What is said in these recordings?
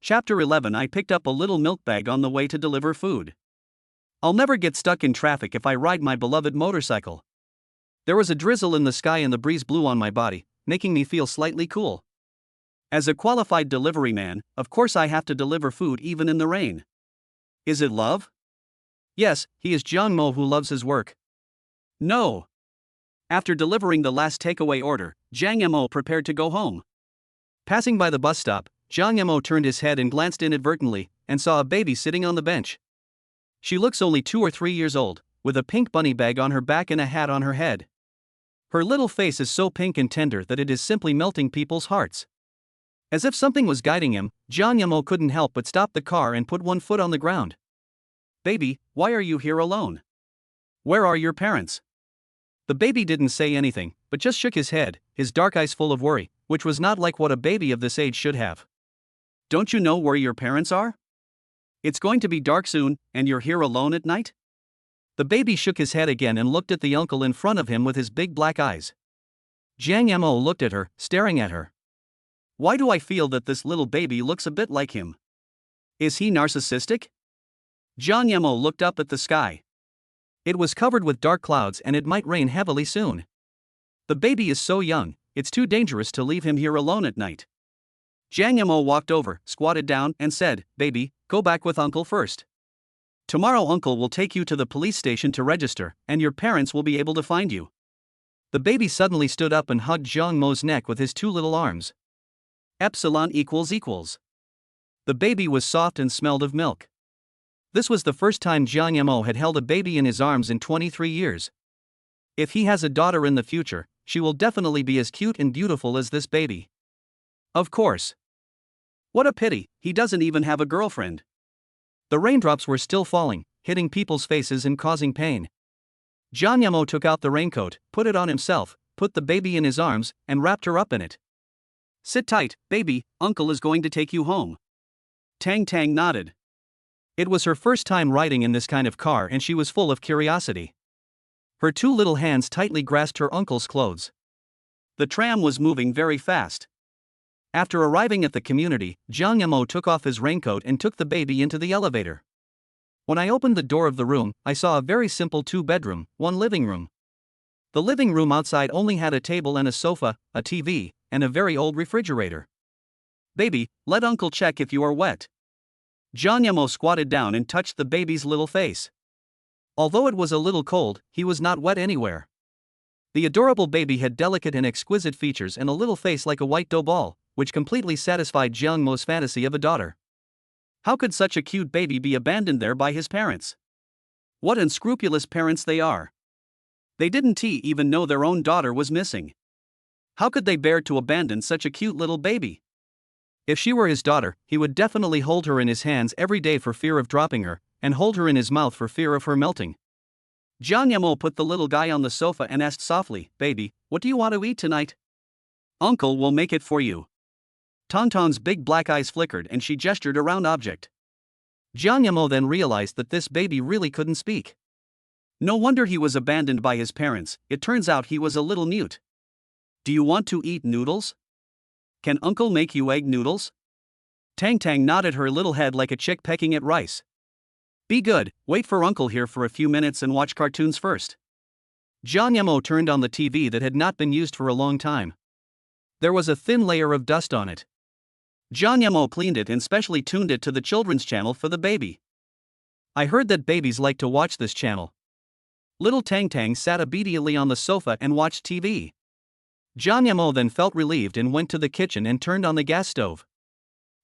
Chapter 11. I picked up a little milk bag on the way to deliver food. I'll never get stuck in traffic if I ride my beloved motorcycle. There was a drizzle in the sky and the breeze blew on my body, making me feel slightly cool. As a qualified delivery man, of course I have to deliver food even in the rain. Is it love? Yes, he is Jiang Mo who loves his work. No. After delivering the last takeaway order, Jiang Mo prepared to go home. Passing by the bus stop, Jiang Mo turned his head and glanced inadvertently, and saw a baby sitting on the bench. She looks only 2 or 3 years old, with a pink bunny bag on her back and a hat on her head. Her little face is so pink and tender that it is simply melting people's hearts. As if something was guiding him, Jiang Mo couldn't help but stop the car and put one foot on the ground. Baby, why are you here alone? Where are your parents? The baby didn't say anything, but just shook his head, his dark eyes full of worry, which was not like what a baby of this age should have. Don't you know where your parents are? It's going to be dark soon, and you're here alone at night? The baby shook his head again and looked at the uncle in front of him with his big black eyes. Jiang Mo looked at her, staring at her. Why do I feel that this little baby looks a bit like him? Is he narcissistic? Jiang Mo looked up at the sky. It was covered with dark clouds and it might rain heavily soon. The baby is so young, it's too dangerous to leave him here alone at night. Jiang Mo walked over, squatted down, and said, Baby, go back with Uncle first. Tomorrow Uncle will take you to the police station to register, and your parents will be able to find you. The baby suddenly stood up and hugged Jiang Mo's neck with his 2 little arms. Epsilon equals equals. The baby was soft and smelled of milk. This was the first time Jiang Mo had held a baby in his arms in 23 years. If he has a daughter in the future, she will definitely be as cute and beautiful as this baby. Of course. What a pity, he doesn't even have a girlfriend. The raindrops were still falling, hitting people's faces and causing pain. Jiang Mo took out the raincoat, put it on himself, put the baby in his arms, and wrapped her up in it. Sit tight, baby, Uncle is going to take you home. Tang Tang nodded. It was her first time riding in this kind of car and she was full of curiosity. Her 2 little hands tightly grasped her uncle's clothes. The tram was moving very fast. After arriving at the community, Jiang Mo took off his raincoat and took the baby into the elevator. When I opened the door of the room, I saw a very simple 2-bedroom, 1 living room. The living room outside only had a table and a sofa, a TV, and a very old refrigerator. Baby, let Uncle check if you are wet. Jiang Mo squatted down and touched the baby's little face. Although it was a little cold, he was not wet anywhere. The adorable baby had delicate and exquisite features and a little face like a white dough ball, which completely satisfied Jiang Mo's fantasy of a daughter. How could such a cute baby be abandoned there by his parents? What unscrupulous parents they are. They didn't even know their own daughter was missing. How could they bear to abandon such a cute little baby? If she were his daughter, he would definitely hold her in his hands every day for fear of dropping her, and hold her in his mouth for fear of her melting. Jiang Mo put the little guy on the sofa and asked softly, Baby, what do you want to eat tonight? Uncle will make it for you. Tonton's big black eyes flickered and she gestured a round object. Jiang Mo then realized that this baby really couldn't speak. No wonder he was abandoned by his parents, it turns out he was a little mute. Do you want to eat noodles? Can Uncle make you egg noodles? Tang Tang nodded her little head like a chick pecking at rice. Be good, wait for Uncle here for a few minutes and watch cartoons first. Jiang Mo turned on the TV that had not been used for a long time. There was a thin layer of dust on it. Jiang Mo cleaned it and specially tuned it to the children's channel for the baby. I heard that babies like to watch this channel. Little Tang Tang sat obediently on the sofa and watched TV. Jiang Mo then felt relieved and went to the kitchen and turned on the gas stove.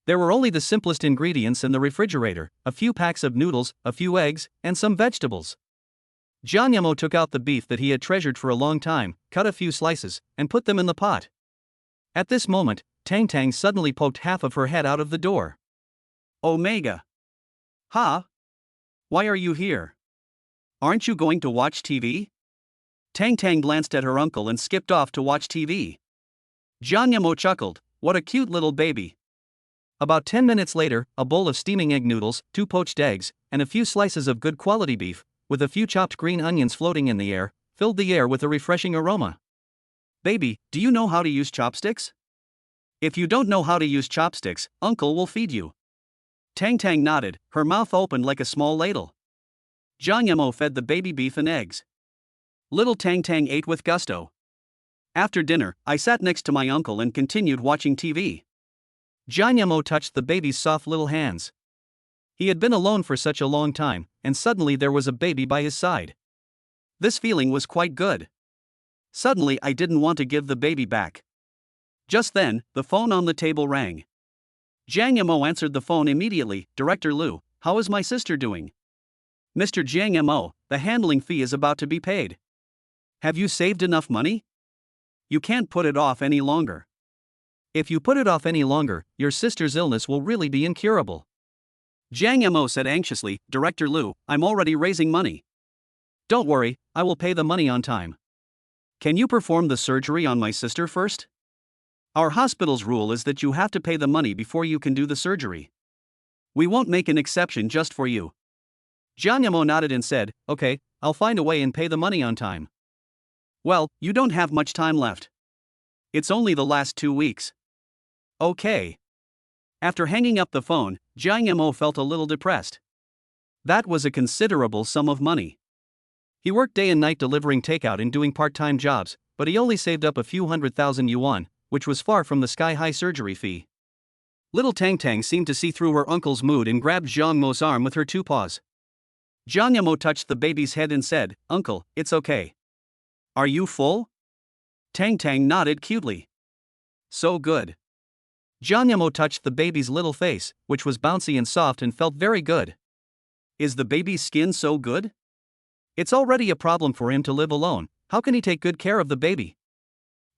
There were only the simplest ingredients in the refrigerator, a few packs of noodles, a few eggs, and some vegetables. Jiang Mo took out the beef that he had treasured for a long time, cut a few slices, and put them in the pot. At this moment, Tang Tang suddenly poked half of her head out of the door. Omega. Huh? Why are you here? Aren't you going to watch TV? Tang Tang glanced at her uncle and skipped off to watch TV. Jiang Mo chuckled, what a cute little baby. About 10 minutes later, a bowl of steaming egg noodles, 2 poached eggs, and a few slices of good quality beef, with a few chopped green onions floating in the air, filled the air with a refreshing aroma. Baby, do you know how to use chopsticks? If you don't know how to use chopsticks, Uncle will feed you. Tang Tang nodded, her mouth opened like a small ladle. Jiang Yamo fed the baby beef and eggs. Little Tang Tang ate with gusto. After dinner, I sat next to my uncle and continued watching TV. Jiang Yamo touched the baby's soft little hands. He had been alone for such a long time, and suddenly there was a baby by his side. This feeling was quite good. Suddenly I didn't want to give the baby back. Just then, the phone on the table rang. Jiang Yamo answered the phone immediately. Director Liu, how is my sister doing? Mr. Jiang Yamo, the handling fee is about to be paid. Have you saved enough money? You can't put it off any longer. If you put it off any longer, your sister's illness will really be incurable. Jiang Yamo said anxiously, Director Liu, I'm already raising money. Don't worry, I will pay the money on time. Can you perform the surgery on my sister first? Our hospital's rule is that you have to pay the money before you can do the surgery. We won't make an exception just for you. Jiang Yamo nodded and said, Okay, I'll find a way and pay the money on time. Well, you don't have much time left. It's only the last 2 weeks. Okay. After hanging up the phone, Jiang Yamo felt a little depressed. That was a considerable sum of money. He worked day and night delivering takeout and doing part-time jobs, but he only saved up a few 100,000 yuan, which was far from the sky-high surgery fee. Little Tang Tang seemed to see through her uncle's mood and grabbed Jiang Mo's arm with her 2 paws. Jiang Yamo touched the baby's head and said, Uncle, it's okay. Are you full? Tang Tang nodded cutely. So good. Jiang Yamo touched the baby's little face, which was bouncy and soft and felt very good. Is the baby's skin so good? It's already a problem for him to live alone, how can he take good care of the baby?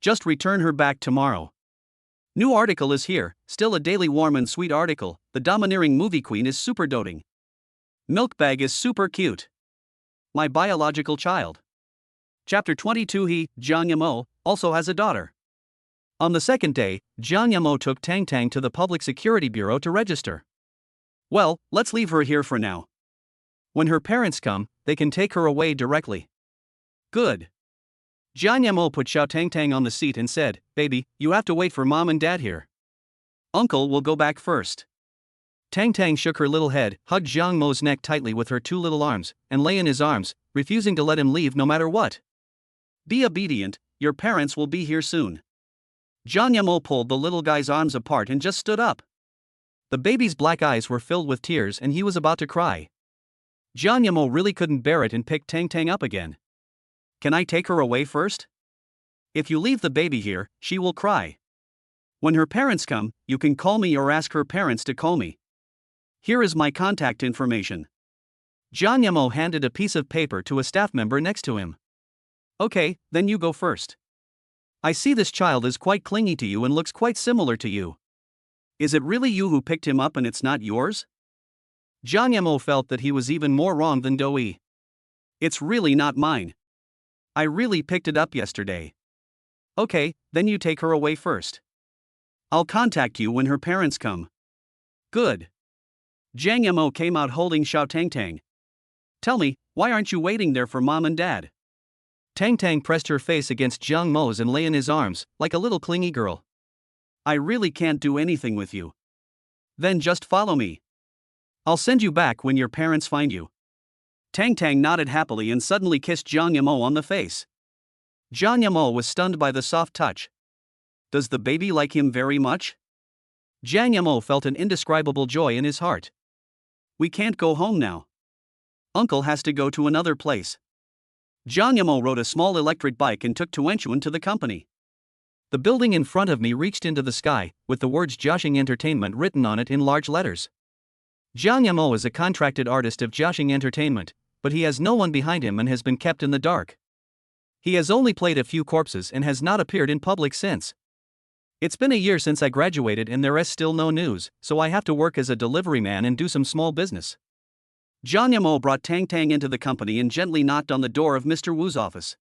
Just return her back tomorrow. New article is here, still a daily warm and sweet article, the domineering movie queen is super doting. Milk bag is super cute. My biological child. Chapter 22 He, Jiang Yamo, also has a daughter. On the second day, Jiang Yamo took Tang Tang to the Public Security Bureau to register. Well, let's leave her here for now. When her parents come, they can take her away directly. Good. Jiang Yamo put Xiao Tang Tang on the seat and said, Baby, you have to wait for mom and dad here. Uncle will go back first. Tang Tang shook her little head, hugged Jiang Mo's neck tightly with her 2 little arms, and lay in his arms, refusing to let him leave no matter what. Be obedient, your parents will be here soon. Jiang Yamo pulled the little guy's arms apart and just stood up. The baby's black eyes were filled with tears and he was about to cry. Jiang Yamo really couldn't bear it and picked Tang Tang up again. Can I take her away first? If you leave the baby here, she will cry. When her parents come, you can call me or ask her parents to call me. Here is my contact information. Jiang Yamo handed a piece of paper to a staff member next to him. Okay, then you go first. I see this child is quite clingy to you and looks quite similar to you. Is it really you who picked him up and it's not yours? Jiang Yamo felt that he was even more wrong than Doi. It's really not mine. I really picked it up yesterday. Okay, then you take her away first. I'll contact you when her parents come. Good. Jiang Yamo came out holding Xiao Tang Tang. Tell me, why aren't you waiting there for mom and dad? Tang Tang pressed her face against Jiang Mo's and lay in his arms, like a little clingy girl. I really can't do anything with you. Then just follow me. I'll send you back when your parents find you. Tang Tang nodded happily and suddenly kissed Jiang Yamo on the face. Jiang Yamo was stunned by the soft touch. Does the baby like him very much? Jiang Yamo felt an indescribable joy in his heart. We can't go home now. Uncle has to go to another place. Jiang Yamo rode a small electric bike and took Tuanchuan to the company. The building in front of me reached into the sky, with the words Jiaxing Entertainment written on it in large letters. Jiang Yamo is a contracted artist of Jiaxing Entertainment, but he has no one behind him and has been kept in the dark. He has only played a few corpses and has not appeared in public since. It's been a year since I graduated and there is still no news, so I have to work as a delivery man and do some small business. Jiang Yamo brought Tang Tang into the company and gently knocked on the door of Mr. Wu's office.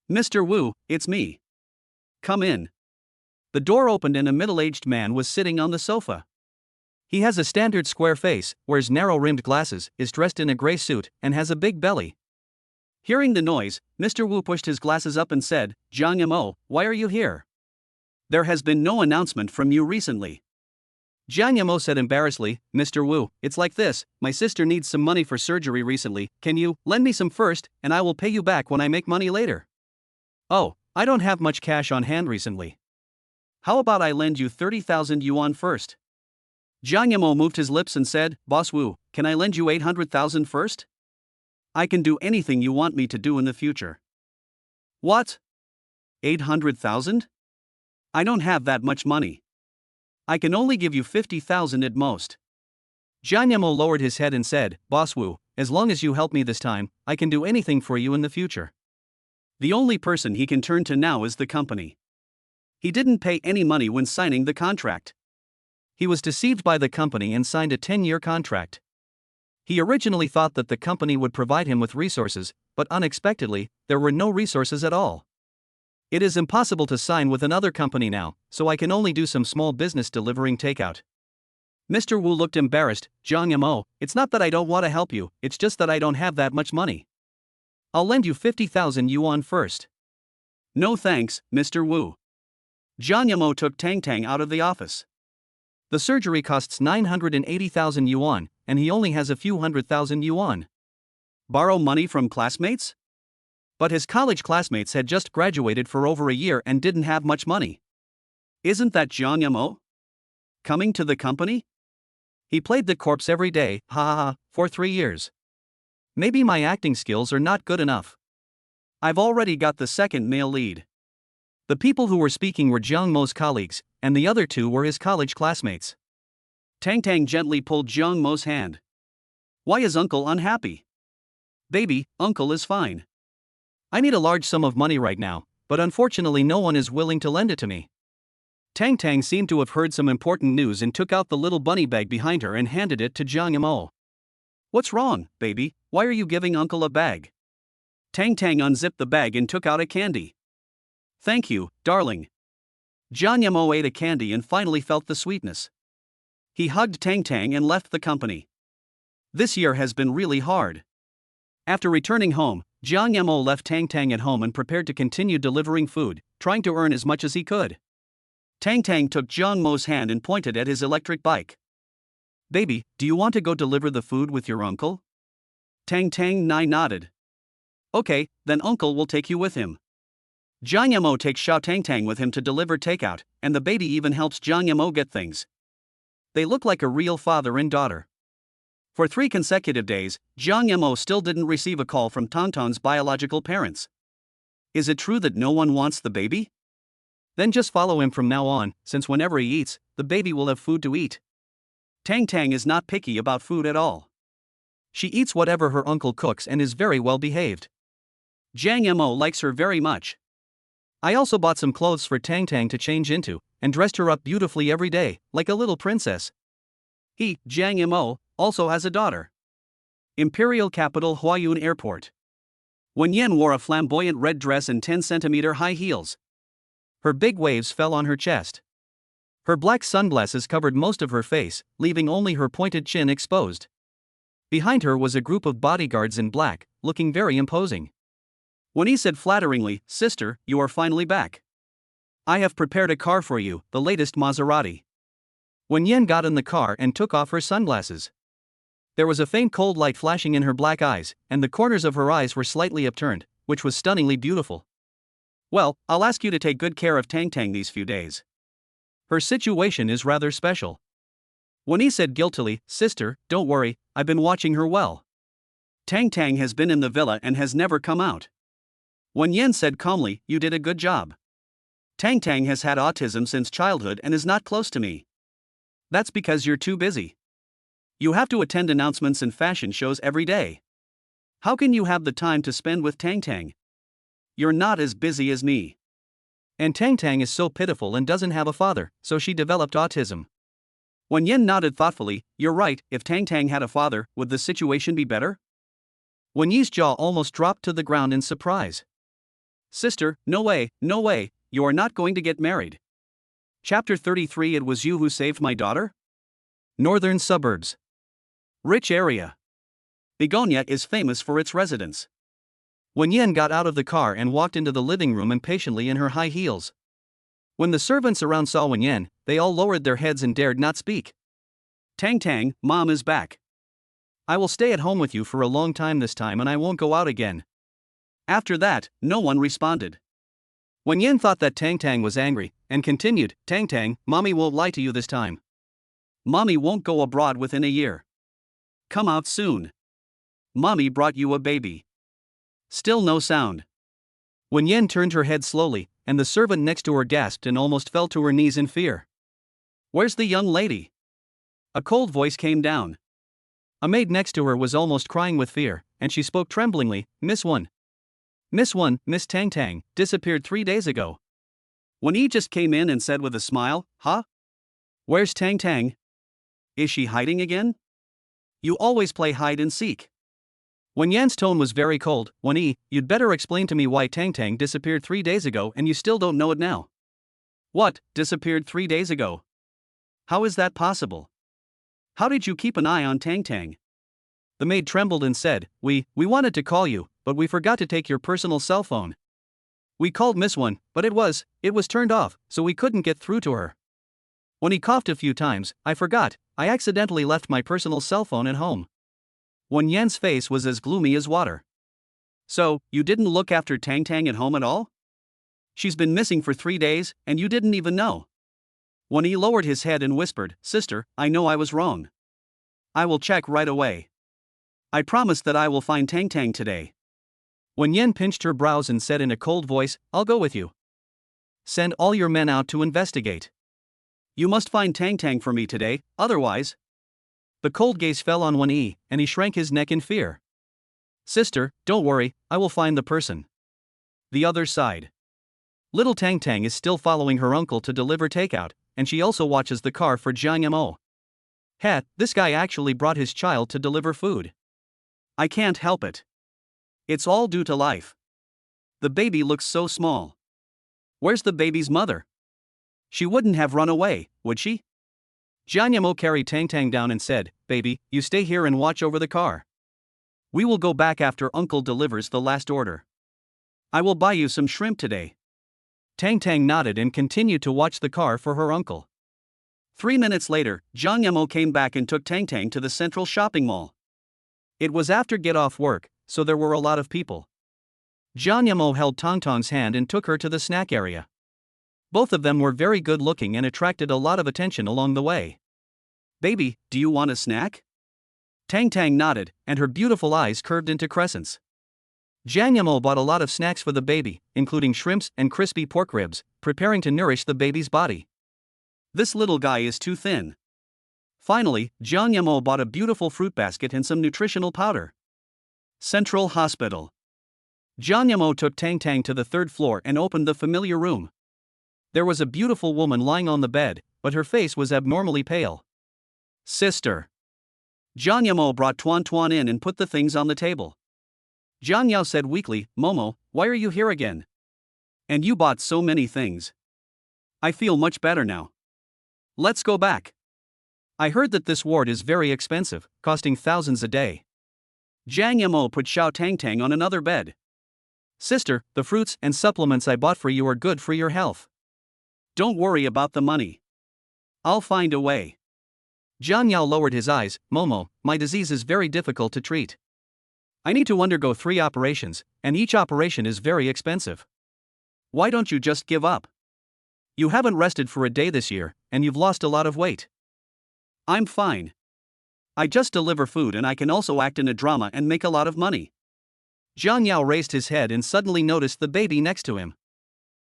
Mr. Wu, it's me. Come in. The door opened and a middle-aged man was sitting on the sofa. He has a standard square face, wears narrow-rimmed glasses, is dressed in a gray suit, and has a big belly. Hearing the noise, Mr. Wu pushed his glasses up and said, Jiang Yamo, why are you here? There has been no announcement from you recently. Jiang Yamo said embarrassedly, Mr. Wu, it's like this, my sister needs some money for surgery recently, can you lend me some first, and I will pay you back when I make money later? Oh, I don't have much cash on hand recently. How about I lend you 30,000 yuan first? Jiang Yamo moved his lips and said, Boss Wu, can I lend you 800,000 first? I can do anything you want me to do in the future. What? 800,000? I don't have that much money. I can only give you 50,000 at most. Jiang Yamo lowered his head and said, Boss Wu, as long as you help me this time, I can do anything for you in the future. The only person he can turn to now is the company. He didn't pay any money when signing the contract. He was deceived by the company and signed a 10-year contract. He originally thought that the company would provide him with resources, but unexpectedly, there were no resources at all. It is impossible to sign with another company now, so I can only do some small business delivering takeout. Mr. Wu looked embarrassed. Jiang Yamo, it's not that I don't want to help you, it's just that I don't have that much money. I'll lend you 50,000 yuan first. No thanks, Mr. Wu. Jiang Yamo took Tang Tang out of the office. The surgery costs 980,000 yuan, and he only has a few 100,000 yuan. Borrow money from classmates? But his college classmates had just graduated for over a year and didn't have much money. Isn't that Jiang Yamo? Coming to the company? He played the corpse every day, for 3 years. Maybe my acting skills are not good enough. I've already got the second male lead. The people who were speaking were Jiang Mo's colleagues, and the other two were his college classmates. Tang Tang gently pulled Jiang Mo's hand. Why is Uncle unhappy? Baby, Uncle is fine. I need a large sum of money right now, but unfortunately no one is willing to lend it to me. Tang Tang seemed to have heard some important news and took out the little bunny bag behind her and handed it to Jiang Yamo. What's wrong, baby? Why are you giving Uncle a bag? Tang Tang unzipped the bag and took out a candy. Thank you, darling. Jiang Yamo ate a candy and finally felt the sweetness. He hugged Tang Tang and left the company. This year has been really hard. After returning home, Jiang Yamo left Tang Tang at home and prepared to continue delivering food, trying to earn as much as he could. Tang Tang took Jiang Mo's hand and pointed at his electric bike. Baby, do you want to go deliver the food with your uncle? Tang Tang nodded. Okay, then uncle will take you with him. Jiang Yamo takes Xiao Tang Tang with him to deliver takeout, and the baby even helps Jiang Yamo get things. They look like a real father and daughter. For 3 consecutive days, Jiang Yamo still didn't receive a call from Tongtong's biological parents. Is it true that no one wants the baby? Then just follow him from now on, since whenever he eats, the baby will have food to eat. Tang Tang is not picky about food at all. She eats whatever her uncle cooks and is very well behaved. Jiang Yamo likes her very much. I also bought some clothes for Tang Tang to change into, and dressed her up beautifully every day, like a little princess. He, Jiang Yamo, also has a daughter. Imperial Capital Huayun Airport. Wen Yan wore a flamboyant red dress and 10-centimeter high heels. Her big waves fell on her chest. Her black sunglasses covered most of her face, leaving only her pointed chin exposed. Behind her was a group of bodyguards in black, looking very imposing. When he said flatteringly, Sister, you are finally back. I have prepared a car for you, the latest Maserati. Wen Yan got in the car and took off her sunglasses. There was a faint cold light flashing in her black eyes, and the corners of her eyes were slightly upturned, which was stunningly beautiful. Well, I'll ask you to take good care of Tang Tang these few days. Her situation is rather special. When he said guiltily, Sister, don't worry, I've been watching her well. Tang Tang has been in the villa and has never come out. Wen Yan said calmly, you did a good job. Tang Tang has had autism since childhood and is not close to me. That's because you're too busy. You have to attend announcements and fashion shows every day. How can you have the time to spend with Tang Tang? You're not as busy as me. And Tang Tang is so pitiful and doesn't have a father, so she developed autism. Wen Yan nodded thoughtfully, you're right, if Tang Tang had a father, would the situation be better? Wen Yi's jaw almost dropped to the ground in surprise. Sister, no way, you are not going to get married. Chapter 33 It was you who saved my daughter? Northern suburbs. Rich area. Begonia is famous for its residents. Wen Yan got out of the car and walked into the living room impatiently in her high heels. When the servants around saw Wen Yan, they all lowered their heads and dared not speak. Tang Tang, Mom is back. I will stay at home with you for a long time this time and I won't go out again. After that, no one responded. Wen Yin thought that Tang Tang was angry, and continued, Tang Tang, Mommy won't lie to you this time. Mommy won't go abroad within a year. Come out soon. Mommy brought you a baby. Still no sound. Wen Yin turned her head slowly, and the servant next to her gasped and almost fell to her knees in fear. Where's the young lady? A cold voice came down. A maid next to her was almost crying with fear, and she spoke tremblingly, Miss Wen. Miss Tang Tang, disappeared 3 days ago. Wen Yi just came in and said with a smile, Huh? Where's Tang Tang? Is she hiding again? You always play hide and seek. Wen Yan's tone was very cold. Wen Yi, you'd better explain to me why Tang Tang disappeared 3 days ago and you still don't know it now. What, disappeared 3 days ago? How is that possible? How did you keep an eye on Tang Tang? The maid trembled and said, We wanted to call you, but we forgot to take your personal cell phone. We called Miss Wen, but it was turned off, so we couldn't get through to her. When he coughed a few times, I forgot, I accidentally left my personal cell phone at home. Wen Yan's face was as gloomy as water. So, you didn't look after Tang Tang at home at all? She's been missing for 3 days, and you didn't even know. Wen Yi lowered his head and whispered, Sister, I know I was wrong. I will check right away. I promise that I will find Tang Tang today. Wen Yin pinched her brows and said in a cold voice, I'll go with you. Send all your men out to investigate. You must find Tang Tang for me today, otherwise. The cold gaze fell on Wen Yi, and he shrank his neck in fear. Sister, don't worry, I will find the person. The other side. Little Tang Tang is still following her uncle to deliver takeout, and she also watches the car for Jiang Mo. Heh, this guy actually brought his child to deliver food. I can't help it. It's all due to life. The baby looks so small. Where's the baby's mother? She wouldn't have run away, would she? Jiang Mo carried Tang Tang down and said, Baby, you stay here and watch over the car. We will go back after Uncle delivers the last order. I will buy you some shrimp today. Tang Tang nodded and continued to watch the car for her uncle. 3 minutes later, Jiang Mo came back and took Tang Tang to the central shopping mall. It was after get-off work, so there were a lot of people. Jiang Mo held Tang Tang's hand and took her to the snack area. Both of them were very good-looking and attracted a lot of attention along the way. Baby, do you want a snack? Tang Tang nodded, and her beautiful eyes curved into crescents. Jiang Mo bought a lot of snacks for the baby, including shrimps and crispy pork ribs, preparing to nourish the baby's body. This little guy is too thin. Finally, Jiang Mo bought a beautiful fruit basket and some nutritional powder. Central Hospital. Jiang Mo took Tang Tang to the 3rd floor and opened the familiar room. There was a beautiful woman lying on the bed, but her face was abnormally pale. Sister. Jiang Mo brought Tuan Tuan in and put the things on the table. Jiang Yao said weakly, Momo, why are you here again? And you bought so many things. I feel much better now. Let's go back. I heard that this ward is very expensive, costing thousands a day. Jiang Mo put Xiao Tang Tang on another bed. Sister, the fruits and supplements I bought for you are good for your health. Don't worry about the money. I'll find a way. Jiang Yao lowered his eyes, Momo, my disease is very difficult to treat. I need to undergo 3 operations, and each operation is very expensive. Why don't you just give up? You haven't rested for a day this year, and you've lost a lot of weight. I'm fine. I just deliver food and I can also act in a drama and make a lot of money. Jiang Yao raised his head and suddenly noticed the baby next to him.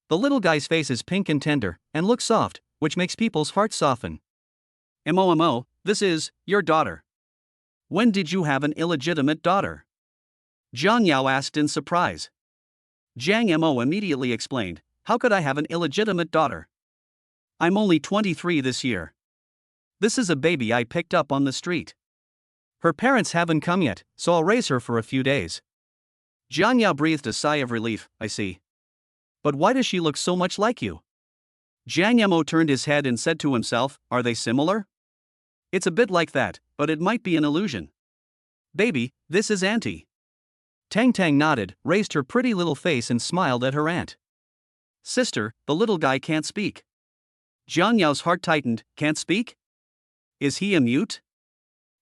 The little guy's face is pink and tender, and looks soft, which makes people's hearts soften. Mo, this is your daughter. When did you have an illegitimate daughter? Jiang Yao asked in surprise. Jiang Mo immediately explained, how could I have an illegitimate daughter? I'm only 23 this year. This is a baby I picked up on the street. Her parents haven't come yet, so I'll raise her for a few days. Jiang Yao breathed a sigh of relief, I see. But why does she look so much like you? Jiang Mo turned his head and said to himself, are they similar? It's a bit like that, but it might be an illusion. Baby, this is Auntie. Tang Tang nodded, raised her pretty little face and smiled at her aunt. Sister, the little guy can't speak. Jiang Yao's heart tightened, can't speak? Is he a mute?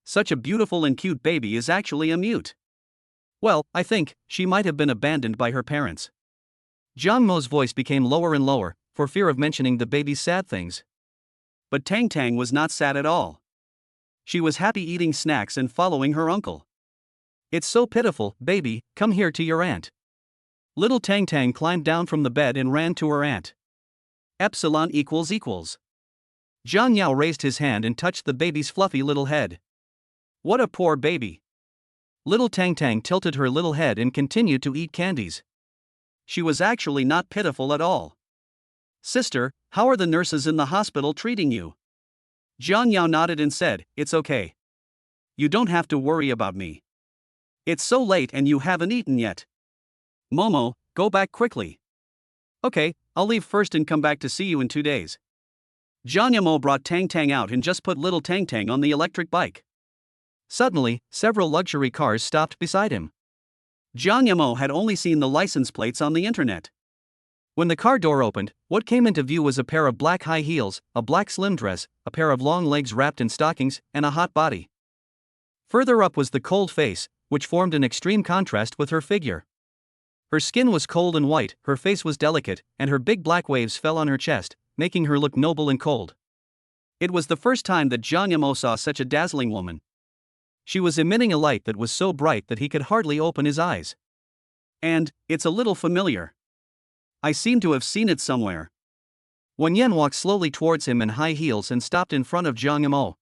Such a beautiful and cute baby is actually a mute. Well, I think she might have been abandoned by her parents. Jiang Mo's voice became lower and lower, for fear of mentioning the baby's sad things. But Tang Tang was not sad at all. She was happy eating snacks and following her uncle. It's so pitiful, baby, come here to your aunt. Little Tang Tang climbed down from the bed and ran to her aunt. Epsilon equals equals. Jiang Yao raised his hand and touched the baby's fluffy little head. What a poor baby. Little Tang Tang tilted her little head and continued to eat candies. She was actually not pitiful at all. Sister, how are the nurses in the hospital treating you? Jiang Yao nodded and said, it's okay. You don't have to worry about me. It's so late and you haven't eaten yet. Momo, go back quickly. Okay, I'll leave first and come back to see you in 2 days. Jiang Yamo brought Tang Tang out and just put little Tang Tang on the electric bike. Suddenly, several luxury cars stopped beside him. Jiang Yamo had only seen the license plates on the internet. When the car door opened, what came into view was a pair of black high heels, a black slim dress, a pair of long legs wrapped in stockings, and a hot body. Further up was the cold face, which formed an extreme contrast with her figure. Her skin was cold and white, her face was delicate, and her big black waves fell on her chest, making her look noble and cold. It was the first time that Jiang Yamo saw such a dazzling woman. She was emitting a light that was so bright that he could hardly open his eyes. And, it's a little familiar. I seem to have seen it somewhere. Wen Yan walked slowly towards him in high heels and stopped in front of Jiang Yamo.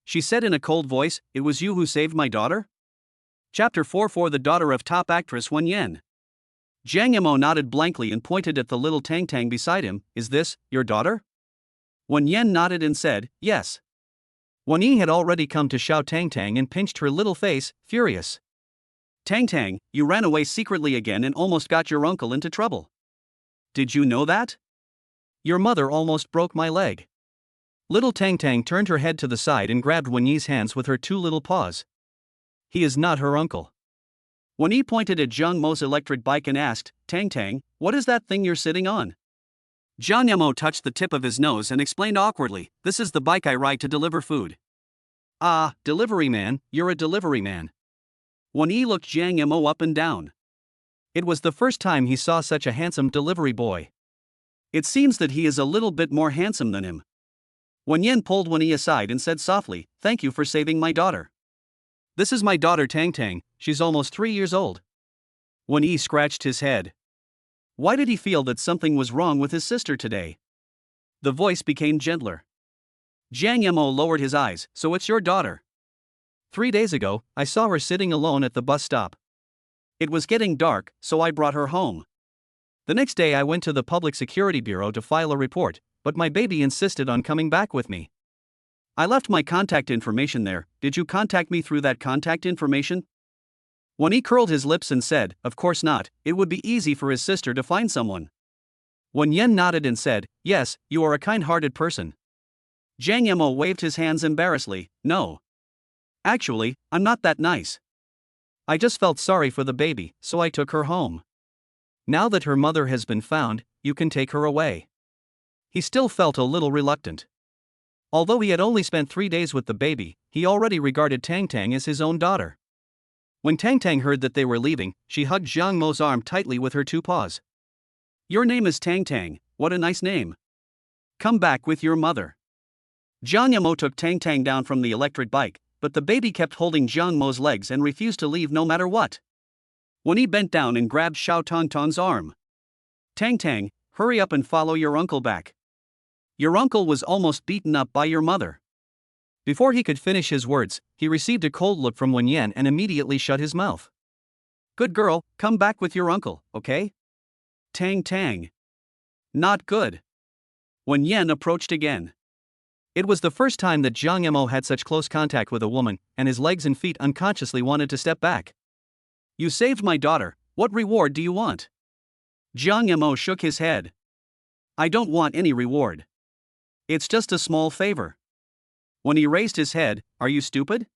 She said in a cold voice, it was you who saved my daughter? Chapter 4 the daughter of top actress Wen Yan. Jiang Yamo nodded blankly and pointed at the little Tang Tang beside him, is this, your daughter? Wen Yan nodded and said, yes. Wen Yi had already come to shout Tang Tang and pinched her little face, furious. Tang Tang, you ran away secretly again and almost got your uncle into trouble. Did you know that? Your mother almost broke my leg. Little Tang Tang turned her head to the side and grabbed Wen Yi's hands with her 2 little paws. He is not her uncle. Wen Yi pointed at Jiang Mo's electric bike and asked, Tang Tang, what is that thing you're sitting on? Jiang Yamo touched the tip of his nose and explained awkwardly, this is the bike I ride to deliver food. Ah, delivery man, you're a delivery man. Wen Yi looked Jiang Yamo up and down. It was the first time he saw such a handsome delivery boy. It seems that he is a little bit more handsome than him. Wen Yan pulled Wen Yi aside and said softly, thank you for saving my daughter. This is my daughter Tang Tang, she's almost 3 years old. Wen Yi scratched his head. Why did he feel that something was wrong with his sister today? The voice became gentler. Jiang Yamo lowered his eyes, so it's your daughter. 3 days ago, I saw her sitting alone at the bus stop. It was getting dark, so I brought her home. The next day I went to the Public Security Bureau to file a report, but my baby insisted on coming back with me. I left my contact information there, did you contact me through that contact information? When he curled his lips and said, of course not, it would be easy for his sister to find someone. Wen Yan nodded and said, yes, you are a kind-hearted person. Jiang Yamo waved his hands embarrassedly, no. Actually, I'm not that nice. I just felt sorry for the baby, so I took her home. Now that her mother has been found, you can take her away. He still felt a little reluctant. Although he had only spent 3 days with the baby, he already regarded Tang Tang as his own daughter. When Tang Tang heard that they were leaving, she hugged Jiang Mo's arm tightly with her 2 paws. Your name is Tang Tang, what a nice name. Come back with your mother. Jiang Yamo took Tang Tang down from the electric bike, but the baby kept holding Jiang Mo's legs and refused to leave no matter what. When he bent down and grabbed Xiao Tong Tong's arm. Tang Tang, hurry up and follow your uncle back. Your uncle was almost beaten up by your mother. Before he could finish his words, he received a cold look from Wen Yan and immediately shut his mouth. Good girl, come back with your uncle, okay? Tang Tang. Not good. Wen Yan approached again. It was the first time that Jiang Yamo had such close contact with a woman, and his legs and feet unconsciously wanted to step back. You saved my daughter, what reward do you want? Jiang Yamo shook his head. I don't want any reward. It's just a small favor. When he raised his head, are you stupid?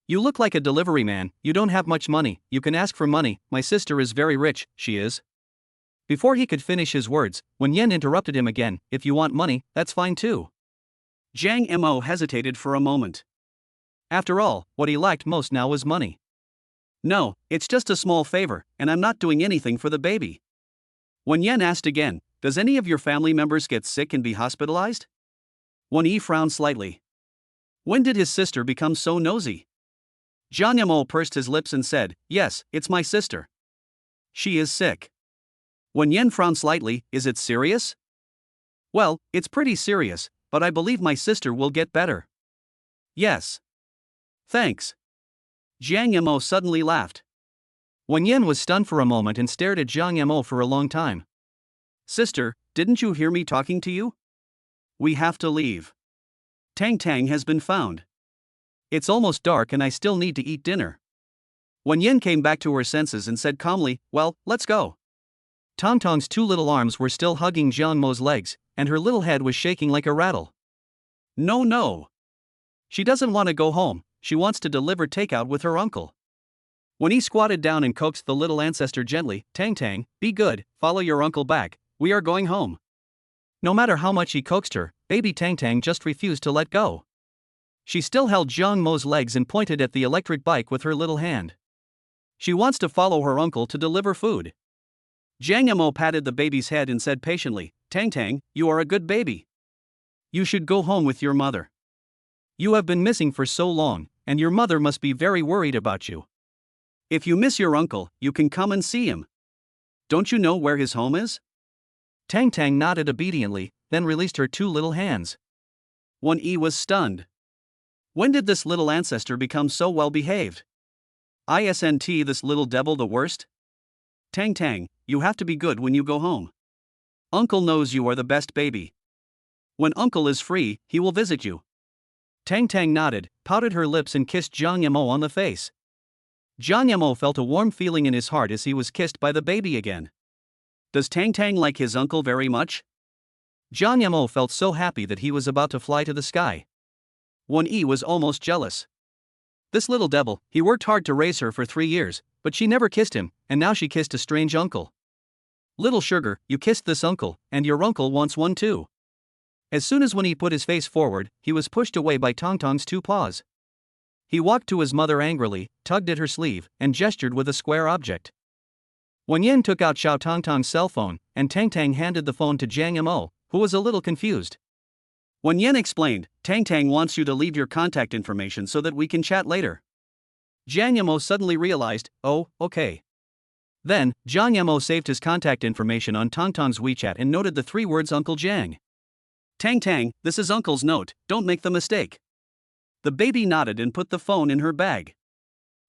You look like a delivery man, you don't have much money, you can ask for money, my sister is very rich, she is. Before he could finish his words, Wen Yan interrupted him again, if you want money, that's fine too. Jiang Mo hesitated for a moment. After all, what he lacked most now was money. No, it's just a small favor, and I'm not doing anything for the baby. Wen Yan asked again, does any of your family members get sick and be hospitalized? Wen Yi frowned slightly. When did his sister become so nosy? Jiang Yamo pursed his lips and said, yes, it's my sister. She is sick. Wen Yan frowned slightly, is it serious? Well, it's pretty serious, but I believe my sister will get better. Yes. Thanks. Jiang Yamo suddenly laughed. Wen Yan was stunned for a moment and stared at Jiang Yamo for a long time. Sister, didn't you hear me talking to you? We have to leave. Tang Tang has been found. It's almost dark and I still need to eat dinner. Wen Yan came back to her senses and said calmly, well, let's go. Tong Tong's two little arms were still hugging Jiang Mo's legs, and her little head was shaking like a rattle. No. She doesn't want to go home, she wants to deliver takeout with her uncle. When he squatted down and coaxed the little ancestor gently, Tang Tang, be good, follow your uncle back, we are going home. No matter how much he coaxed her, baby Tang Tang just refused to let go. She still held Jiang Mo's legs and pointed at the electric bike with her little hand. She wants to follow her uncle to deliver food. Jiang Yamo patted the baby's head and said patiently, Tang Tang, you are a good baby. You should go home with your mother. You have been missing for so long, and your mother must be very worried about you. If you miss your uncle, you can come and see him. Don't you know where his home is? Tang Tang nodded obediently, then released her two little hands. Wen Yi was stunned. When did this little ancestor become so well behaved? Isn't this little devil the worst? Tang Tang, you have to be good when you go home. Uncle knows you are the best baby. When uncle is free, he will visit you. Tang Tang nodded, pouted her lips and kissed Jiang Yamo on the face. Jiang Yamo felt a warm feeling in his heart as he was kissed by the baby again. Does Tang Tang like his uncle very much? Jiang Yamo felt so happy that he was about to fly to the sky. Wen Yi was almost jealous. This little devil, he worked hard to raise her for 3 years, but she never kissed him, and now she kissed a strange uncle. Little sugar, you kissed this uncle, and your uncle wants one too. As soon as Wen Yi put his face forward, he was pushed away by Tong Tong's two paws. He walked to his mother angrily, tugged at her sleeve, and gestured with a square object. Wen Yan took out Xiao Tong Tong's cell phone, and Tang Tang handed the phone to Jiang Yamo, who was a little confused. Wen Yan explained, Tang Tang wants you to leave your contact information so that we can chat later. Jiang Yamo suddenly realized, oh, okay. Then, Jiang Yamo saved his contact information on Tong Tong's WeChat and noted the 3 words Uncle Jiang. Tang Tang, this is Uncle's note, don't make the mistake. The baby nodded and put the phone in her bag.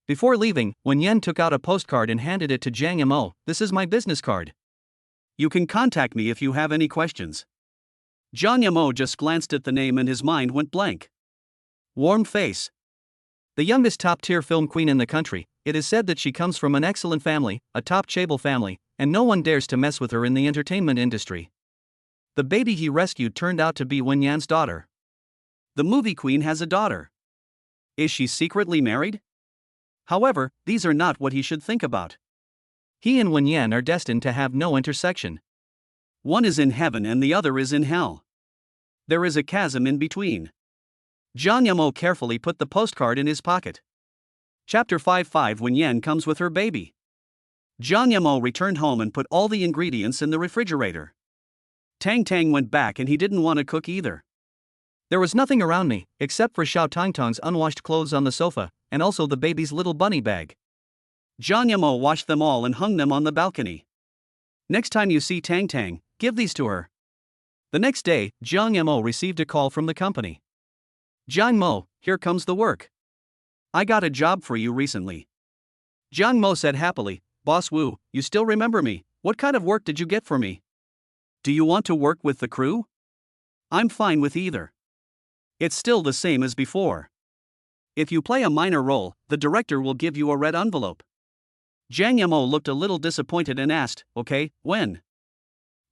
Before leaving, Wen Yan took out a postcard and handed it to Jiang Yamo, this is my business card. You can contact me if you have any questions. Jiang Yamo just glanced at the name and his mind went blank. Warm face. The youngest top-tier film queen in the country, it is said that she comes from an excellent family, a top chaebol family, and no one dares to mess with her in the entertainment industry. The baby he rescued turned out to be Wen Yan's daughter. The movie queen has a daughter. Is she secretly married? However, these are not what he should think about. He and Wen Yan are destined to have no intersection. One is in heaven and the other is in hell. There is a chasm in between. Jiang Yamo carefully put the postcard in his pocket. Chapter 5. Wen Yan comes with her baby. Jiang Yamo returned home and put all the ingredients in the refrigerator. Tang Tang went back and he didn't want to cook either. There was nothing around me, except for Xiao Tong Tong's unwashed clothes on the sofa, and also the baby's little bunny bag. Jiang Yamo washed them all and hung them on the balcony. Next time you see Tang Tang, give these to her. The next day, Jiang Yamo received a call from the company. Jiang Mo, here comes the work. I got a job for you recently. Jiang Mo said happily, Boss Wu, you still remember me, what kind of work did you get for me? Do you want to work with the crew? I'm fine with either. It's still the same as before. If you play a minor role, the director will give you a red envelope. Jiang Yamo looked a little disappointed and asked, okay, when?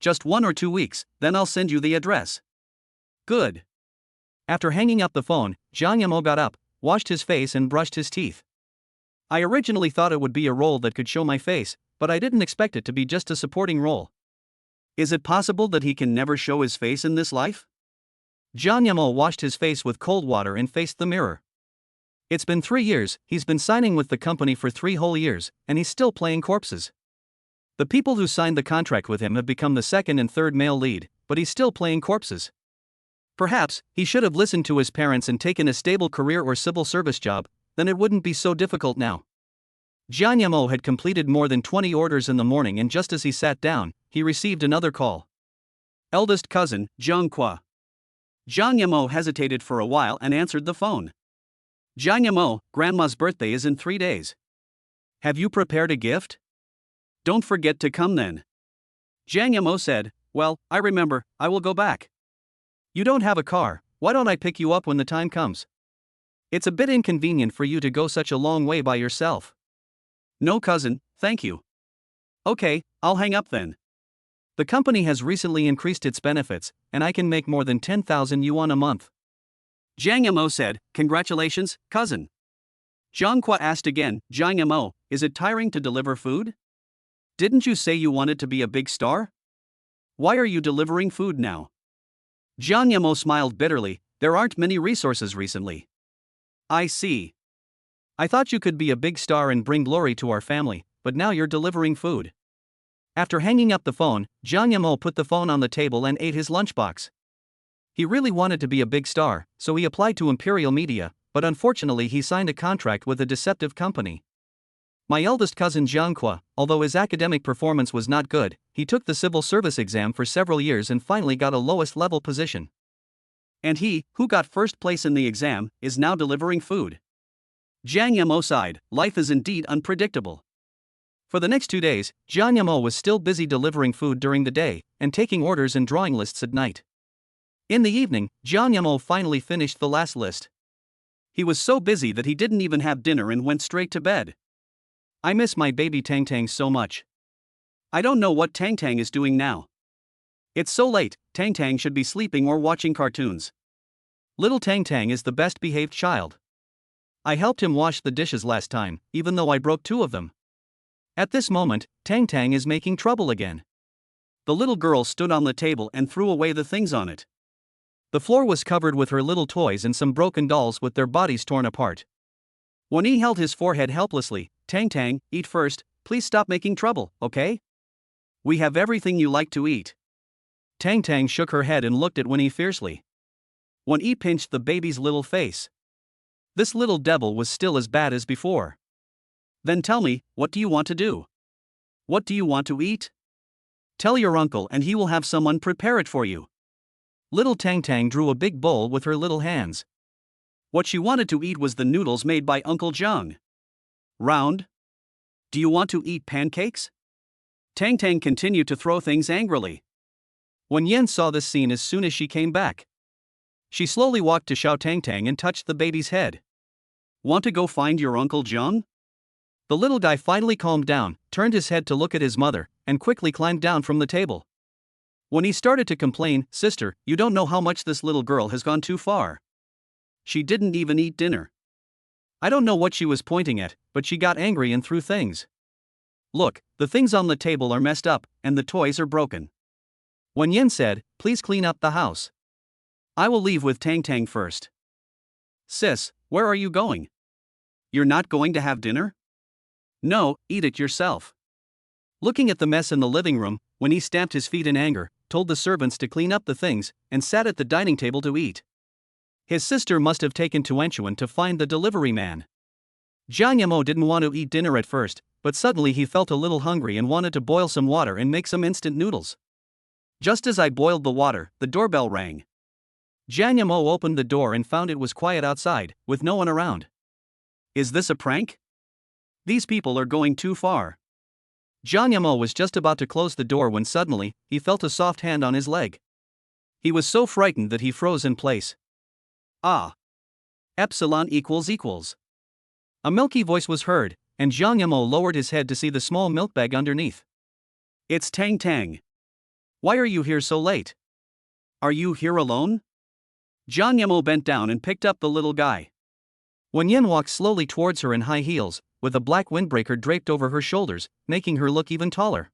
Just 1 or 2 weeks, then I'll send you the address. Good. After hanging up the phone, Jiang Yamo got up, washed his face and brushed his teeth. I originally thought it would be a role that could show my face, but I didn't expect it to be just a supporting role. Is it possible that he can never show his face in this life? Jiang Yamo washed his face with cold water and faced the mirror. It's been 3 years, he's been signing with the company for 3 whole years, and he's still playing corpses. The people who signed the contract with him have become the second and third male lead, but he's still playing corpses. Perhaps, he should have listened to his parents and taken a stable career or civil service job, then it wouldn't be so difficult now. Jian Yamo had completed more than 20 orders in the morning, and just as he sat down, he received another call. Eldest cousin, Jiang Qua. Jian Yamo hesitated for a while and answered the phone. Jian Yamo, Grandma's birthday is in 3 days. Have you prepared a gift? Don't forget to come then. Jian Yamo said, well, I remember, I will go back. You don't have a car, why don't I pick you up when the time comes? It's a bit inconvenient for you to go such a long way by yourself. No cousin, thank you. Okay, I'll hang up then. The company has recently increased its benefits, and I can make more than 10,000 yuan a month. Jiang Yamo said, congratulations, cousin. Jiang Qua asked again, Jiang Yamo, is it tiring to deliver food? Didn't you say you wanted to be a big star? Why are you delivering food now? Jiang Yamo smiled bitterly, there aren't many resources recently. I see. I thought you could be a big star and bring glory to our family, but now you're delivering food. After hanging up the phone, Jiang Yamo put the phone on the table and ate his lunchbox. He really wanted to be a big star, so he applied to Imperial Media, but unfortunately he signed a contract with a deceptive company. My eldest cousin Jiang Qua, although his academic performance was not good, he took the civil service exam for several years and finally got a lowest level position. And he, who got first place in the exam, is now delivering food. Jiang Yamo sighed, life is indeed unpredictable. For the next 2 days, Jiang Yamo was still busy delivering food during the day, and taking orders and drawing lists at night. In the evening, Jiang Yamo finally finished the last list. He was so busy that he didn't even have dinner and went straight to bed. I miss my baby Tang Tang so much. I don't know what Tang Tang is doing now. It's so late, Tang Tang should be sleeping or watching cartoons. Little Tang Tang is the best behaved child. I helped him wash the dishes last time, even though I broke 2 of them. At this moment, Tang Tang is making trouble again. The little girl stood on the table and threw away the things on it. The floor was covered with her little toys and some broken dolls with their bodies torn apart. When he held his forehead helplessly, Tang Tang, eat first, please stop making trouble, okay? We have everything you like to eat. Tang Tang shook her head and looked at Winnie fiercely. Winnie pinched the baby's little face. This little devil was still as bad as before. Then tell me, what do you want to do? What do you want to eat? Tell your uncle and he will have someone prepare it for you. Little Tang Tang drew a big bowl with her little hands. What she wanted to eat was the noodles made by Uncle Zhang. Round? Do you want to eat pancakes? Tang Tang continued to throw things angrily. Wen Yan saw this scene as soon as she came back. She slowly walked to Xiao Tang Tang and touched the baby's head. Want to go find your Uncle Zhang? The little guy finally calmed down, turned his head to look at his mother, and quickly climbed down from the table. When he started to complain, sister, you don't know how much this little girl has gone too far. She didn't even eat dinner. I don't know what she was pointing at, but she got angry and threw things. Look, the things on the table are messed up, and the toys are broken. Wen Yan said, please clean up the house. I will leave with Tang Tang first. Sis, where are you going? You're not going to have dinner? No, eat it yourself. Looking at the mess in the living room, when he stamped his feet in anger, told the servants to clean up the things, and sat at the dining table to eat. His sister must have taken to Wenchuan to find the delivery man. Jiang Yamo didn't want to eat dinner at first, but suddenly he felt a little hungry and wanted to boil some water and make some instant noodles. Just as I boiled the water, the doorbell rang. Jiang Yamo opened the door and found it was quiet outside, with no one around. Is this a prank? These people are going too far. Jiang Yamo was just about to close the door when suddenly, he felt a soft hand on his leg. He was so frightened that he froze in place. Ah. Epsilon equals. A milky voice was heard, and Jiang Yamo lowered his head to see the small milk bag underneath. It's Tang Tang. Why are you here so late? Are you here alone? Jiang Yamo bent down and picked up the little guy. Wen Yan walked slowly towards her in high heels, with a black windbreaker draped over her shoulders, making her look even taller.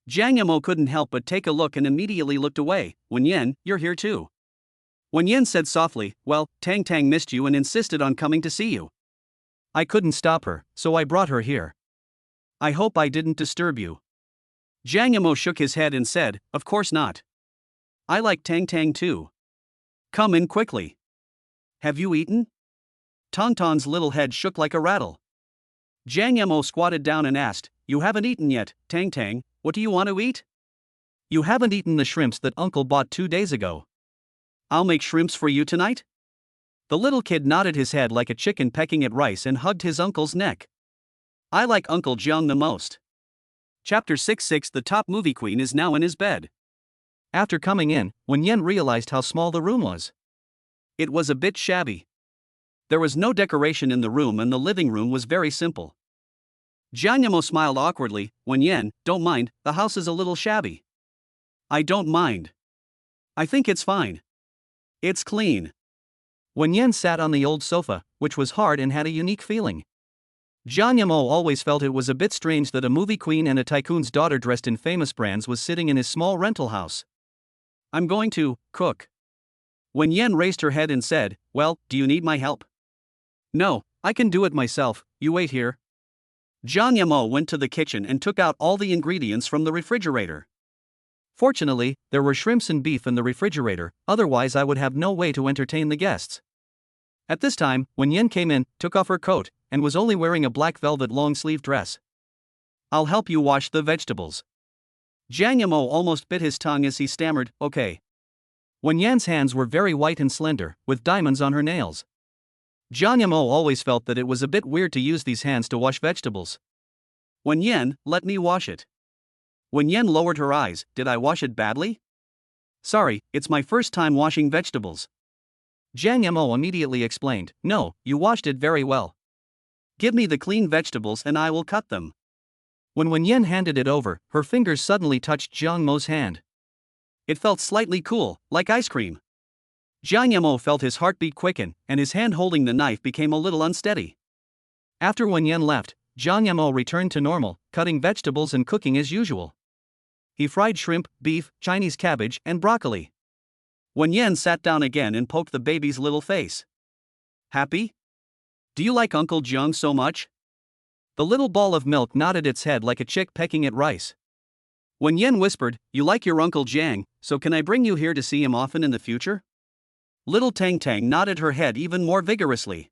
Jiang Yamo couldn't help but take a look and immediately looked away. Wen Yan, you're here too. Wen Yan said softly, well, Tang Tang missed you and insisted on coming to see you. I couldn't stop her, so I brought her here. I hope I didn't disturb you. Jiang Yamo shook his head and said, of course not. I like Tang Tang too. Come in quickly. Have you eaten? Tonton's little head shook like a rattle. Jiang Yamo squatted down and asked, you haven't eaten yet, Tang Tang, what do you want to eat? You haven't eaten the shrimps that Uncle bought 2 days ago. I'll make shrimps for you tonight? The little kid nodded his head like a chicken pecking at rice and hugged his uncle's neck. I like Uncle Jiang the most. Chapter 6:6 The top movie queen is now in his bed. After coming in, Wen Yan realized how small the room was. It was a bit shabby. There was no decoration in the room and the living room was very simple. Jiang Yamo smiled awkwardly. Wen Yan, don't mind, the house is a little shabby. I don't mind. I think it's fine. It's clean. Wen Yan sat on the old sofa, which was hard and had a unique feeling. Jiang Yamo always felt it was a bit strange that a movie queen and a tycoon's daughter dressed in famous brands was sitting in his small rental house. I'm going to cook. Wen Yan raised her head and said, well, do you need my help? No, I can do it myself, you wait here. Jiang Yamo went to the kitchen and took out all the ingredients from the refrigerator. Fortunately, there were shrimps and beef in the refrigerator, otherwise I would have no way to entertain the guests. At this time, Wen Yan came in, took off her coat, and was only wearing a black velvet long-sleeve dress. I'll help you wash the vegetables. Jiang Yamo almost bit his tongue as he stammered, okay. Wen Yan's hands were very white and slender, with diamonds on her nails. Jiang Yamo always felt that it was a bit weird to use these hands to wash vegetables. Wen Yan, let me wash it. Wen Yan lowered her eyes, did I wash it badly? Sorry, it's my first time washing vegetables. Jiang Yamo immediately explained, no, you washed it very well. Give me the clean vegetables and I will cut them. When Wen Yan handed it over, her fingers suddenly touched Jiang Mo's hand. It felt slightly cool, like ice cream. Jiang Yamo felt his heartbeat quicken, and his hand holding the knife became a little unsteady. After Wen Yan left, Jiang Yamo returned to normal, cutting vegetables and cooking as usual. He fried shrimp, beef, Chinese cabbage, and broccoli. Wen Yan sat down again and poked the baby's little face. Happy? Do you like Uncle Jiang so much? The little ball of milk nodded its head like a chick pecking at rice. Wen Yan whispered, you like your Uncle Jiang, so can I bring you here to see him often in the future? Little Tang Tang nodded her head even more vigorously.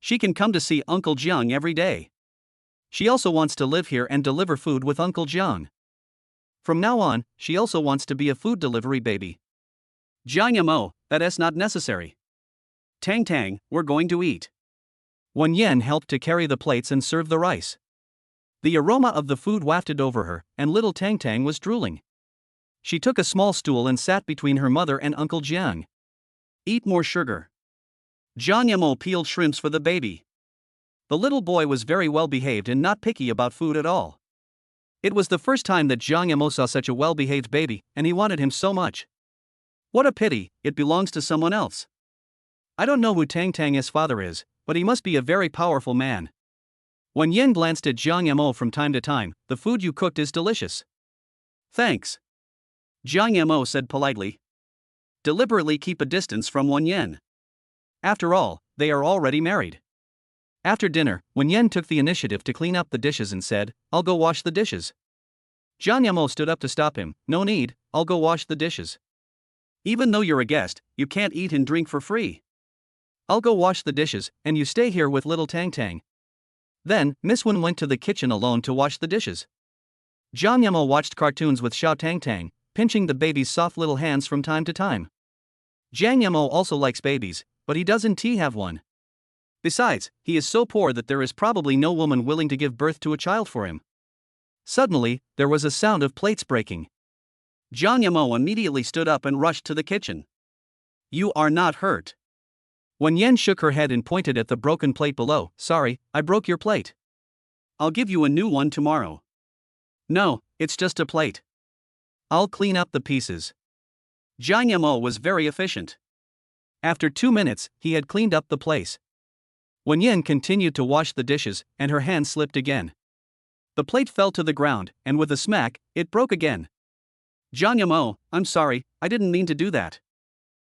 She can come to see Uncle Jiang every day. She also wants to live here and deliver food with Uncle Jiang. From now on, she also wants to be a food delivery baby. Jiang Yamo, that's not necessary. Tang Tang, we're going to eat. Wen Yan helped to carry the plates and serve the rice. The aroma of the food wafted over her, and little Tang Tang was drooling. She took a small stool and sat between her mother and Uncle Jiang. Eat more sugar. Jiang Yamo peeled shrimps for the baby. The little boy was very well behaved and not picky about food at all. It was the first time that Jiang Yamo saw such a well-behaved baby, and he wanted him so much. What a pity, it belongs to someone else. I don't know who Tang Tang's father is, but he must be a very powerful man. Wen Yan glanced at Jiang Yamo from time to time, the food you cooked is delicious. Thanks. Jiang Yamo said politely. Deliberately keep a distance from Wen Yan. After all, they are already married. After dinner, Wen Yan took the initiative to clean up the dishes and said, I'll go wash the dishes. Jiang Yamo stood up to stop him, no need, I'll go wash the dishes. Even though you're a guest, you can't eat and drink for free. I'll go wash the dishes, and you stay here with little Tang Tang. Then, Miss Wen went to the kitchen alone to wash the dishes. Jiang Yamo watched cartoons with Xiao Tang Tang, pinching the baby's soft little hands from time to time. Jiang Yamo also likes babies, but he doesn't have one. Besides, he is so poor that there is probably no woman willing to give birth to a child for him. Suddenly, there was a sound of plates breaking. Jiang Yamo immediately stood up and rushed to the kitchen. You are not hurt. Wen Yan shook her head and pointed at the broken plate below. Sorry, I broke your plate. I'll give you a new one tomorrow. No, it's just a plate. I'll clean up the pieces. Jiang Yamo was very efficient. After 2 minutes, he had cleaned up the place. Wen Yan continued to wash the dishes, and her hand slipped again. The plate fell to the ground, and with a smack, it broke again. Jiang Yamo, I'm sorry, I didn't mean to do that.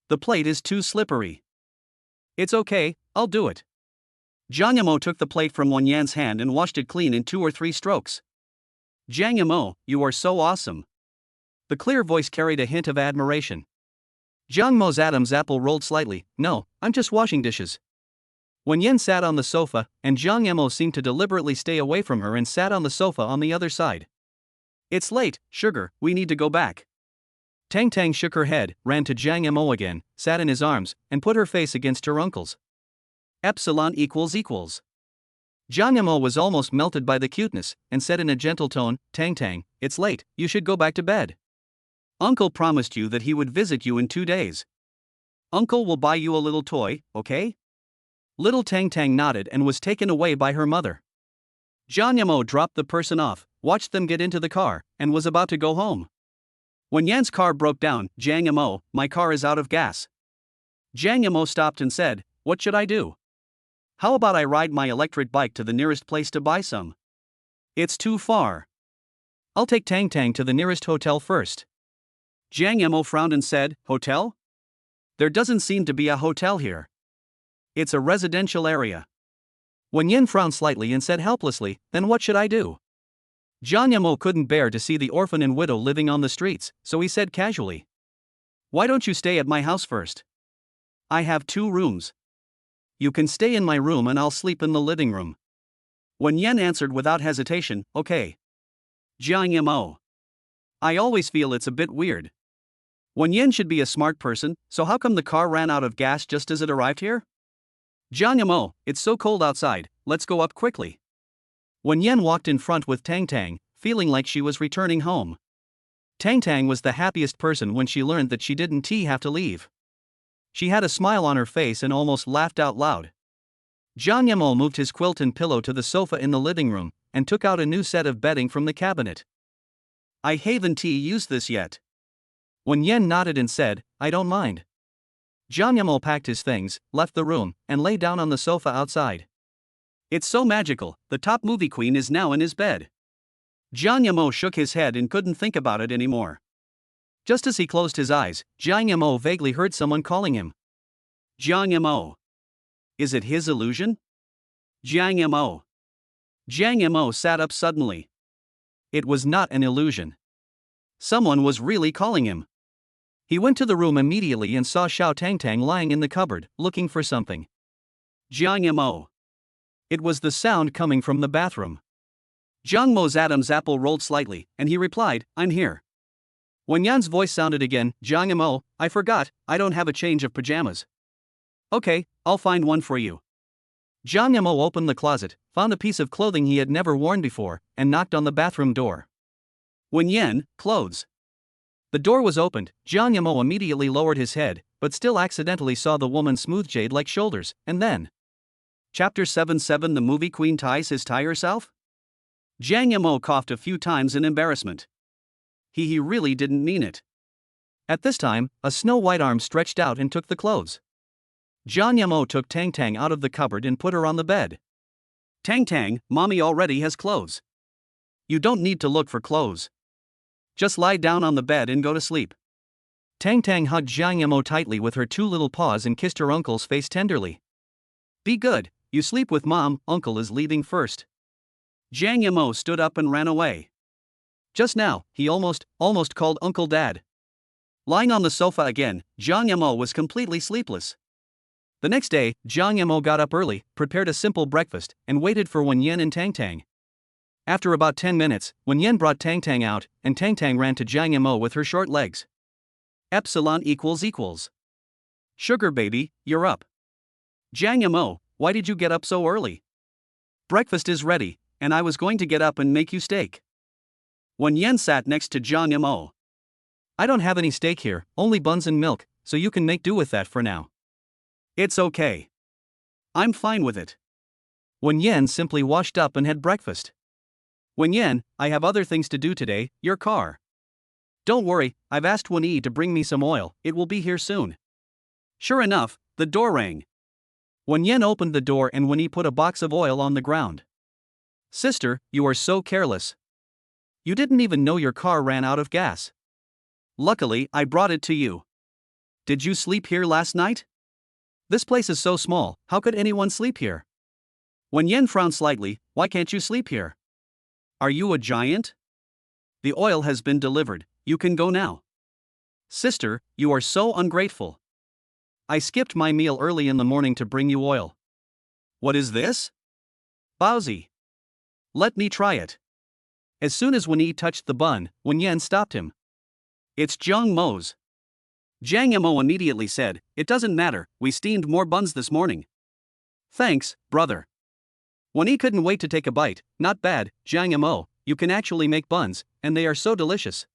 The plate is too slippery. It's okay, I'll do it. Jiang Yamo took the plate from Wen Yan's hand and washed it clean in 2 or 3 strokes. Jiang Yamo, you are so awesome. The clear voice carried a hint of admiration. Jiang Mo's Adam's apple rolled slightly. No, I'm just washing dishes. Wen Yan sat on the sofa, and Jiang Yamo seemed to deliberately stay away from her and sat on the sofa on the other side. It's late, sugar, we need to go back. Tang Tang shook her head, ran to Jiang Yamo again, sat in his arms, and put her face against her uncle's. Epsilon equals equals. Jiang Yamo was almost melted by the cuteness, and said in a gentle tone, Tang Tang, it's late, you should go back to bed. Uncle promised you that he would visit you in 2 days. Uncle will buy you a little toy, okay? Little Tang Tang nodded and was taken away by her mother. Jiang Yamo dropped the person off, watched them get into the car, and was about to go home. When Yan's car broke down, Jiang Yamo, my car is out of gas. Jiang Yamo stopped and said, what should I do? How about I ride my electric bike to the nearest place to buy some? It's too far. I'll take Tang Tang to the nearest hotel first. Jiang Yamo frowned and said, hotel? There doesn't seem to be a hotel here. It's a residential area. Wen Yan frowned slightly and said helplessly, then what should I do? Jiang Yamo couldn't bear to see the orphan and widow living on the streets, so he said casually, why don't you stay at my house first? I have 2 rooms. You can stay in my room and I'll sleep in the living room. Wen Yan answered without hesitation, okay. Jiang Yamo. I always feel it's a bit weird. Wen Yan should be a smart person, so how come the car ran out of gas just as it arrived here? Jiang Yamo, it's so cold outside, let's go up quickly. Wen Yan walked in front with Tang Tang, feeling like she was returning home. Tang Tang was the happiest person when she learned that she didn't have to leave. She had a smile on her face and almost laughed out loud. Jiang Yamo moved his quilt and pillow to the sofa in the living room, and took out a new set of bedding from the cabinet. I haven't used this yet. Wen Yan nodded and said, I don't mind. Jiang Yamo packed his things, left the room, and lay down on the sofa outside. It's so magical, the top movie queen is now in his bed. Jiang Yamo shook his head and couldn't think about it anymore. Just as he closed his eyes, Jiang Yamo vaguely heard someone calling him. Jiang Yamo. Is it his illusion? Jiang Yamo. Jiang Yamo sat up suddenly. It was not an illusion. Someone was really calling him. He went to the room immediately and saw Xiao Tang Tang lying in the cupboard, looking for something. Jiang Yamo. It was the sound coming from the bathroom. Jiang Mo's Adam's apple rolled slightly, and he replied, I'm here. Wen Yan's voice sounded again, Jiang Yamo, I forgot, I don't have a change of pajamas. Okay, I'll find one for you. Jiang Yamo opened the closet, found a piece of clothing he had never worn before, and knocked on the bathroom door. Wen Yan, clothes. The door was opened. Jiang Yamo immediately lowered his head, but still accidentally saw the woman's smooth jade-like shoulders, and then. Chapter 7-7 The movie queen ties his tie herself? Jiang Yamo coughed a few times in embarrassment. He really didn't mean it. At this time, a snow-white arm stretched out and took the clothes. Jiang Yamo took Tang Tang out of the cupboard and put her on the bed. Tang Tang, mommy already has clothes. You don't need to look for clothes. Just lie down on the bed and go to sleep. Tang Tang hugged Jiang Yamo tightly with her 2 little paws and kissed her uncle's face tenderly. Be good, you sleep with mom, uncle is leaving first. Jiang Yamo stood up and ran away. Just now, he almost called Uncle Dad. Lying on the sofa again, Jiang Yamo was completely sleepless. The next day, Jiang Yamo got up early, prepared a simple breakfast, and waited for Wen Yan and Tang Tang. After about 10 minutes, Wen Yan brought Tang Tang out, and Tang Tang ran to Jiang Yamo with her short legs. Epsilon equals equals. Sugar baby, you're up. Jiang Yamo, why did you get up so early? Breakfast is ready, and I was going to get up and make you steak. Wen Yan sat next to Jiang Yamo. I don't have any steak here, only buns and milk, so you can make do with that for now. It's okay. I'm fine with it. Wen Yan simply washed up and had breakfast. Wen Yan, I have other things to do today, your car. Don't worry, I've asked Wen Yi to bring me some oil, it will be here soon. Sure enough, the door rang. Wen Yan opened the door and Wen Yi put a box of oil on the ground. Sister, you are so careless. You didn't even know your car ran out of gas. Luckily, I brought it to you. Did you sleep here last night? This place is so small, how could anyone sleep here? Wen Yan frowned slightly. Why can't you sleep here? Are you a giant? The oil has been delivered, you can go now. Sister, you are so ungrateful. I skipped my meal early in the morning to bring you oil. What is this? Baozi. Let me try it. As soon as Wen Yi touched the bun, Wen Yan stopped him. It's Jiang Mo's. Jiang Mo immediately said, It doesn't matter, we steamed more buns this morning. Thanks, brother. Wen Yi couldn't wait to take a bite. Not bad, Jiang Mo, you can actually make buns, and they are so delicious.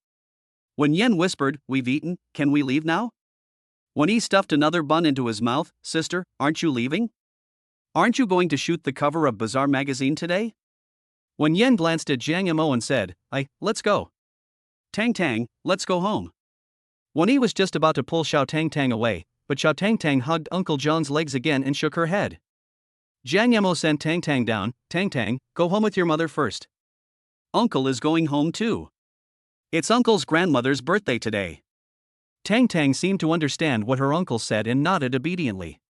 Wen Yan whispered, We've eaten, can we leave now? Wen Yi stuffed another bun into his mouth. Sister, aren't you leaving? Aren't you going to shoot the cover of Bazaar magazine today? Wen Yan glanced at Jiang Mo and said, Let's go. Tang Tang, let's go home. Wen Yi was just about to pull Xiao Tang Tang away, but Xiao Tang Tang hugged Uncle John's legs again and shook her head. Jiang Mo sent Tang Tang down. Tang Tang, go home with your mother first. Uncle is going home too. It's Uncle's grandmother's birthday today. Tang Tang seemed to understand what her uncle said and nodded obediently.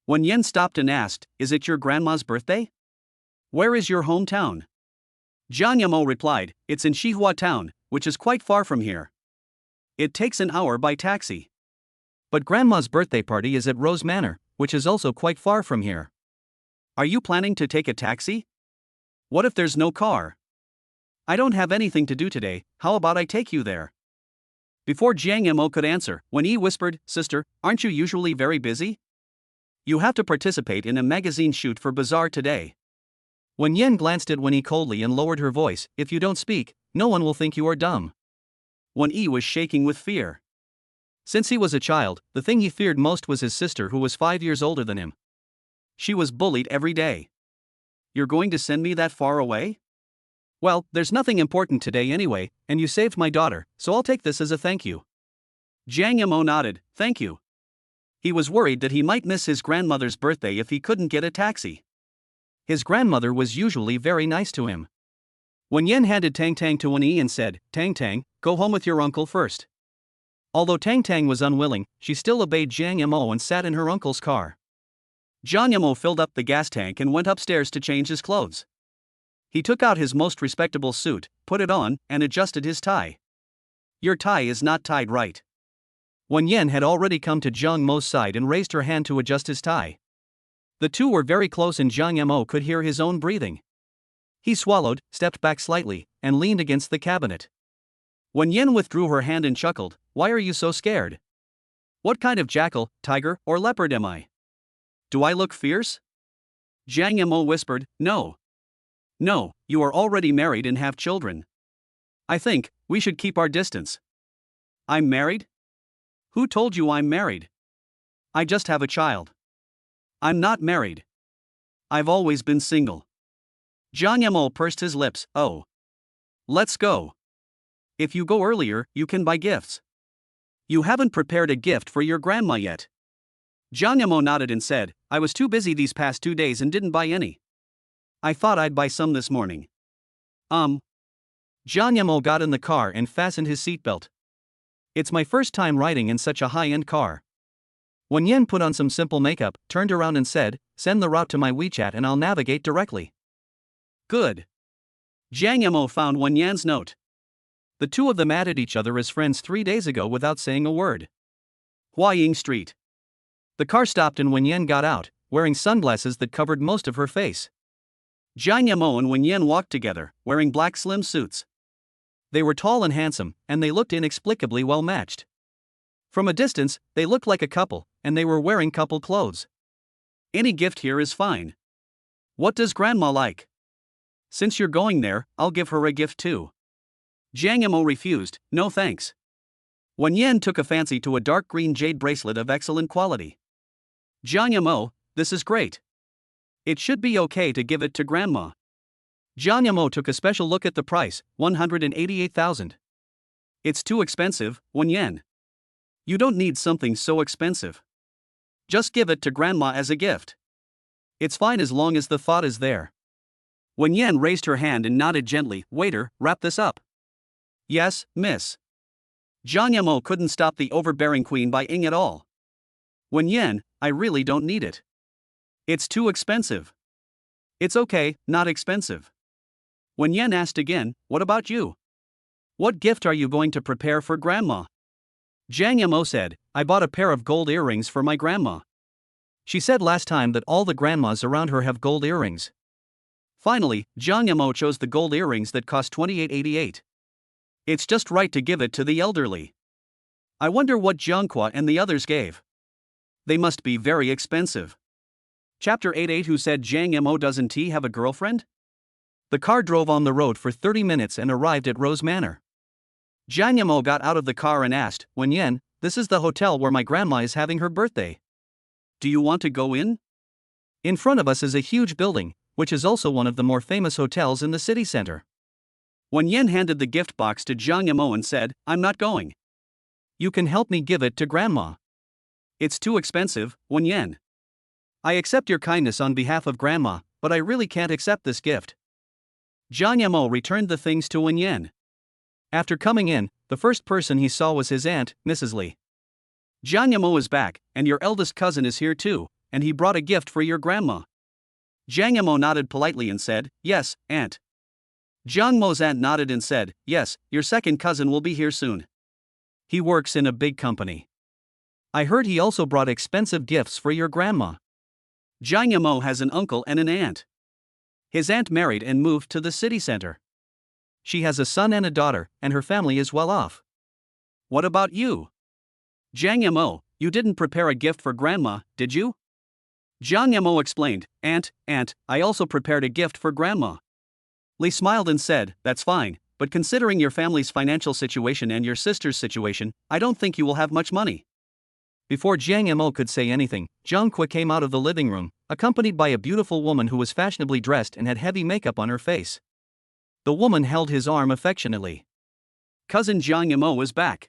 Wen Yan stopped and asked, Is it your grandma's birthday? Where is your hometown? Jiang Mo replied, It's in Xihua town, which is quite far from here. It takes an hour by taxi. But Grandma's birthday party is at Rose Manor, which is also quite far from here. Are you planning to take a taxi? What if there's no car? I don't have anything to do today, how about I take you there? Before Jiang Mo could answer, Wen Yi whispered, Sister, aren't you usually very busy? You have to participate in a magazine shoot for Bazaar today. Wen Yan glanced at Wen Yi coldly and lowered her voice, If you don't speak, no one will think you are dumb. Wen Yi was shaking with fear. Since he was a child, the thing he feared most was his sister who was 5 years older than him. She was bullied every day. You're going to send me that far away? Well, there's nothing important today anyway, and you saved my daughter, so I'll take this as a thank you. Jiang Mo nodded, Thank you. He was worried that he might miss his grandmother's birthday if he couldn't get a taxi. His grandmother was usually very nice to him. Wen Yan handed Tang Tang to Wen Yi and said, Tang Tang, go home with your uncle first. Although Tang Tang was unwilling, she still obeyed Jiang Mo and sat in her uncle's car. Jiang Mo filled up the gas tank and went upstairs to change his clothes. He took out his most respectable suit, put it on, and adjusted his tie. Your tie is not tied right. Wen Yan had already come to Jiang Mo's side and raised her hand to adjust his tie. The two were very close and Jiang Mo could hear his own breathing. He swallowed, stepped back slightly, and leaned against the cabinet. Wen Yan withdrew her hand and chuckled, Why are you so scared? What kind of jackal, tiger, or leopard am I? Do I look fierce? Jiang Mo whispered, No. No, you are already married and have children. I think we should keep our distance. I'm married? Who told you I'm married? I just have a child. I'm not married. I've always been single. Jiang Mo pursed his lips, Oh. Let's go. If you go earlier, you can buy gifts. You haven't prepared a gift for your grandma yet. Jiang Mo nodded and said, I was too busy these past 2 days and didn't buy any. I thought I'd buy some this morning. Jiang Mo got in the car and fastened his seatbelt. It's my first time riding in such a high-end car. Wen Yan put on some simple makeup, turned around and said, Send the route to my WeChat and I'll navigate directly. Good. Jiang Mo found Wen Yan's note. The two of them added each other as friends 3 days ago without saying a word. Huaying Street. The car stopped and Wen Yan got out, wearing sunglasses that covered most of her face. Jiang Mo and Wen Yan walked together, wearing black slim suits. They were tall and handsome, and they looked inexplicably well matched. From a distance, they looked like a couple, and they were wearing couple clothes. Any gift here is fine. What does Grandma like? Since you're going there, I'll give her a gift too. Jiang Mo refused, No thanks. Wen Yan took a fancy to a dark green jade bracelet of excellent quality. Jiang Mo, this is great. It should be okay to give it to Grandma. Jiang Mo took a special look at the price, 188,000. It's too expensive, Wen Yan. You don't need something so expensive. Just give it to Grandma as a gift. It's fine as long as the thought is there. Wen Yan raised her hand and nodded gently, Waiter, wrap this up. Yes, miss. Zhang Yamo couldn't stop the overbearing queen by ing at all. Wen Yan, I really don't need it. It's too expensive. It's okay, not expensive. Wen Yan asked again, what about you? What gift are you going to prepare for grandma? Zhang Yamo said, I bought a pair of gold earrings for my grandma. She said last time that all the grandmas around her have gold earrings. Finally, Zhang Yamo chose the gold earrings that cost 28.88. It's just right to give it to the elderly. I wonder what Jiangqua and the others gave. They must be very expensive. Chapter 88. Who said Zhang Yamo doesn't he have a girlfriend? The car drove on the road for 30 minutes and arrived at Rose Manor. Zhang Yamo got out of the car and asked, Wen Yan, this is the hotel where my grandma is having her birthday. Do you want to go in? In front of us is a huge building, which is also one of the more famous hotels in the city center. Wen Yan handed the gift box to Zhang Yamo and said, I'm not going. You can help me give it to grandma. It's too expensive, Wen Yan. I accept your kindness on behalf of grandma, but I really can't accept this gift. Zhang Yamo returned the things to Wen Yan. After coming in, the first person he saw was his aunt, Mrs. Li. Zhang Yamo is back, and your eldest cousin is here too, and he brought a gift for your grandma. Zhang Yamo nodded politely and said, yes, aunt. Zhang Mo's aunt nodded and said, yes, your second cousin will be here soon. He works in a big company. I heard he also brought expensive gifts for your grandma. Zhang Yamo has an uncle and an aunt. His aunt married and moved to the city center. She has a son and a daughter, and her family is well off. What about you? Zhang Yamo, you didn't prepare a gift for grandma, did you? Zhang Yamo explained, Aunt, I also prepared a gift for grandma. Li smiled and said, that's fine, but considering your family's financial situation and your sister's situation, I don't think you will have much money. Before Zhang Yamo could say anything, Zhang Kui came out of the living room, accompanied by a beautiful woman who was fashionably dressed and had heavy makeup on her face. The woman held his arm affectionately. Cousin Zhang Yamo is back.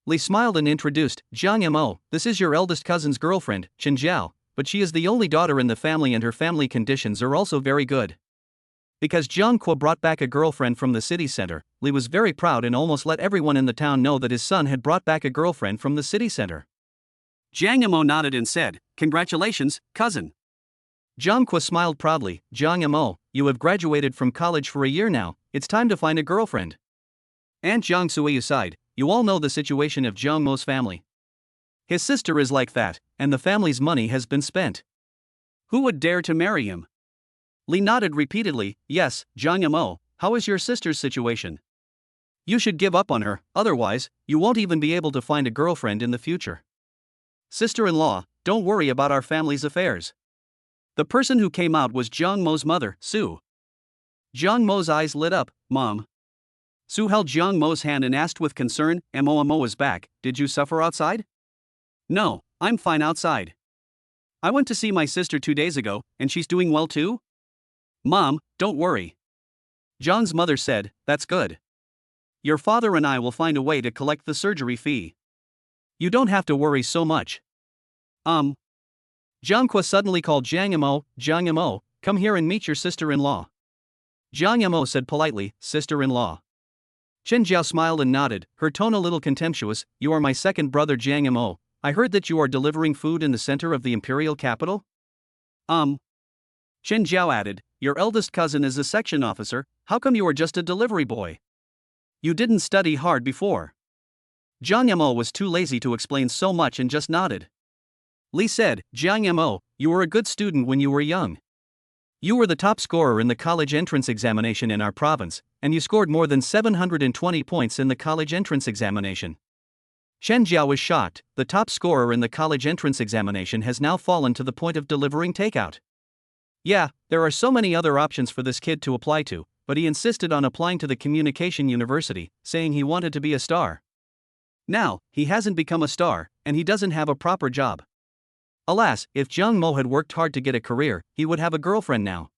Li smiled and introduced, Zhang Yamo, this is your eldest cousin's girlfriend, Chen Jiao, but she is the only daughter in the family and her family conditions are also very good. Because Zhang Kuo brought back a girlfriend from the city center, Li was very proud and almost let everyone in the town know that his son had brought back a girlfriend from the city center. Zhang Yamo nodded and said, congratulations, cousin. Zhang Kuo smiled proudly, Zhang Yamo, you have graduated from college for a year now, it's time to find a girlfriend. Aunt Zhang Sui sighed, you all know the situation of Zhang Mo's family. His sister is like that, and the family's money has been spent. Who would dare to marry him? Li nodded repeatedly, yes, Zhang Yamo, how is your sister's situation? You should give up on her, otherwise, you won't even be able to find a girlfriend in the future. Sister-in-law, don't worry about our family's affairs. The person who came out was Zhang Mo's mother, Su. Zhang Mo's eyes lit up, Mom. Su held Zhang Mo's hand and asked with concern, Mo is back, did you suffer outside? No, I'm fine outside. I went to see my sister 2 days ago, and she's doing well too? Mom, don't worry. Zhang's mother said, that's good. Your father and I will find a way to collect the surgery fee. You don't have to worry so much. Zhang Kuo suddenly called Zhang Yamo, come here and meet your sister-in-law. Zhang Yamo said politely, sister-in-law. Chen Jiao smiled and nodded, her tone a little contemptuous, you are my second brother Zhang Yamo, I heard that you are delivering food in the center of the imperial capital? Chen Jiao added, your eldest cousin is a section officer, how come you are just a delivery boy? You didn't study hard before. Zhang Yamo was too lazy to explain so much and just nodded. Li said, Zhang Yamo, you were a good student when you were young. You were the top scorer in the college entrance examination in our province, and you scored more than 720 points in the college entrance examination. Chen Jiao was shocked, the top scorer in the college entrance examination has now fallen to the point of delivering takeout. Yeah, there are so many other options for this kid to apply to, but he insisted on applying to the communication university, saying he wanted to be a star. Now, he hasn't become a star, and he doesn't have a proper job. Alas, if Zhang Mo had worked hard to get a career, he would have a girlfriend now.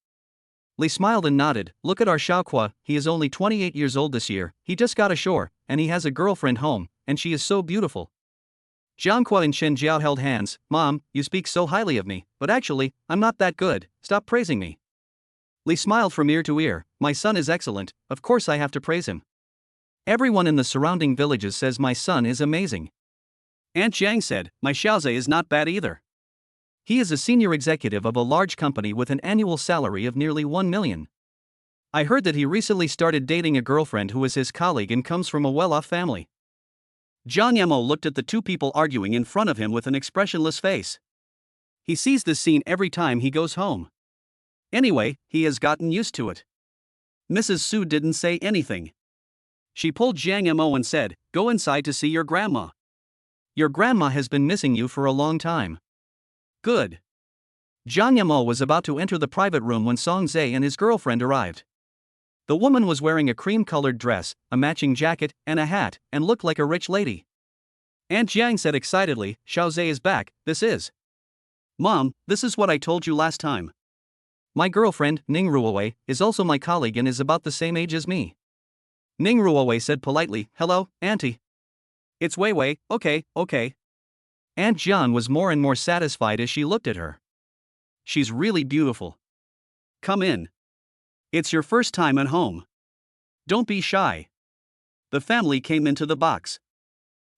Li smiled and nodded, look at our Xiaoqua, he is only 28 years old this year, he just got ashore, and he has a girlfriend home, and she is so beautiful. Zhang Kuo and Chen Jiao held hands, Mom, you speak so highly of me, but actually, I'm not that good, stop praising me. Li smiled from ear to ear, my son is excellent, of course I have to praise him. Everyone in the surrounding villages says my son is amazing. Aunt Jiang said, my Xiaoze is not bad either. He is a senior executive of a large company with an annual salary of nearly 1 million. I heard that he recently started dating a girlfriend who is his colleague and comes from a well-off family. Jiang Yamo looked at the two people arguing in front of him with an expressionless face. He sees this scene every time he goes home. Anyway, he has gotten used to it. Mrs. Su didn't say anything. She pulled Jiang Yamo and said, go inside to see your grandma. Your grandma has been missing you for a long time. Good. Jiang Yamo was about to enter the private room when Song Zhe and his girlfriend arrived. The woman was wearing a cream-colored dress, a matching jacket, and a hat, and looked like a rich lady. Aunt Jiang said excitedly, Xiao Zhe is back, this is. Mom, this is what I told you last time. My girlfriend, Ning Ruowei, is also my colleague and is about the same age as me. Ning Ruowei said politely, hello, auntie. It's Wei Wei, okay. Aunt Jiang was more and more satisfied as she looked at her. She's really beautiful. Come in. It's your first time at home. Don't be shy. The family came into the box.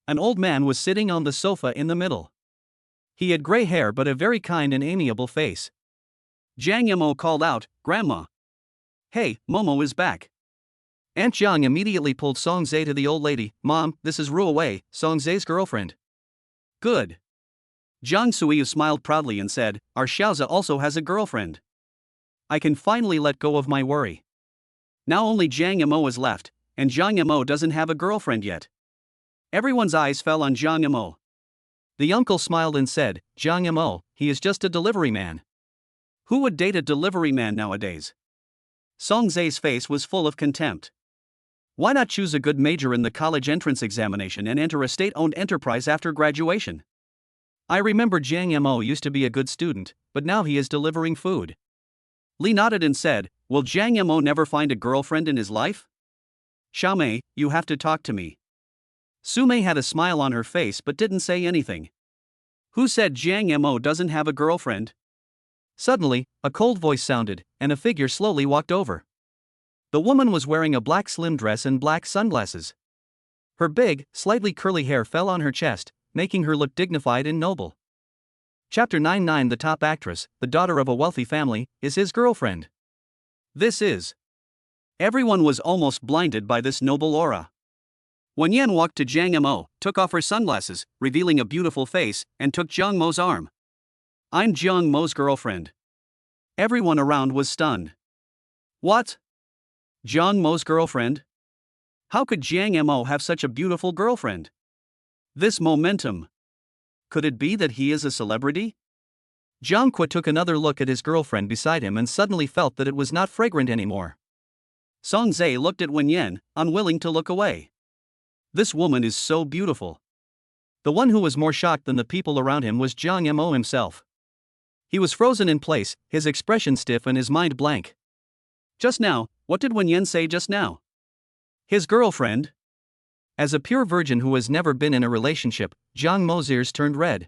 An old man was sitting on the sofa in the middle. He had gray hair but a very kind and amiable face. Jiang Yamo called out, Grandma. Hey, Momo is back. Aunt Jiang immediately pulled Song Zhe to the old lady. Mom, this is Ruowei, Song Zhe's girlfriend. Good. Jiang Suiyu smiled proudly and said, our Xiaoze also has a girlfriend. I can finally let go of my worry. Now only Jiang Yamo is left, and Jiang Yamo doesn't have a girlfriend yet. Everyone's eyes fell on Jiang Yamo. The uncle smiled and said, Jiang Yamo, he is just a delivery man. Who would date a delivery man nowadays? Song Zhe's face was full of contempt. Why not choose a good major in the college entrance examination and enter a state-owned enterprise after graduation? I remember Jiang Yamo used to be a good student, but now he is delivering food. Li nodded and said, will Jiang Yamo never find a girlfriend in his life? Xiaomei, you have to talk to me. Su Mei had a smile on her face but didn't say anything. Who said Jiang Yamo doesn't have a girlfriend? Suddenly, a cold voice sounded, and a figure slowly walked over. The woman was wearing a black slim dress and black sunglasses. Her big, slightly curly hair fell on her chest, making her look dignified and noble. Chapter 99. The top actress, the daughter of a wealthy family, is his girlfriend. This is. Everyone was almost blinded by this noble aura. Wen Yan walked to Jiang Yamo, took off her sunglasses, revealing a beautiful face, and took Jiang Mo's arm. I'm Jiang Mo's girlfriend. Everyone around was stunned. What? Jiang Mo's girlfriend? How could Jiang Yamo have such a beautiful girlfriend? This momentum. Could it be that he is a celebrity? Jiang Kui took another look at his girlfriend beside him and suddenly felt that it was not fragrant anymore. Song Zhe looked at Wen Yan, unwilling to look away. This woman is so beautiful. The one who was more shocked than the people around him was Jiang Yamo himself. He was frozen in place, his expression stiff and his mind blank. Just now, what did Wen Yan say just now? His girlfriend? As a pure virgin who has never been in a relationship, Jiang Mo's ears turned red.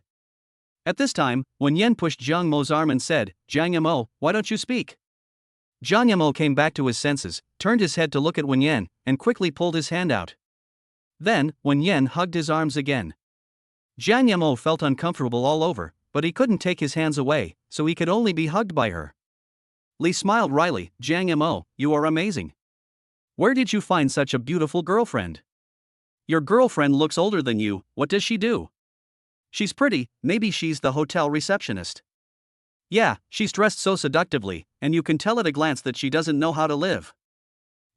At this time, Wen Yan pushed Jiang Mo's arm and said, Jiang Yamo, why don't you speak? Jiang Yamo came back to his senses, turned his head to look at Wen Yan, and quickly pulled his hand out. Then, Wen Yan hugged his arms again. Jiang Yamo felt uncomfortable all over, but he couldn't take his hands away, so he could only be hugged by her. Li smiled wryly, Jiang Yamo, you are amazing. Where did you find such a beautiful girlfriend? Your girlfriend looks older than you, what does she do? She's pretty, maybe she's the hotel receptionist. Yeah, she's dressed so seductively, and you can tell at a glance that she doesn't know how to live.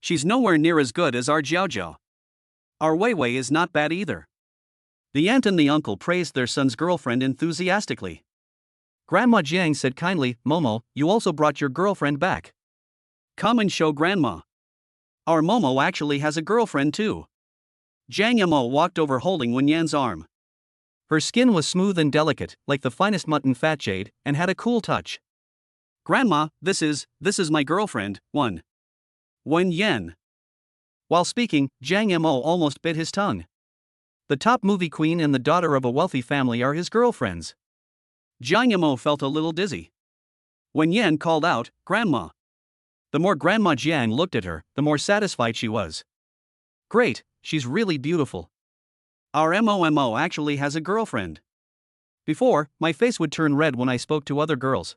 She's nowhere near as good as our Jiaojiao. Our Wei Wei is not bad either. The aunt and the uncle praised their son's girlfriend enthusiastically. Grandma Jiang said kindly, Momo, you also brought your girlfriend back. Come and show Grandma. Our Momo actually has a girlfriend too. Jiang Yamo walked over holding Wen Yan's arm. Her skin was smooth and delicate, like the finest mutton fat jade, and had a cool touch. Grandma, this is my girlfriend, Wen Yan. While speaking, Jiang Yamo almost bit his tongue. The top movie queen and the daughter of a wealthy family are his girlfriends. Jiang Yamo felt a little dizzy. Wen Yan called out, Grandma. The more Grandma Jiang looked at her, the more satisfied she was. Great, she's really beautiful. Our Momo actually has a girlfriend. Before, my face would turn red when I spoke to other girls.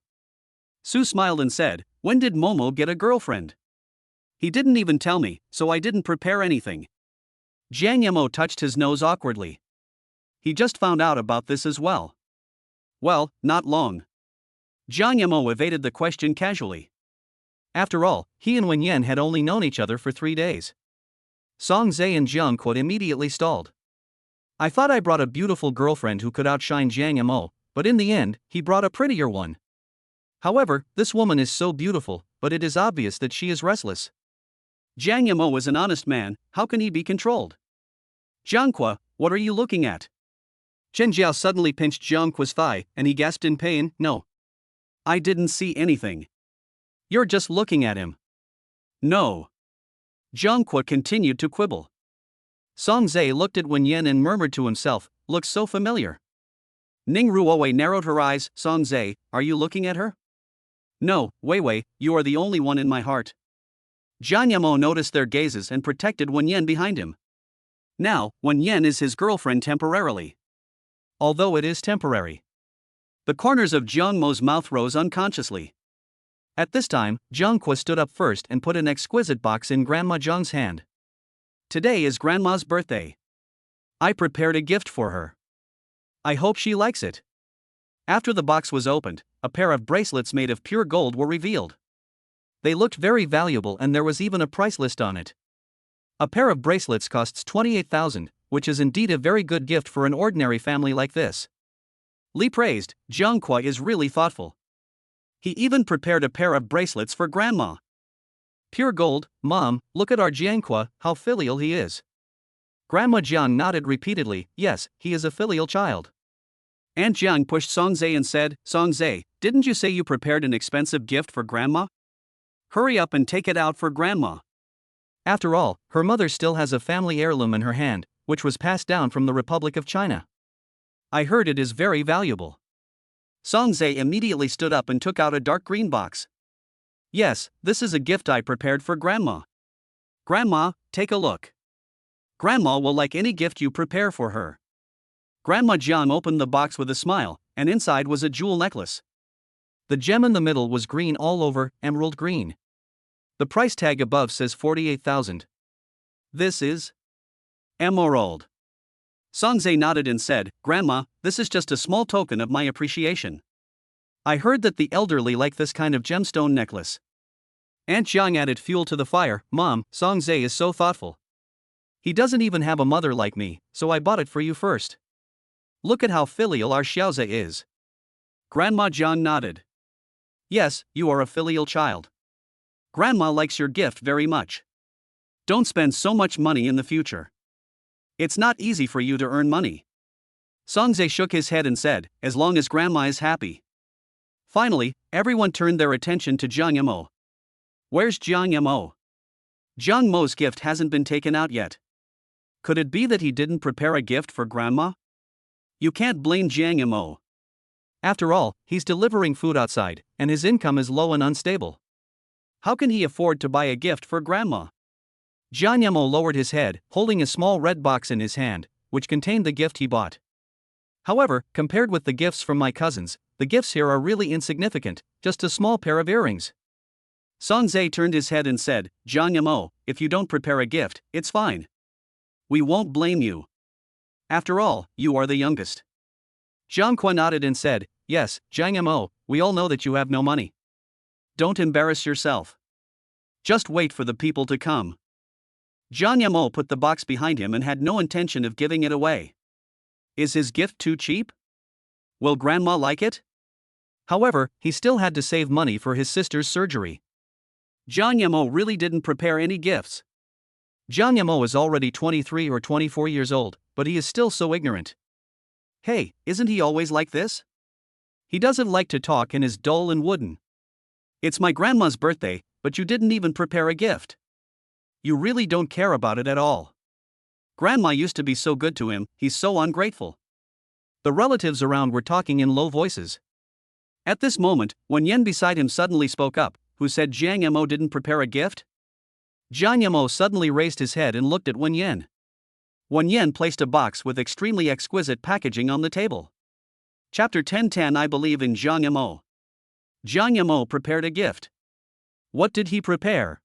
Sue smiled and said, when did Momo get a girlfriend? He didn't even tell me, so I didn't prepare anything. Jiang Yamo touched his nose awkwardly. He just found out about this as well. Well, not long. Jiang Yamo evaded the question casually. After all, he and Wen Yan had only known each other for 3 days. Song Zhe and Jiang Kuo immediately stalled. I thought I brought a beautiful girlfriend who could outshine Jiang Yamo, but in the end, he brought a prettier one. However, this woman is so beautiful, but it is obvious that she is restless. Jiang Yamo is an honest man, how can he be controlled? Jiang Kuo, what are you looking at? Chen Jiao suddenly pinched Jiang Kuo's thigh, and he gasped in pain, no. I didn't see anything. You're just looking at him. No. Jiang Kuo continued to quibble. Song Zhe looked at Wen Yan and murmured to himself, looks so familiar. Ning Ruowei narrowed her eyes, Song Zhe, are you looking at her? No, Wei Wei, you are the only one in my heart. Jiang Yamo noticed their gazes and protected Wen Yan behind him. Now, Wen Yan is his girlfriend temporarily. Although it is temporary. The corners of Jiang Mo's mouth rose unconsciously. At this time, Jiang Kuo stood up first and put an exquisite box in Grandma Jiang's hand. Today is Grandma's birthday. I prepared a gift for her. I hope she likes it. After the box was opened, a pair of bracelets made of pure gold were revealed. They looked very valuable and there was even a price list on it. A pair of bracelets costs 28,000, which is indeed a very good gift for an ordinary family like this. Li praised, Jiang Kuo is really thoughtful. He even prepared a pair of bracelets for Grandma. Pure gold, Mom, look at our Jiang Kuo, how filial he is. Grandma Jiang nodded repeatedly, yes, he is a filial child. Aunt Jiang pushed Song Zhe and said, Song Zhe, didn't you say you prepared an expensive gift for Grandma? Hurry up and take it out for Grandma. After all, her mother still has a family heirloom in her hand, which was passed down from the Republic of China. I heard it is very valuable. Song Zhe immediately stood up and took out a dark green box. Yes, this is a gift I prepared for Grandma. Grandma, take a look. Grandma will like any gift you prepare for her. Grandma Jiang opened the box with a smile, and inside was a jewel necklace. The gem in the middle was green all over, emerald green. The price tag above says 48,000. This is emerald. Song Zhe nodded and said, Grandma, this is just a small token of my appreciation. I heard that the elderly like this kind of gemstone necklace. Aunt Jiang added fuel to the fire, Mom, Song Zhe is so thoughtful. He doesn't even have a mother like me, so I bought it for you first. Look at how filial our Xiaozhe is. Grandma Jiang nodded. Yes, you are a filial child. Grandma likes your gift very much. Don't spend so much money in the future. It's not easy for you to earn money. Song Zhe shook his head and said, as long as Grandma is happy. Finally, everyone turned their attention to Jiang Yamo. Where's Jiang Yamo? Jiang Mo's gift hasn't been taken out yet. Could it be that he didn't prepare a gift for Grandma? You can't blame Jiang Yamo. After all, he's delivering food outside, and his income is low and unstable. How can he afford to buy a gift for Grandma? Jiang Yamo lowered his head, holding a small red box in his hand, which contained the gift he bought. However, compared with the gifts from my cousins, the gifts here are really insignificant, just a small pair of earrings. Song Zhe turned his head and said, Jiang Yamo, if you don't prepare a gift, it's fine. We won't blame you. After all, you are the youngest. Jiang Kuo nodded and said, yes, Jiang Yamo, we all know that you have no money. Don't embarrass yourself. Just wait for the people to come. Jiang Yamo put the box behind him and had no intention of giving it away. Is his gift too cheap? Will Grandma like it? However, he still had to save money for his sister's surgery. Jiang Yamo really didn't prepare any gifts. Jiang Yamo is already 23 or 24 years old, but he is still so ignorant. Hey, isn't he always like this? He doesn't like to talk and is dull and wooden. It's my grandma's birthday, but you didn't even prepare a gift. You really don't care about it at all. Grandma used to be so good to him, he's so ungrateful. The relatives around were talking in low voices. At this moment, Wen Yan beside him suddenly spoke up, who said Jiang Yamo didn't prepare a gift? Jiang Yamo suddenly raised his head and looked at Wen Yan. Wen Yan placed a box with extremely exquisite packaging on the table. Chapter 10:10 I believe in Zhang Yimou. Zhang Yimou prepared a gift. What did he prepare?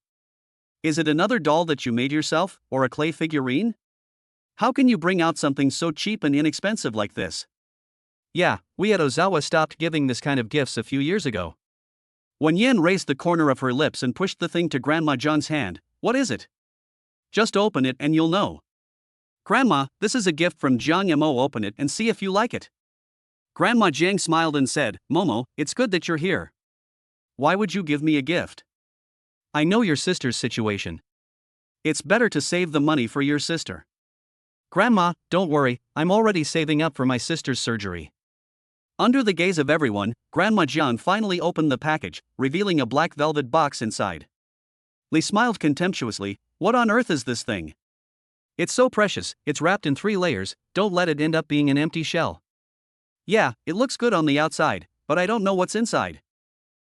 Is it another doll that you made yourself, or a clay figurine? How can you bring out something so cheap and inexpensive like this? Yeah, we at Ozawa stopped giving this kind of gifts a few years ago. Wen Yan raised the corner of her lips and pushed the thing to Grandma Zhang's hand. What is it? Just open it and you'll know. Grandma, this is a gift from Zhang Yimou. Open it and see if you like it. Grandma Zhang smiled and said, Momo, it's good that you're here. Why would you give me a gift? I know your sister's situation. It's better to save the money for your sister. Grandma, don't worry, I'm already saving up for my sister's surgery. Under the gaze of everyone, Grandma Jian finally opened the package, revealing a black velvet box inside. Li smiled contemptuously. What on earth is this thing? It's so precious, it's wrapped in 3 layers, don't let it end up being an empty shell. Yeah, it looks good on the outside, but I don't know what's inside.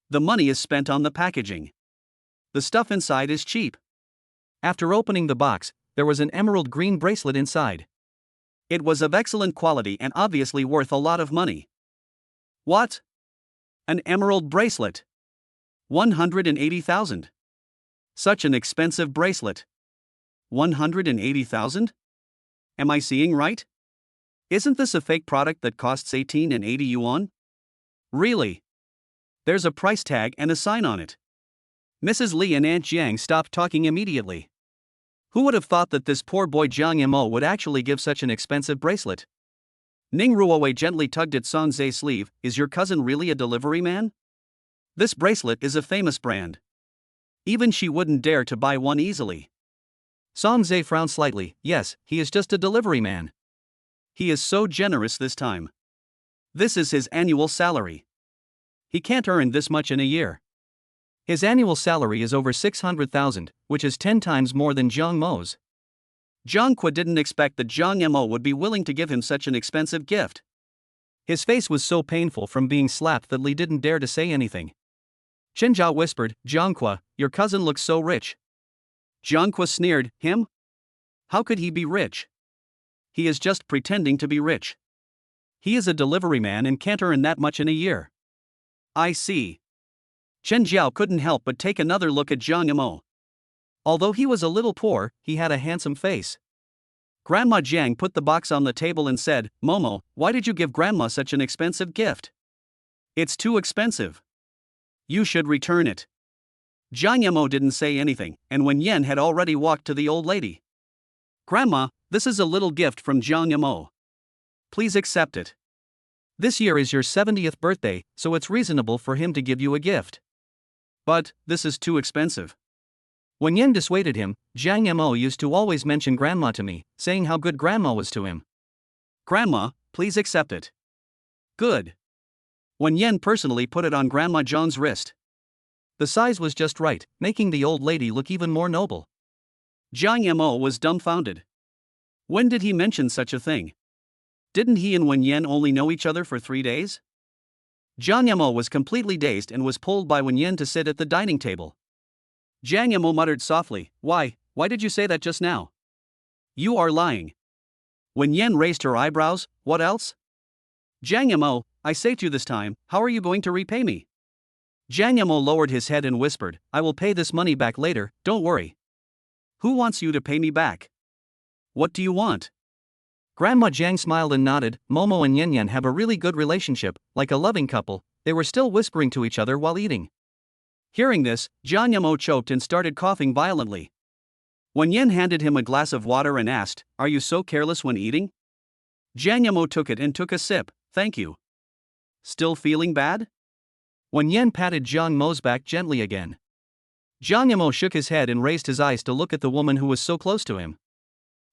The money is spent on the packaging. The stuff inside is cheap. After opening the box, there was an emerald green bracelet inside. It was of excellent quality and obviously worth a lot of money. What? An emerald bracelet? 180,000. Such an expensive bracelet. 180,000? Am I seeing right? Isn't this a fake product that costs 18 and 80 yuan? Really? There's a price tag and a sign on it. Mrs. Li and Aunt Jiang stopped talking immediately. Who would have thought that this poor boy Zhang Yimou would actually give such an expensive bracelet? Ning Ruowei gently tugged at Song Zhe's sleeve. Is your cousin really a delivery man? This bracelet is a famous brand. Even she wouldn't dare to buy one easily. Song Zhe frowned slightly. Yes, he is just a delivery man. He is so generous this time. This is his annual salary. He can't earn this much in a year. His annual salary is over 600,000, which is 10 times more than Zhang Mo's. Zhang Kui didn't expect that Zhang Yimou would be willing to give him such an expensive gift. His face was so painful from being slapped that Li didn't dare to say anything. Chen Zhao whispered, Zhang Kui, your cousin looks so rich. Zhang Kui sneered, him? How could he be rich? He is just pretending to be rich. He is a delivery man and can't earn that much in a year. I see. Chen Zhao couldn't help but take another look at Zhang Yimou. Although he was a little poor, he had a handsome face. Grandma Jiang put the box on the table and said, Momo, why did you give Grandma such an expensive gift? It's too expensive. You should return it. Zhang Yimou didn't say anything, and Wen Yan had already walked to the old lady. Grandma, this is a little gift from Zhang Yimou. Please accept it. This year is your 70th birthday, so it's reasonable for him to give you a gift. But, this is too expensive. When Yan dissuaded him, Zhang Yimou used to always mention Grandma to me, saying how good Grandma was to him. Grandma, please accept it. Good. When Yan personally put it on Grandma Zhang's wrist. The size was just right, making the old lady look even more noble. Zhang Yimou was dumbfounded. When did he mention such a thing? Didn't he and Wen Yan only know each other for 3 days? Zhang Yimou was completely dazed and was pulled by Wen Yan to sit at the dining table. Zhang Yimou muttered softly, Why did you say that just now? You are lying. Wen Yan raised her eyebrows, what else? Zhang Yimou, I say to you this time, how are you going to repay me? Zhang Yimou lowered his head and whispered, I will pay this money back later, don't worry. Who wants you to pay me back? What do you want? Grandma Jiang smiled and nodded. Momo and Yan Yan have a really good relationship, like a loving couple. They were still whispering to each other while eating. Hearing this, Zhang Yimou choked and started coughing violently. Wen Yan handed him a glass of water and asked, Are you so careless when eating? Zhang Yimou took it and took a sip. Thank you. Still feeling bad? Wen Yan patted Zhang Mo's back gently again. Zhang Yimou shook his head and raised his eyes to look at the woman who was so close to him.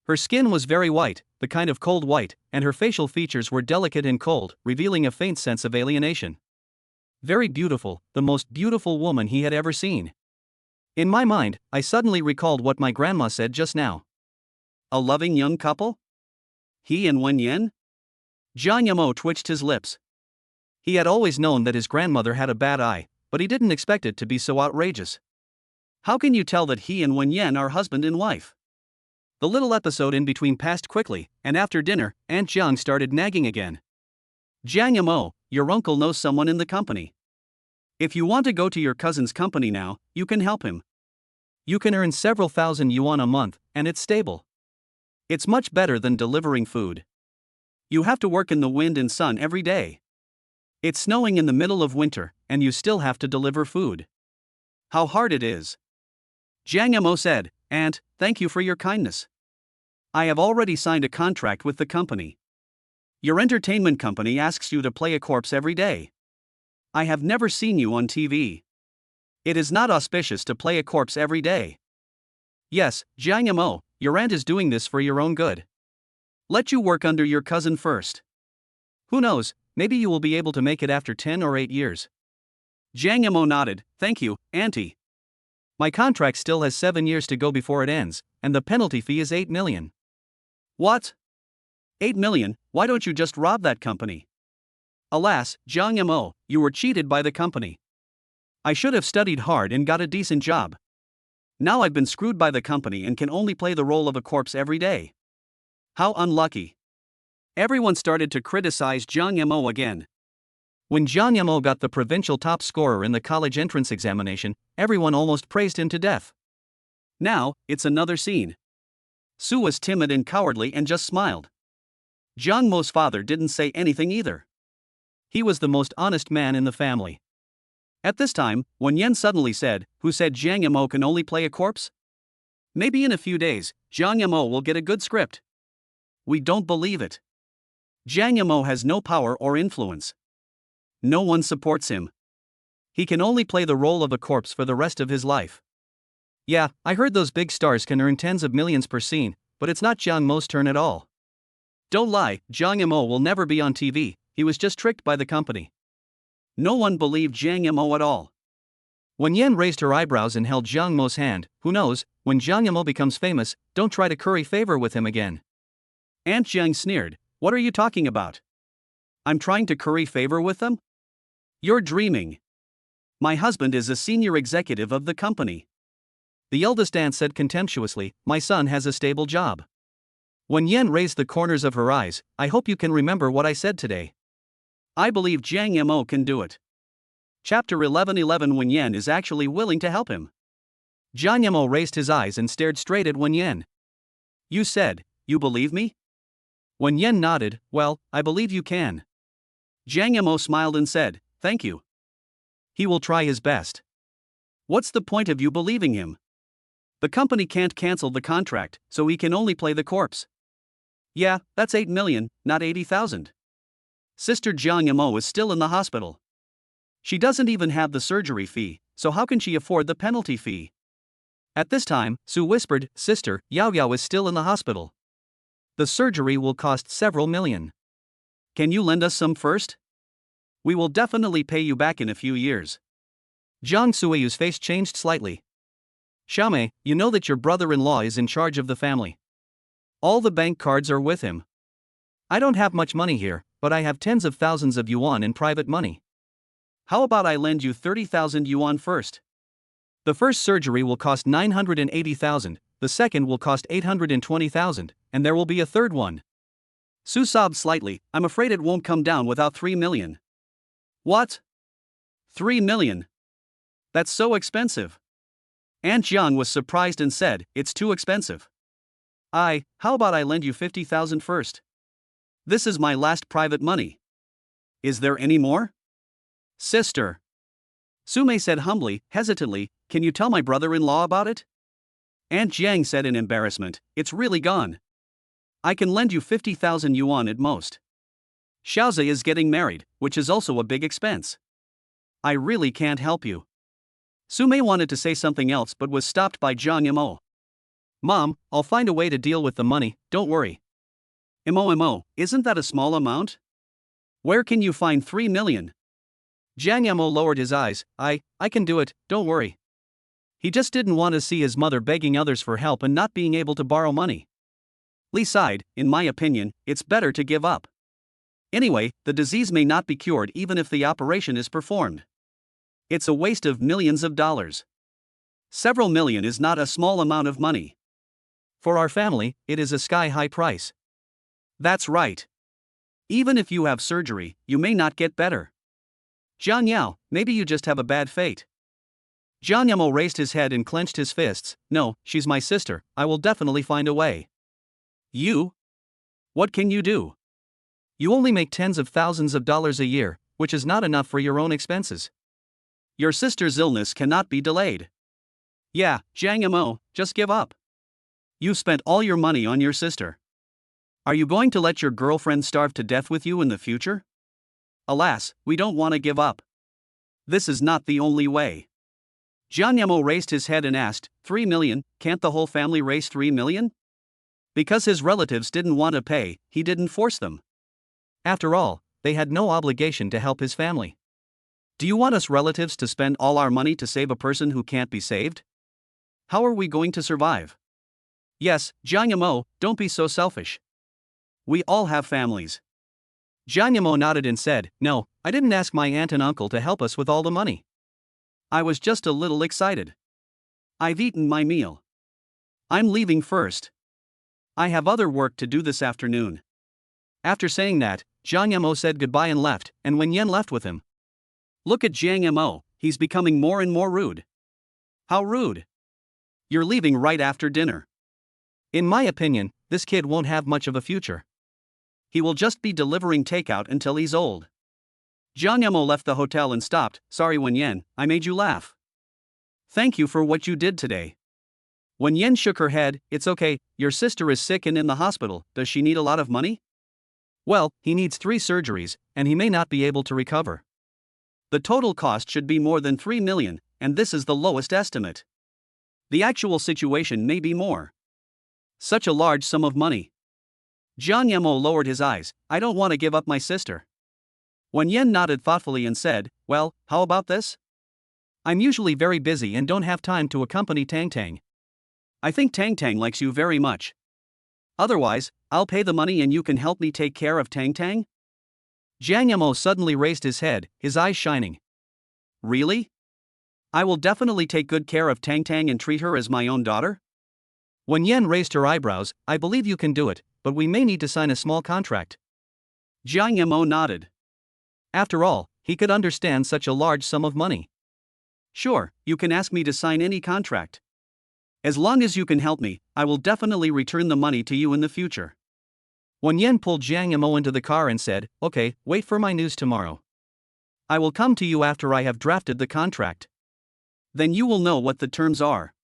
Her skin was very white, the kind of cold white, and her facial features were delicate and cold, revealing a faint sense of alienation. Very beautiful, the most beautiful woman he had ever seen. In my mind, I suddenly recalled what my grandma said just now. A loving young couple? He and Wen Yan? Zhang Yimou twitched his lips. He had always known that his grandmother had a bad eye, but he didn't expect it to be so outrageous. How can you tell that he and Wen Yan are husband and wife? The little episode in between passed quickly, and after dinner, Aunt Jiang started nagging again. Jiang Yamo, your uncle knows someone in the company. If you want to go to your cousin's company now, you can help him. You can earn several thousand yuan a month, and it's stable. It's much better than delivering food. You have to work in the wind and sun every day. It's snowing in the middle of winter, and you still have to deliver food. How hard it is. Jiang Yamo said, Aunt, thank you for your kindness. I have already signed a contract with the company. Your entertainment company asks you to play a corpse every day. I have never seen you on TV. It is not auspicious to play a corpse every day. Yes, Jiang Yamo, your aunt is doing this for your own good. Let you work under your cousin first. Who knows, maybe you will be able to make it after 10 or 8 years. Jiang Yamo nodded, thank you, auntie. My contract still has 7 years to go before it ends, and the penalty fee is 8 million. What? 8 million, why don't you just rob that company? Alas, Jiang Yamo, you were cheated by the company. I should have studied hard and got a decent job. Now I've been screwed by the company and can only play the role of a corpse every day. How unlucky. Everyone started to criticize Jiang Yamo again. When Jiang Yamo got the provincial top scorer in the college entrance examination, everyone almost praised him to death. Now, it's another scene. Su was timid and cowardly and just smiled. Jiang Mo's father didn't say anything either. He was the most honest man in the family. At this time, Wen Yan suddenly said, who said Jiang Yamo can only play a corpse? Maybe in a few days, Jiang Yamo will get a good script. We don't believe it. Jiang Yamo has no power or influence. No one supports him. He can only play the role of a corpse for the rest of his life. Yeah, I heard those big stars can earn tens of millions per scene, but it's not Jiang Mo's turn at all. Don't lie, Jiang Yamo will never be on TV, he was just tricked by the company. No one believed Jiang Yamo at all. When Yan raised her eyebrows and held Jiang Mo's hand, who knows, when Jiang Yamo becomes famous, don't try to curry favor with him again. Aunt Jiang sneered, what are you talking about? I'm trying to curry favor with them? You're dreaming. My husband is a senior executive of the company. The eldest aunt said contemptuously, my son has a stable job. When Yan raised the corners of her eyes, I hope you can remember what I said today. I believe Jiang Yamo can do it. Chapter 11:11 Wen Yan is actually willing to help him. Jiang Yamo raised his eyes and stared straight at Wen Yan. You said, you believe me? Wen Yan nodded, well, I believe you can. Jiang Yamo smiled and said, thank you. He will try his best. What's the point of you believing him? The company can't cancel the contract, so he can only play the corpse. Yeah, that's 8 million, not 80,000. Sister Jiang Yamo is still in the hospital. She doesn't even have the surgery fee, so how can she afford the penalty fee? At this time, Su whispered, Sister, Yao Yao is still in the hospital. The surgery will cost several million. Can you lend us some first? We will definitely pay you back in a few years. Jiang Suiyu's face changed slightly. Xiaomei, you know that your brother-in-law is in charge of the family. All the bank cards are with him. I don't have much money here, but I have tens of thousands of yuan in private money. How about I lend you 30,000 yuan first? The first surgery will cost 980,000, the second will cost 820,000, and there will be a third one. Su sobbed slightly, I'm afraid it won't come down without 3 million. What? 3 million? That's so expensive. Aunt Jiang was surprised and said, it's too expensive. How about I lend you 50,000 first? This is my last private money. Is there any more? Sister. Sumei said humbly, hesitantly, can you tell my brother-in-law about it? Aunt Jiang said in embarrassment, it's really gone. I can lend you 50,000 yuan at most. Xiaozi is getting married, which is also a big expense. I really can't help you. Sumei wanted to say something else but was stopped by Jiang Yamo. Mom, I'll find a way to deal with the money, don't worry. Mo, isn't that a small amount? Where can you find 3 million? Jiang Yamo lowered his eyes, I can do it, don't worry. He just didn't want to see his mother begging others for help and not being able to borrow money. Li sighed, in my opinion, it's better to give up. Anyway, the disease may not be cured even if the operation is performed. It's a waste of millions of dollars. Several million is not a small amount of money. For our family, it is a sky-high price. That's right. Even if you have surgery, you may not get better. Jiang Yao, maybe you just have a bad fate. Jiang Yamo raised his head and clenched his fists. No, she's my sister, I will definitely find a way. You? What can you do? You only make tens of thousands of dollars a year, which is not enough for your own expenses. Your sister's illness cannot be delayed. Yeah, Jiang Yamo, just give up. You spent all your money on your sister. Are you going to let your girlfriend starve to death with you in the future? Alas, we don't want to give up. This is not the only way. Jiang Yamo raised his head and asked, 3 million, can't the whole family raise 3 million? Because his relatives didn't want to pay, he didn't force them. After all, they had no obligation to help his family. Do you want us relatives to spend all our money to save a person who can't be saved? How are we going to survive? Yes, Jiang Yamo, don't be so selfish. We all have families. Jiang Yamo nodded and said, no, I didn't ask my aunt and uncle to help us with all the money. I was just a little excited. I've eaten my meal. I'm leaving first. I have other work to do this afternoon. After saying that, Jiang Yamo said goodbye and left, and Wen Yan left with him. Look at Jiang Yamo, he's becoming more and more rude. How rude? You're leaving right after dinner. In my opinion, this kid won't have much of a future. He will just be delivering takeout until he's old. Jiang Yamo left the hotel and stopped. Sorry Wen Yan, I made you laugh. Thank you for what you did today. Wen Yan shook her head. It's okay, your sister is sick and in the hospital. Does she need a lot of money? Well, he needs 3 surgeries, and he may not be able to recover. The total cost should be more than 3 million, and this is the lowest estimate. The actual situation may be more. Such a large sum of money. Jiang Yamo lowered his eyes. I don't want to give up my sister. Wen Yan nodded thoughtfully and said, well, how about this? I'm usually very busy and don't have time to accompany Tang Tang. I think Tang Tang likes you very much. Otherwise, I'll pay the money and you can help me take care of Tang Tang? Jiang Yamo suddenly raised his head, his eyes shining. Really? I will definitely take good care of Tang Tang and treat her as my own daughter? Wen Yan raised her eyebrows. I believe you can do it, but we may need to sign a small contract. Jiang Yamo nodded. After all, he could understand such a large sum of money. Sure, you can ask me to sign any contract. As long as you can help me, I will definitely return the money to you in the future. Wen Yan pulled Jiang Yamo into the car and said, okay, wait for my news tomorrow. I will come to you after I have drafted the contract. Then you will know what the terms are.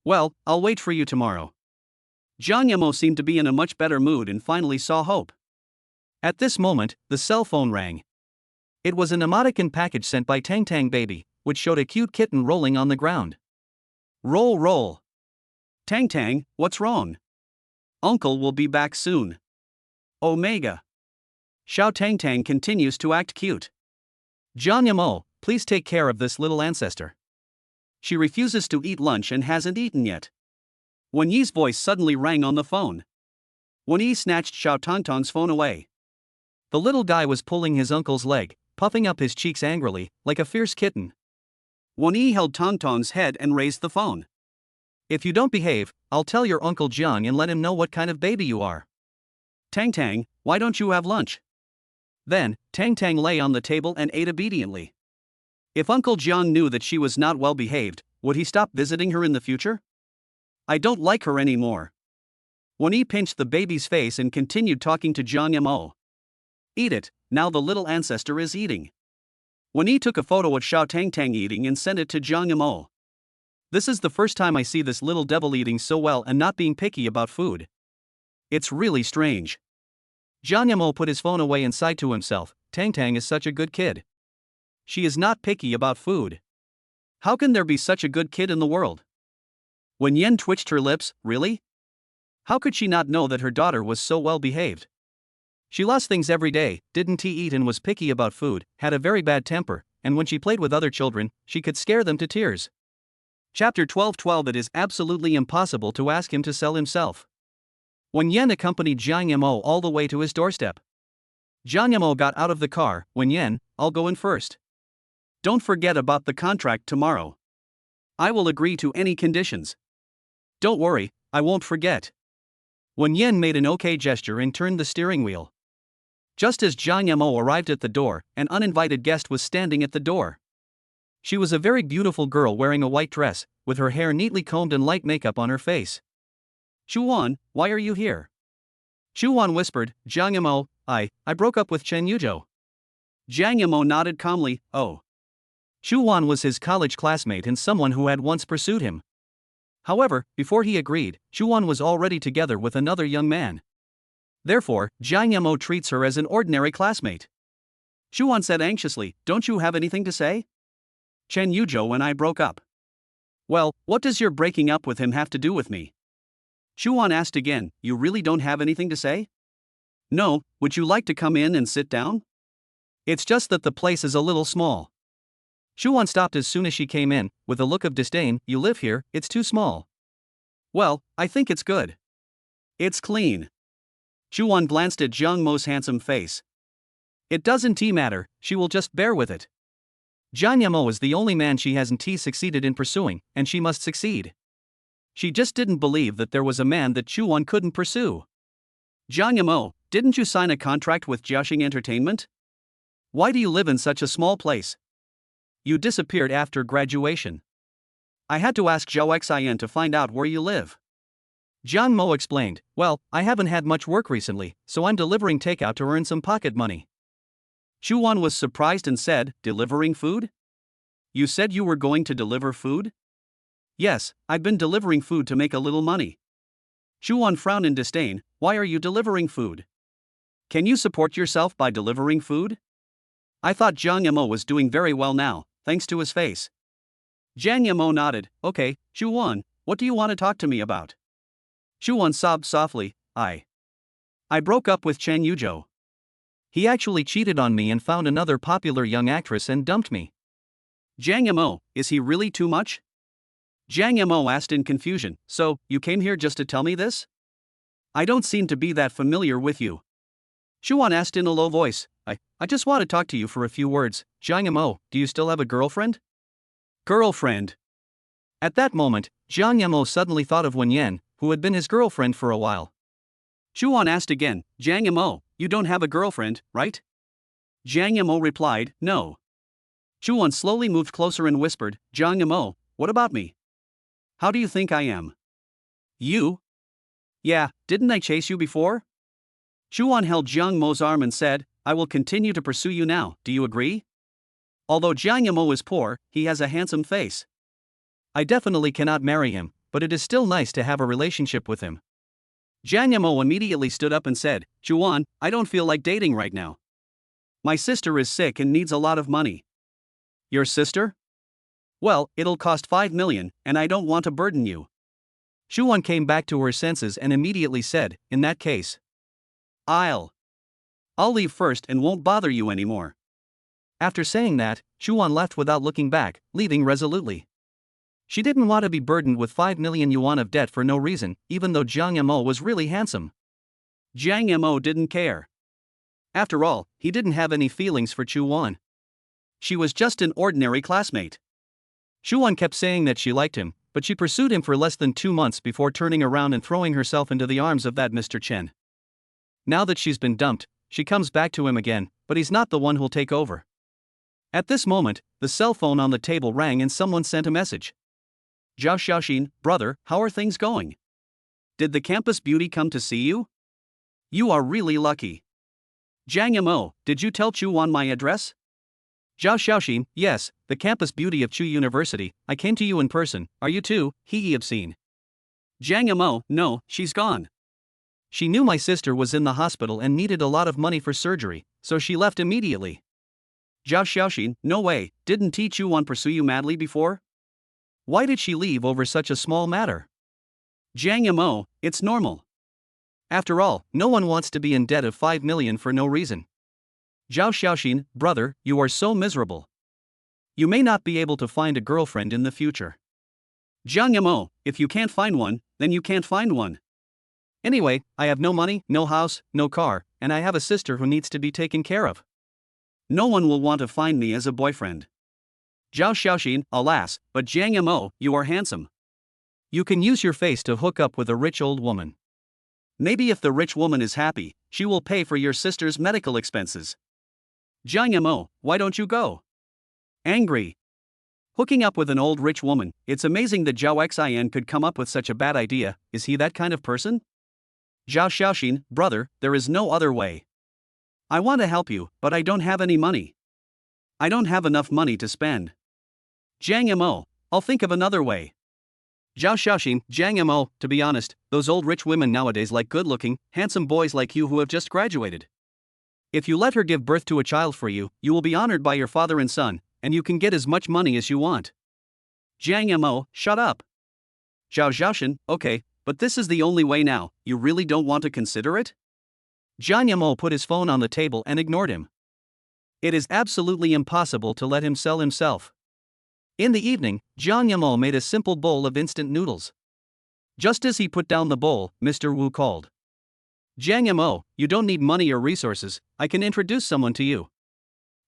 Well, I'll wait for you tomorrow. Jiang Yamo seemed to be in a much better mood and finally saw hope. At this moment, the cell phone rang. It was an emoticon package sent by Tang Tang Baby, which showed a cute kitten rolling on the ground. Roll, roll. Tang Tang, what's wrong? Uncle will be back soon. Omega. Xiao Tang Tang continues to act cute. Jiang Yamo, please take care of this little ancestor. She refuses to eat lunch and hasn't eaten yet. Wen Yi's voice suddenly rang on the phone. Wen Yi snatched Xiao Tangtang's phone away. The little guy was pulling his uncle's leg, puffing up his cheeks angrily, like a fierce kitten. Wen Yi held Tangtang's head and raised the phone. If you don't behave, I'll tell your Uncle Jiang and let him know what kind of baby you are. Tang Tang, why don't you have lunch? Then, Tang Tang lay on the table and ate obediently. If Uncle Jiang knew that she was not well behaved, would he stop visiting her in the future? I don't like her anymore. Wen Yi pinched the baby's face and continued talking to Jiang Yamo. Eat it, now the little ancestor is eating. Wen Yi took a photo of Xiao Tang Tang eating and sent it to Jiang Yamo. This is the first time I see this little devil eating so well and not being picky about food. It's really strange. Jiang Yamo put his phone away and sighed to himself. Tang Tang is such a good kid. She is not picky about food. How can there be such a good kid in the world? Wen Yan twitched her lips. Really? How could she not know that her daughter was so well behaved? She lost things every day, didn't eat and was picky about food, had a very bad temper, and when she played with other children, she could scare them to tears. Chapter 12:12. It is absolutely impossible to ask him to sell himself. Wen Yan accompanied Jiang Yamo all the way to his doorstep. Jiang Yamo got out of the car. Wen Yan, I'll go in first. Don't forget about the contract tomorrow. I will agree to any conditions. Don't worry, I won't forget. Wen Yan made an okay gesture and turned the steering wheel. Just as Zhang Yamo arrived at the door, an uninvited guest was standing at the door. She was a very beautiful girl wearing a white dress, with her hair neatly combed and light makeup on her face. Shuwan, why are you here? Shuwan whispered, Zhang Yamo, I broke up with Chen Yuzhou. Zhang Yamo nodded calmly, oh. Shuwan was his college classmate and someone who had once pursued him. However, before he agreed, Shuwan was already together with another young man. Therefore, Zhang Yamo treats her as an ordinary classmate. Shuwan said anxiously, don't you have anything to say? Chen Yuzhou and I broke up. Well, what does your breaking up with him have to do with me? Shuwan asked again, you really don't have anything to say? No, would you like to come in and sit down? It's just that the place is a little small. Shuwan stopped as soon as she came in, with a look of disdain, you live here, it's too small. Well, I think it's good. It's clean. Shuwan glanced at Zhang Mo's handsome face. It doesn't matter, she will just bear with it. Zhang Yamo is the only man she hasn't succeeded in pursuing, and she must succeed. She just didn't believe that there was a man that Shuwan couldn't pursue. Zhang Yamo, didn't you sign a contract with Jiaxing Entertainment? Why do you live in such a small place? You disappeared after graduation. I had to ask Zhao Xian to find out where you live. Zhang Mo explained, well, I haven't had much work recently, so I'm delivering takeout to earn some pocket money. Shuwan was surprised and said, delivering food? You said you were going to deliver food? Yes, I've been delivering food to make a little money. Shuwan frowned in disdain, why are you delivering food? Can you support yourself by delivering food? I thought Zhang Yamo was doing very well now, thanks to his face. Zhang Yamo nodded, okay, Shuwan, what do you want to talk to me about? Shuwan sobbed softly, I broke up with Chen Yuzhou. He actually cheated on me and found another popular young actress and dumped me. Zhang Yamo, is he really too much? Zhang Yamo asked in confusion, so, you came here just to tell me this? I don't seem to be that familiar with you. Shuwan asked in a low voice, I just want to talk to you for a few words. Zhang Yamo, do you still have a girlfriend? Girlfriend. At that moment, Zhang Yamo suddenly thought of Wen Yan, who had been his girlfriend for a while. Shuwan asked again, Zhang Yamo, you don't have a girlfriend, right? Zhang Yamo replied, no. Shuwan slowly moved closer and whispered, Zhang Yamo, what about me? How do you think I am? You? Yeah, didn't I chase you before? Shuwan held Zhang Mo's arm and said, I will continue to pursue you now, do you agree? Although Zhang Yamo is poor, he has a handsome face. I definitely cannot marry him, but it is still nice to have a relationship with him. Zhang Yamo immediately stood up and said, Shuwan, I don't feel like dating right now. My sister is sick and needs a lot of money. Your sister? Well, it'll cost 5 million, and I don't want to burden you. Shuwan came back to her senses and immediately said, in that case, I'll leave first and won't bother you anymore. After saying that, Shuwan left without looking back, leaving resolutely. She didn't want to be burdened with 5 million yuan of debt for no reason, even though Zhang Yamo was really handsome. Zhang Yamo didn't care. After all, he didn't have any feelings for Shuwan. She was just an ordinary classmate. Shuwan kept saying that she liked him, but she pursued him for less than 2 months before turning around and throwing herself into the arms of that Mr. Chen. Now that she's been dumped, she comes back to him again, but he's not the one who'll take over. At this moment, the cell phone on the table rang and someone sent a message. Zhao Xiaoxin, brother, how are things going? Did the campus beauty come to see you? You are really lucky. Zhang Yamo, did you tell Chuan my address? Zhao Xiaoxin, yes, the campus beauty of Chu University, I came to you in person, are you too, he obscene. Zhang Yamo, no, she's gone. She knew my sister was in the hospital and needed a lot of money for surgery, so she left immediately. Zhao Xiaoxin, no way, didn't Ti Chuan pursue you madly before? Why did she leave over such a small matter? Zhang Yamo, it's normal. After all, no one wants to be in debt of 5 million for no reason. Zhao Xiaoxin, brother, you are so miserable. You may not be able to find a girlfriend in the future. Zhang Yamo, if you can't find one, then you can't find one. Anyway, I have no money, no house, no car, and I have a sister who needs to be taken care of. No one will want to find me as a boyfriend. Zhao Xiaoxin, alas, but Zhang Yamo, you are handsome. You can use your face to hook up with a rich old woman. Maybe if the rich woman is happy, she will pay for your sister's medical expenses. Jiang Mo, why don't you go? Angry. Hooking up with an old rich woman, it's amazing that Zhao Xian could come up with such a bad idea. Is he that kind of person? Zhao Xiaoxin, brother, there is no other way. I want to help you, but I don't have any money. I don't have enough money to spend. Jiang Mo, I'll think of another way. Zhao Xiaoxin, Jiang Mo, to be honest, those old rich women nowadays like good-looking, handsome boys like you who have just graduated. If you let her give birth to a child for you, you will be honored by your father and son, and you can get as much money as you want. Jiang Mo, shut up. Zhao Xiaoxin, okay, but this is the only way now. You really don't want to consider it? Jiang Mo put his phone on the table and ignored him. It is absolutely impossible to let him sell himself. In the evening, Jiang Mo made a simple bowl of instant noodles. Just as he put down the bowl, Mr. Wu called. Jiang Mo, you don't need money or resources, I can introduce someone to you.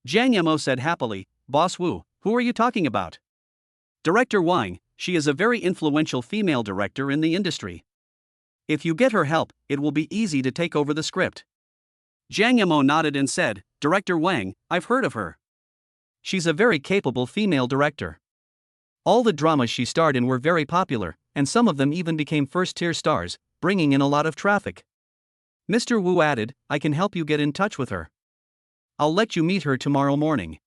Jiang Mo said happily, Boss Wu, who are you talking about? Director Wang, she is a very influential female director in the industry. If you get her help, it will be easy to take over the script. Jiang Mo nodded and said, Director Wang, I've heard of her. She's a very capable female director. All the dramas she starred in were very popular, and some of them even became first-tier stars, bringing in a lot of traffic. Mr. Wu added, I can help you get in touch with her. I'll let you meet her tomorrow morning.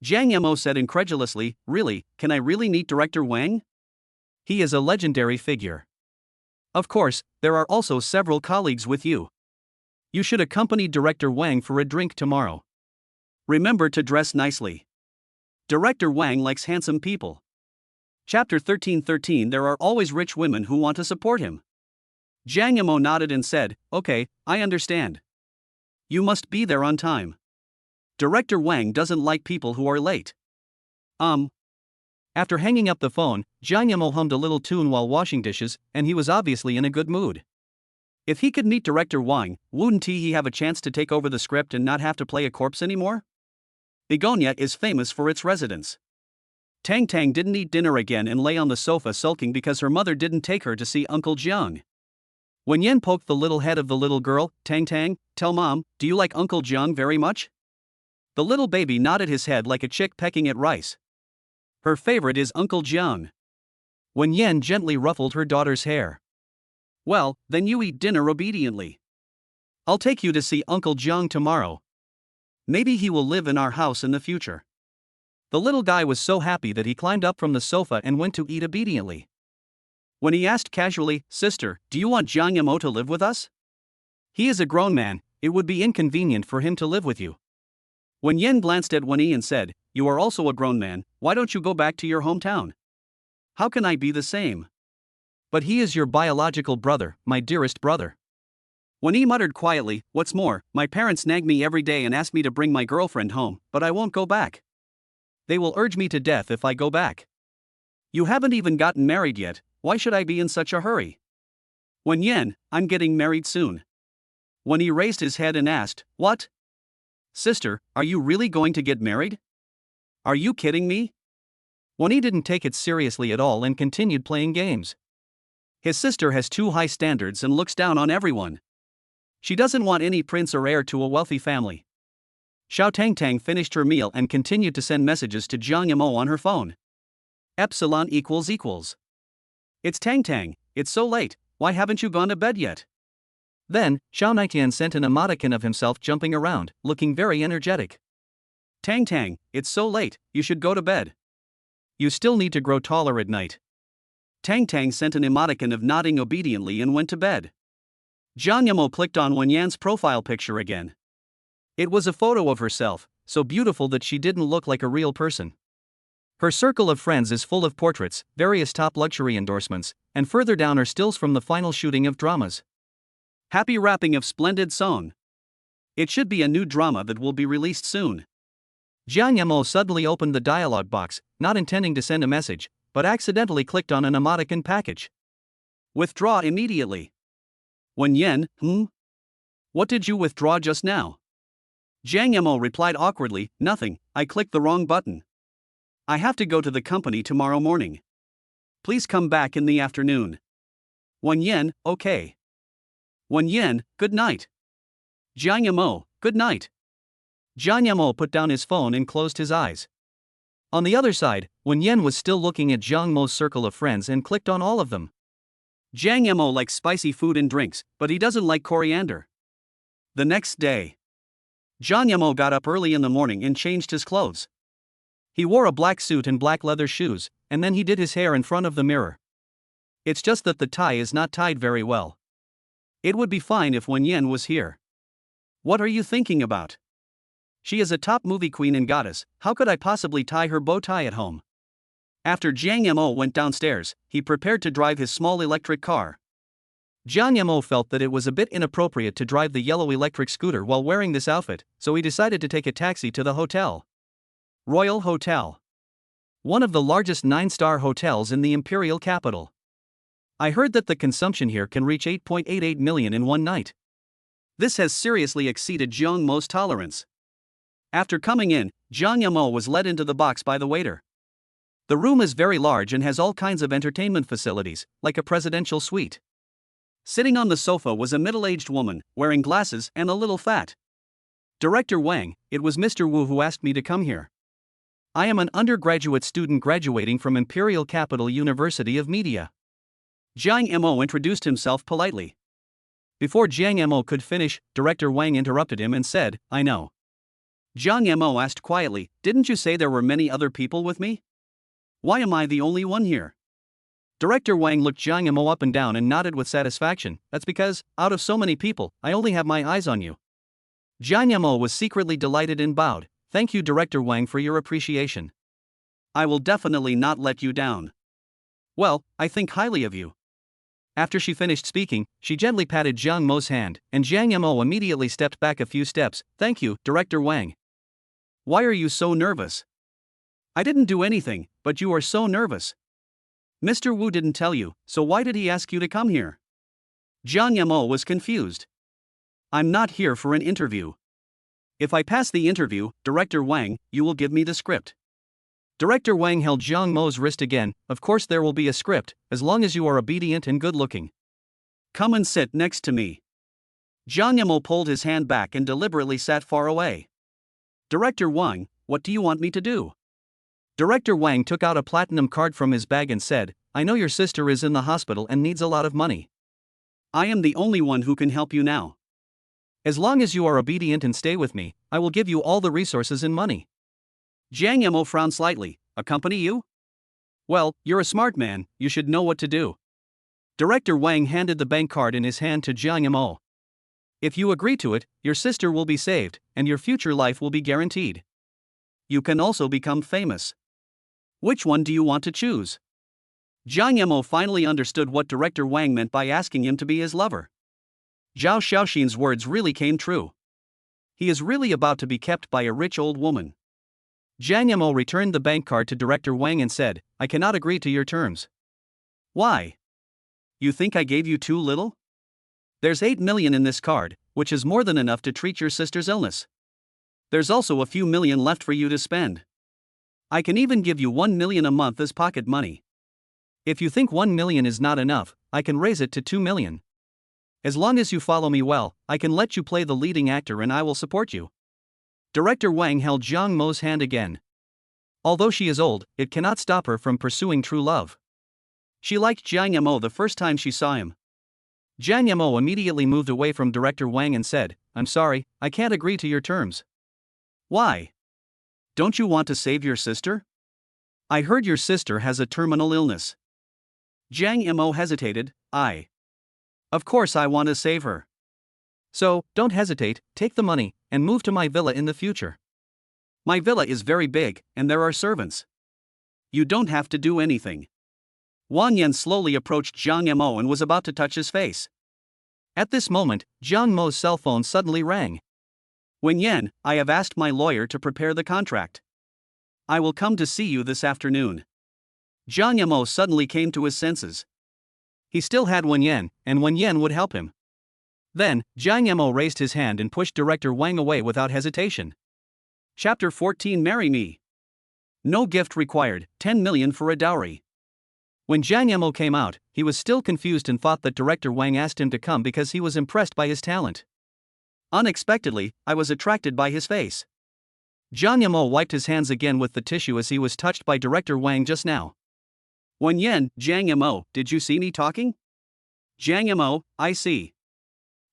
Jiang Mo said incredulously, Really, can I really meet Director Wang? He is a legendary figure. Of course, there are also several colleagues with you. You should accompany Director Wang for a drink tomorrow. Remember to dress nicely. Director Wang likes handsome people. Chapter 13:13 There are always rich women who want to support him. Jiang Mo nodded and said, Okay, I understand. You must be there on time. Director Wang doesn't like people who are late. After hanging up the phone, Jiang Mo hummed a little tune while washing dishes, and he was obviously in a good mood. If he could meet Director Wang, wouldn't he have a chance to take over the script and not have to play a corpse anymore? Begonia is famous for its residents. Tang Tang didn't eat dinner again and lay on the sofa sulking because her mother didn't take her to see Uncle Jiang. When Yen poked the little head of the little girl, Tang Tang, tell mom, do you like Uncle Jiang very much? The little baby nodded his head like a chick pecking at rice. Her favorite is Uncle Jiang. When Yen gently ruffled her daughter's hair. Well, then you eat dinner obediently. I'll take you to see Uncle Jiang tomorrow. Maybe he will live in our house in the future. The little guy was so happy that he climbed up from the sofa and went to eat obediently. When he asked casually, Sister, do you want Jiang Mo to live with us? He is a grown man, it would be inconvenient for him to live with you. When Yen glanced at Wenyi and said, You are also a grown man, why don't you go back to your hometown? How can I be the same? But he is your biological brother, my dearest brother. Wenyi muttered quietly, What's more, my parents nag me every day and ask me to bring my girlfriend home, but I won't go back. They will urge me to death if I go back. You haven't even gotten married yet, why should I be in such a hurry? When Yen, I'm getting married soon. When he raised his head and asked, What? Sister, are you really going to get married? Are you kidding me? When he didn't take it seriously at all and continued playing games. His sister has too high standards and looks down on everyone. She doesn't want any prince or heir to a wealthy family. Xiao Tang Tang finished her meal and continued to send messages to Jiang Mo on her phone. Epsilon equals. It's Tang Tang, it's so late, why haven't you gone to bed yet? Then, Xiao Nietian sent an emoticon of himself jumping around, looking very energetic. Tang Tang, it's so late, you should go to bed. You still need to grow taller at night. Tang Tang sent an emoticon of nodding obediently and went to bed. Jiang Mo clicked on Wen Yan's profile picture again. It was a photo of herself, so beautiful that she didn't look like a real person. Her circle of friends is full of portraits, various top luxury endorsements, and further down are stills from the final shooting of dramas. Happy wrapping of splendid song. It should be a new drama that will be released soon. Jiang Mo suddenly opened the dialog box, not intending to send a message, but accidentally clicked on an emoticon package. Withdraw immediately. When Yen, What did you withdraw just now? Jiang Mo replied awkwardly, Nothing, I clicked the wrong button. I have to go to the company tomorrow morning. Please come back in the afternoon. 1 yen, okay. 1 yen, good night. Jiang Yamo, good night. Jiang Yamo put down his phone and closed his eyes. On the other side, Wen Yen was still looking at Jiang Mo's circle of friends and clicked on all of them. Jiang Yamo likes spicy food and drinks, but he doesn't like coriander. The next day, Jiang Yamo got up early in the morning and changed his clothes. He wore a black suit and black leather shoes, and then he did his hair in front of the mirror. It's just that the tie is not tied very well. It would be fine if Wen Yen was here. What are you thinking about? She is a top movie queen and goddess, how could I possibly tie her bow tie at home? After Jiang Yamo went downstairs, he prepared to drive his small electric car. Jiang Yamo felt that it was a bit inappropriate to drive the yellow electric scooter while wearing this outfit, so he decided to take a taxi to the hotel. Royal Hotel. One of the largest 9-star hotels in the imperial capital. I heard that the consumption here can reach 8.88 million in one night. This has seriously exceeded Jiang Mo's tolerance. After coming in, Jiang Yamo was led into the box by the waiter. The room is very large and has all kinds of entertainment facilities, like a presidential suite. Sitting on the sofa was a middle-aged woman, wearing glasses and a little fat. Director Wang, it was Mr. Wu who asked me to come here. I am an undergraduate student graduating from Imperial Capital University of Media. Jiang Yamo introduced himself politely. Before Jiang Yamo could finish, Director Wang interrupted him and said, I know. Jiang Yamo asked quietly, didn't you say there were many other people with me? Why am I the only one here? Director Wang looked Jiang Yamo up and down and nodded with satisfaction. That's because, out of so many people, I only have my eyes on you. Jiang Yamo was secretly delighted and bowed. Thank you, Director Wang, for your appreciation. I will definitely not let you down. Well, I think highly of you. After she finished speaking, she gently patted Jiang Mo's hand, and Jiang Yamo immediately stepped back a few steps. Thank you, Director Wang. Why are you so nervous? I didn't do anything, but you are so nervous. Mr. Wu didn't tell you, so why did he ask you to come here? Jiang Yamo was confused. I'm not here for an interview. If I pass the interview, Director Wang, you will give me the script. Director Wang held Jiang Mo's wrist again. Of course there will be a script, as long as you are obedient and good-looking. Come and sit next to me. Jiang Yamo pulled his hand back and deliberately sat far away. Director Wang, what do you want me to do? Director Wang took out a platinum card from his bag and said, I know your sister is in the hospital and needs a lot of money. I am the only one who can help you now. As long as you are obedient and stay with me, I will give you all the resources and money. Jiang Yamo frowned slightly. Accompany you? Well, you're a smart man, you should know what to do. Director Wang handed the bank card in his hand to Jiang Yamo. If you agree to it, your sister will be saved, and your future life will be guaranteed. You can also become famous. Which one do you want to choose? Jiang Yamo finally understood what Director Wang meant by asking him to be his lover. Zhao Xiaoxin's words really came true. He is really about to be kept by a rich old woman. Jiang Yamo returned the bank card to Director Wang and said, I cannot agree to your terms. Why? You think I gave you too little? There's 8 million in this card, which is more than enough to treat your sister's illness. There's also a few million left for you to spend. I can even give you 1 million a month as pocket money. If you think 1 million is not enough, I can raise it to 2 million. As long as you follow me well, I can let you play the leading actor and I will support you. Director Wang held Jiang Mo's hand again. Although she is old, it cannot stop her from pursuing true love. She liked Jiang Yamo the first time she saw him. Jiang Yamo immediately moved away from Director Wang and said, I'm sorry, I can't agree to your terms. Why? Don't you want to save your sister? I heard your sister has a terminal illness. Jiang Yamo hesitated. Of course I want to save her. So, don't hesitate, take the money, and move to my villa in the future. My villa is very big, and there are servants. You don't have to do anything. Wang Yan slowly approached Jiang Yamo and was about to touch his face. At this moment, Jiang Mo's cell phone suddenly rang. Wen Yan, I have asked my lawyer to prepare the contract. I will come to see you this afternoon. Jiang Yamo suddenly came to his senses. He still had Wen Yan, and Wen Yan would help him. Then, Jiang Yamo raised his hand and pushed Director Wang away without hesitation. Chapter 14 Marry Me. No gift required, 10 million for a dowry. When Jiang Yamo came out, he was still confused and thought that Director Wang asked him to come because he was impressed by his talent. Unexpectedly, I was attracted by his face. Jiang Yamo wiped his hands again with the tissue as he was touched by Director Wang just now. Wen Yan, Jiang Yamo, did you see me talking? Jiang Yamo, I see.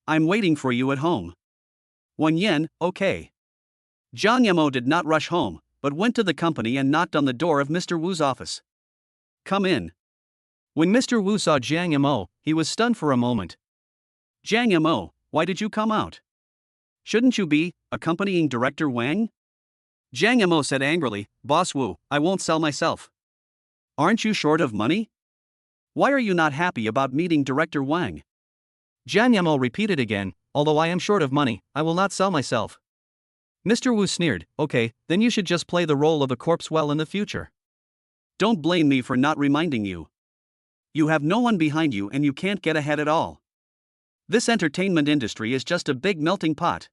I'm waiting for you at home. Wen Yan, okay. Jiang Yamo did not rush home, but went to the company and knocked on the door of Mr. Wu's office. Come in. When Mr. Wu saw Jiang Yamo, he was stunned for a moment. Jiang Yamo, why did you come out? Shouldn't you be accompanying Director Wang? Jiang Yamo said angrily, Boss Wu, I won't sell myself. Aren't you short of money? Why are you not happy about meeting Director Wang? Jiang Yamo repeated again, although I am short of money, I will not sell myself. Mr. Wu sneered, okay, then you should just play the role of a corpse well in the future. Don't blame me for not reminding you. You have no one behind you and you can't get ahead at all. This entertainment industry is just a big melting pot.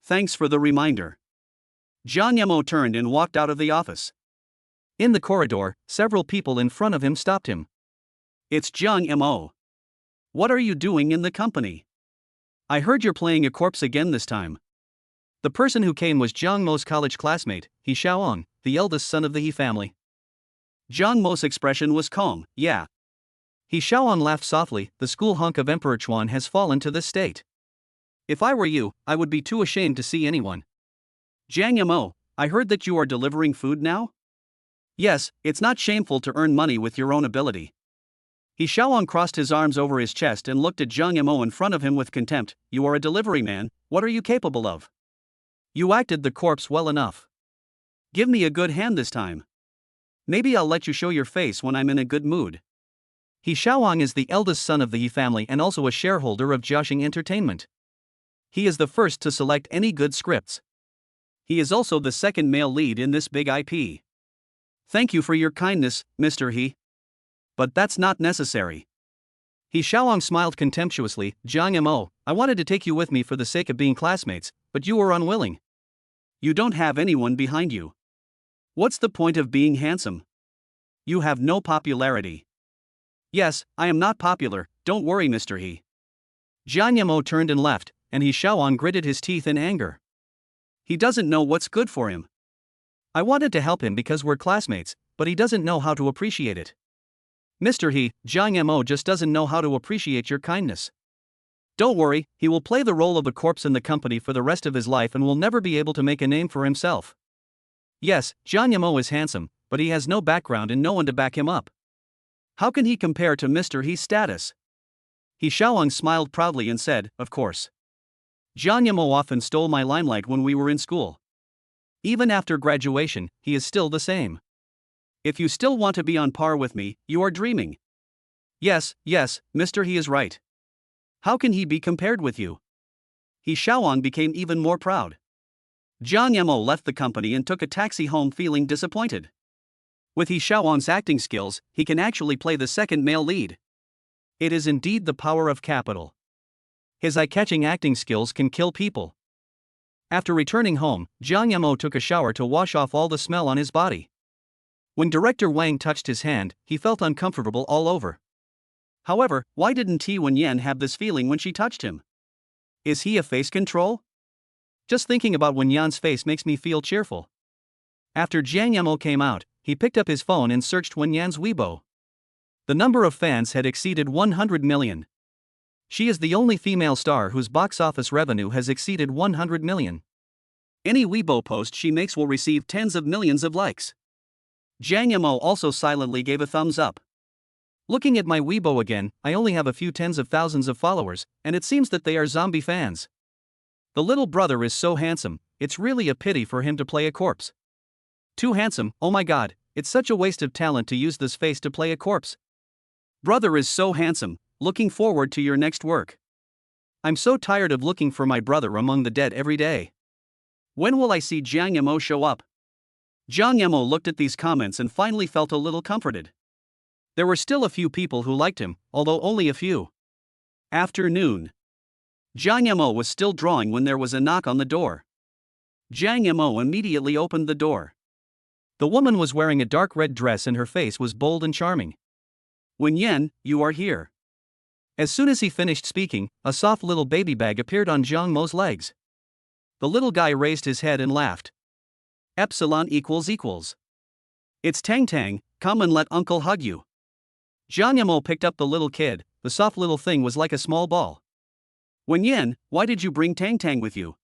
Thanks for the reminder. Jiang Yamo turned and walked out of the office. In the corridor, several people in front of him stopped him. It's Jiang Yamo. What are you doing in the company? I heard you're playing a corpse again this time. The person who came was Jiang Mo's college classmate, He Xiaoang, the eldest son of the He family. Jiang Mo's expression was calm, yeah. He Xiaoang laughed softly, the school hunk of Emperor Chuan has fallen to this state. If I were you, I would be too ashamed to see anyone. Jiang Yamo, I heard that you are delivering food now? Yes, it's not shameful to earn money with your own ability. He Xiaoang crossed his arms over his chest and looked at Jiang Yamo in front of him with contempt. You are a delivery man, what are you capable of? You acted the corpse well enough. Give me a good hand this time. Maybe I'll let you show your face when I'm in a good mood. He Xiaoang is the eldest son of the He family and also a shareholder of Jiaxing Entertainment. He is the first to select any good scripts. He is also the second male lead in this big IP. Thank you for your kindness, Mr. He. But that's not necessary. He Xiaoang smiled contemptuously. Jiang Yamo, I wanted to take you with me for the sake of being classmates, but you were unwilling. You don't have anyone behind you. What's the point of being handsome? You have no popularity. Yes, I am not popular, don't worry, Mr. He. Jiang Yamo turned and left, and He Xiaoang gritted his teeth in anger. He doesn't know what's good for him. I wanted to help him because we're classmates, but he doesn't know how to appreciate it. Mr. He, Jiang Yamo just doesn't know how to appreciate your kindness. Don't worry, he will play the role of a corpse in the company for the rest of his life and will never be able to make a name for himself. Yes, Jiang Yamo is handsome, but he has no background and no one to back him up. How can he compare to Mr. He's status? He Xiaoang smiled proudly and said, of course. Jiang Yamo often stole my limelight when we were in school. Even after graduation, he is still the same. If you still want to be on par with me, you are dreaming. Yes, Mr. He is right. How can he be compared with you? He Xiaoang became even more proud. Jiang Yamo left the company and took a taxi home feeling disappointed. With He Xiaoang's acting skills, he can actually play the second male lead. It is indeed the power of capital. His eye-catching acting skills can kill people. After returning home, Jiang Yamo took a shower to wash off all the smell on his body. When Director Wang touched his hand, he felt uncomfortable all over. However, why didn't T Wen Yan have this feeling when she touched him? Is he a face control? Just thinking about Wen Yan's face makes me feel cheerful. After Jiang Yamo came out, he picked up his phone and searched Wen Yan's Weibo. The number of fans had exceeded 100 million. She is the only female star whose box office revenue has exceeded 100 million. Any Weibo post she makes will receive tens of millions of likes. Jiang Yamo also silently gave a thumbs up. Looking at my Weibo again, I only have a few tens of thousands of followers, and it seems that they are zombie fans. The little brother is so handsome, it's really a pity for him to play a corpse. Too handsome, oh my god, it's such a waste of talent to use this face to play a corpse. Brother is so handsome, looking forward to your next work. I'm so tired of looking for my brother among the dead every day. When will I see Jiang Yamo show up? Jiang Yamo looked at these comments and finally felt a little comforted. There were still a few people who liked him, although only a few. Afternoon. Jiang Yamo was still drawing when there was a knock on the door. Jiang Yamo immediately opened the door. The woman was wearing a dark red dress and her face was bold and charming. Wen Yan, you are here. As soon as he finished speaking, a soft little baby bag appeared on Jiang Mo's legs. The little guy raised his head and laughed. Epsilon equals equals. It's Tang Tang, come and let uncle hug you. Jiang Mo picked up the little kid. The soft little thing was like a small ball. Wen Yan, why did you bring Tang Tang with you?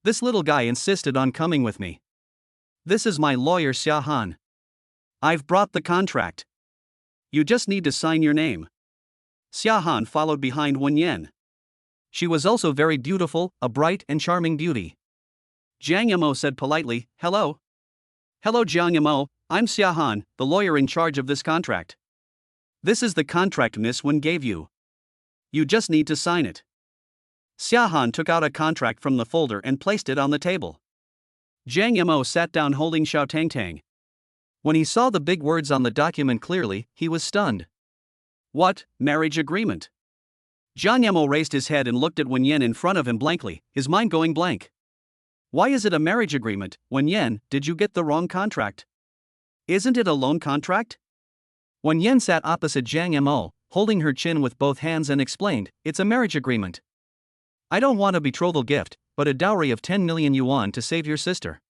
This little guy insisted on coming with me. This is my lawyer Xia Han. I've brought the contract. You just need to sign your name. Xia Han followed behind Wen Yan. She was also very beautiful, a bright and charming beauty. Jiang Mo said politely, hello. Hello Jiang Mo, I'm Xia Han, the lawyer in charge of this contract. This is the contract Miss Wen gave you. You just need to sign it. Xia Han took out a contract from the folder and placed it on the table. Jiang Mo sat down holding Xiao Tang Tang. When he saw the big words on the document clearly, he was stunned. What, marriage agreement? Jiang Mo raised his head and looked at Wen Yan in front of him blankly, his mind going blank. Why is it a marriage agreement, Wen Yan? Did you get the wrong contract? Isn't it a loan contract? Wen Yan sat opposite Jiang Mo, holding her chin with both hands and explained, it's a marriage agreement. I don't want a betrothal gift, but a dowry of 10 million yuan to save your sister.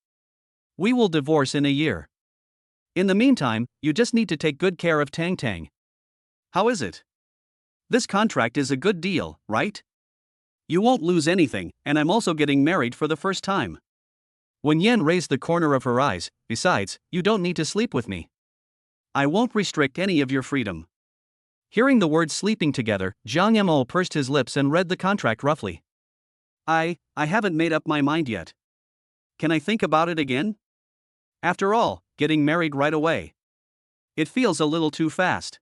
We will divorce in a year. In the meantime, you just need to take good care of Tang Tang. How is it? This contract is a good deal, right? You won't lose anything, and I'm also getting married for the first time. Wen Yan raised the corner of her eyes, besides, you don't need to sleep with me. I won't restrict any of your freedom. Hearing the words sleeping together, Jiang Mo pursed his lips and read the contract roughly. I haven't made up my mind yet. Can I think about it again? After all, getting married right away. It feels a little too fast.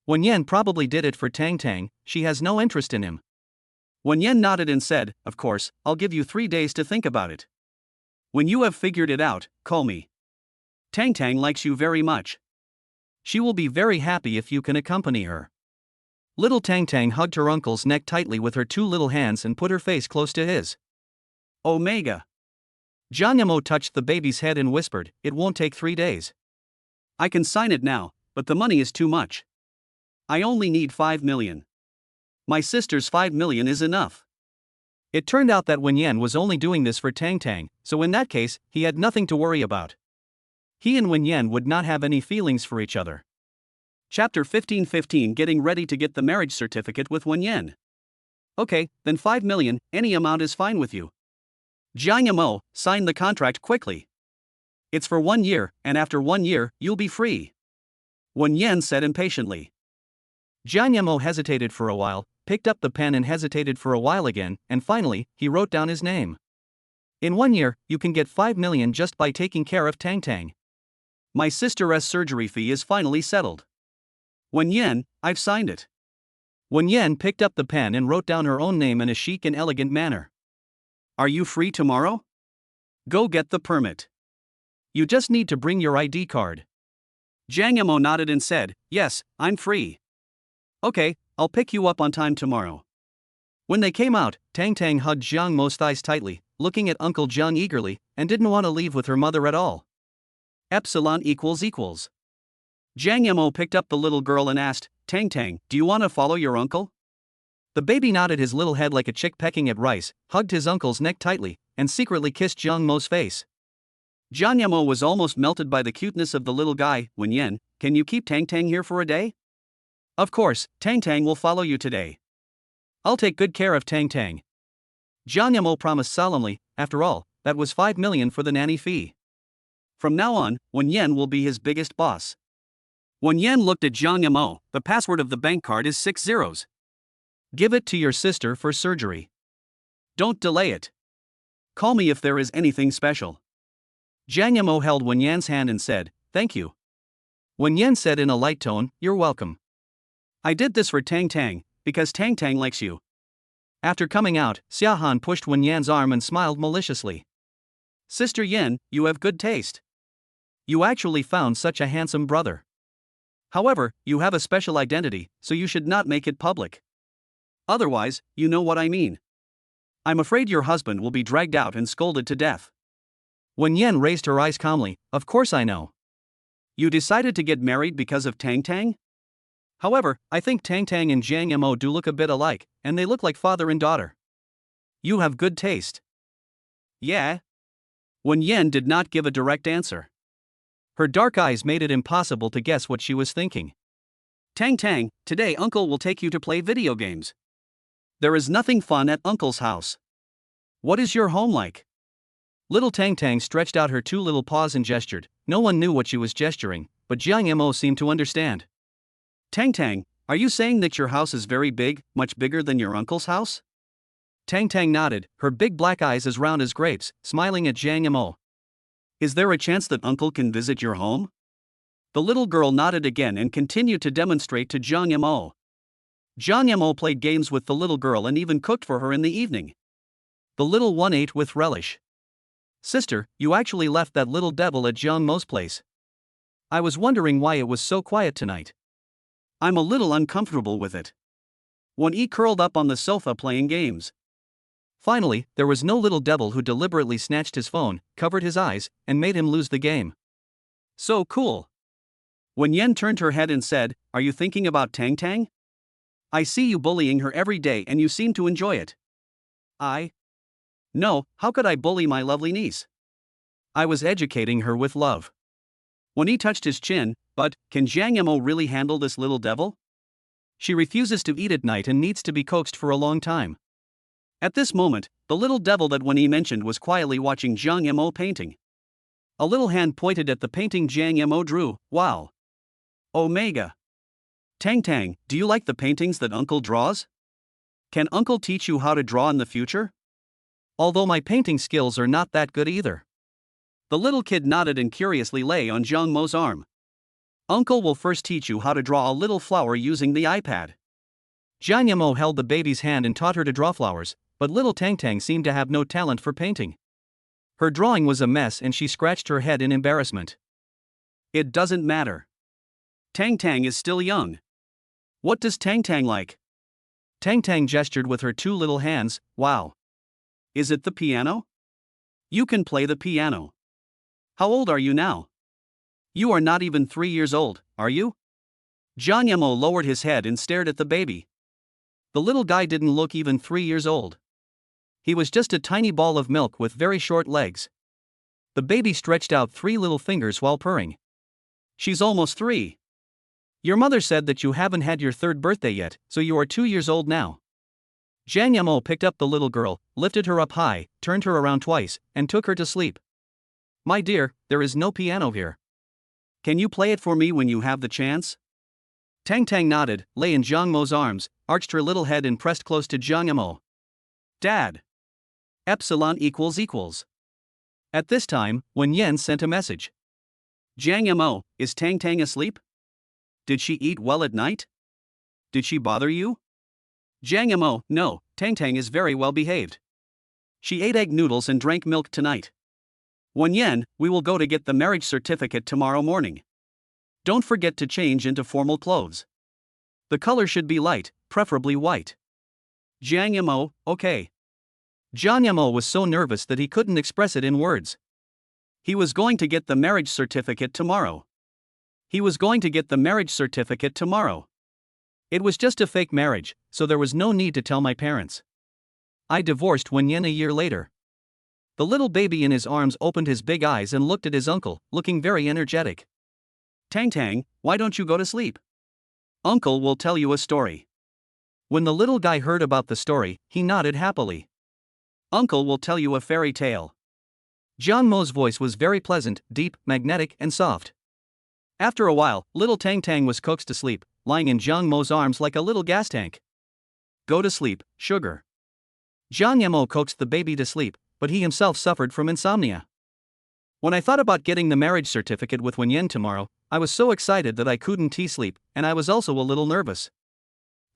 Wen Yan probably did it for Tang Tang, she has no interest in him. Wen Yan nodded and said, of course, I'll give you 3 days to think about it. When you have figured it out, call me. Tang Tang likes you very much. She will be very happy if you can accompany her. Little Tang Tang hugged her uncle's neck tightly with her 2 little hands and put her face close to his. Omega. Jiang Mo touched the baby's head and whispered, it won't take 3 days. I can sign it now, but the money is too much. I only need 5 million. My sister's 5 million is enough. It turned out that Wen Yan was only doing this for Tang Tang, so in that case, he had nothing to worry about. He and Wen Yan would not have any feelings for each other. Chapter 15:15 Getting ready to get the marriage certificate with Wen Yan. Okay, then 5 million, any amount is fine with you. Jiang Mo, sign the contract quickly. It's for 1 year, and after 1 year, you'll be free. Wen Yan said impatiently. Jiang Mo hesitated for a while, picked up the pen and hesitated for a while again, and finally, he wrote down his name. In 1 year, you can get 5 million just by taking care of Tang Tang. My sister's surgery fee is finally settled. Wen Yan, I've signed it. Wen Yan picked up the pen and wrote down her own name in a chic and elegant manner. Are you free tomorrow? Go get the permit. You just need to bring your ID card. Jiang Mo nodded and said, yes, I'm free. Okay, I'll pick you up on time tomorrow. When they came out, Tang Tang hugged Jiang Mo's thighs tightly, looking at Uncle Jiang eagerly, and didn't want to leave with her mother at all. Epsilon equals equals. Jiang Mo picked up the little girl and asked, Tang Tang, do you want to follow your uncle? The baby nodded his little head like a chick pecking at rice, hugged his uncle's neck tightly, and secretly kissed Jiang Mo's face. Jiang Mo was almost melted by the cuteness of the little guy. Wen Yan, can you keep Tang Tang here for a day? Of course, Tang Tang will follow you today. I'll take good care of Tang Tang. Jiang Mo promised solemnly, after all, that was 5 million for the nanny fee. From now on, Wen Yan will be his biggest boss. Wen Yan looked at Jiang Mo, the password of the bank card is 6 zeros. Give it to your sister for surgery. Don't delay it. Call me if there is anything special. Jiang Mo held Wen Yan's hand and said, thank you. Wen Yan said in a light tone, you're welcome. I did this for Tang Tang, because Tang Tang likes you. After coming out, Xia Han pushed Wen Yan's arm and smiled maliciously. Sister Yan, you have good taste. You actually found such a handsome brother. However, you have a special identity, so you should not make it public. Otherwise, you know what I mean. I'm afraid your husband will be dragged out and scolded to death. Wen Yan raised her eyes calmly, of course I know. You decided to get married because of Tang Tang? However, I think Tang Tang and Jiang Mo do look a bit alike, and they look like father and daughter. You have good taste. Yeah? Wen Yan did not give a direct answer. Her dark eyes made it impossible to guess what she was thinking. Tang Tang, today Uncle will take you to play video games. There is nothing fun at Uncle's house. What is your home like? Little Tang Tang stretched out her two little paws and gestured. No one knew what she was gesturing, but Jiang Mo seemed to understand. Tang Tang, are you saying that your house is very big, much bigger than your uncle's house? Tang Tang nodded, her big black eyes as round as grapes, smiling at Jiang Mo. Is there a chance that Uncle can visit your home? The little girl nodded again and continued to demonstrate to Jiang Mo. Jiang Mo played games with the little girl and even cooked for her in the evening. The little one ate with relish. Sister, you actually left that little devil at Jiang Mo's place. I was wondering why it was so quiet tonight. I'm a little uncomfortable with it. Wen Yi curled up on the sofa playing games. Finally, there was no little devil who deliberately snatched his phone, covered his eyes, and made him lose the game. So cool. Wen Yan turned her head and said, Are you thinking about Tang Tang? I see you bullying her every day and you seem to enjoy it. No, how could I bully my lovely niece? I was educating her with love. When he touched his chin, but, can Jiang Mo really handle this little devil? She refuses to eat at night and needs to be coaxed for a long time. At this moment, the little devil that Wen Yi mentioned was quietly watching Jiang Mo painting. A little hand pointed at the painting Jiang Mo drew. Wow. Omega. Tang Tang, do you like the paintings that Uncle draws? Can Uncle teach you how to draw in the future? Although my painting skills are not that good either. The little kid nodded and curiously lay on Jiang Mo's arm. Uncle will first teach you how to draw a little flower using the iPad. Jiang Mo held the baby's hand and taught her to draw flowers, but little Tang Tang seemed to have no talent for painting. Her drawing was a mess and she scratched her head in embarrassment. It doesn't matter. Tang Tang is still young. What does Tang Tang like? Tang Tang gestured with her two little hands. Wow. Is it the piano? You can play the piano. How old are you now? You are not even 3 years old, are you? Jiang Mo lowered his head and stared at the baby. The little guy didn't look even 3 years old. He was just a tiny ball of milk with very short legs. The baby stretched out 3 little fingers while purring. She's almost 3. Your mother said that you haven't had your 3rd birthday yet, so you are 2 years old now. Jiang Mo picked up the little girl, lifted her up high, turned her around twice, and took her to sleep. My dear, there is no piano here. Can you play it for me when you have the chance? Tang Tang nodded, lay in Jiang Mo's arms, arched her little head and pressed close to Jiang Mo. Dad. Epsilon equals. At this time, Wen Yan sent a message. Jiang Mo, is Tang Tang asleep? Did she eat well at night? Did she bother you? Jiang Mo, no, Tang Tang is very well behaved. She ate egg noodles and drank milk tonight. Wen Yan, we will go to get the marriage certificate tomorrow morning. Don't forget to change into formal clothes. The color should be light, preferably white. Jiang Mo, okay. Jiang Mo was so nervous that he couldn't express it in words. He was going to get the marriage certificate tomorrow. It was just a fake marriage, so there was no need to tell my parents. I divorced Wen Yan a year later. The little baby in his arms opened his big eyes and looked at his uncle, looking very energetic. Tang Tang, why don't you go to sleep? Uncle will tell you a story. When the little guy heard about the story, he nodded happily. Uncle will tell you a fairy tale. Jiang Mo's voice was very pleasant, deep, magnetic, and soft. After a while, little Tang Tang was coaxed to sleep, lying in Jiang Mo's arms like a little gas tank. Go to sleep, sugar. Jiang Mo coaxed the baby to sleep, but he himself suffered from insomnia. When I thought about getting the marriage certificate with Wen Yan tomorrow, I was so excited that I couldn't sleep, and I was also a little nervous.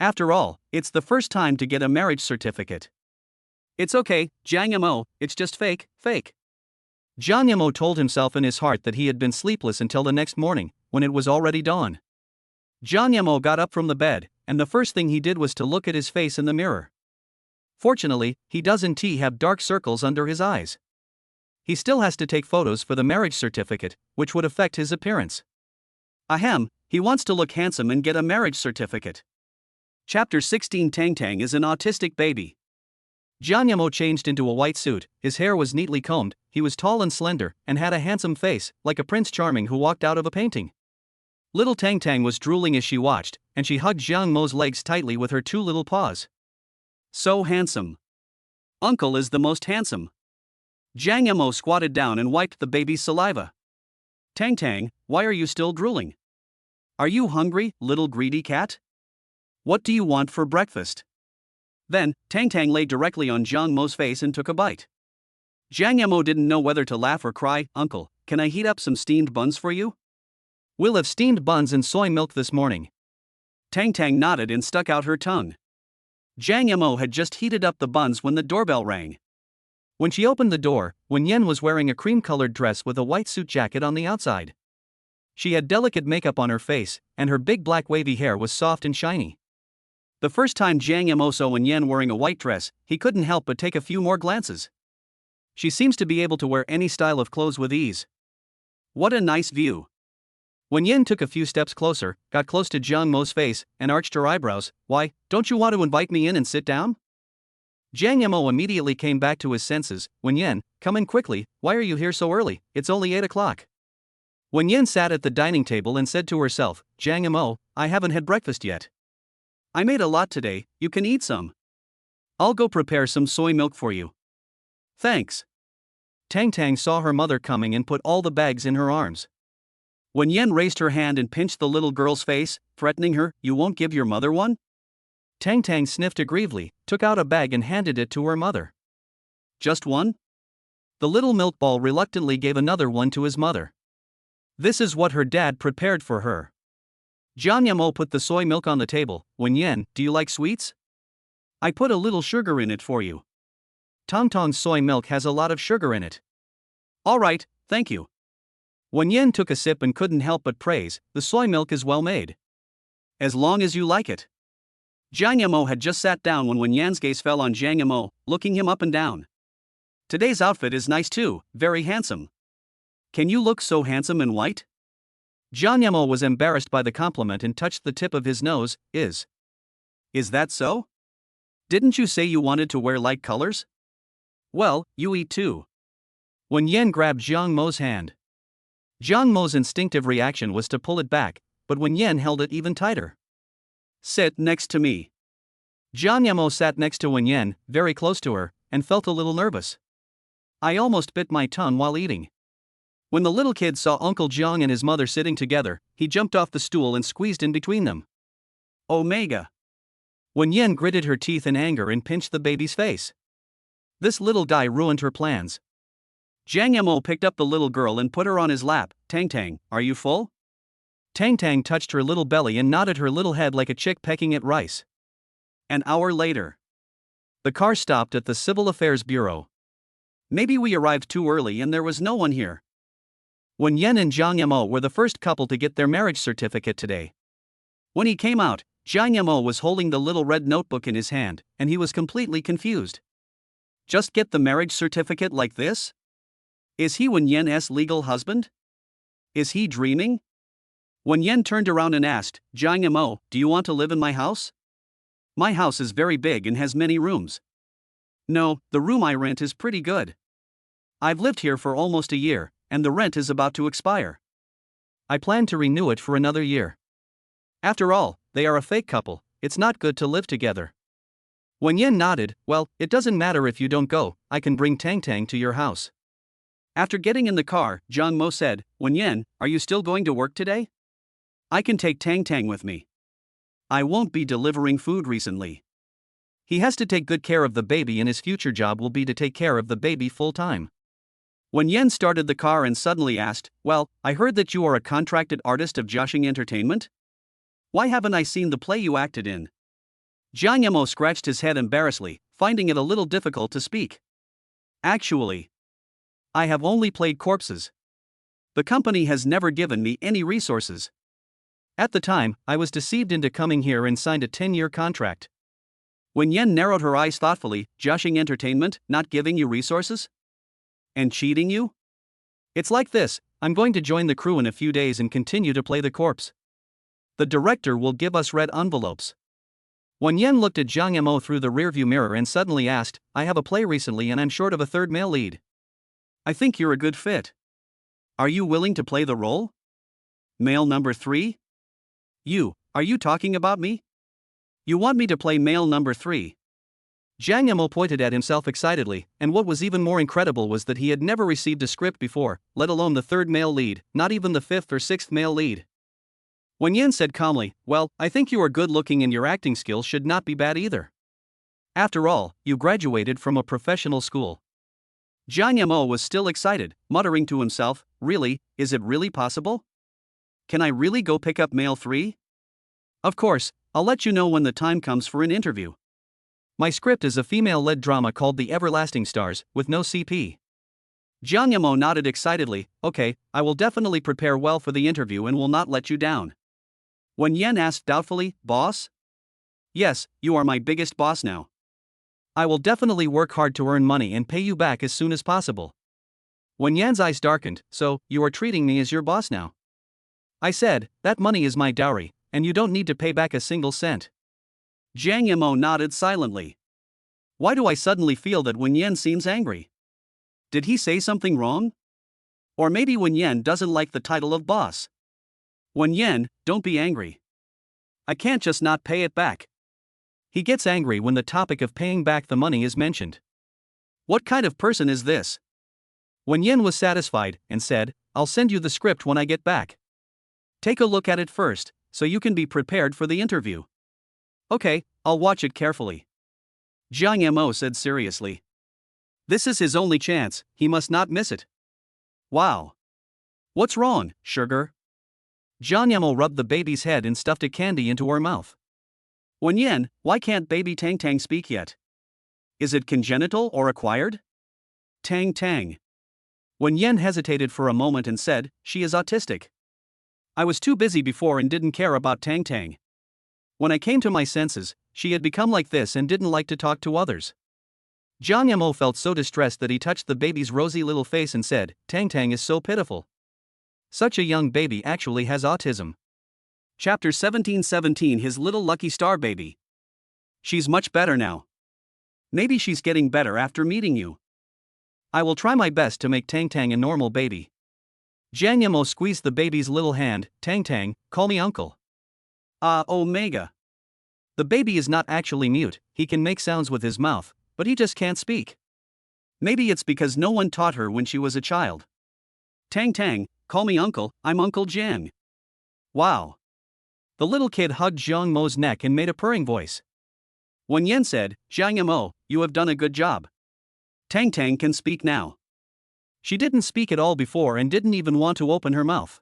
After all, it's the first time to get a marriage certificate. It's okay, Jiang Mo, it's just fake. Jiang Mo told himself in his heart that he had been sleepless until the next morning, when it was already dawn. Jiang Mo got up from the bed, and the first thing he did was to look at his face in the mirror. Fortunately, he doesn't have dark circles under his eyes. He still has to take photos for the marriage certificate, which would affect his appearance. Ahem, He wants to look handsome and get a marriage certificate. Chapter 16. Tang Tang is an autistic baby. Jianyamo changed into a white suit, his hair was neatly combed, he was tall and slender, and had a handsome face, like a Prince Charming who walked out of a painting. Little Tang Tang was drooling as she watched, and she hugged Jiang Mo's legs tightly with her two little paws. So handsome. Uncle is the most handsome. Jiang Mo squatted down and wiped the baby's saliva. Tang Tang, why are you still drooling? Are you hungry, little greedy cat? What do you want for breakfast? Then, Tang Tang lay directly on Jiang Mo's face and took a bite. Jiang Mo didn't know whether to laugh or cry. Uncle, can I heat up some steamed buns for you? We'll have steamed buns and soy milk this morning. Tang Tang nodded and stuck out her tongue. Jiang Mo had just heated up the buns when the doorbell rang. When she opened the door, Wen Yen was wearing a cream-colored dress with a white suit jacket on the outside. She had delicate makeup on her face, and her big black wavy hair was soft and shiny. The first time Jiang Mo saw Wen Yen wearing a white dress, he couldn't help but take a few more glances. She seems to be able to wear any style of clothes with ease. What a nice view. Wen Yen took a few steps closer, got close to Jiang Mo's face, and arched her eyebrows. Why, don't you want to invite me in and sit down? Jiang Mo immediately came back to his senses. Wen Yen, come in quickly, why are you here so early? It's only 8 o'clock. Wen Yen sat at the dining table and said to herself, Jiang Mo, I haven't had breakfast yet. I made a lot today, you can eat some. I'll go prepare some soy milk for you. Thanks. Tang Tang saw her mother coming and put all the bags in her arms. Wen Yen raised her hand and pinched the little girl's face, threatening her, you won't give your mother one? Tang Tang sniffed aggrievedly, took out a bag and handed it to her mother. Just one? The little milk ball reluctantly gave another one to his mother. This is what her dad prepared for her. Jiang Mo put the soy milk on the table. Wen Yen, do you like sweets? I put a little sugar in it for you. Tong Tong's soy milk has a lot of sugar in it. All right, thank you. Wen Yen took a sip and couldn't help but praise, the soy milk is well made. As long as you like it. Jiang Mo had just sat down when Wen Yen's gaze fell on Jiang Mo, looking him up and down. Today's outfit is nice too, very handsome. Can you look so handsome in white? Jiang Mo was embarrassed by the compliment and touched the tip of his nose. Is that so? Didn't you say you wanted to wear light colors? Well, you eat too. Wen Yen grabbed Jiang Mo's hand. Jiang Mo's instinctive reaction was to pull it back, but Wen Yen held it even tighter. Sit next to me. Jiang Mo sat next to Wen Yen, very close to her, and felt a little nervous. I almost bit my tongue while eating. When the little kid saw Uncle Jiang and his mother sitting together, he jumped off the stool and squeezed in between them. Omega. Wen Yen gritted her teeth in anger and pinched the baby's face. This little guy ruined her plans. Jiang Mo picked up the little girl and put her on his lap. Tang Tang, are you full? Tang Tang touched her little belly and nodded her little head like a chick pecking at rice. An hour later. The car stopped at the Civil Affairs Bureau. Maybe we arrived too early and there was no one here. Wen Yen and Jiang Mo were the first couple to get their marriage certificate today. When he came out, Jiang Mo was holding the little red notebook in his hand, and he was completely confused. Just get the marriage certificate like this? Is he Wen Yen's legal husband? Is he dreaming? Wen Yen turned around and asked, Jiang Mo, do you want to live in my house? My house is very big and has many rooms. No, the room I rent is pretty good. I've lived here for almost a year, and the rent is about to expire. I plan to renew it for another year. After all, they are a fake couple, it's not good to live together. Wen Yen nodded. Well, it doesn't matter if you don't go, I can bring Tang Tang to your house. After getting in the car, Jiang Mo said, Wen Yen, are you still going to work today? I can take Tang Tang with me. I won't be delivering food recently. He has to take good care of the baby and his future job will be to take care of the baby full time. Wen Yen started the car and suddenly asked, well, I heard that you are a contracted artist of Jiaxing Entertainment? Why haven't I seen the play you acted in? Jiang Mo scratched his head embarrassedly, finding it a little difficult to speak. Actually, I have only played corpses. The company has never given me any resources. At the time, I was deceived into coming here and signed a 10-year contract. Wen Yen narrowed her eyes thoughtfully. Jiaxing Entertainment, not giving you resources? And cheating you? It's like this, I'm going to join the crew in a few days and continue to play the corpse. The director will give us red envelopes. Wen Yan looked at Zhang Yimou through the rearview mirror and suddenly asked, I have a play recently and I'm short of a third male lead. I think you're a good fit. Are you willing to play the role? Male number 3? Are you talking about me? You want me to play male number 3? Zhang Yimou pointed at himself excitedly, and what was even more incredible was that he had never received a script before, let alone the third male lead, not even the fifth or sixth male lead. Wen Yan said calmly, well, I think you are good looking and your acting skills should not be bad either. After all, you graduated from a professional school. Zhang Yimou was still excited, muttering to himself, really, is it really possible? Can I really go pick up male 3? Of course, I'll let you know when the time comes for an interview. My script is a female-led drama called The Everlasting Stars, with no CP. Zhang Yimou nodded excitedly, okay, I will definitely prepare well for the interview and will not let you down. Wen Yan asked doubtfully, boss? Yes, you are my biggest boss now. I will definitely work hard to earn money and pay you back as soon as possible. Wen Yan's eyes darkened, so, you are treating me as your boss now? I said, that money is my dowry, and you don't need to pay back a single cent. Zhang Yimou nodded silently. Why do I suddenly feel that Wen Yan seems angry? Did he say something wrong? Or maybe Wen Yan doesn't like the title of boss. Wen Yan, don't be angry. I can't just not pay it back. He gets angry when the topic of paying back the money is mentioned. What kind of person is this? Wen Yan was satisfied and said, I'll send you the script when I get back. Take a look at it first, so you can be prepared for the interview. Okay, I'll watch it carefully. Zhang Yimou said seriously. This is his only chance, he must not miss it. Wow. What's wrong, sugar? Zhang Yimou rubbed the baby's head and stuffed a candy into her mouth. Wen Yan, why can't baby Tang Tang speak yet? Is it congenital or acquired? Tang Tang. Wen Yan hesitated for a moment and said, she is autistic. I was too busy before and didn't care about Tang Tang. When I came to my senses, she had become like this and didn't like to talk to others. Zhang Yimou felt so distressed that he touched the baby's rosy little face and said, Tang Tang is so pitiful. Such a young baby actually has autism. Chapter 17:17 His little lucky star baby. She's much better now. Maybe she's getting better after meeting you. I will try my best to make Tang Tang a normal baby. Zhang Yimou squeezed the baby's little hand. Tang Tang, call me uncle. Omega. The baby is not actually mute, he can make sounds with his mouth, but he just can't speak. Maybe it's because no one taught her when she was a child. Tang Tang, call me uncle, I'm Uncle Jiang. Wow. The little kid hugged Zhang Mo's neck and made a purring voice. Wen Yan said, Zhang Yimou, you have done a good job. Tang Tang can speak now. She didn't speak at all before and didn't even want to open her mouth.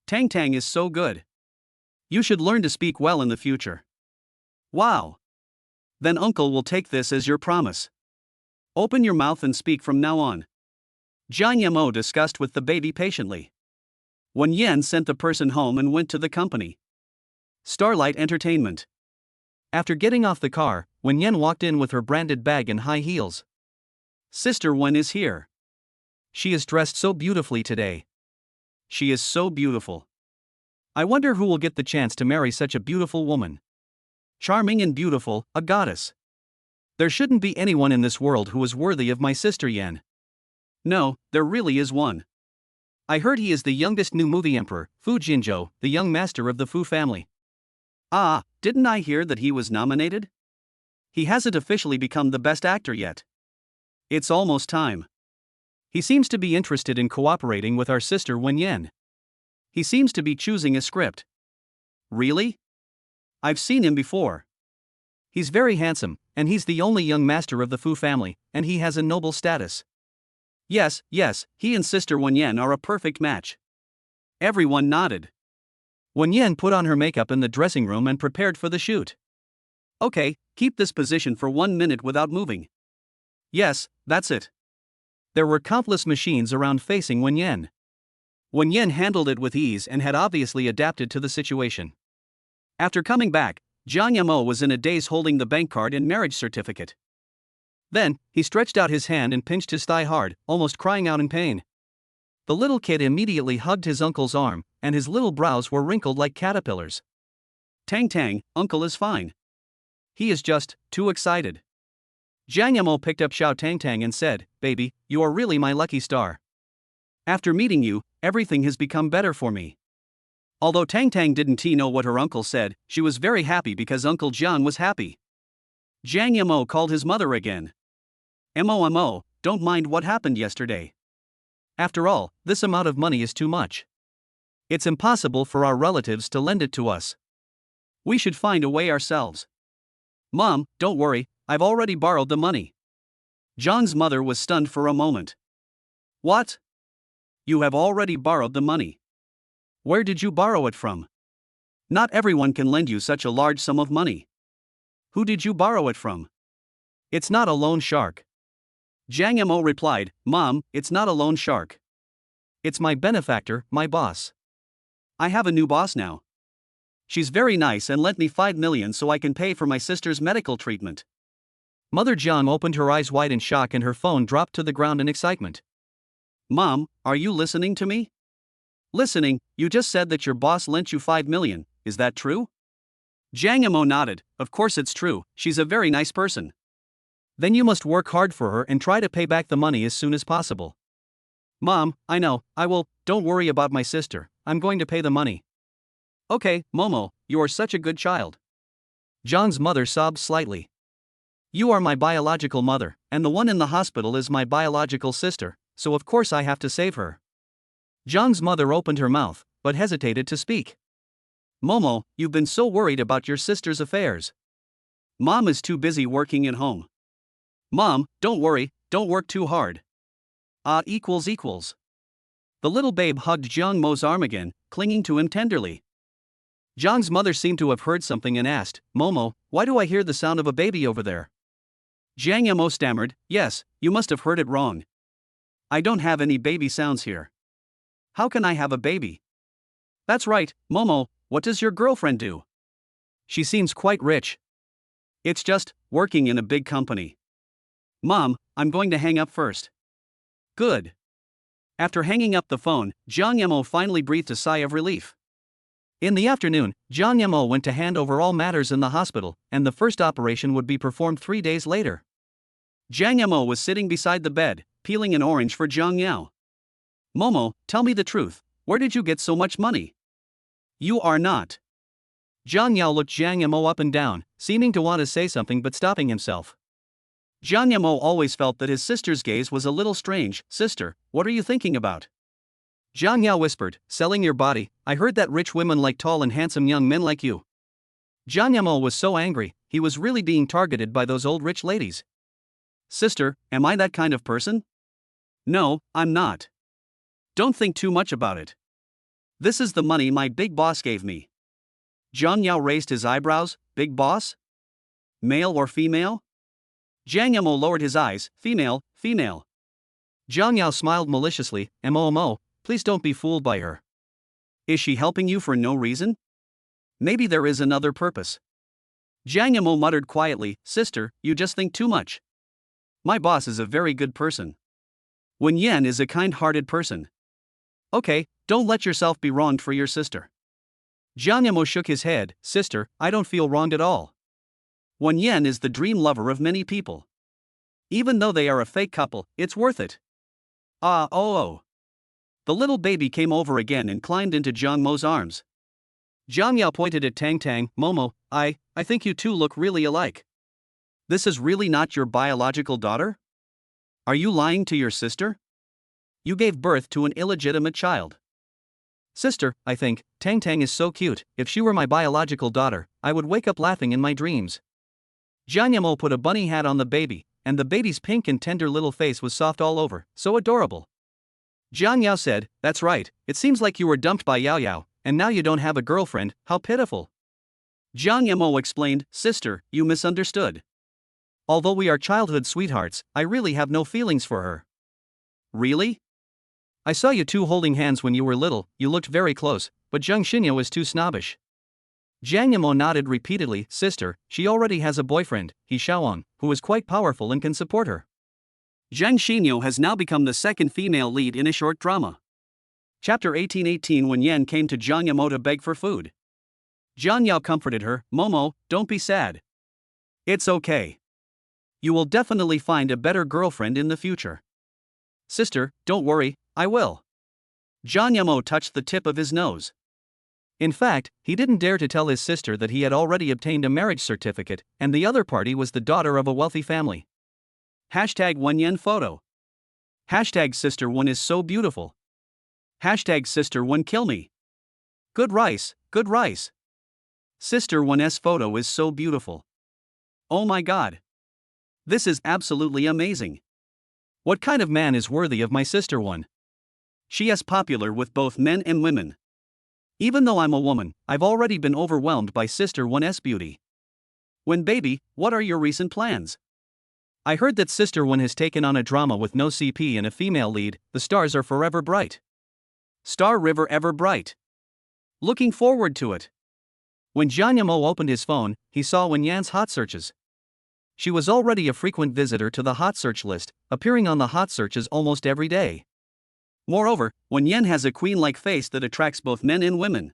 Tang Tang is so good. You should learn to speak well in the future. Wow. Then uncle will take this as your promise. Open your mouth and speak from now on. Zhang Yimou discussed with the baby patiently. Wen Yan sent the person home and went to the company. Starlight Entertainment. After getting off the car, Wen Yan walked in with her branded bag and high heels. Sister Wen is here. She is dressed so beautifully today. She is so beautiful. I wonder who will get the chance to marry such a beautiful woman. Charming and beautiful, a goddess. There shouldn't be anyone in this world who is worthy of my sister Yan. No, there really is one. I heard he is the youngest new movie emperor, Fu Jinzhou, the young master of the Fu family. Didn't I hear that he was nominated? He hasn't officially become the best actor yet. It's almost time. He seems to be interested in cooperating with our sister Wen Yan. He seems to be choosing a script. Really? I've seen him before. He's very handsome, and he's the only young master of the Fu family, and he has a noble status. Yes, he and sister Wen Yan are a perfect match. Everyone nodded. Wen Yan put on her makeup in the dressing room and prepared for the shoot. Okay, keep this position for 1 minute without moving. Yes, that's it. There were countless machines around facing Wen Yan. Wen Yan handled it with ease and had obviously adapted to the situation. After coming back, Zhang Yimou was in a daze holding the bank card and marriage certificate. Then, he stretched out his hand and pinched his thigh hard, almost crying out in pain. The little kid immediately hugged his uncle's arm. and his little brows were wrinkled like caterpillars. Tang Tang, uncle is fine. He is just too excited. Jiang Yamo picked up Xiao Tang Tang and said, "Baby, you are really my lucky star. After meeting you, everything has become better for me." Although Tang Tang didn't know what her uncle said, she was very happy because Uncle Jiang was happy. Jiang Yamo called his mother again. "Mo, don't mind what happened yesterday. After all, this amount of money is too much. It's impossible for our relatives to lend it to us. We should find a way ourselves." "Mom, don't worry, I've already borrowed the money." Jiang's mother was stunned for a moment. "What? You have already borrowed the money? Where did you borrow it from? Not everyone can lend you such a large sum of money. Who did you borrow it from? It's not a loan shark." Jiang Yamo replied, "Mom, it's not a loan shark. It's my benefactor, my boss. I have a new boss now. She's very nice and lent me 5 million so I can pay for my sister's medical treatment." Mother Jiang opened her eyes wide in shock and her phone dropped to the ground in excitement. "Mom, are you listening to me?" "Listening, you just said that your boss lent you 5 million, is that true?" Jiang Yamo nodded, "Of course it's true, she's a very nice person." "Then you must work hard for her and try to pay back the money as soon as possible." "Mom, I know, I will, don't worry about my sister, I'm going to pay the money." "Okay, Momo, you are such a good child." John's mother sobbed slightly. "You are my biological mother, and the one in the hospital is my biological sister, so of course I have to save her." John's mother opened her mouth, but hesitated to speak. "Momo, you've been so worried about your sister's affairs. Mom is too busy working at home." "Mom, don't worry, don't work too hard. Equals. The little babe hugged Jiang Mo's arm again, clinging to him tenderly. Jiang's mother seemed to have heard something and asked, "Momo, why do I hear the sound of a baby over there?" Jiang Mo stammered, "Yes, you must have heard it wrong. I don't have any baby sounds here. How can I have a baby?" "That's right, Momo, what does your girlfriend do?" "She seems quite rich." "It's just, working in a big company." "Mom, I'm going to hang up first." "Good." After hanging up the phone, Jiang Yamo finally breathed a sigh of relief. In the afternoon, Jiang Yamo went to hand over all matters in the hospital, and the first operation would be performed 3 days later. Jiang Yamo was sitting beside the bed, peeling an orange for Jiang Yao. "Momo, tell me the truth, where did you get so much money?" "You are not." Jiang Yao looked Jiang Yamo up and down, seeming to want to say something but stopping himself. Jiang Yamo always felt that his sister's gaze was a little strange. "Sister, what are you thinking about?" Jiang Yao whispered, "Selling your body, I heard that rich women like tall and handsome young men like you." Jiang Yamo was so angry, he was really being targeted by those old rich ladies. "Sister, am I that kind of person?" "No, I'm not. Don't think too much about it. This is the money my big boss gave me." Jiang Yao raised his eyebrows. "Big boss? Male or female?" Jiang Yamo lowered his eyes. "Female. Jiang Yao smiled maliciously. "Mo, please don't be fooled by her. Is she helping you for no reason? Maybe there is another purpose." Jiang Yamo muttered quietly, "Sister, you just think too much. My boss is a very good person. Wen Yan is a kind-hearted person. Okay, don't let yourself be wronged for your sister." Jiang Yamo shook his head. "Sister, I don't feel wronged at all. Wen Yan is the dream lover of many people. Even though they are a fake couple, it's worth it." Oh. The little baby came over again and climbed into Jiang Mo's arms. Jiang Yao pointed at Tang Tang. "Momo, I think you two look really alike. This is really not your biological daughter? Are you lying to your sister? You gave birth to an illegitimate child." "Sister, I think, Tang Tang is so cute, if she were my biological daughter, I would wake up laughing in my dreams." Jiang Yamo put a bunny hat on the baby, and the baby's pink and tender little face was soft all over, so adorable. Jiang Yao said, "That's right, it seems like you were dumped by Yao Yao, and now you don't have a girlfriend, how pitiful." Jiang Yamo explained, "Sister, you misunderstood. Although we are childhood sweethearts, I really have no feelings for her." "Really? I saw you two holding hands when you were little, you looked very close, but Zheng Xinyo is too snobbish." Jiang Yamo nodded repeatedly. "Sister, she already has a boyfriend, He Xiaowang, who is quite powerful and can support her. Zheng Xinyo has now become the second female lead in a short drama. Chapter 18:18 When Yan came to Jiang Yamo to beg for food. Jiang Yao comforted her, Momo, don't be sad. It's okay. You will definitely find a better girlfriend in the future. Sister, don't worry, I will. Jiang Yamo touched the tip of his nose. In fact, he didn't dare to tell his sister that he had already obtained a marriage certificate, and the other party was the daughter of a wealthy family. Hashtag Wenyan photo. Hashtag Sister One is so beautiful. Hashtag Sister One kill me. Good rice, good rice. Sister One's photo is so beautiful. Oh my god. This is absolutely amazing. What kind of man is worthy of my Sister One? She is popular with both men and women. Even though I'm a woman, I've already been overwhelmed by Sister One's beauty. When baby, what are your recent plans? I heard that Sister One has taken on a drama with no CP and a female lead. The stars are forever bright. Star River ever bright. Looking forward to it. When Jiang Yamo opened his phone, he saw Wenyan's hot searches. She was already a frequent visitor to the hot search list, appearing on the hot searches almost every day. Moreover, Wenyan has a queen-like face that attracts both men and women.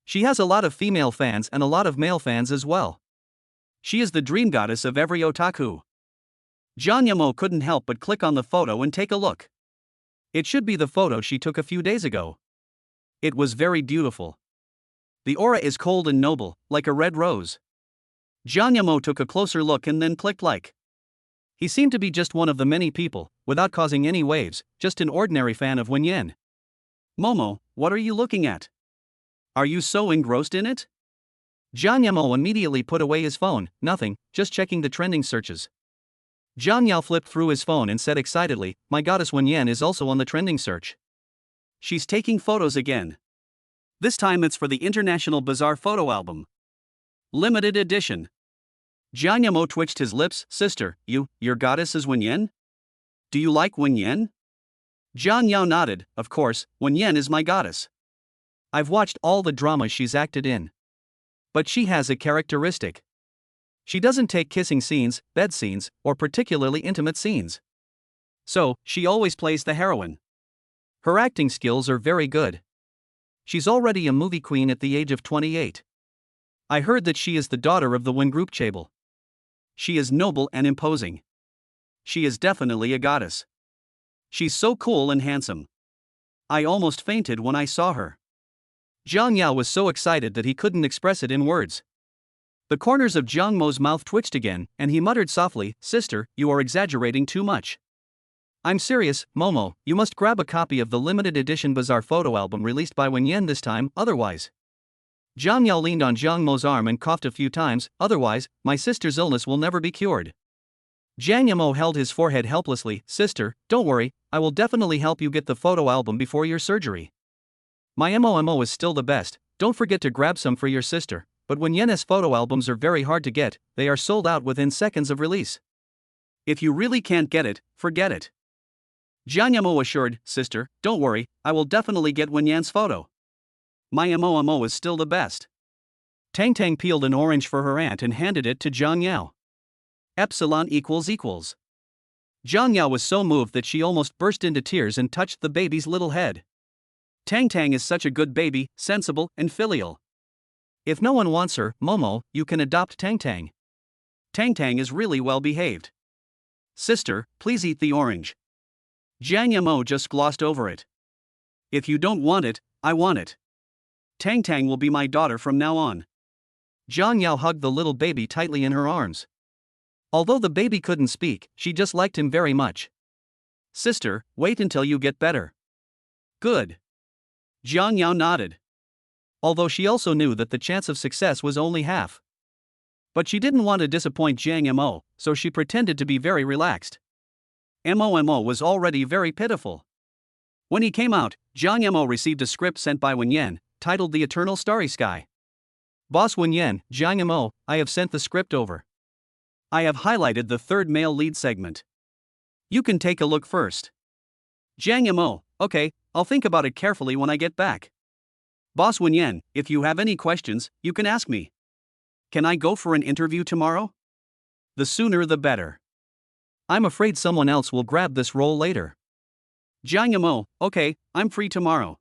She has a lot of female fans and a lot of male fans as well. She is the dream goddess of every otaku. Jiang Yamo couldn't help but click on the photo and take a look. It should be the photo she took a few days ago. It was very beautiful. The aura is cold and noble, like a red rose. Jiang Yamo took a closer look and then clicked like. He seemed to be just one of the many people, without causing any waves, just an ordinary fan of Wenyan. Momo, what are you looking at? Are you so engrossed in it? Jiang Yamo immediately put away his phone, nothing, just checking the trending searches. Jiang Yao flipped through his phone and said excitedly, my goddess Wenyan is also on the trending search. She's taking photos again. This time it's for the International Bazaar photo album. Limited edition. Jiang Yamo twitched his lips. Sister, your goddess is Wenyan? Do you like Wenyan? Jiang Yao nodded, of course, Wenyan is my goddess. I've watched all the dramas she's acted in. But she has a characteristic. She doesn't take kissing scenes, bed scenes, or particularly intimate scenes. So, she always plays the heroine. Her acting skills are very good. She's already a movie queen at the age of 28. I heard that she is the daughter of the Wen group Chable. She is noble and imposing. She is definitely a goddess. She's so cool and handsome. I almost fainted when I saw her. Jiang Yao was so excited that he couldn't express it in words. The corners of Jiang Mo's mouth twitched again, and he muttered softly, Sister, you are exaggerating too much. I'm serious, Momo, you must grab a copy of the limited edition Bazaar photo album released by Wenyan this time, otherwise. Jiang Yao leaned on Jiang Mo's arm and coughed a few times, otherwise, my sister's illness will never be cured. Jiang Yamo held his forehead helplessly, Sister, don't worry, I will definitely help you get the photo album before your surgery. My MOMO is still the best, don't forget to grab some for your sister, but Wenyan's photo albums are very hard to get, they are sold out within seconds of release. If you really can't get it, forget it. Jiang Yamo assured, Sister, don't worry, I will definitely get Wenyan's photo. My MOMO is still the best. Tang Tang peeled an orange for her aunt and handed it to Jiang Yao. Epsilon equals equals. Jiang Yao was so moved that she almost burst into tears and touched the baby's little head. Tang Tang is such a good baby, sensible and filial. If no one wants her, Momo, you can adopt Tang Tang. Tang Tang is really well behaved. Sister, please eat the orange. Jiang Yamo just glossed over it. If you don't want it, I want it. Tang Tang will be my daughter from now on. Jiang Yao hugged the little baby tightly in her arms. Although the baby couldn't speak, she just liked him very much. Sister, wait until you get better. Good. Jiang Yao nodded. Although she also knew that the chance of success was only half. But she didn't want to disappoint Jiang Mo, so she pretended to be very relaxed. Momo was already very pitiful. When he came out, Jiang Mo received a script sent by Wenyan, titled The Eternal Starry Sky. Boss Wenyan, Jiang Mo, I have sent the script over. I have highlighted the third male lead segment. You can take a look first. Jiang Mo, okay, I'll think about it carefully when I get back. Boss Wenyan, if you have any questions, you can ask me. Can I go for an interview tomorrow? The sooner the better. I'm afraid someone else will grab this role later. Jiang Yamo, okay, I'm free tomorrow.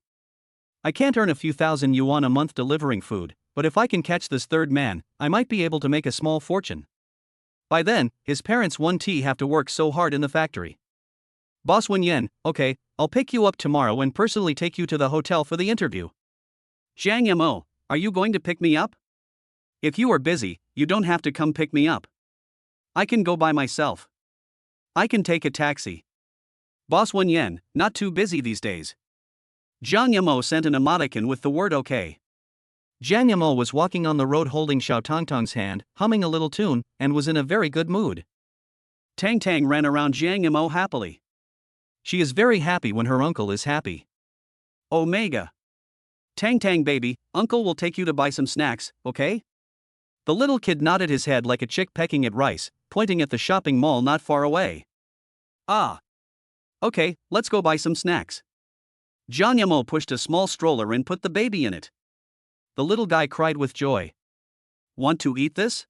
I can't earn a few thousand yuan a month delivering food, but if I can catch this third man, I might be able to make a small fortune. By then, his parents won't have to work so hard in the factory. Boss Wen, okay, I'll pick you up tomorrow and personally take you to the hotel for the interview. Jiang Yamo, are you going to pick me up? If you are busy, you don't have to come pick me up. I can go by myself. I can take a taxi. Boss Wen, not too busy these days. Jiang Yamo sent an emoticon with the word OK. Jiang Yamo was walking on the road holding Xiao Tongtong's hand, humming a little tune, and was in a very good mood. Tang Tang ran around Jiang Yamo happily. She is very happy when her uncle is happy. Omega. Tang Tang baby, uncle will take you to buy some snacks, okay? The little kid nodded his head like a chick pecking at rice, pointing at the shopping mall not far away. Ah. Okay, let's go buy some snacks. Jiang Yamo pushed a small stroller and put the baby in it. The little guy cried with joy. Want to eat this?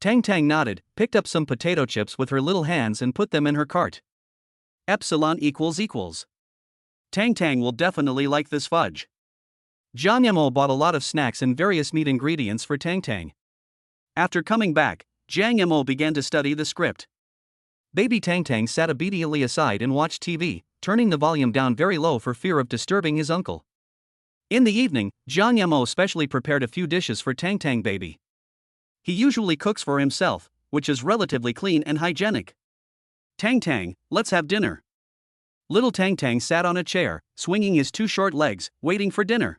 Tang Tang nodded, picked up some potato chips with her little hands and put them in her cart. Epsilon equals. Tang Tang will definitely like this fudge. Jiang Yamo bought a lot of snacks and various meat ingredients for Tang Tang. After coming back, Jiang Yamo began to study the script. Baby Tang Tang sat obediently aside and watched TV, turning the volume down very low for fear of disturbing his uncle. In the evening, Jiang Yamo specially prepared a few dishes for Tang Tang baby. He usually cooks for himself, which is relatively clean and hygienic. Tang Tang, let's have dinner. Little Tang Tang sat on a chair, swinging his two short legs, waiting for dinner.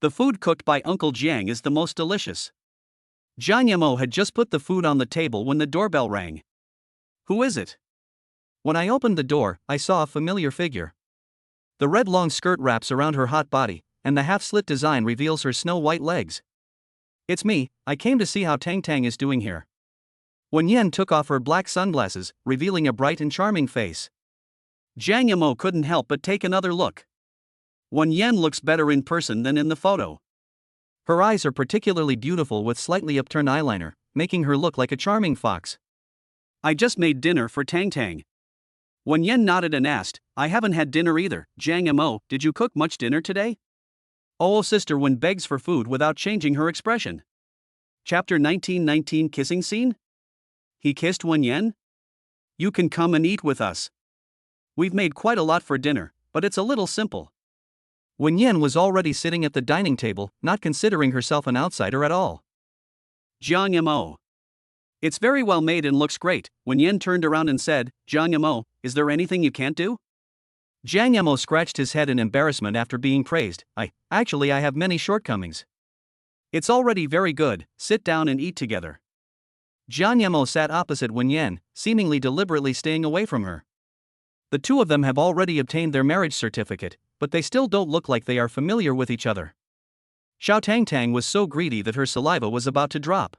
The food cooked by Uncle Jiang is the most delicious. Jiang Yamo had just put the food on the table when the doorbell rang. Who is it? When I opened the door, I saw a familiar figure. The red long skirt wraps around her hot body, and the half-slit design reveals her snow-white legs. It's me, I came to see how Tang Tang is doing here. Wen Yan took off her black sunglasses, revealing a bright and charming face. Jiang Yamo couldn't help but take another look. Wen Yan looks better in person than in the photo. Her eyes are particularly beautiful with slightly upturned eyeliner, making her look like a charming fox. I just made dinner for Tang Tang. Wen Yan nodded and asked, I haven't had dinner either. Jiang Yamo, did you cook much dinner today? Oh, Sister Wen begs for food without changing her expression. Chapter 19 Kissing Scene? He kissed Wen Yan? You can come and eat with us. We've made quite a lot for dinner, but it's a little simple. Wen Yan was already sitting at the dining table, not considering herself an outsider at all. Jiang Yamo. It's very well made and looks great. Wen Yan turned around and said, Jiang Yamo, is there anything you can't do? Jiang Yamo scratched his head in embarrassment after being praised. I have many shortcomings. It's already very good, sit down and eat together. Jiang Yamo sat opposite Wen Yan, seemingly deliberately staying away from her. The two of them have already obtained their marriage certificate, but they still don't look like they are familiar with each other. Xiao Tang Tang was so greedy that her saliva was about to drop.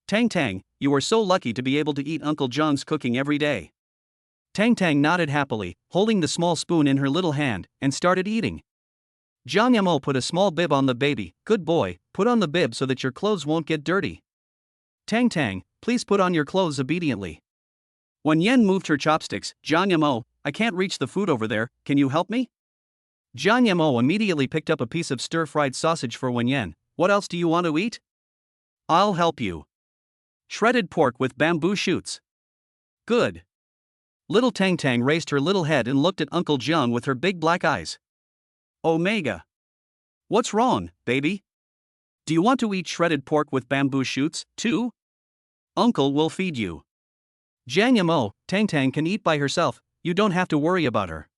Tang Tang, you are so lucky to be able to eat Uncle Zhang's cooking every day. Tang Tang nodded happily, holding the small spoon in her little hand, and started eating. Jiang Yamo put a small bib on the baby. Good boy, put on the bib so that your clothes won't get dirty. Tang Tang, please put on your clothes obediently. Wen Yan moved her chopsticks. Jiang Yamo, I can't reach the food over there, can you help me? Jiang Yamo immediately picked up a piece of stir-fried sausage for Wen Yan. What else do you want to eat? I'll help you. Shredded pork with bamboo shoots. Good. Little Tang Tang raised her little head and looked at Uncle Jiang with her big black eyes. Omega. What's wrong, baby? Do you want to eat shredded pork with bamboo shoots, too? Uncle will feed you. Jiang Yamo, Tang Tang can eat by herself, you don't have to worry about her.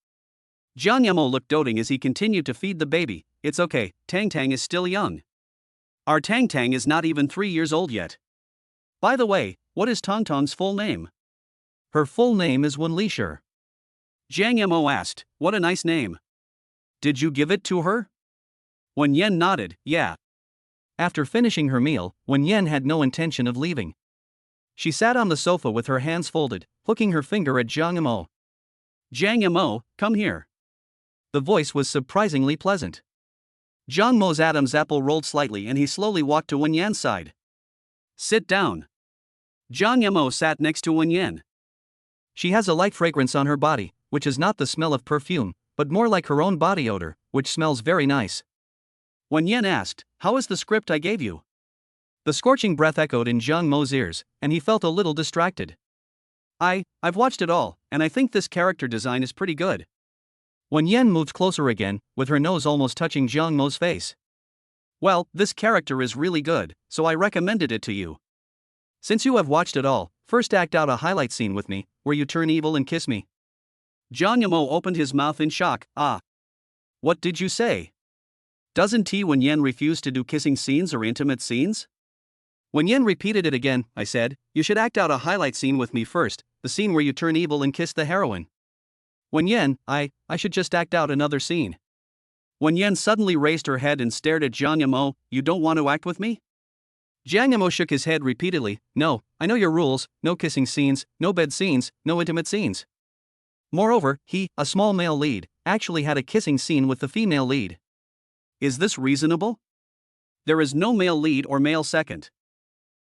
Jiang Yamo looked doting as he continued to feed the baby. It's okay, Tang Tang is still young. Our Tang Tang is not even 3 years old yet. By the way, what is Tong Tong's full name? Her full name is Wen Lishir. Jiang Yamo asked, what a nice name. Did you give it to her? Wen Yan nodded, yeah. After finishing her meal, Wen Yan had no intention of leaving. She sat on the sofa with her hands folded, hooking her finger at Jiang Yamo. Jiang Yamo, come here. The voice was surprisingly pleasant. Jiang Mo's Adam's apple rolled slightly and he slowly walked to Wen Yan's side. Sit down. Jiang Yamo sat next to Wen Yan. She has a light fragrance on her body, which is not the smell of perfume, but more like her own body odor, which smells very nice. Wen Yan asked, "How is the script I gave you?" The scorching breath echoed in Jiang Mo's ears, and he felt a little distracted. I've watched it all, and I think this character design is pretty good." Wen Yan moved closer again, with her nose almost touching Jiang Mo's face. "Well, this character is really good, so I recommended it to you. Since you have watched it all, first act out a highlight scene with me, where you turn evil and kiss me." Jiang Mo opened his mouth in shock. "Ah. What did you say? Doesn't Wen Yan refuse to do kissing scenes or intimate scenes?" Wen Yan repeated it again. "I said, you should act out a highlight scene with me first, the scene where you turn evil and kiss the heroine." "Wen Yan, I should just act out another scene." Wen Yan suddenly raised her head and stared at Jiang Mo. "You don't want to act with me?" Jiang Mo shook his head repeatedly. "No, I know your rules, no kissing scenes, no bed scenes, no intimate scenes." Moreover, he, a small male lead, actually had a kissing scene with the female lead. Is this reasonable? There is no male lead or male second.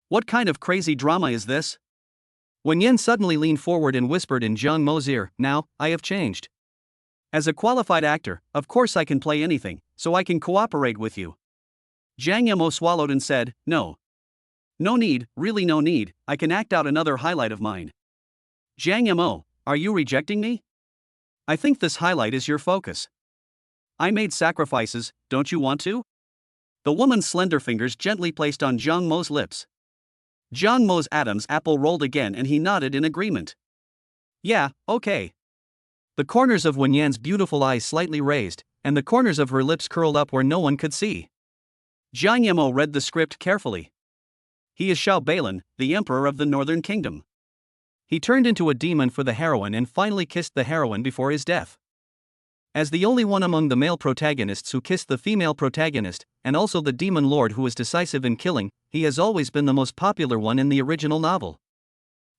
What kind of crazy drama is this? Wen Yan suddenly leaned forward and whispered in Jiang Mo's ear, "Now, I have changed. As a qualified actor, of course I can play anything, so I can cooperate with you." Jiang Mo swallowed and said, "No. No need, really no need, I can act out another highlight of mine." "Jiang Mo, are you rejecting me? I think this highlight is your focus. I made sacrifices, don't you want to?" The woman's slender fingers gently placed on Jiang Mo's lips. Jiang Mo's Adam's apple rolled again and he nodded in agreement. "Yeah, okay." The corners of Wen Yan's beautiful eyes slightly raised, and the corners of her lips curled up where no one could see. Jiang Mo read the script carefully. He is Xiao Balin, the Emperor of the Northern Kingdom. He turned into a demon for the heroine and finally kissed the heroine before his death. As the only one among the male protagonists who kissed the female protagonist, and also the demon lord who was decisive in killing, he has always been the most popular one in the original novel.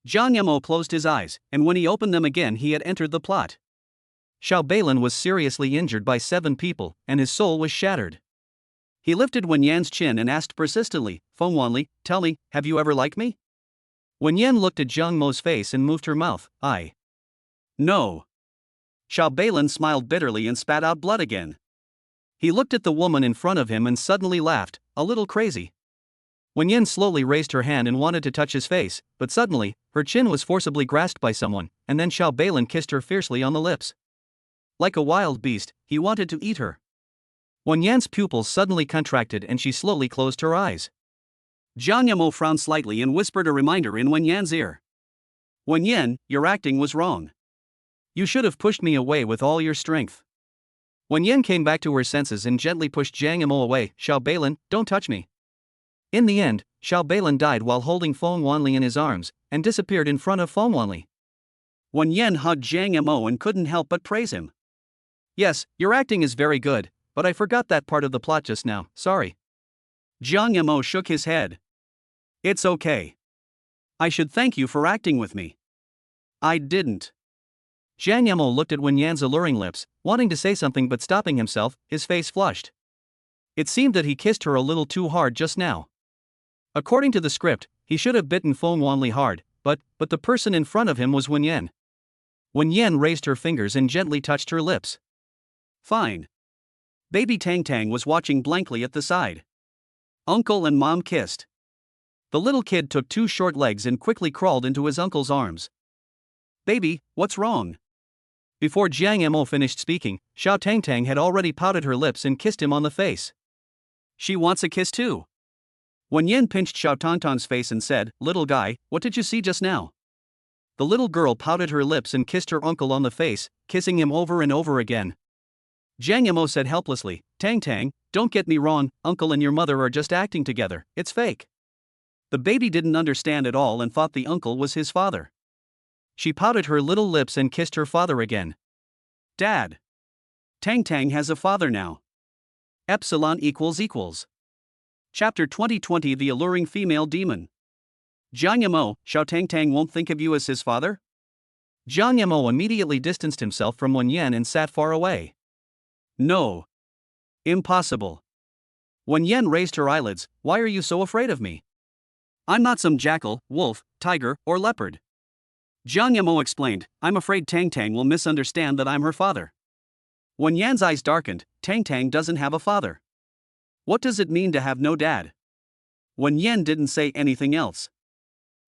Jiang Mo closed his eyes, and when he opened them again he had entered the plot. Xiao Balin was seriously injured by 7 people, and his soul was shattered. He lifted Wen Yan's chin and asked persistently, "Feng Wanli, tell me, have you ever liked me?" Wen Yan looked at Jiang Mo's face and moved her mouth. No. Xiao Balin smiled bitterly and spat out blood again. He looked at the woman in front of him and suddenly laughed, a little crazy. Wen Yan slowly raised her hand and wanted to touch his face, but suddenly, her chin was forcibly grasped by someone, and then Xiao Balin kissed her fiercely on the lips. Like a wild beast, he wanted to eat her. Wen Yan's pupils suddenly contracted and she slowly closed her eyes. Jiang Mo frowned slightly and whispered a reminder in Wen Yan's ear. "Wen Yan, your acting was wrong. You should have pushed me away with all your strength." Wen Yan came back to her senses and gently pushed Jiang Mo away. "Xiao Balin, don't touch me." In the end, Xiao Balin died while holding Feng Wanli in his arms, and disappeared in front of Feng Wanli. Wen Yan hugged Jiang Mo and couldn't help but praise him. "Yes, your acting is very good, but I forgot that part of the plot just now, sorry." Jiang Mo shook his head. "It's okay. I should thank you for acting with me." "I didn't." Jiang Mo looked at Wen Yan's alluring lips, wanting to say something but stopping himself, his face flushed. It seemed that he kissed her a little too hard just now. According to the script, he should have bitten Feng Wanli hard, but the person in front of him was Wen Yan. Wen Yan raised her fingers and gently touched her lips. "Fine." Baby Tang Tang was watching blankly at the side. Uncle and Mom kissed. The little kid took 2 short legs and quickly crawled into his uncle's arms. "Baby, what's wrong?" Before Jiang Mo finished speaking, Xiao Tang Tang had already pouted her lips and kissed him on the face. "She wants a kiss too." Wen Yan pinched Xiao Tang Tang's face and said, "Little guy, what did you see just now?" The little girl pouted her lips and kissed her uncle on the face, kissing him over and over again. Jiang Mo said helplessly, "Tang Tang, don't get me wrong, uncle and your mother are just acting together, it's fake." The baby didn't understand at all and thought the uncle was his father. She pouted her little lips and kissed her father again. "Dad. Tang Tang has a father now. Epsilon equals. Chapter 2020 The Alluring Female Demon. Jiang Mo, Xiao Tang Tang won't think of you as his father?" Jiang Mo immediately distanced himself from Wen Yan and sat far away. "No. Impossible." Wen Yan raised her eyelids. "Why are you so afraid of me? I'm not some jackal, wolf, tiger, or leopard." Jiang Yamo explained, I'm afraid Tang Tang will misunderstand that I'm her father. When Yan's eyes darkened, Tang Tang doesn't have a father. What does it mean to have no dad? When Yan didn't say anything else.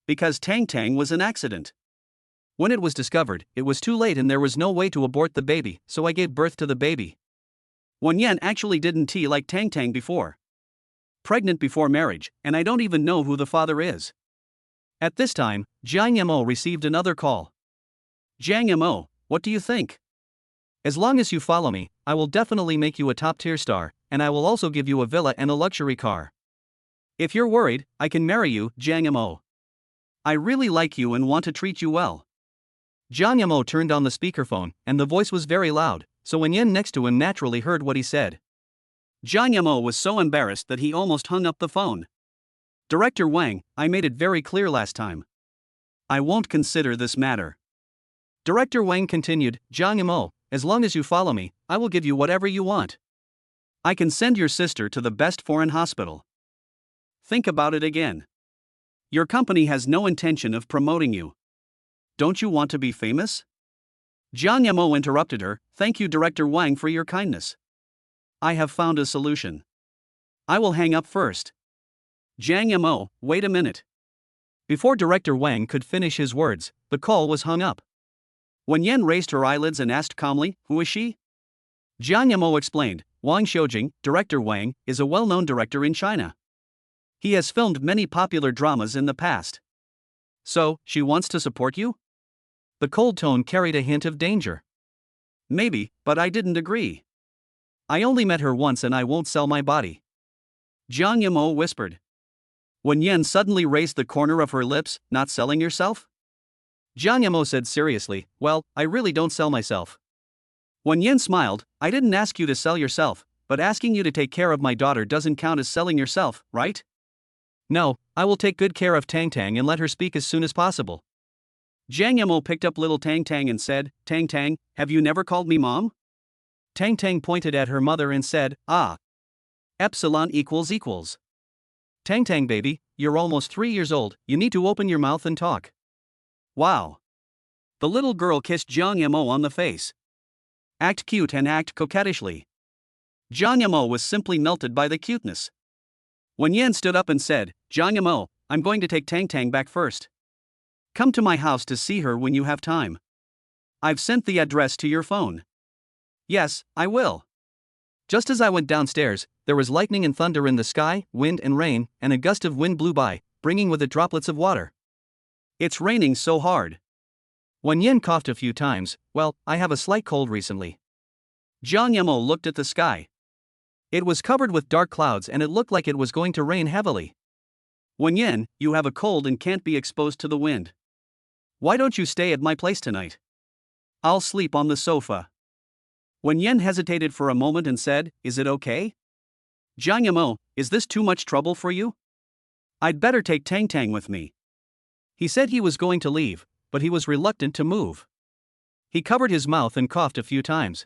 Because Tang Tang was an accident. When it was discovered, it was too late and there was no way to abort the baby, so I gave birth to the baby. When Yan actually didn't tea like Tang Tang before. Pregnant before marriage, and I don't even know who the father is. At this time, Jiang Yamo received another call. Jiang Yamo, what do you think? As long as you follow me, I will definitely make you a top-tier star, and I will also give you a villa and a luxury car. If you're worried, I can marry you, Jiang Yamo. I really like you and want to treat you well. Jiang Yamo turned on the speakerphone, and the voice was very loud, so when Yan next to him naturally heard what he said. Jiang Yamo was so embarrassed that he almost hung up the phone. Director Wang, I made it very clear last time. I won't consider this matter. Director Wang continued, Jiang Yamo, as long as you follow me, I will give you whatever you want. I can send your sister to the best foreign hospital. Think about it again. Your company has no intention of promoting you. Don't you want to be famous? Jiang Yamo interrupted her, thank you Director Wang for your kindness. I have found a solution. I will hang up first. Jiang Yamo, wait a minute. Before Director Wang could finish his words, the call was hung up. When Yan raised her eyelids and asked calmly, who is she? Jiang Yamo explained, Wang Xiujing, Director Wang, is a well-known director in China. He has filmed many popular dramas in the past. So, she wants to support you? The cold tone carried a hint of danger. Maybe, but I didn't agree. I only met her once and I won't sell my body. Jiang Yamo whispered. When Yan suddenly raised the corner of her lips, not selling yourself? Jiang Yamo said seriously, well, I really don't sell myself. When Yan smiled, I didn't ask you to sell yourself, but asking you to take care of my daughter doesn't count as selling yourself, right? No, I will take good care of Tang Tang and let her speak as soon as possible. Jiang Yamo picked up little Tang Tang and said, Tang Tang, have you never called me mom? Tang Tang pointed at her mother and said, ah. Epsilon equals. Tang Tang baby, you're almost 3 years old, you need to open your mouth and talk. Wow. The little girl kissed Jiang Yamo on the face. Act cute and act coquettishly. Jiang Yamo was simply melted by the cuteness. When Yan stood up and said, Jiang Yamo, I'm going to take Tang Tang back first. Come to my house to see her when you have time. I've sent the address to your phone. Yes, I will. Just as I went downstairs, there was lightning and thunder in the sky, wind and rain, and a gust of wind blew by, bringing with it droplets of water. It's raining so hard. When Yan coughed a few times, well, I have a slight cold recently. Jiang Yamo looked at the sky. It was covered with dark clouds and it looked like it was going to rain heavily. When Yan, you have a cold and can't be exposed to the wind. Why don't you stay at my place tonight? I'll sleep on the sofa. When Yan hesitated for a moment and said, is it okay? Jiang Yamo, is this too much trouble for you? I'd better take Tang Tang with me. He said he was going to leave, but he was reluctant to move. He covered his mouth and coughed a few times.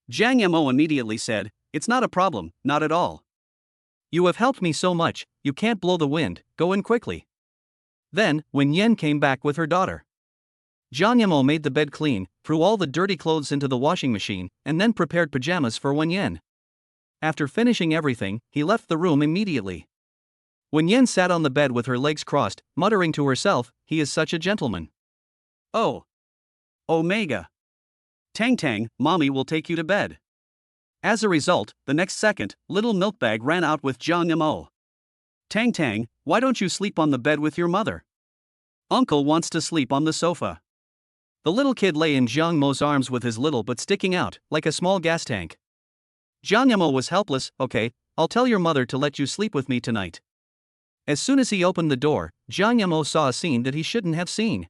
Jiang Yamo immediately said, it's not a problem, not at all. You have helped me so much, you can't blow the wind, go in quickly. Then, when Yan came back with her daughter, Jiang Yamo made the bed clean, threw all the dirty clothes into the washing machine, and then prepared pajamas for Wen Yan. After finishing everything, he left the room immediately. Wen Yan sat on the bed with her legs crossed, muttering to herself, he is such a gentleman. Oh. Omega. Tang Tang, mommy will take you to bed. As a result, the next second, little Milkbag ran out with Jiang Yamo. Tang Tang, why don't you sleep on the bed with your mother? Uncle wants to sleep on the sofa. The little kid lay in Jiang Mo's arms with his little butt sticking out, like a small gas tank. Jiang Yamo was helpless. Okay, I'll tell your mother to let you sleep with me tonight. As soon as he opened the door, Jiang Yamo saw a scene that he shouldn't have seen.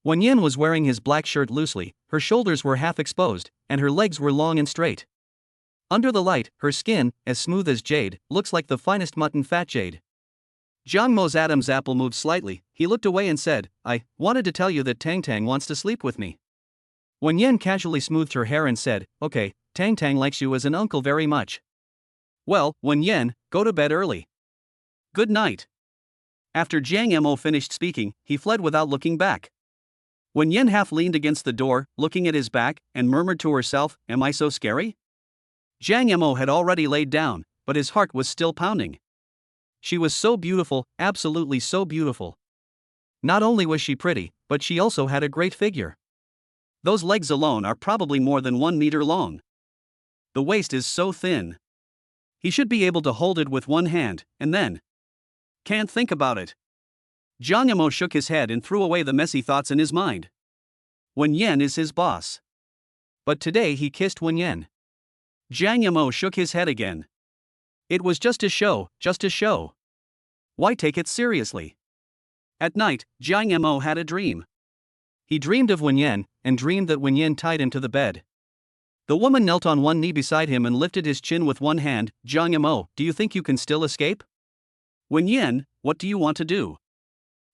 Wen Yan was wearing his black shirt loosely, her shoulders were half exposed, and her legs were long and straight. Under the light, her skin, as smooth as jade, looks like the finest mutton fat jade. Jiang Mo's Adam's apple moved slightly. He looked away and said, I wanted to tell you that Tang Tang wants to sleep with me. Wen Yan casually smoothed her hair and said, okay, Tang Tang likes you as an uncle very much. Well, Wen Yan, go to bed early. Good night. After Jiang Mo finished speaking, he fled without looking back. Wen Yan half leaned against the door, looking at his back, and murmured to herself, "Am I so scary?" Jiang Mo had already laid down, but his heart was still pounding. She was so beautiful, absolutely so beautiful. Not only was she pretty, but she also had a great figure. Those legs alone are probably more than 1 meter long. The waist is so thin. He should be able to hold it with one hand, and then. Can't think about it. Jiang Mo shook his head and threw away the messy thoughts in his mind. Wen Yan is his boss. But today he kissed Wen Yan. Jiang Mo shook his head again. It was just a show, just a show. Why take it seriously? At night, Jiang Mo had a dream. He dreamed of Wen Yan, and dreamed that Wen Yan tied him to the bed. The woman knelt on one knee beside him and lifted his chin with one hand. "Jiang Mo, do you think you can still escape?" "Wen Yan, what do you want to do?"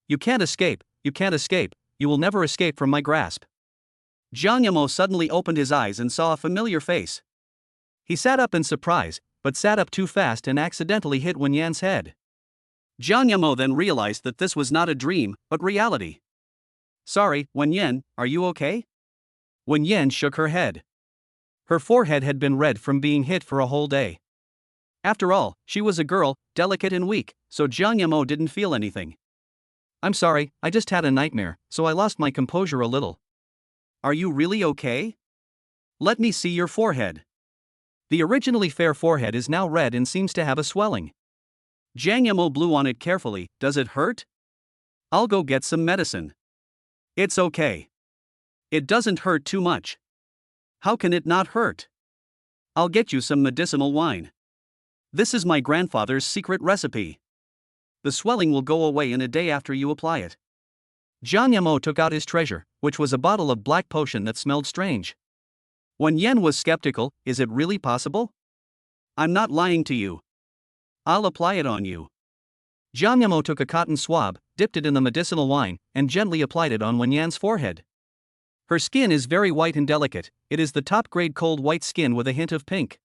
"You can't escape, you can't escape, you will never escape from my grasp." Jiang Mo suddenly opened his eyes and saw a familiar face. He sat up in surprise, but sat up too fast and accidentally hit Wen Yan's head. Jiang Mo then realized that this was not a dream, but reality. "Sorry, Wen Yan, are you okay?" Wen Yan shook her head. Her forehead had been red from being hit for a whole day. After all, she was a girl, delicate and weak, so Jiang Mo didn't feel anything. "I'm sorry, I just had a nightmare, so I lost my composure a little." "Are you really okay? Let me see your forehead." The originally fair forehead is now red and seems to have a swelling. Jiang Mo blew on it carefully. "Does it hurt?" "I'll go get some medicine." "It's okay. It doesn't hurt too much." "How can it not hurt?" "I'll get you some medicinal wine. This is my grandfather's secret recipe. The swelling will go away in a day after you apply it." Jiang Mo took out his treasure, which was a bottle of black potion that smelled strange. Wen Yan was skeptical. "Is it really possible?" "I'm not lying to you. I'll apply it on you." Jiang Mo took a cotton swab, dipped it in the medicinal wine, and gently applied it on Wen Yan's forehead. Her skin is very white and delicate. It is the top-grade cold white skin with a hint of pink.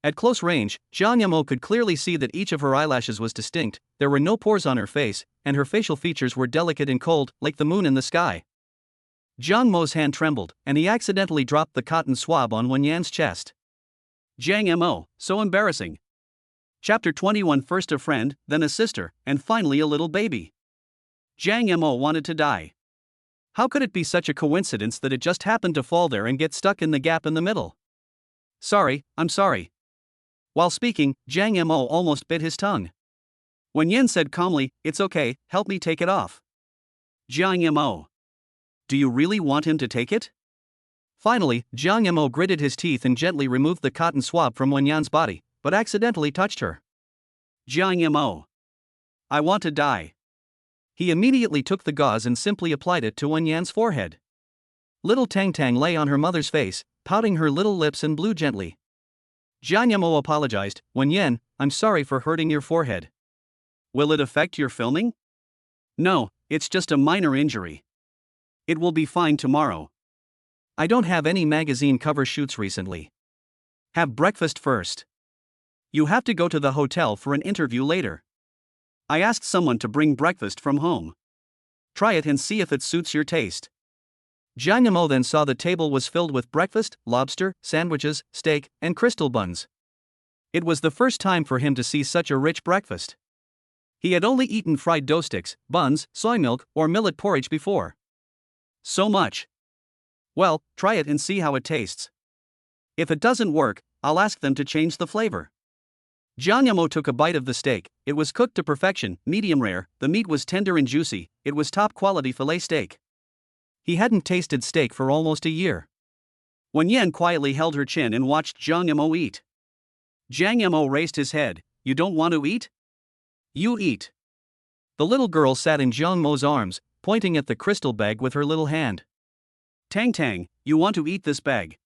At close range, Jiang Mo could clearly see that each of her eyelashes was distinct, there were no pores on her face, and her facial features were delicate and cold, like the moon in the sky. Jiang Mo's hand trembled, and he accidentally dropped the cotton swab on Wen Yan's chest. Jiang Mo, so embarrassing. Chapter 21. First a friend, then a sister, and finally a little baby. Jiang Mo wanted to die. How could it be such a coincidence that it just happened to fall there and get stuck in the gap in the middle? "Sorry, I'm sorry." While speaking, Jiang Mo almost bit his tongue. Wen Yan said calmly, "It's okay, help me take it off." Jiang Mo. "Do you really want him to take it?" Finally, Jiang Mo gritted his teeth and gently removed the cotton swab from Wen Yan's body, but accidentally touched her. Jiang Mo. "I want to die." He immediately took the gauze and simply applied it to Wen Yan's forehead. Little Tang Tang lay on her mother's face, pouting her little lips and blew gently. Jiang Mo apologized. "Wen Yan, I'm sorry for hurting your forehead. Will it affect your filming?" "No, it's just a minor injury. It will be fine tomorrow. I don't have any magazine cover shoots recently. Have breakfast first. You have to go to the hotel for an interview later. I asked someone to bring breakfast from home. Try it and see if it suits your taste." Jiang Mo then saw the table was filled with breakfast, lobster, sandwiches, steak, and crystal buns. It was the first time for him to see such a rich breakfast. He had only eaten fried dough sticks, buns, soy milk, or millet porridge before. So much. Well, try it and see how it tastes. If it doesn't work, I'll ask them to change the flavor. Jiang Mo took a bite of the steak. It was cooked to perfection, medium rare, the meat was tender and juicy, it was top-quality filet steak. He hadn't tasted steak for almost a year. Wen Yan quietly held her chin and watched Jiang Mo eat. Jiang Mo raised his head. "You don't want to eat? You eat." The little girl sat in Jiang Mo's arms, pointing at the crystal bag with her little hand. "Tang Tang, you want to eat this bag?"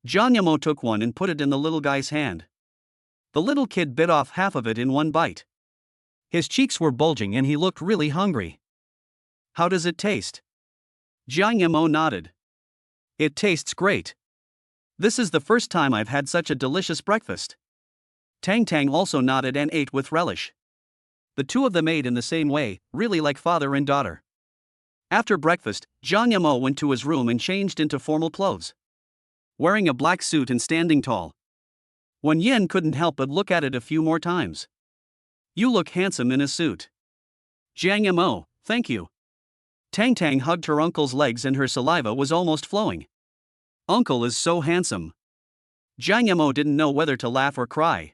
Jiang Mo took one and put it in the little guy's hand. The little kid bit off half of it in one bite. His cheeks were bulging and he looked really hungry. "How does it taste?" Jiang Mo nodded. "It tastes great. This is the first time I've had such a delicious breakfast." Tang Tang also nodded and ate with relish. The two of them ate in the same way, really like father and daughter. After breakfast, Zhang Yamo went to his room and changed into formal clothes. Wearing a black suit and standing tall, Wen Yan couldn't help but look at it a few more times. "You look handsome in a suit." "Zhang Yamo, thank you." Tang Tang hugged her uncle's legs and her saliva was almost flowing. "Uncle is so handsome." Zhang Yamo didn't know whether to laugh or cry.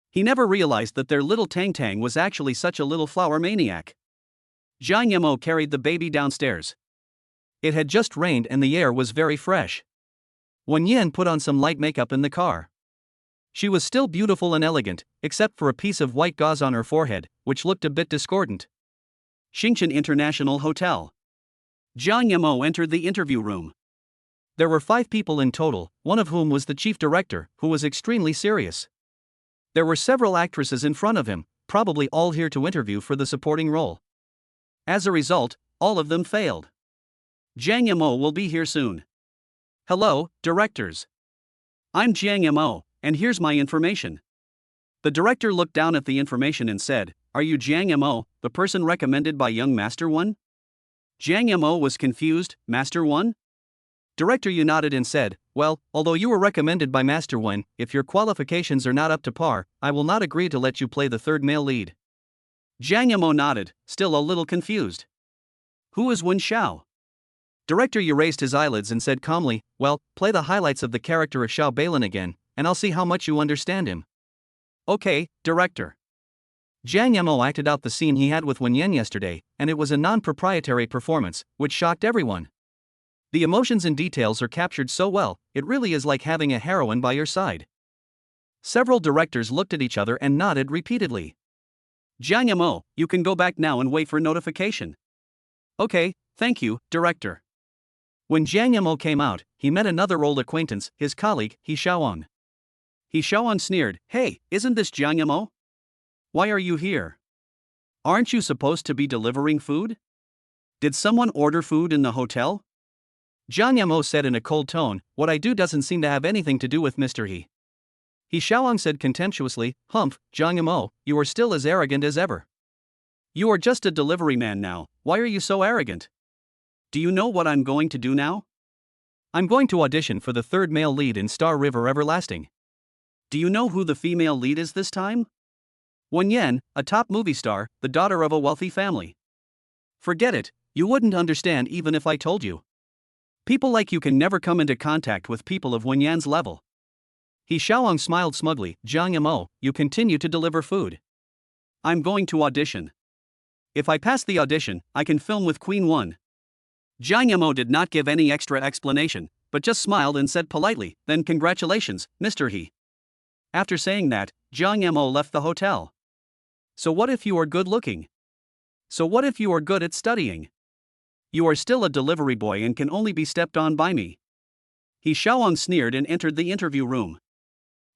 He never realized that their little Tang Tang was actually such a little flower maniac. Zhang Yamo carried the baby downstairs. It had just rained and the air was very fresh. Wen Yan put on some light makeup in the car. She was still beautiful and elegant, except for a piece of white gauze on her forehead, which looked a bit discordant. Xingchen International Hotel. Zhang Yamo entered the interview room. There were 5 people in total, one of whom was the chief director, who was extremely serious. There were several actresses in front of him, probably all here to interview for the supporting role. As a result, all of them failed. Zhang Yamo will be here soon. "Hello, directors. I'm Zhang Yamo, and here's my information." The director looked down at the information and said, "Are you Zhang Yamo, the person recommended by young Master One?" Zhang Yamo was confused. "Master One?" Director Yu nodded and said, "Well, although you were recommended by Master One, if your qualifications are not up to par, I will not agree to let you play the third male lead." Zhang Yamo nodded, still a little confused. "Who is Wen Xiao?" Director Yu raised his eyelids and said calmly, "Well, play the highlights of the character of Xiao Balin again, and I'll see how much you understand him." "Okay, director." Zhang Yamo acted out the scene he had with Wen Yan yesterday, and it was a non-proprietary performance, which shocked everyone. The emotions and details are captured so well, it really is like having a heroine by your side. Several directors looked at each other and nodded repeatedly. "Zhang Yamo, you can go back now and wait for notification." "Okay, thank you, director." When Zhang Yamo came out, he met another old acquaintance, his colleague, He Xiaoang. He Xiaoang sneered, "Hey, isn't this Zhang Yamo? Why are you here? Aren't you supposed to be delivering food? Did someone order food in the hotel?" Zhang Yamo said in a cold tone, "What I do doesn't seem to have anything to do with Mr. He." He Xiaoang said contemptuously, "Humph, Zhang Yamo, you are still as arrogant as ever. You are just a delivery man now, why are you so arrogant? Do you know what I'm going to do now? I'm going to audition for the third male lead in Star River Everlasting. Do you know who the female lead is this time? Wen Yan, a top movie star, the daughter of a wealthy family. Forget it, you wouldn't understand even if I told you. People like you can never come into contact with people of Wen Yan's level." He Xiaoang smiled smugly, "Zhang Yamo, you continue to deliver food. I'm going to audition. If I pass the audition, I can film with Queen One." Zhang Yamo did not give any extra explanation, but just smiled and said politely, "Then congratulations, Mr. He." After saying that, Zhang Yamo left the hotel. So what if you are good looking? So what if you are good at studying? You are still a delivery boy and can only be stepped on by me. He Xiaoang sneered and entered the interview room.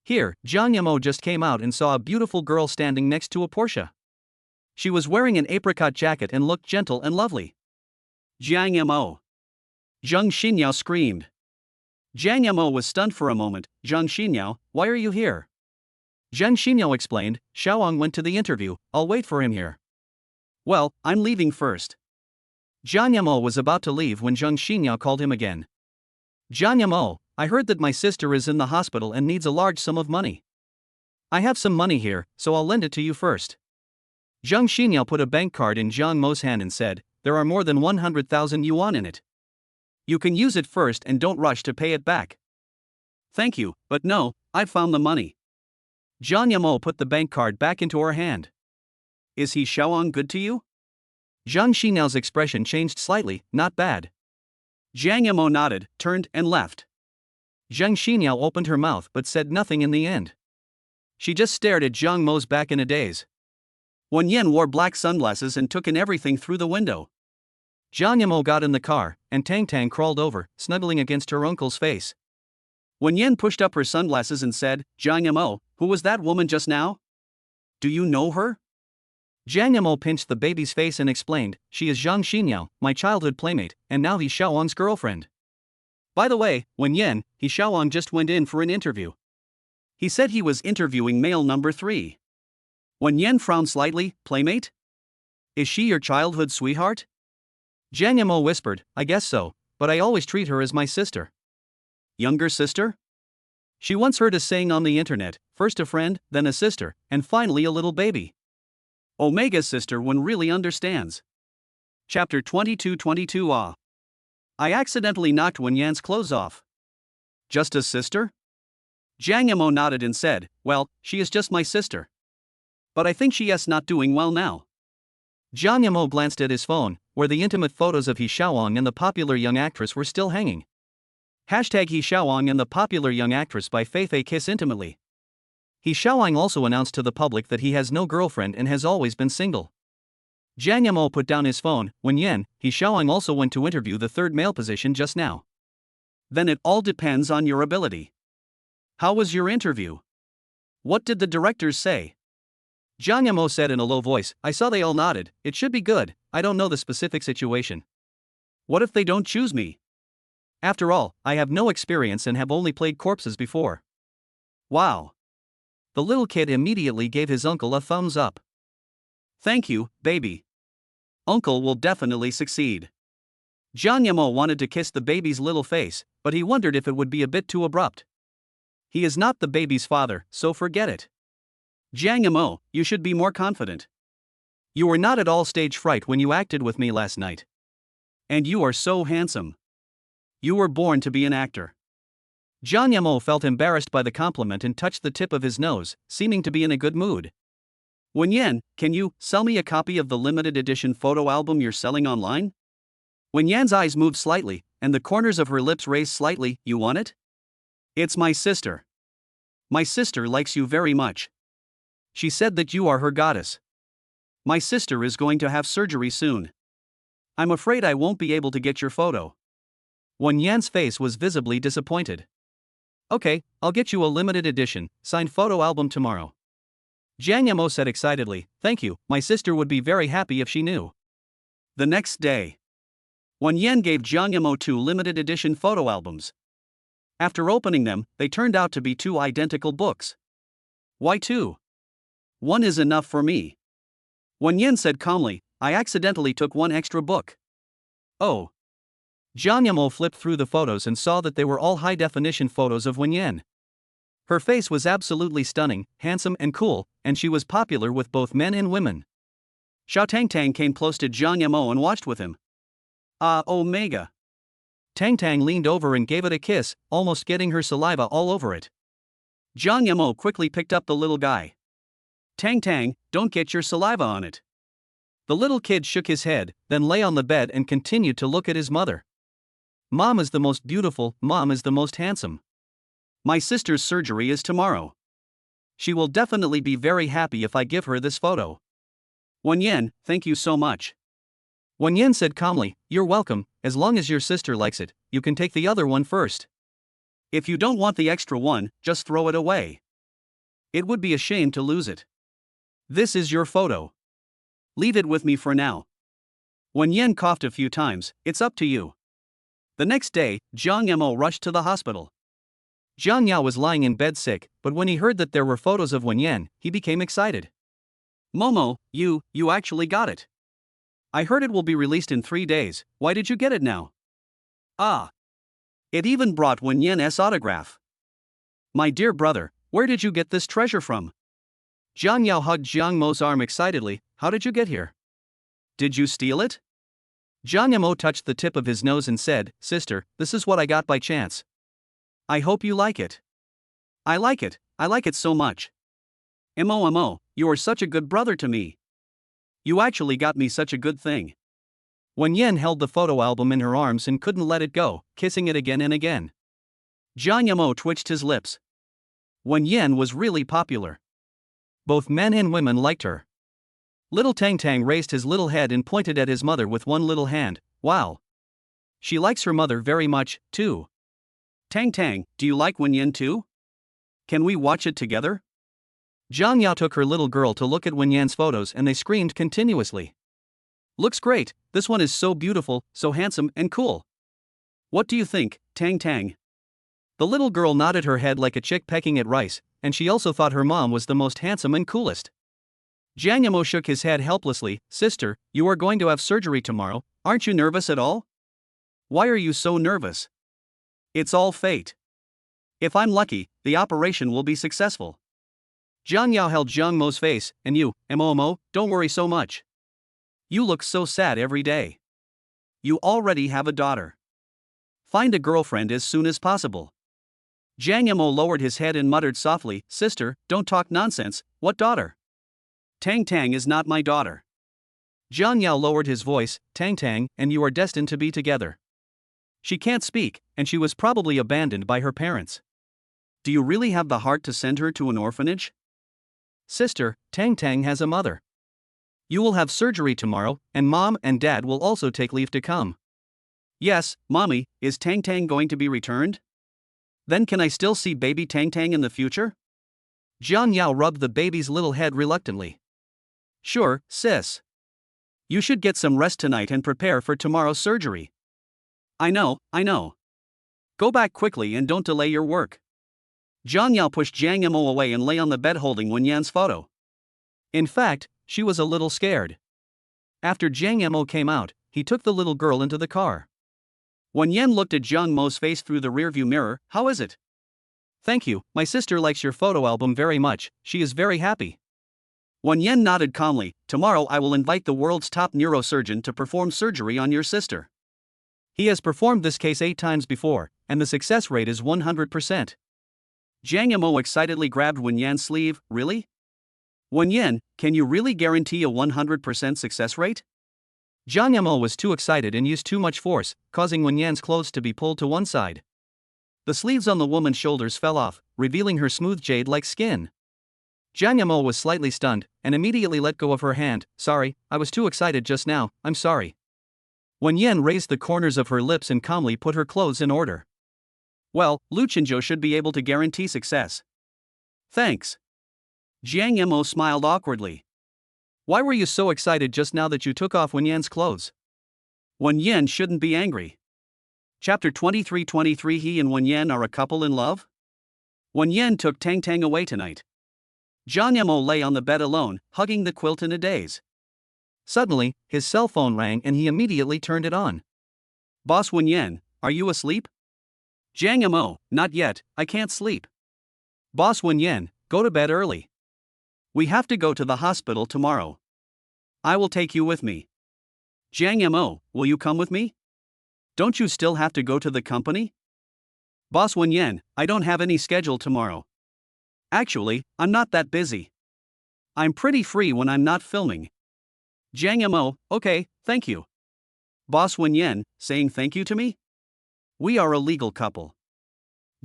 Here, Zhang Yamo just came out and saw a beautiful girl standing next to a Porsche. She was wearing an apricot jacket and looked gentle and lovely. "Zhang Yamo!" Zhang Xinyao screamed. Zhang Yamo was stunned for a moment. "Zhang Xinyao, why are you here?" Zhang Xinyao explained, "Xiaoang went to the interview, I'll wait for him here." "Well, I'm leaving first." Zhang Yamo was about to leave when Zhang Xinyao called him again. "Zhang Yamo, I heard that my sister is in the hospital and needs a large sum of money. I have some money here, so I'll lend it to you first." Zhang Xinyao put a bank card in Zhang Mo's hand and said, "There are more than 100,000 yuan in it. You can use it first and don't rush to pay it back." "Thank you, but no, I've found the money." Zhang Yamo put the bank card back into her hand. "Is he Xiaoang good to you?" Zhang Xinyao's expression changed slightly, "Not bad." Zhang Yamo nodded, turned, and left. Zhang Xinyao opened her mouth but said nothing in the end. She just stared at Zhang Mo's back in a daze. Wen Yan wore black sunglasses and took in everything through the window. Zhang Yamo got in the car, and Tang Tang crawled over, snuggling against her uncle's face. Wen Yan pushed up her sunglasses and said, "Zhang Yamo, who was that woman just now? Do you know her?" Zhang Yamo pinched the baby's face and explained, "She is Zhang Xinyao, my childhood playmate, and now he's Xiaoang's girlfriend. By the way, Wen Yan, he Xiaoang just went in for an interview. He said he was interviewing male number 3. Wen Yan frowned slightly, "Playmate? Is she your childhood sweetheart?" Jiang Yamo whispered, I guess so, but I always treat her as my sister. Younger sister? She once heard us saying on the internet, first a friend, then a sister, and finally a little baby. Omega's sister one really understands. Chapter 22. I accidentally knocked Wenyan's clothes off. Just a sister? Jiang Yamo nodded and said, well, she is just my sister. But I think she is not doing well now. Jiang Yamo glanced at his phone, where the intimate photos of He Xiaowang and the popular young actress were still hanging. Hashtag He Xiaowang and the popular young actress by Fei Fei kiss intimately. He Xiaowang also announced to the public that he has no girlfriend and has always been single. Jiang Yamo put down his phone. Wenyan, He Xiaowang also went to interview the third male position just now. Then it all depends on your ability. How was your interview? What did the directors say? Jiang Yamo said in a low voice, I saw they all nodded, it should be good, I don't know the specific situation. What if they don't choose me? After all, I have no experience and have only played corpses before. Wow. The little kid immediately gave his uncle a thumbs up. Thank you, baby. Uncle will definitely succeed. Jiang Yamo wanted to kiss the baby's little face, but he wondered if it would be a bit too abrupt. He is not the baby's father, so forget it. Jiang Yamo, you should be more confident. You were not at all stage fright when you acted with me last night. And you are so handsome. You were born to be an actor. Jiang Yamo felt embarrassed by the compliment and touched the tip of his nose, seeming to be in a good mood. Wenyan, can you sell me a copy of the limited edition photo album you're selling online? Wenyan's eyes moved slightly, and the corners of her lips raised slightly. You want it? It's my sister. My sister likes you very much. She said that you are her goddess. My sister is going to have surgery soon. I'm afraid I won't be able to get your photo. Wenyan's face was visibly disappointed. Okay, I'll get you a limited edition, signed photo album tomorrow. Jiang Yamo said excitedly, thank you, my sister would be very happy if she knew. The next day, Wenyan gave Jiang Yamo 2 limited edition photo albums. After opening them, they turned out to be 2 identical books. Why 2? One is enough for me. Wenyan said calmly, I accidentally took 1 extra book. Oh. Jiang Yamo flipped through the photos and saw that they were all high-definition photos of Wenyan. Her face was absolutely stunning, handsome and cool, and she was popular with both men and women. Xiao Tangtang came close to Jiang Yamo and watched with him. Ah, Omega. Tangtang leaned over and gave it a kiss, almost getting her saliva all over it. Jiang Yamo quickly picked up the little guy. Tangtang, don't get your saliva on it. The little kid shook his head, then lay on the bed and continued to look at his mother. Mom is the most beautiful, Mom is the most handsome. My sister's surgery is tomorrow. She will definitely be very happy if I give her this photo. Wenyan, thank you so much. Wenyan said calmly, you're welcome, as long as your sister likes it, you can take the other one first. If you don't want the extra one, just throw it away. It would be a shame to lose it. This is your photo. Leave it with me for now. Wenyan coughed a few times, it's up to you. The next day, Jiang Yamo rushed to the hospital. Jiang Yao was lying in bed sick, but when he heard that there were photos of Wenyan, he became excited. Momo, you actually got it. I heard it will be released in 3 days, why did you get it now? Ah. It even brought Wenyan's autograph. My dear brother, where did you get this treasure from? Jiang Yao hugged Jiang Mo's arm excitedly, how did you get here? Did you steal it? Jiang Yamo touched the tip of his nose and said, sister, this is what I got by chance. I hope you like it. I like it so much. Mo, you are such a good brother to me. You actually got me such a good thing. Wenyan held the photo album in her arms and couldn't let it go, kissing it again and again. Jiang Yamo twitched his lips. Wenyan was really popular. Both men and women liked her. Little Tangtang raised his little head and pointed at his mother with one little hand. Wow. She likes her mother very much, too. Tangtang, do you like Wenyan too? Can we watch it together? Jiang Yao took her little girl to look at Wenyan's photos and they screamed continuously. Looks great, this one is so beautiful, so handsome and cool. What do you think, Tangtang? The little girl nodded her head like a chick pecking at rice, and she also thought her mom was the most handsome and coolest. Jiang Yamo shook his head helplessly, sister, you are going to have surgery tomorrow, Aren't you nervous at all? Why are you so nervous? It's all fate. If I'm lucky, the operation will be successful. Jiang Yao held Jiang Mo's face, and you, Mo, don't worry so much. You look so sad every day. You already have a daughter. Find a girlfriend as soon as possible. Jiang Mo lowered his head and muttered softly, Sister, don't talk nonsense, what daughter? Tang Tang is not my daughter. Jiang Yao lowered his voice, Tang, and you are destined to be together. She can't speak, and she was probably abandoned by her parents. Do you really have the heart to send her to an orphanage? Sister, Tang has a mother. You will have surgery tomorrow, and Mom and Dad will also take leave to come. Yes, Mommy, is Tang going to be returned? Then can I still see baby Tang in the future? Jiang Yao rubbed the baby's little head reluctantly. Sure, sis. You should get some rest tonight and prepare for tomorrow's surgery. I know. Go back quickly and don't delay your work. Jiang Yao pushed Jiang Mo away and lay on the bed holding Wen Yan's photo. In fact, she was a little scared. After Jiang Mo came out, he took the little girl into the car. Wen Yan looked at Jiang Mo's face through the rearview mirror. How is it? Thank you, my sister likes your photo album very much, she is very happy. Wen Yan nodded calmly. Tomorrow I will invite the world's top neurosurgeon to perform surgery on your sister. He has performed this case 8 times before, and the success rate is 100%. Jiang Mo excitedly grabbed Wen Yan's sleeve. Really? Wen Yan, can you really guarantee a 100% success rate? Jiang Mo was too excited and used too much force, causing Wen Yan's clothes to be pulled to one side. The sleeves on the woman's shoulders fell off, revealing her smooth jade-like skin. Jiang Mo was slightly stunned, and immediately let go of her hand. Sorry, I was too excited just now, I'm sorry. Wen Yan raised the corners of her lips and calmly put her clothes in order. Well, Lu Qinzhou should be able to guarantee success. Thanks. Jiang Mo smiled awkwardly. Why were you so excited just now that you took off Wen Yan's clothes? Wen Yan shouldn't be angry. Chapter 23 He and Wen Yan are a couple in love? Wen Yan took Tang away tonight. Jiang Mo lay on the bed alone, hugging the quilt in a daze. Suddenly, his cell phone rang and he immediately turned it on. Boss Wen Yan, are you asleep? Jiang Mo, not yet, I can't sleep. Boss Wen Yan, go to bed early. We have to go to the hospital tomorrow. I will take you with me. Jiang Mo, will you come with me? Don't you still have to go to the company? Boss Wen Yan, I don't have any schedule tomorrow. Actually, I'm not that busy. I'm pretty free when I'm not filming. Jiang Mo, okay, thank you. Boss Wen Yan, saying thank you to me? We are a legal couple.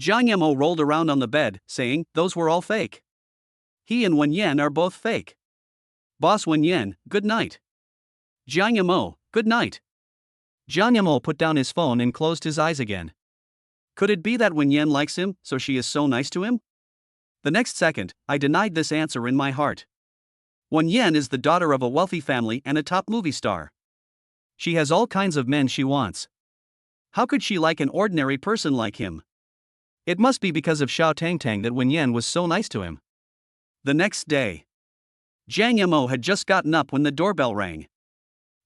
Jiang Mo rolled around on the bed, saying, those were all fake. He and Wen Yan are both fake. Boss Wen Yan, good night. Jiang Mo, good night. Jiang Mo put down his phone and closed his eyes again. Could it be that Wen Yan likes him, so she is so nice to him? The next second, I denied this answer in my heart. Wen Yan is the daughter of a wealthy family and a top movie star. She has all kinds of men she wants. How could she like an ordinary person like him? It must be because of Xiao Tang that Wen Yan was so nice to him. The next day, Jiang Mo had just gotten up when the doorbell rang.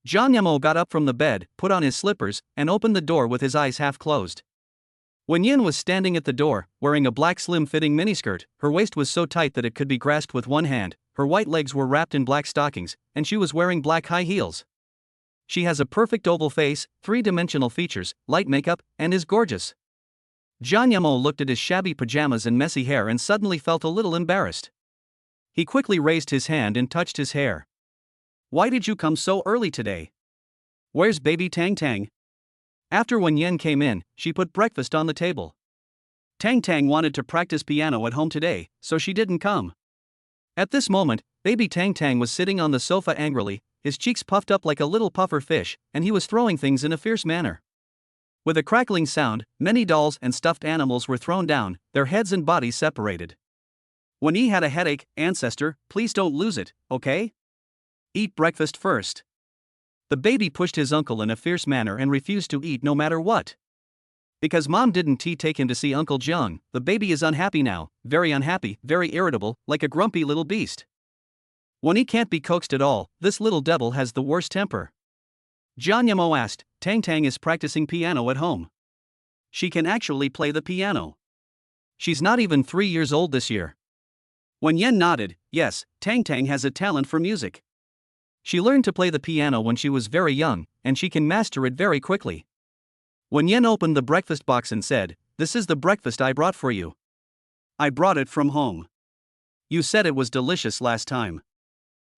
Jiang Mo got up from the bed, put on his slippers, and opened the door with his eyes half closed. Wen Yan was standing at the door, wearing a black slim-fitting miniskirt. Her waist was so tight that it could be grasped with one hand, her white legs were wrapped in black stockings, and she was wearing black high heels. She has a perfect oval face, 3-dimensional features, light makeup, and is gorgeous. Jiang Mo looked at his shabby pajamas and messy hair and suddenly felt a little embarrassed. He quickly raised his hand and touched his hair. Why did you come so early today? Where's baby Tang? After Wen Yan came in, she put breakfast on the table. Tang wanted to practice piano at home today, so she didn't come. At this moment, baby Tang was sitting on the sofa angrily, his cheeks puffed up like a little puffer fish, and he was throwing things in a fierce manner. With a crackling sound, many dolls and stuffed animals were thrown down, their heads and bodies separated. When he had a headache, ancestor, please don't lose it, okay? Eat breakfast first. The baby pushed his uncle in a fierce manner and refused to eat no matter what. Because mom didn't take him to see Uncle Jiang, the baby is unhappy now, very unhappy, very irritable, like a grumpy little beast. When he can't be coaxed at all, this little devil has the worst temper. Jiang Yamo asked. Tang Tang is practicing piano at home. She can actually play the piano. She's not even 3 years old this year. Wen Yan nodded. Yes, Tang Tang has a talent for music. She learned to play the piano when she was very young, and she can master it very quickly. Wen Yan opened the breakfast box and said, "This is the breakfast I brought for you. I brought it from home. You said it was delicious last time."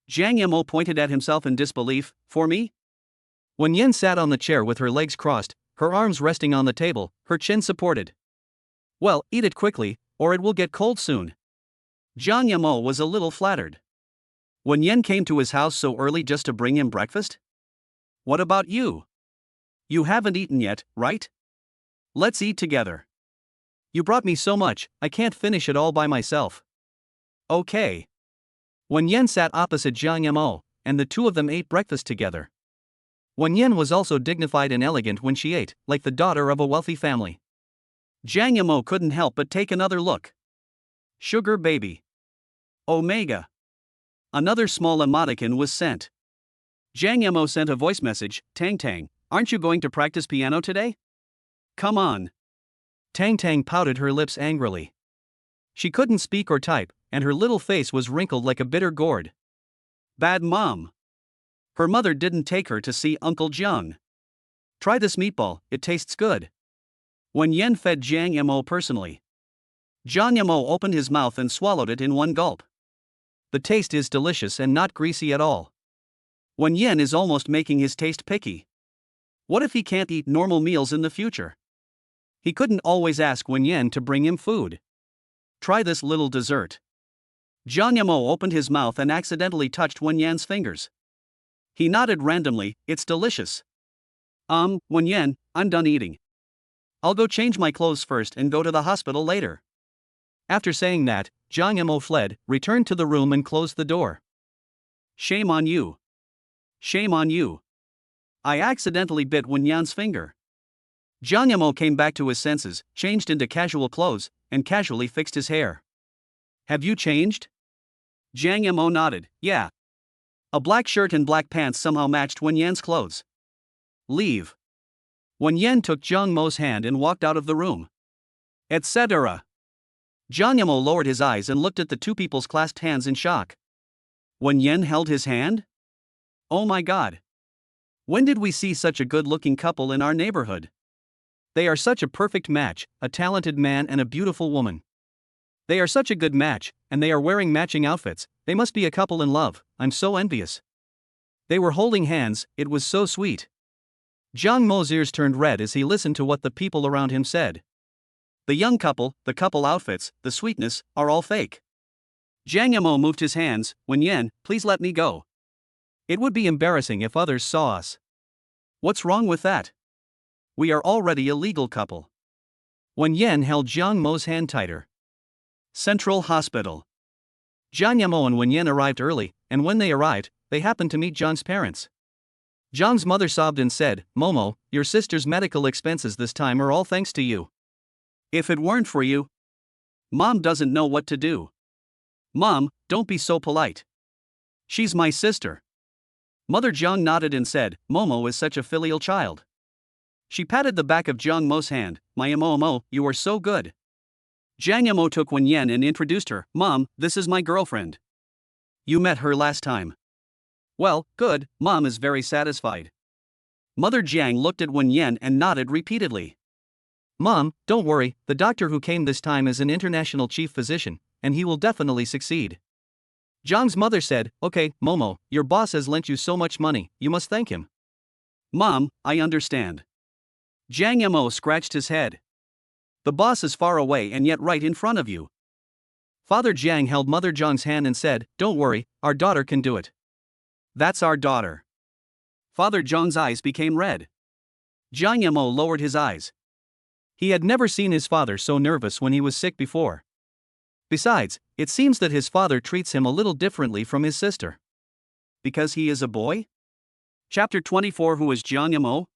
Jiang Yamo pointed at himself in disbelief. "For me?" Wen Yan sat on the chair with her legs crossed, her arms resting on the table, her chin supported. "Well, eat it quickly, or it will get cold soon." Jiang Yamo was a little flattered. Wen Yan came to his house so early just to bring him breakfast? What about you? You haven't eaten yet, right? Let's eat together. You brought me so much, I can't finish it all by myself. Okay. Wen Yan sat opposite Jiang Yamo, and the two of them ate breakfast together. Wen Yan was also dignified and elegant when she ate, like the daughter of a wealthy family. Jiang Yamo couldn't help but take another look. Sugar baby. Omega. Another small emoticon was sent. Jiang Yamo sent a voice message. Tang Tang, aren't you going to practice piano today? Come on. Tang Tang pouted her lips angrily. She couldn't speak or type, and her little face was wrinkled like a bitter gourd. Bad mom. Her mother didn't take her to see Uncle Jiang. Try this meatball, it tastes good. Wen Yan fed Jiang Yamo personally. Jiang Yamo opened his mouth and swallowed it in one gulp. The taste is delicious and not greasy at all. Wen Yan is almost making his taste picky. What if he can't eat normal meals in the future? He couldn't always ask Wen Yan to bring him food. Try this little dessert. Jiang Yamo opened his mouth and accidentally touched Wen Yan's fingers. He nodded randomly. It's delicious. Wen Yan, I'm done eating. I'll go change my clothes first and go to the hospital later. After saying that, Jiang Yamo fled, returned to the room and closed the door. Shame on you. Shame on you. I accidentally bit Wen Yan's finger. Jiang Yamo came back to his senses, changed into casual clothes, and casually fixed his hair. Have you changed? Jiang Yamo nodded. Yeah. A black shirt and black pants somehow matched Wen Yan's clothes. Leave. Wen Yan took Jiang Mo's hand and walked out of the room. Etc. Jiang Yamo lowered his eyes and looked at the two people's clasped hands in shock. Wen Yan held his hand? Oh my god. When did we see such a good-looking couple in our neighborhood? They are such a perfect match, a talented man and a beautiful woman. They are such a good match, and they are wearing matching outfits. They must be a couple in love. I'm so envious. They were holding hands, it was so sweet. Jiang Mo's ears turned red as he listened to what the people around him said. The young couple, the couple outfits, the sweetness, are all fake. Jiang Yamo moved his hands. Wen Yan, please let me go. It would be embarrassing if others saw us. What's wrong with that? We are already a legal couple. Wen Yan held Jiang Mo's hand tighter. Central Hospital. Jiang Yamo and Wen Yan arrived early, and when they arrived, they happened to meet Jiang's parents. Jiang's mother sobbed and said, Momo, your sister's medical expenses this time are all thanks to you. If it weren't for you, Mom doesn't know what to do. Mom, don't be so polite. She's my sister. Mother Jiang nodded and said, Momo is such a filial child. She patted the back of Jiang Mo's hand. My Mo, you are so good. Jiang Yamo took Wen Yan and introduced her. Mom, this is my girlfriend. You met her last time. Well, good, Mom is very satisfied. Mother Jiang looked at Wen Yan and nodded repeatedly. Mom, don't worry, the doctor who came this time is an international chief physician, and he will definitely succeed. Jiang's mother said, Okay, Momo, your boss has lent you so much money, you must thank him. Mom, I understand. Jiang Yamo scratched his head. The boss is far away and yet right in front of you. Father Jiang held Mother Jiang's hand and said, Don't worry, our daughter can do it. That's our daughter. Father Jiang's eyes became red. Jiang Yamo lowered his eyes. He had never seen his father so nervous when he was sick before. Besides, it seems that his father treats him a little differently from his sister. Because he is a boy? Chapter 24. Who is Jiang Yamo?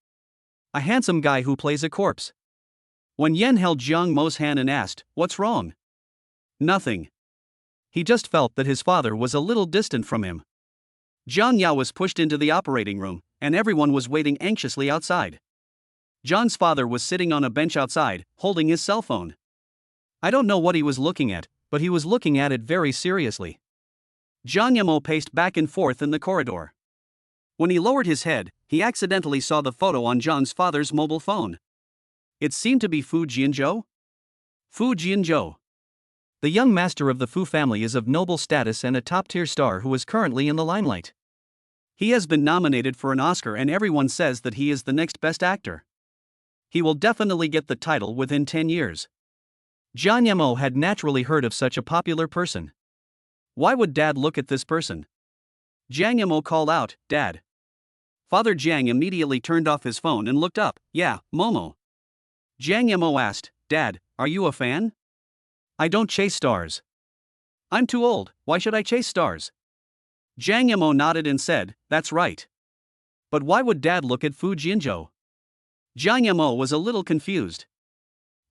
A handsome guy who plays a corpse. Wen Yan held Jiang Mo's hand and asked, What's wrong? Nothing. He just felt that his father was a little distant from him. Jiang Ya was pushed into the operating room. and everyone was waiting anxiously outside. John's father was sitting on a bench outside, holding his cell phone. I don't know what he was looking at, but he was looking at it very seriously. John Yamo paced back and forth in the corridor. When he lowered his head, he accidentally saw the photo on John's father's mobile phone. It seemed to be Fu Jianzhou? Fu Jianzhou. The young master of the Fu family is of noble status and a top-tier star who is currently in the limelight. He has been nominated for an Oscar and everyone says that he is the next best actor. He will definitely get the title within 10 years. John Yamo had naturally heard of such a popular person. Why would Dad look at this person? Jiang Yamo called out, "Dad." Father Jiang immediately turned off his phone and looked up. "Yeah, Momo." Jiang Yamo asked, "Dad, are you a fan?" "I don't chase stars." "I'm too old, why should I chase stars?" Jiang Yamo nodded and said, "That's right." But why would Dad look at Fu Jianzhou? Jiang Yamo was a little confused.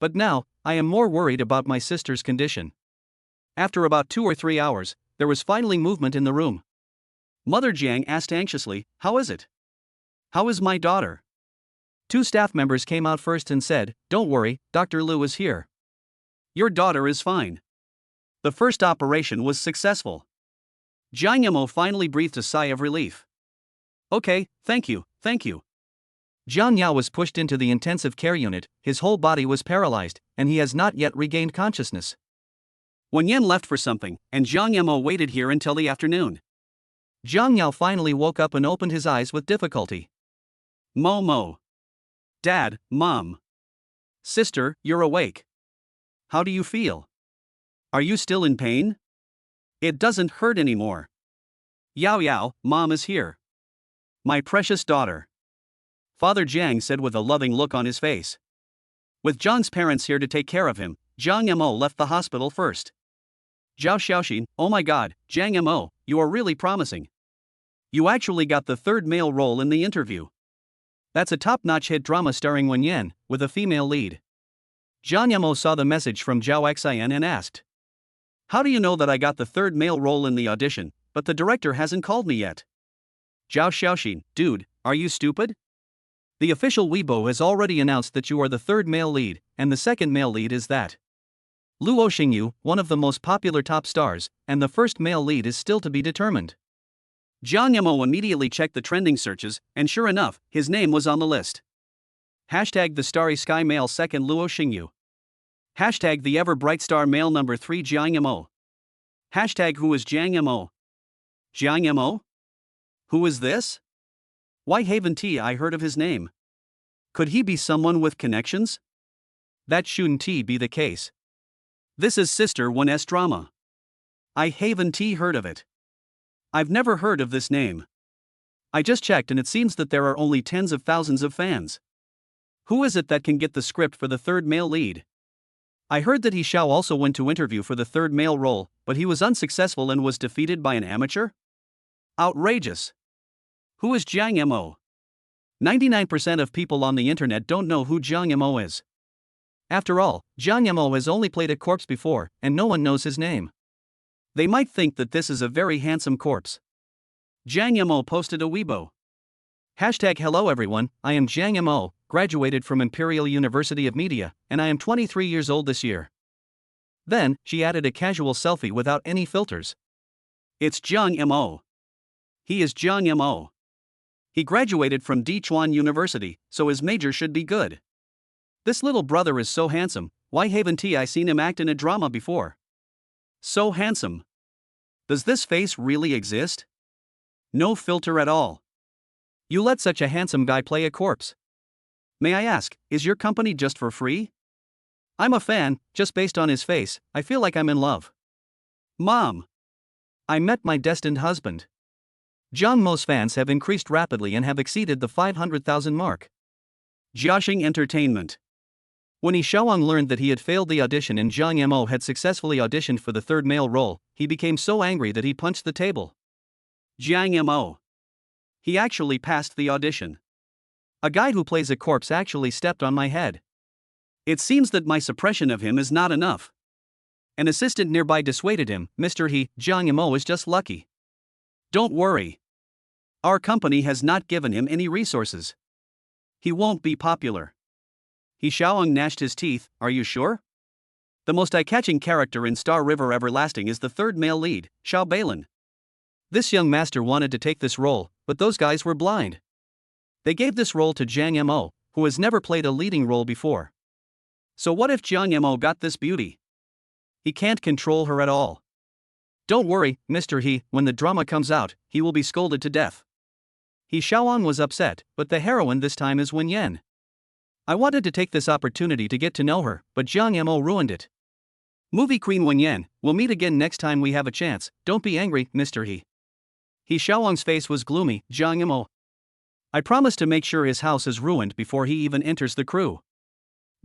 But now, I am more worried about my sister's condition. After about 2 or 3 hours, there was finally movement in the room. Mother Jiang asked anxiously, "How is it? How is my daughter?" 2 staff members came out first and said, "Don't worry, Dr. Liu is here. Your daughter is fine." The first operation was successful. Jiang Yamo finally breathed a sigh of relief. "Okay, thank you, thank you." Jiang Yao was pushed into the intensive care unit, his whole body was paralyzed, and he has not yet regained consciousness. Wen Yan left for something, and Jiang Yamo waited here until the afternoon. Jiang Yao finally woke up and opened his eyes with difficulty. "Momo. Dad, Mom. Sister, you're awake. How do you feel? Are you still in pain? It doesn't hurt anymore. Yao Yao, Mom is here. My precious daughter." Father Jiang said with a loving look on his face. With John's parents here to take care of him, Jiang Yamo left the hospital first. Zhao Xiaoxin, "Oh my god, Jiang Yamo, you are really promising. You actually got the 3rd male role in the interview. That's a top-notch hit drama starring Wen Yan, with a female lead." Jiang Yamo saw the message from Zhao Xian and asked, "How do you know that I got the 3rd male role in the audition, but the director hasn't called me yet?" Zhao Xiaoxin, "Dude, are you stupid? The official Weibo has already announced that you are the 3rd male lead, and the 2nd male lead is that Luo Xingyu, one of the most popular top stars, and the 1st male lead is still to be determined." Jiang Yamo immediately checked the trending searches, and sure enough, his name was on the list. Hashtag the starry sky male 2nd Luo Xingyu. Hashtag the ever bright star male number 3 Jiang Yamo. Hashtag who is Jiang Yamo? Jiang Yamo? Who is this? Why haven't I heard of his name? Could he be someone with connections? That shouldn't be the case. This is Sister Wen's drama. I haven't heard of it. I've never heard of this name. I just checked and it seems that there are only tens of thousands of fans. Who is it that can get the script for the 3rd male lead? I heard that He Xiao also went to interview for the 3rd male role, but he was unsuccessful and was defeated by an amateur? Outrageous. Who is Jiang Yamo? 99% of people on the internet don't know who Jiang Yamo is. After all, Jiang Yamo has only played a corpse before, and no one knows his name. They might think that this is a very handsome corpse. Jiang Yamo posted a Weibo. Hashtag hello everyone, I am Jiang Yamo, graduated from Imperial University of Media, and I am 23 years old this year. Then, she added a casual selfie without any filters. It's Jiang Yamo. He is Jiang Yamo. He graduated from Dichuan University, so his major should be good. This little brother is so handsome, why haven't I seen him act in a drama before? So handsome. Does this face really exist? No filter at all. You let such a handsome guy play a corpse. May I ask, is your company just for free? I'm a fan, just based on his face, I feel like I'm in love. Mom. I met my destined husband. Jiang Mo's fans have increased rapidly and have exceeded the 500,000 mark. Jiaxing Entertainment. When He Xiaowang learned that he had failed the audition and Jiang Yamo had successfully auditioned for the 3rd male role, he became so angry that he punched the table. Jiang Yamo. He actually passed the audition. A guy who plays a corpse actually stepped on my head. It seems that my suppression of him is not enough. An assistant nearby dissuaded him, "Mr. Jiang Yamo is just lucky. Don't worry. Our company has not given him any resources. He won't be popular. He Xiaoyang gnashed his teeth. Are you sure? The most eye-catching character in Star River Everlasting is the third male lead, Xiao Balin. This young master wanted to take this role, but those guys were blind. They gave this role to Jiang Mo, who has never played a leading role before. So what if Jiang Mo got this beauty? He can't control her at all. Don't worry, Mr. He, when the drama comes out, he will be scolded to death. He Xiaoyang was upset, but the heroine this time is Wen Yan. I wanted to take this opportunity to get to know her, but Jiang Mo ruined it. Movie queen Wen Yan, we'll meet again next time we have a chance. Don't be angry, Mr. He. He Xiaoyang's face was gloomy. Jiang Mo. I promise to make sure his house is ruined before he even enters the crew.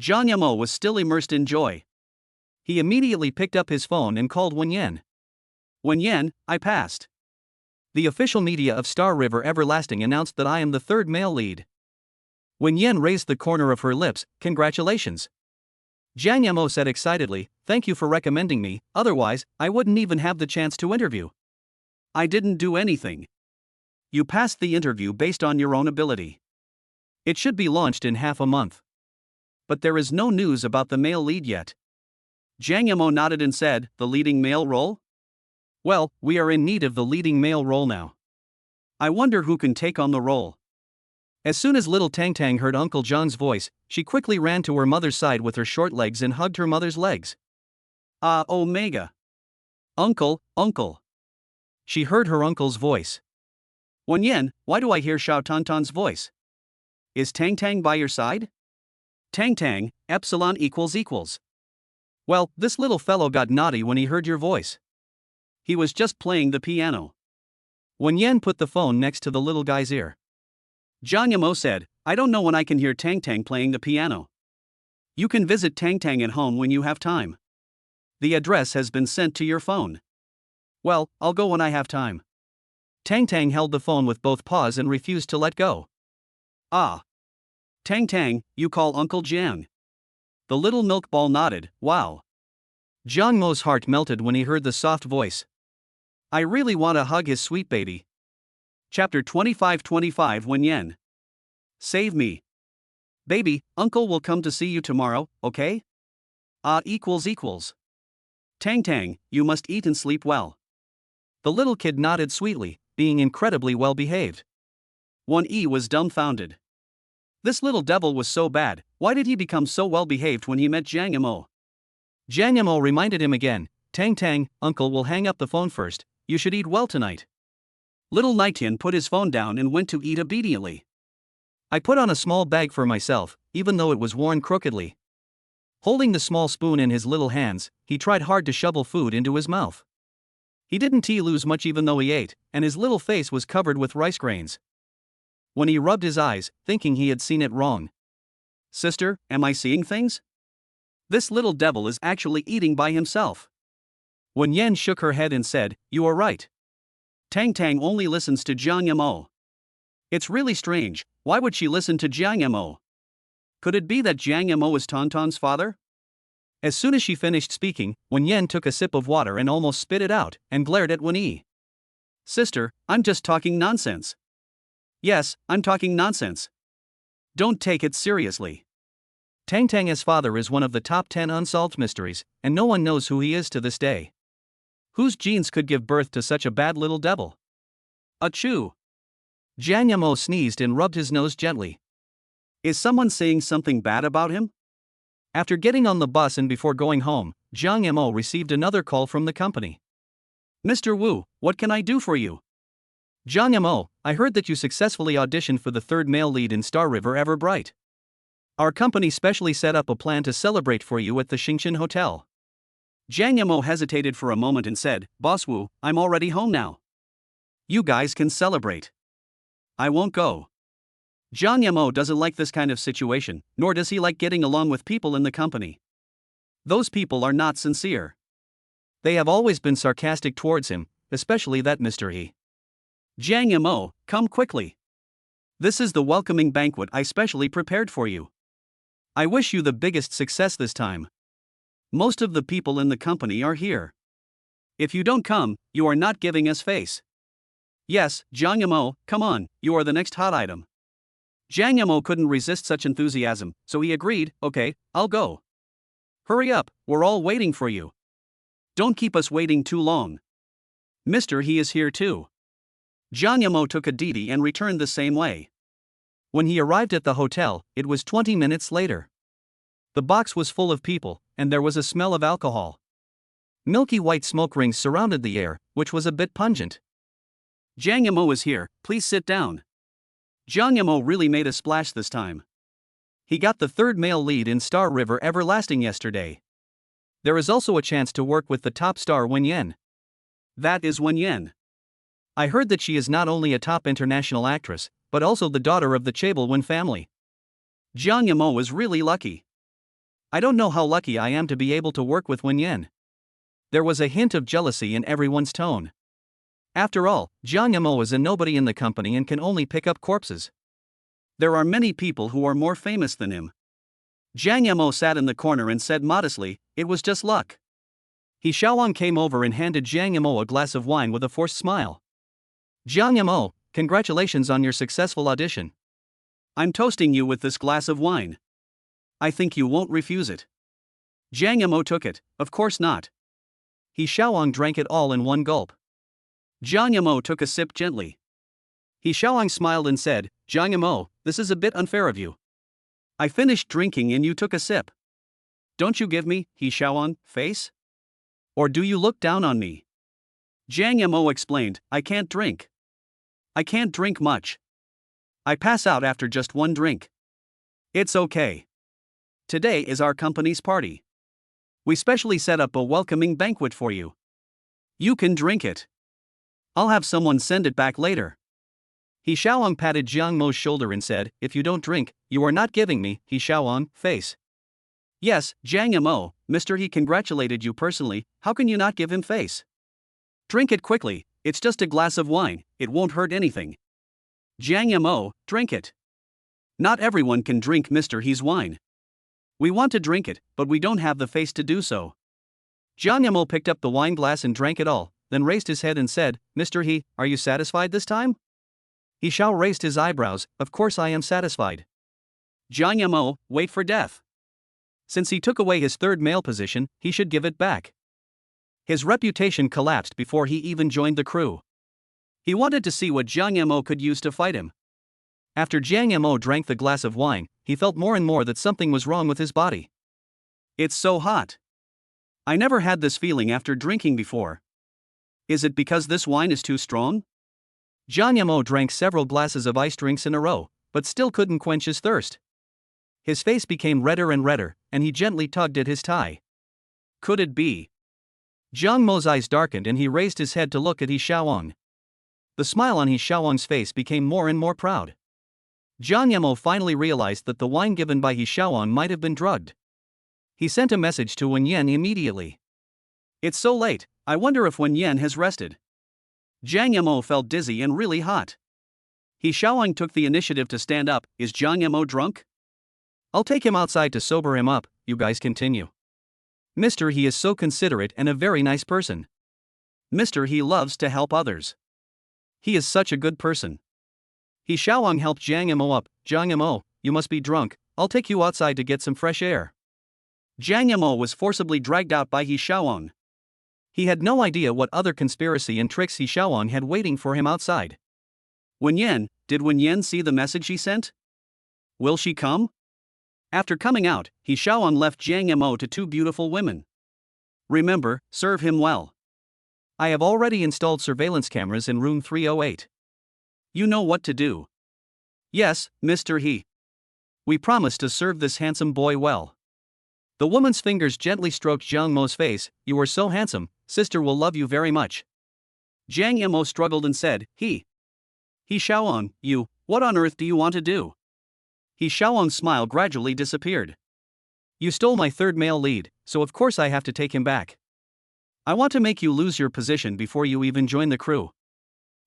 Jiang Mo was still immersed in joy. He immediately picked up his phone and called Wen Yan. Wen Yan, I passed. The official media of Star River Everlasting announced that I am the third male lead. Wen Yan raised the corner of her lips. Congratulations. Jiang Mo said excitedly, thank you for recommending me, otherwise, I wouldn't even have the chance to interview. I didn't do anything. You passed the interview based on your own ability. It should be launched in half a month. But there is no news about the male lead yet. Jiang Mo nodded and said, the leading male role? Well, we are in need of the leading male role now. I wonder who can take on the role. As soon as little Tang Tang heard Uncle Zhang's voice, she quickly ran to her mother's side with her short legs and hugged her mother's legs. Ah, Omega. Uncle, uncle. She heard her uncle's voice. Wen Yan, why do I hear Xiao Tantan's voice? Is Tang Tang by your side? Tang Tang, epsilon equals. Well, this little fellow got naughty when he heard your voice. He was just playing the piano. Wen Yan put the phone next to the little guy's ear. Jiang Mo said, I don't know when I can hear Tang Tang playing the piano. You can visit Tang Tang at home when you have time. The address has been sent to your phone. Well, I'll go when I have time. Tang Tang held the phone with both paws and refused to let go. Ah. Tang Tang, you call Uncle Jiang. The little milk ball nodded. Wow. Jiang Mo's heart melted when he heard the soft voice. I really want to hug his sweet baby. Chapter 25 Wen Yan. Save me. Baby, Uncle will come to see you tomorrow, okay? Ah equals. Tang Tang, you must eat and sleep well. The little kid nodded sweetly, being incredibly well behaved. Wen Yi was dumbfounded. This little devil was so bad, why did he become so well behaved when he met Jiang Mo? Jiang Mo reminded him again, Tang Tang, Uncle will hang up the phone first, you should eat well tonight. Little Nightin put his phone down and went to eat obediently. I put on a small bag for myself, even though it was worn crookedly. Holding the small spoon in his little hands, he tried hard to shovel food into his mouth. He didn't lose much even though he ate, and his little face was covered with rice grains. When he rubbed his eyes, thinking he had seen it wrong. Sister, am I seeing things? This little devil is actually eating by himself. Wen Yan shook her head and said, you are right. Tang Tang only listens to Jiang Mo. It's really strange, why would she listen to Jiang Mo? Could it be that Jiang Mo is Tantan's father? As soon as she finished speaking, Wen Yan took a sip of water and almost spit it out, and glared at Wen Yi. Sister, I'm just talking nonsense. Yes, I'm talking nonsense. Don't take it seriously. Tang Tang's father is one of the top 10 unsolved mysteries, and no one knows who he is to this day. Whose genes could give birth to such a bad little devil? Achoo! Jiang Mo sneezed and rubbed his nose gently. Is someone saying something bad about him? After getting on the bus and before going home, Jiang Mo received another call from the company. Mr. Wu, what can I do for you? Jiang Mo, I heard that you successfully auditioned for the third male lead in Star River Everbright. Our company specially set up a plan to celebrate for you at the Xingqian Hotel. Jiang Mo hesitated for a moment and said, Boss Wu, I'm already home now. You guys can celebrate. I won't go. Jiang Mo doesn't like this kind of situation, nor does he like getting along with people in the company. Those people are not sincere. They have always been sarcastic towards him, especially that Mr. He. Jiang Mo, come quickly. This is the welcoming banquet I specially prepared for you. I wish you the biggest success this time. Most of the people in the company are here. If you don't come, you are not giving us face. Yes, Jiang Yamo, come on, you are the next hot item. Jiang Yamo couldn't resist such enthusiasm, so he agreed, okay, I'll go. Hurry up, we're all waiting for you. Don't keep us waiting too long. Mr. He is here too. Jiang Yamo took a Didi and returned the same way. When he arrived at the hotel, it was 20 minutes later. The box was full of people, and there was a smell of alcohol. Milky white smoke rings surrounded the air, which was a bit pungent. Jiang Yamo is here, please sit down. Jiang Yamo really made a splash this time. He got the third male lead in Star River Everlasting yesterday. There is also a chance to work with the top star Wen Yan. That is Wen Yan. I heard that she is not only a top international actress, but also the daughter of the Chabal Wen family. Jiang Yamo is really lucky. I don't know how lucky I am to be able to work with Wen Yan. There was a hint of jealousy in everyone's tone. After all, Jiang Yamo is a nobody in the company and can only pick up corpses. There are many people who are more famous than him. Jiang Yamo sat in the corner and said modestly, it was just luck. He Xiaowang came over and handed Jiang Yamo a glass of wine with a forced smile. Jiang Yamo, congratulations on your successful audition. I'm toasting you with this glass of wine. I think you won't refuse it. Jiang Yamo took it, of course not. He Xiaowang drank it all in one gulp. Jiang Yamo took a sip gently. He Xiaowang smiled and said, Jiang Yamo, this is a bit unfair of you. I finished drinking and you took a sip. Don't you give me, He Xiaowang, face? Or do you look down on me? Jiang Yamo explained, I can't drink. I can't drink much. I pass out after just one drink. It's okay. Today is our company's party. We specially set up a welcoming banquet for you. You can drink it. I'll have someone send it back later. He Xiaowang patted Jiang Mo's shoulder and said, if you don't drink, you are not giving me, He Xiaowang, face. Yes, Jiang Yamo, Mr. He congratulated you personally, how can you not give him face? Drink it quickly, it's just a glass of wine, it won't hurt anything. Jiang Yamo, drink it. Not everyone can drink Mr. He's wine. We want to drink it, but we don't have the face to do so. Jiang Yamo picked up the wine glass and drank it all, then raised his head and said, Mr. He, are you satisfied this time? He Xiao raised his eyebrows, of course I am satisfied. Jiang Yamo, wait for death. Since he took away his third male position, he should give it back. His reputation collapsed before he even joined the crew. He wanted to see what Jiang Yamo could use to fight him. After Jiang Yamo drank the glass of wine, he felt more and more that something was wrong with his body. It's so hot. I never had this feeling after drinking before. Is it because this wine is too strong? Jiang Yamo drank several glasses of iced drinks in a row, but still couldn't quench his thirst. His face became redder and redder, and he gently tugged at his tie. Could it be? Jiang Mo's eyes darkened and he raised his head to look at He Xiaowang. The smile on He Xiaowang's face became more and more proud. Jiang Yamo finally realized that the wine given by He Xiaowang might have been drugged. He sent a message to Wen Yan immediately. It's so late, I wonder if Wen Yan has rested. Jiang Yamo felt dizzy and really hot. He Xiaowang took the initiative to stand up. Is Jiang Yamo drunk? I'll take him outside to sober him up, you guys continue. Mr. He is so considerate and a very nice person. Mr. He loves to help others. He is such a good person. He Xiaowang helped Jiang Yamo up. Jiang Yamo, you must be drunk, I'll take you outside to get some fresh air. Jiang Yamo was forcibly dragged out by He Xiaowang. He had no idea what other conspiracy and tricks He Xiaowang had waiting for him outside. Wen Yan, did Wen Yan see the message he sent? Will she come? After coming out, He Xiaowang left Jiang Yamo to two beautiful women. Remember, serve him well. I have already installed surveillance cameras in room 308. You know what to do. Yes, Mr. He. We promise to serve this handsome boy well. The woman's fingers gently stroked Jiang Mo's face. You are so handsome, sister will love you very much. Jiang Yamo struggled and said, He Xiaowang, what on earth do you want to do? He Xiaowang's smile gradually disappeared. You stole my third male lead, so of course I have to take him back. I want to make you lose your position before you even join the crew.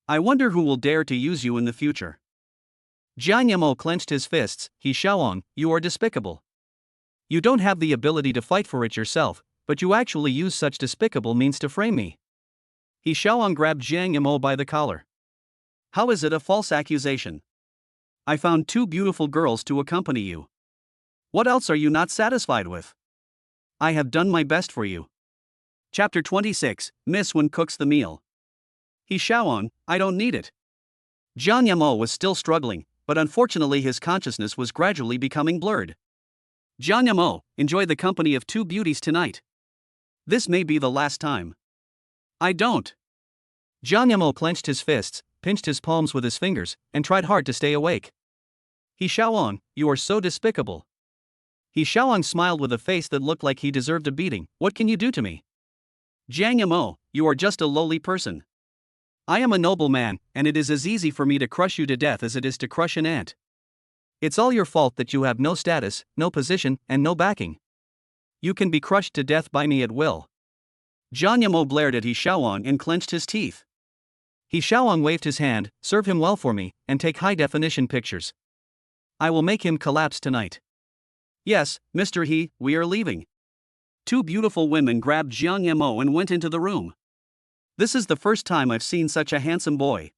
I wonder who will dare to use you in the future. Jiang Yamo clenched his fists. He Xiaowang, you are despicable. You don't have the ability to fight for it yourself, but you actually use such despicable means to frame me. He Xiaowang grabbed Jiang Yamo by the collar. How is it a false accusation? I found 2 beautiful girls to accompany you. What else are you not satisfied with? I have done my best for you. Chapter 26, Miss Wen cooks the meal. He Xiaoan, I don't need it. Jiang Yamo was still struggling, but unfortunately his consciousness was gradually becoming blurred. Jiang Yamo, enjoy the company of 2 beauties tonight. This may be the last time. I don't. Jiang Yamo clenched his fists, pinched his palms with his fingers, and tried hard to stay awake. He Xiaoan, you are so despicable. He Xiaoan smiled with a face that looked like he deserved a beating. What can you do to me? Jiang Yamo, you are just a lowly person. I am a noble man, and it is as easy for me to crush you to death as it is to crush an ant. It's all your fault that you have no status, no position, and no backing. You can be crushed to death by me at will. Jiang Yamo blared at He Xiaoan and clenched his teeth. He Xiaoan waved his hand, serve him well for me, and take high-definition pictures. I will make him collapse tonight. Yes, Mr. He, we are leaving. 2 beautiful women grabbed Jiang Yamo and went into the room. This is the first time I've seen such a handsome boy.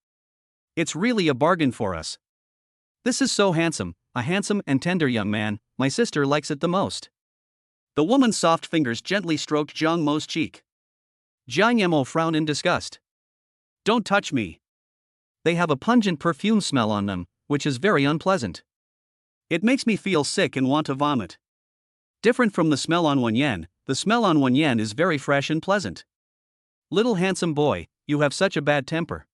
It's really a bargain for us. This is so handsome, a handsome and tender young man, my sister likes it the most. The woman's soft fingers gently stroked Jiang Mo's cheek. Jiang Yamo frowned in disgust. Don't touch me. They have a pungent perfume smell on them, which is very unpleasant. It makes me feel sick and want to vomit. Different from the smell on Wen Yan, the smell on Wen Yan is very fresh and pleasant. Little handsome boy, you have such a bad temper.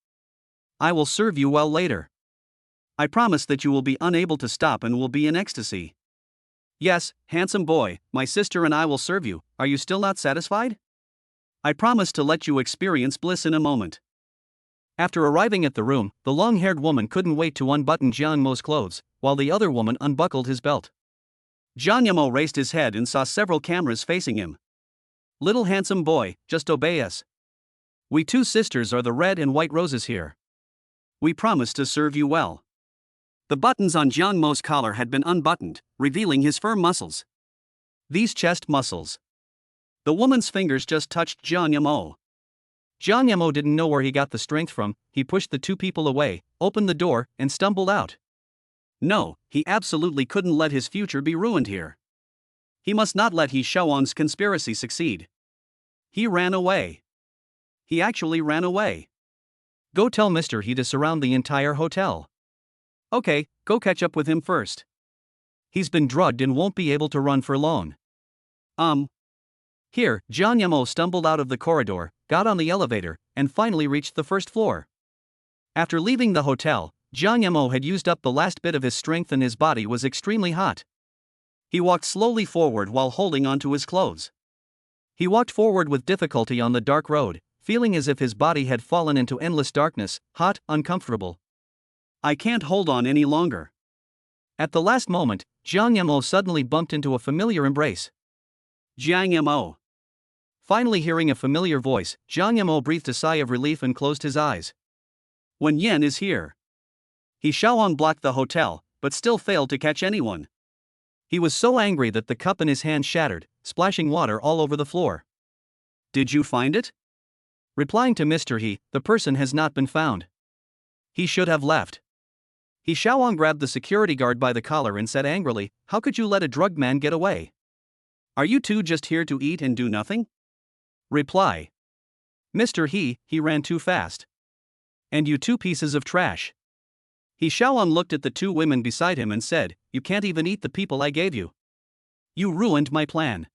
I will serve you well later. I promise that you will be unable to stop and will be in ecstasy. Yes, handsome boy, my sister and I will serve you. Are you still not satisfied? I promise to let you experience bliss in a moment. After arriving at the room, the long-haired woman couldn't wait to unbutton Jiang Mo's clothes, while the other woman unbuckled his belt. Jiang Yamo raised his head and saw several cameras facing him. Little handsome boy, just obey us. We 2 sisters are the red and white roses here. We promise to serve you well. The buttons on Jiang Mo's collar had been unbuttoned, revealing his firm muscles. These chest muscles. The woman's fingers just touched Jiang Yamo. Jiang Yamo didn't know where he got the strength from. He pushed the 2 people away, opened the door, and stumbled out. No, he absolutely couldn't let his future be ruined here. He must not let He Xiaoan's conspiracy succeed. He ran away. He actually ran away. Go tell Mr. He to surround the entire hotel. Okay, go catch up with him first. He's been drugged and won't be able to run for long. Here, Jiang Yamo stumbled out of the corridor, got on the elevator, and finally reached the first floor. After leaving the hotel, Jiang Yamo had used up the last bit of his strength and his body was extremely hot. He walked slowly forward while holding onto his clothes. He walked forward with difficulty on the dark road, feeling as if his body had fallen into endless darkness, hot, uncomfortable. I can't hold on any longer. At the last moment, Jiang Yamo suddenly bumped into a familiar embrace. Jiang Yamo. Finally hearing a familiar voice, Jiang Yamo breathed a sigh of relief and closed his eyes. Wen Yan is here. He Xiaoan blocked the hotel, but still failed to catch anyone. He was so angry that the cup in his hand shattered, splashing water all over the floor. Did you find it? Replying to Mr. He, the person has not been found. He should have left. He Xiaoan grabbed the security guard by the collar and said angrily, how could you let a drugged man get away? Are you 2 just here to eat and do nothing? Reply. Mr. He ran too fast. And you 2 pieces of trash. He Xiaoan looked at the 2 women beside him and said, you can't even eat the people I gave you. You ruined my plan.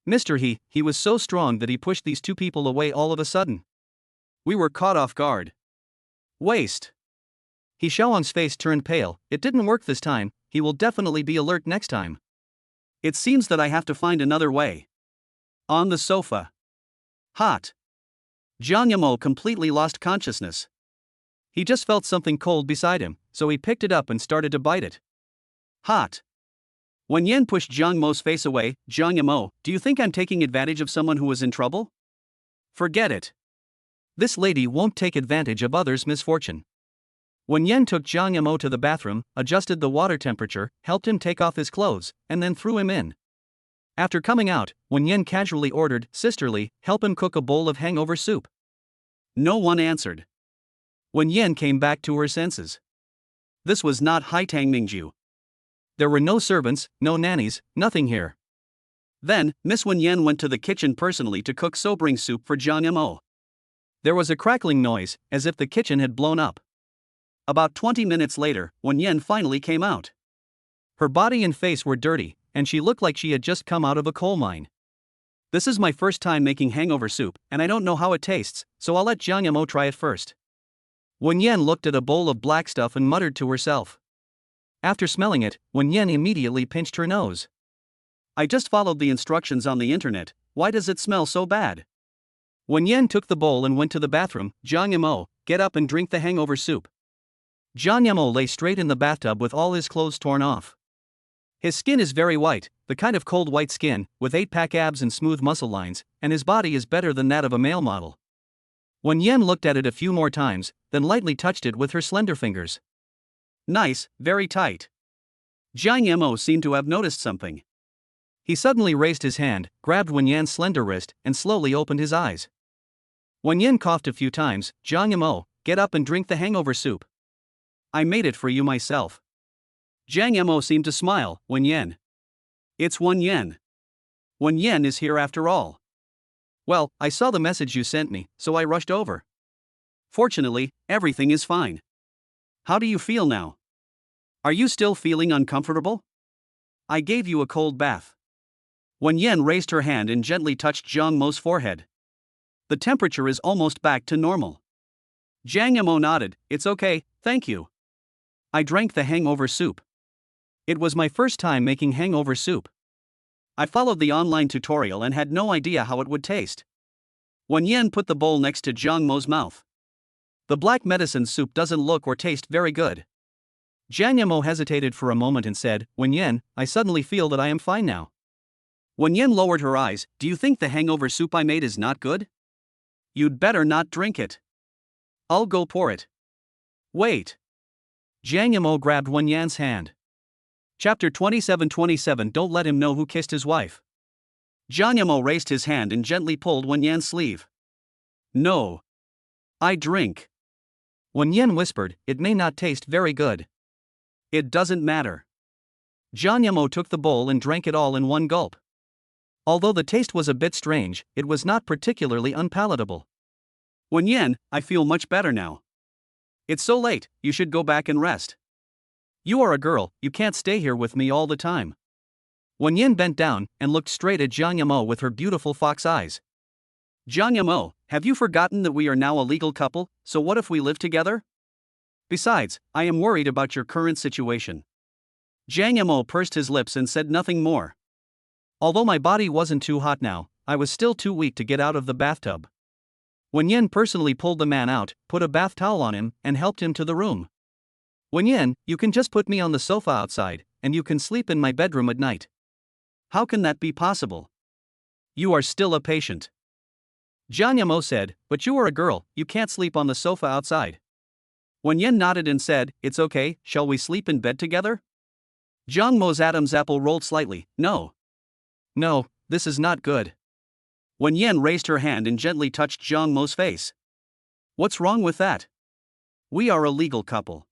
Mr. He was so strong that he pushed these 2 people away all of a sudden. We were caught off guard. Waste. He Xiaoan's face turned pale. It didn't work this time. He will definitely be alert next time. It seems that I have to find another way. On the sofa. Hot. Jiang Yamo completely lost consciousness. He just felt something cold beside him, so he picked it up and started to bite it. Hot. When Yan pushed Jiang Mo's face away, Jiang Yamo, do you think I'm taking advantage of someone who is in trouble? Forget it. This lady won't take advantage of others' misfortune. When Yan took Jiang Yamo to the bathroom, adjusted the water temperature, helped him take off his clothes, and then threw him in. After coming out, Wen Yan casually ordered, sisterly, help him cook a bowl of hangover soup. No one answered. Wen Yan came back to her senses. This was not Haitang Mingju. There were no servants, no nannies, nothing here. Then, Miss Wen Yan went to the kitchen personally to cook sobering soup for Jiang Mo. There was a crackling noise, as if the kitchen had blown up. About 20 minutes later, Wen Yan finally came out. Her body and face were dirty, and she looked like she had just come out of a coal mine. This is my first time making hangover soup, and I don't know how it tastes, so I'll let Jiang Mo try it first. Wen Yan looked at a bowl of black stuff and muttered to herself. After smelling it, Wen Yan immediately pinched her nose. I just followed the instructions on the internet, why does it smell so bad? Wen Yan took the bowl and went to the bathroom. Jiang Mo, get up and drink the hangover soup. Jiang Mo lay straight in the bathtub with all his clothes torn off. His skin is very white, the kind of cold white skin, with 8-pack abs and smooth muscle lines, and his body is better than that of a male model. Wen Yan looked at it a few more times, then lightly touched it with her slender fingers. Nice, very tight. Jiang Mo seemed to have noticed something. He suddenly raised his hand, grabbed Wen Yan's slender wrist, and slowly opened his eyes. Wen Yan coughed a few times. Jiang Mo, get up and drink the hangover soup. I made it for you myself. Jiang Mo seemed to smile. Wen Yan. It's Wen Yan. Wen Yan is here after all. Well, I saw the message you sent me, so I rushed over. Fortunately, everything is fine. How do you feel now? Are you still feeling uncomfortable? I gave you a cold bath. Wen Yan raised her hand and gently touched Jiang Mo's forehead. The temperature is almost back to normal. Jiang Mo nodded. It's okay, thank you. I drank the hangover soup. It was my first time making hangover soup. I followed the online tutorial and had no idea how it would taste. Wen Yan put the bowl next to Jiang Mo's mouth. The black medicine soup doesn't look or taste very good. Jiang Mo hesitated for a moment and said, Wen Yan, I suddenly feel that I am fine now. Wen Yan lowered her eyes. Do you think the hangover soup I made is not good? You'd better not drink it. I'll go pour it. Wait. Jiang Mo grabbed Wen Yan's hand. Chapter 27. Don't let him know who kissed his wife. Jiang Mo raised his hand and gently pulled Wen Yan's sleeve. No. I drink. Wen Yan whispered, it may not taste very good. It doesn't matter. Jiang Mo took the bowl and drank it all in one gulp. Although the taste was a bit strange, it was not particularly unpalatable. Wen Yan, I feel much better now. It's so late, you should go back and rest. You are a girl, you can't stay here with me all the time. Wen Yan bent down and looked straight at Jiang Mo with her beautiful fox eyes. Jiang Mo, have you forgotten that we are now a legal couple, so what if we live together? Besides, I am worried about your current situation. Jiang Mo pursed his lips and said nothing more. Although my body wasn't too hot now, I was still too weak to get out of the bathtub. Wen Yan personally pulled the man out, put a bath towel on him, and helped him to the room. Wen Yan, you can just put me on the sofa outside, and you can sleep in my bedroom at night. How can that be possible? You are still a patient. Jiang Mo said, but you are a girl, you can't sleep on the sofa outside. Wen Yan nodded and said, it's okay, shall we sleep in bed together? Jiang Mo's Adam's apple rolled slightly. No. No, this is not good. Wen Yan raised her hand and gently touched Jiang Mo's face. What's wrong with that? We are a legal couple.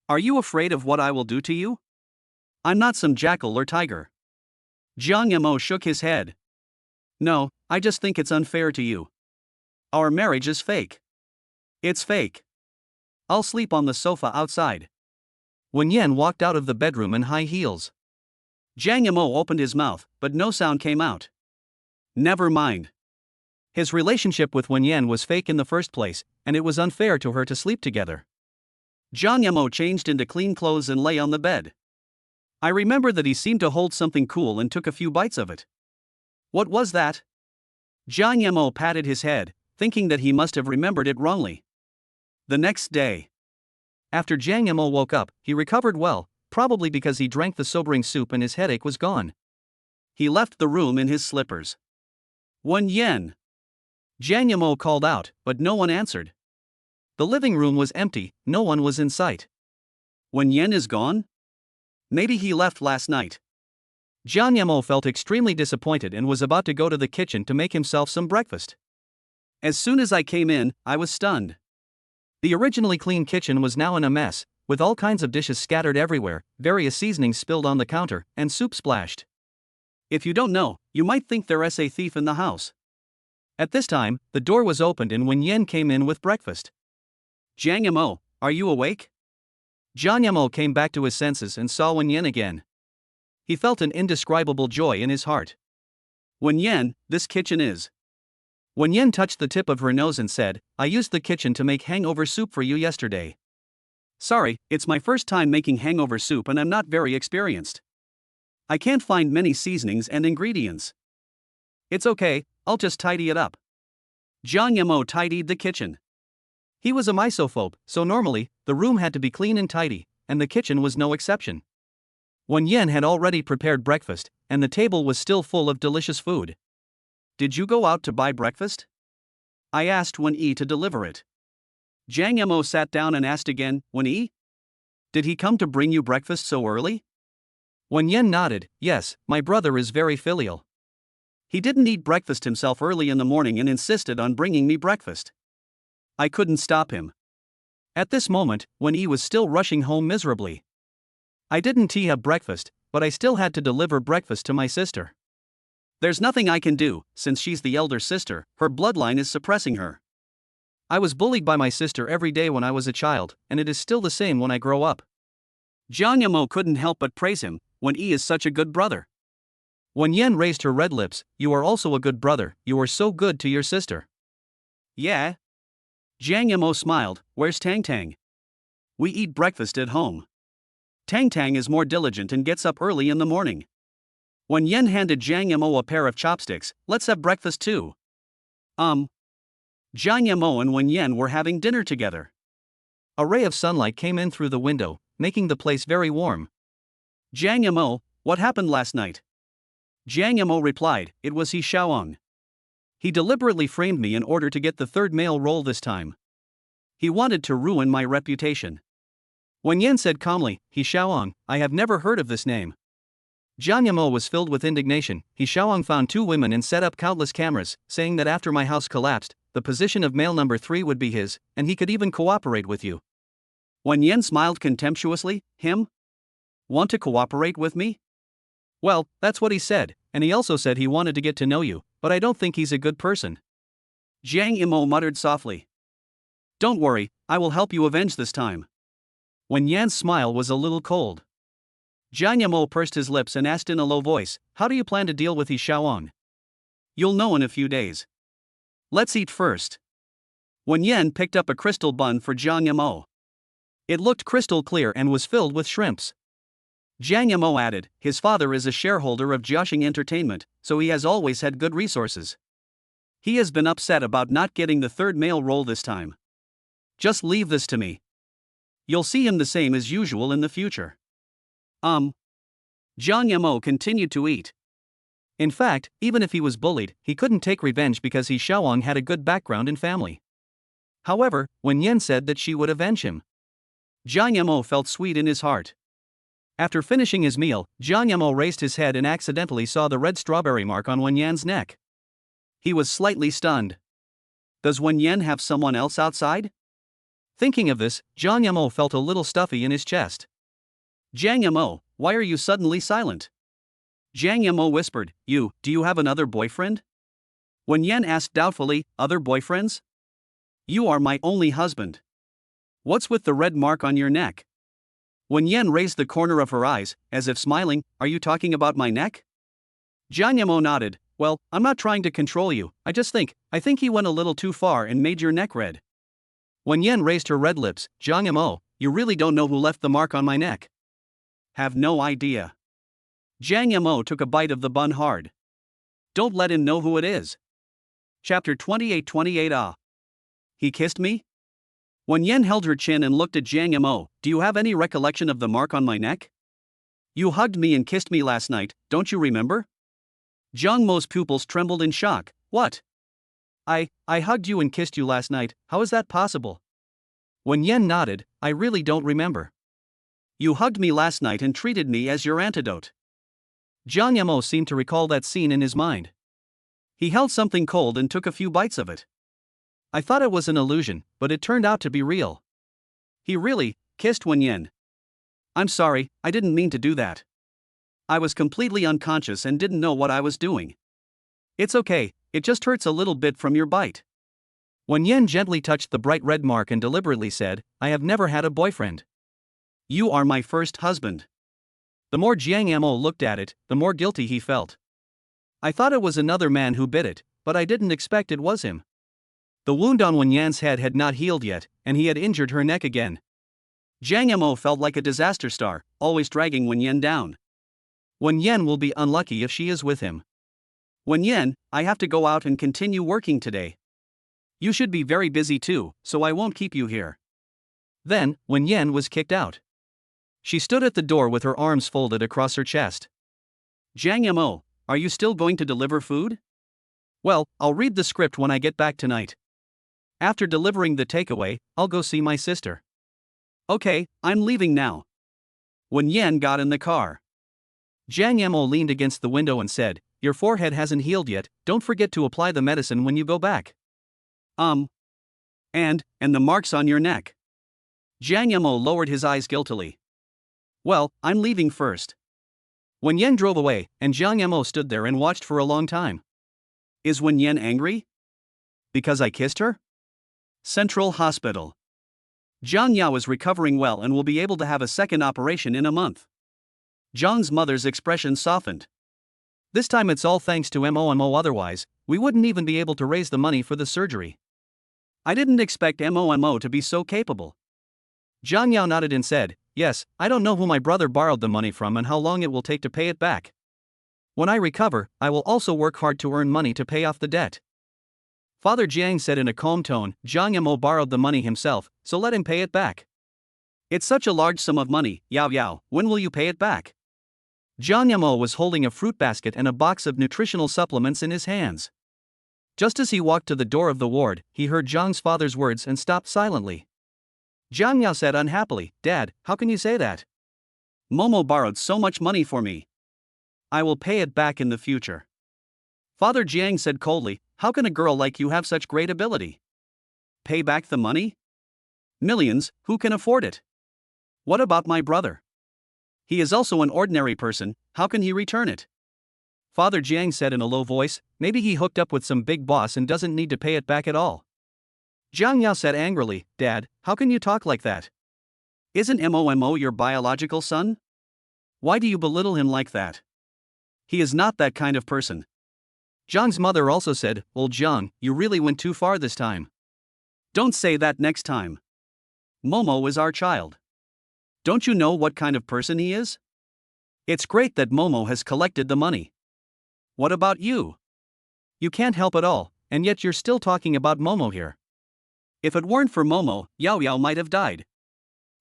Are you afraid of what I will do to you? I'm not some jackal or tiger. Jiang Mo shook his head. No, I just think it's unfair to you. Our marriage is fake. It's fake. I'll sleep on the sofa outside. Wen Yan walked out of the bedroom in high heels. Jiang Mo opened his mouth, but no sound came out. Never mind. His relationship with Wen Yan was fake in the first place, and it was unfair to her to sleep together. Jiang Mo changed into clean clothes and lay on the bed. I remember that he seemed to hold something cool and took a few bites of it. What was that? Jiang Mo patted his head, thinking that he must have remembered it wrongly. The next day. After Jiang Mo woke up, he recovered well, probably because he drank the sobering soup and his headache was gone. He left the room in his slippers. Wen Yan. Jiang Mo called out, but no one answered. The living room was empty, no one was in sight. Wen Yan is gone? Maybe he left last night. Jiang Mo felt extremely disappointed and was about to go to the kitchen to make himself some breakfast. As soon as I came in, I was stunned. The originally clean kitchen was now in a mess, with all kinds of dishes scattered everywhere, various seasonings spilled on the counter, and soup splashed. If you don't know, you might think there's a thief in the house. At this time, the door was opened and Wen Yen came in with breakfast. Jiang Yamo, are you awake? Jiang Yamo came back to his senses and saw Wen Yen again. He felt an indescribable joy in his heart. Wen Yen, this kitchen is. Wen Yen touched the tip of her nose and said, I used the kitchen to make hangover soup for you yesterday. Sorry, it's my first time making hangover soup and I'm not very experienced. I can't find many seasonings and ingredients. It's okay, I'll just tidy it up. Jiang Yamo tidied the kitchen. He was a misophobe, so normally, the room had to be clean and tidy, and the kitchen was no exception. Wen Yen had already prepared breakfast, and the table was still full of delicious food. Did you go out to buy breakfast? I asked Wen Yi to deliver it. Jiang Yamo sat down and asked again, Wen Yi? Did he come to bring you breakfast so early? Wen Yen nodded, yes, my brother is very filial. He didn't eat breakfast himself early in the morning and insisted on bringing me breakfast. I couldn't stop him. At this moment, Wen Yi was still rushing home miserably. I didn't have breakfast, but I still had to deliver breakfast to my sister. There's nothing I can do, since she's the elder sister, her bloodline is suppressing her. I was bullied by my sister every day when I was a child, and it is still the same when I grow up. Jiang Yamo couldn't help but praise him, Wen Yi is such a good brother. Wen Yen raised her red lips, you are also a good brother, you are so good to your sister. Yeah. Jiang Yamo smiled, where's Tang Tang? We eat breakfast at home. Tang Tang is more diligent and gets up early in the morning. Wen Yen handed Jiang Yamo a pair of chopsticks, let's have breakfast too. Jiang Yamo and Wen Yen were having dinner together. A ray of sunlight came in through the window, making the place very warm. Jiang Yamo, what happened last night? Jiang Yamo replied, it was He Xiaoang. He deliberately framed me in order to get the third male role this time. He wanted to ruin my reputation. Wen Yen said calmly, He Xiaoang, I have never heard of this name. Jiang Yamo was filled with indignation. He Xiaoang found 2 women and set up countless cameras, saying that after my house collapsed, the position of male number 3 would be his, and he could even cooperate with you. Wen Yen smiled contemptuously, him? Want to cooperate with me? Well, that's what he said, and he also said he wanted to get to know you, but I don't think he's a good person. Jiang Yamo muttered softly. Don't worry, I will help you avenge this time. Wen Yan's smile was a little cold. Jiang Yamo pursed his lips and asked in a low voice, how do you plan to deal with He Xiaoang? You'll know in a few days. Let's eat first. Wen Yen picked up a crystal bun for Jiang Yamo. It looked crystal clear and was filled with shrimps. Jiang Yamo added, his father is a shareholder of Jiaxing Entertainment, so he has always had good resources. He has been upset about not getting the third male role this time. Just leave this to me. You'll see him the same as usual in the future. Jiang Yamo continued to eat. In fact, even if he was bullied, he couldn't take revenge because He Xiaoang had a good background and family. However, Wen Yen said that she would avenge him. Jiang Yamo felt sweet in his heart. After finishing his meal, Jiang Yamo raised his head and accidentally saw the red strawberry mark on Wen Yan's neck. He was slightly stunned. Does Wen Yan have someone else outside? Thinking of this, Jiang Yamo felt a little stuffy in his chest. Jiang Yamo, why are you suddenly silent? Jiang Yamo whispered, do you have another boyfriend? Wen Yan asked doubtfully, other boyfriends? You are my only husband. What's with the red mark on your neck? Wen Yen raised the corner of her eyes, as if smiling, are you talking about my neck? Jiang Yamo nodded, well, I'm not trying to control you, I think he went a little too far and made your neck red. Wen Yen raised her red lips, Jiang Yamo, you really don't know who left the mark on my neck? Have no idea. Jiang Yamo took a bite of the bun hard. Don't let him know who it is. Chapter 28. He kissed me? Wen Yen held her chin and looked at Jiang Yamo, do you have any recollection of the mark on my neck? You hugged me and kissed me last night, don't you remember? Jiang Mo's pupils trembled in shock, what? I hugged you and kissed you last night, how is that possible? Wen Yen nodded, I really don't remember. You hugged me last night and treated me as your antidote. Jiang Yamo seemed to recall that scene in his mind. He held something cold and took a few bites of it. I thought it was an illusion, but it turned out to be real. He really kissed Wenyan. I'm sorry, I didn't mean to do that. I was completely unconscious and didn't know what I was doing. It's okay, it just hurts a little bit from your bite. Wenyan gently touched the bright red mark and deliberately said, I have never had a boyfriend. You are my first husband. The more Jiang Mo looked at it, the more guilty he felt. I thought it was another man who bit it, but I didn't expect it was him. The wound on Wenyan's head had not healed yet, and he had injured her neck again. Jiang Mo felt like a disaster star, always dragging Wenyan down. Wenyan will be unlucky if she is with him. Wenyan, I have to go out and continue working today. You should be very busy too, so I won't keep you here. Then, Wenyan was kicked out. She stood at the door with her arms folded across her chest. Jiang Mo, are you still going to deliver food? Well, I'll read the script when I get back tonight. After delivering the takeaway, I'll go see my sister. Okay, I'm leaving now. Wenyan got in the car. Jiang Mo leaned against the window and said, Your forehead hasn't healed yet, don't forget to apply the medicine when you go back. And the marks on your neck. Jiang Mo lowered his eyes guiltily. Well, I'm leaving first. Wenyan drove away, and Jiang Mo stood there and watched for a long time. Is Wenyan angry? Because I kissed her? Central Hospital. Zhang Yao is recovering well and will be able to have a second operation in a month. Zhang's mother's expression softened. This time it's all thanks to Mo, otherwise, we wouldn't even be able to raise the money for the surgery. I didn't expect Mo to be so capable. Zhang Yao nodded and said, Yes, I don't know who my brother borrowed the money from and how long it will take to pay it back. When I recover, I will also work hard to earn money to pay off the debt. Father Jiang said in a calm tone, Zhang Mo borrowed the money himself, so let him pay it back. It's such a large sum of money, Yao, when will you pay it back? Zhang Mo was holding a fruit basket and a box of nutritional supplements in his hands. Just as he walked to the door of the ward, he heard Zhang's father's words and stopped silently. Zhang Yao said unhappily, Dad, how can you say that? Momo borrowed so much money for me. I will pay it back in the future. Father Jiang said coldly, How can a girl like you have such great ability? Pay back the money? Millions, who can afford it? What about my brother? He is also an ordinary person, how can he return it? Father Jiang said in a low voice, Maybe he hooked up with some big boss and doesn't need to pay it back at all. Zhang Yao said angrily, Dad, how can you talk like that? Isn't Mo your biological son? Why do you belittle him like that? He is not that kind of person. Zhang's mother also said, Well, Zhang, you really went too far this time. Don't say that next time. Momo is our child. Don't you know what kind of person he is? It's great that Momo has collected the money. What about you? You can't help it all, and yet you're still talking about Momo here. If it weren't for Momo, Yao might have died.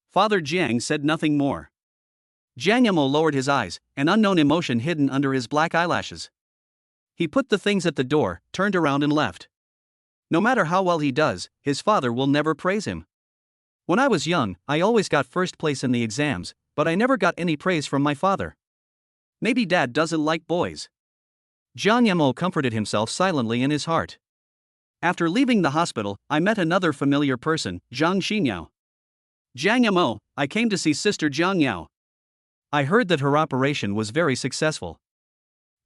Father Jiang said nothing more. Jiang Mo lowered his eyes, an unknown emotion hidden under his black eyelashes. He put the things at the door, turned around and left. No matter how well he does, his father will never praise him. When I was young, I always got first place in the exams, but I never got any praise from my father. Maybe Dad doesn't like boys. Zhang Mo comforted himself silently in his heart. After leaving the hospital, I met another familiar person, Zhang Xinyao. Jiang Mo, I came to see Sister Zhang Yao. I heard that her operation was very successful.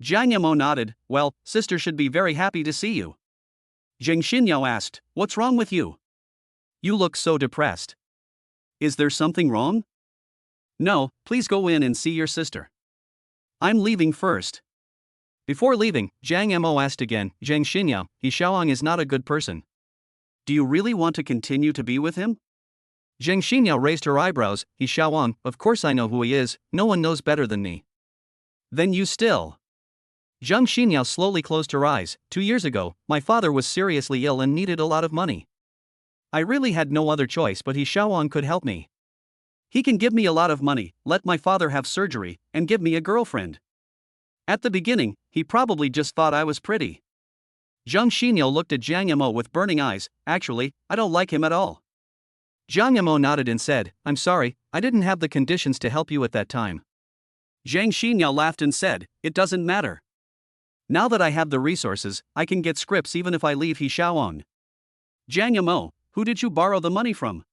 Jiang Mo nodded, Well, Sister should be very happy to see you. Zhang Xinyao asked, What's wrong with you? You look so depressed. Is there something wrong? No, please go in and see your sister. I'm leaving first. Before leaving, Jiang Mo asked again, Zhang Xinyao, He Xiaoang is not a good person. Do you really want to continue to be with him? Zhang Xinyao raised her eyebrows, He Xiaoang, of course I know who he is, no one knows better than me. Then you still. Zhang Xinyao slowly closed her eyes. 2 years ago, my father was seriously ill and needed a lot of money. I really had no other choice but He Xiaoang could help me. He can give me a lot of money, let my father have surgery, and give me a girlfriend. At the beginning, he probably just thought I was pretty. Zhang Xinyao looked at Jiang Mo with burning eyes, Actually, I don't like him at all. Jiang Mo nodded and said, I'm sorry, I didn't have the conditions to help you at that time. Zhang Xinyao laughed and said, It doesn't matter. Now that I have the resources, I can get scripts even if I leave He Xiaoang. Jiang Yamo, who did you borrow the money from?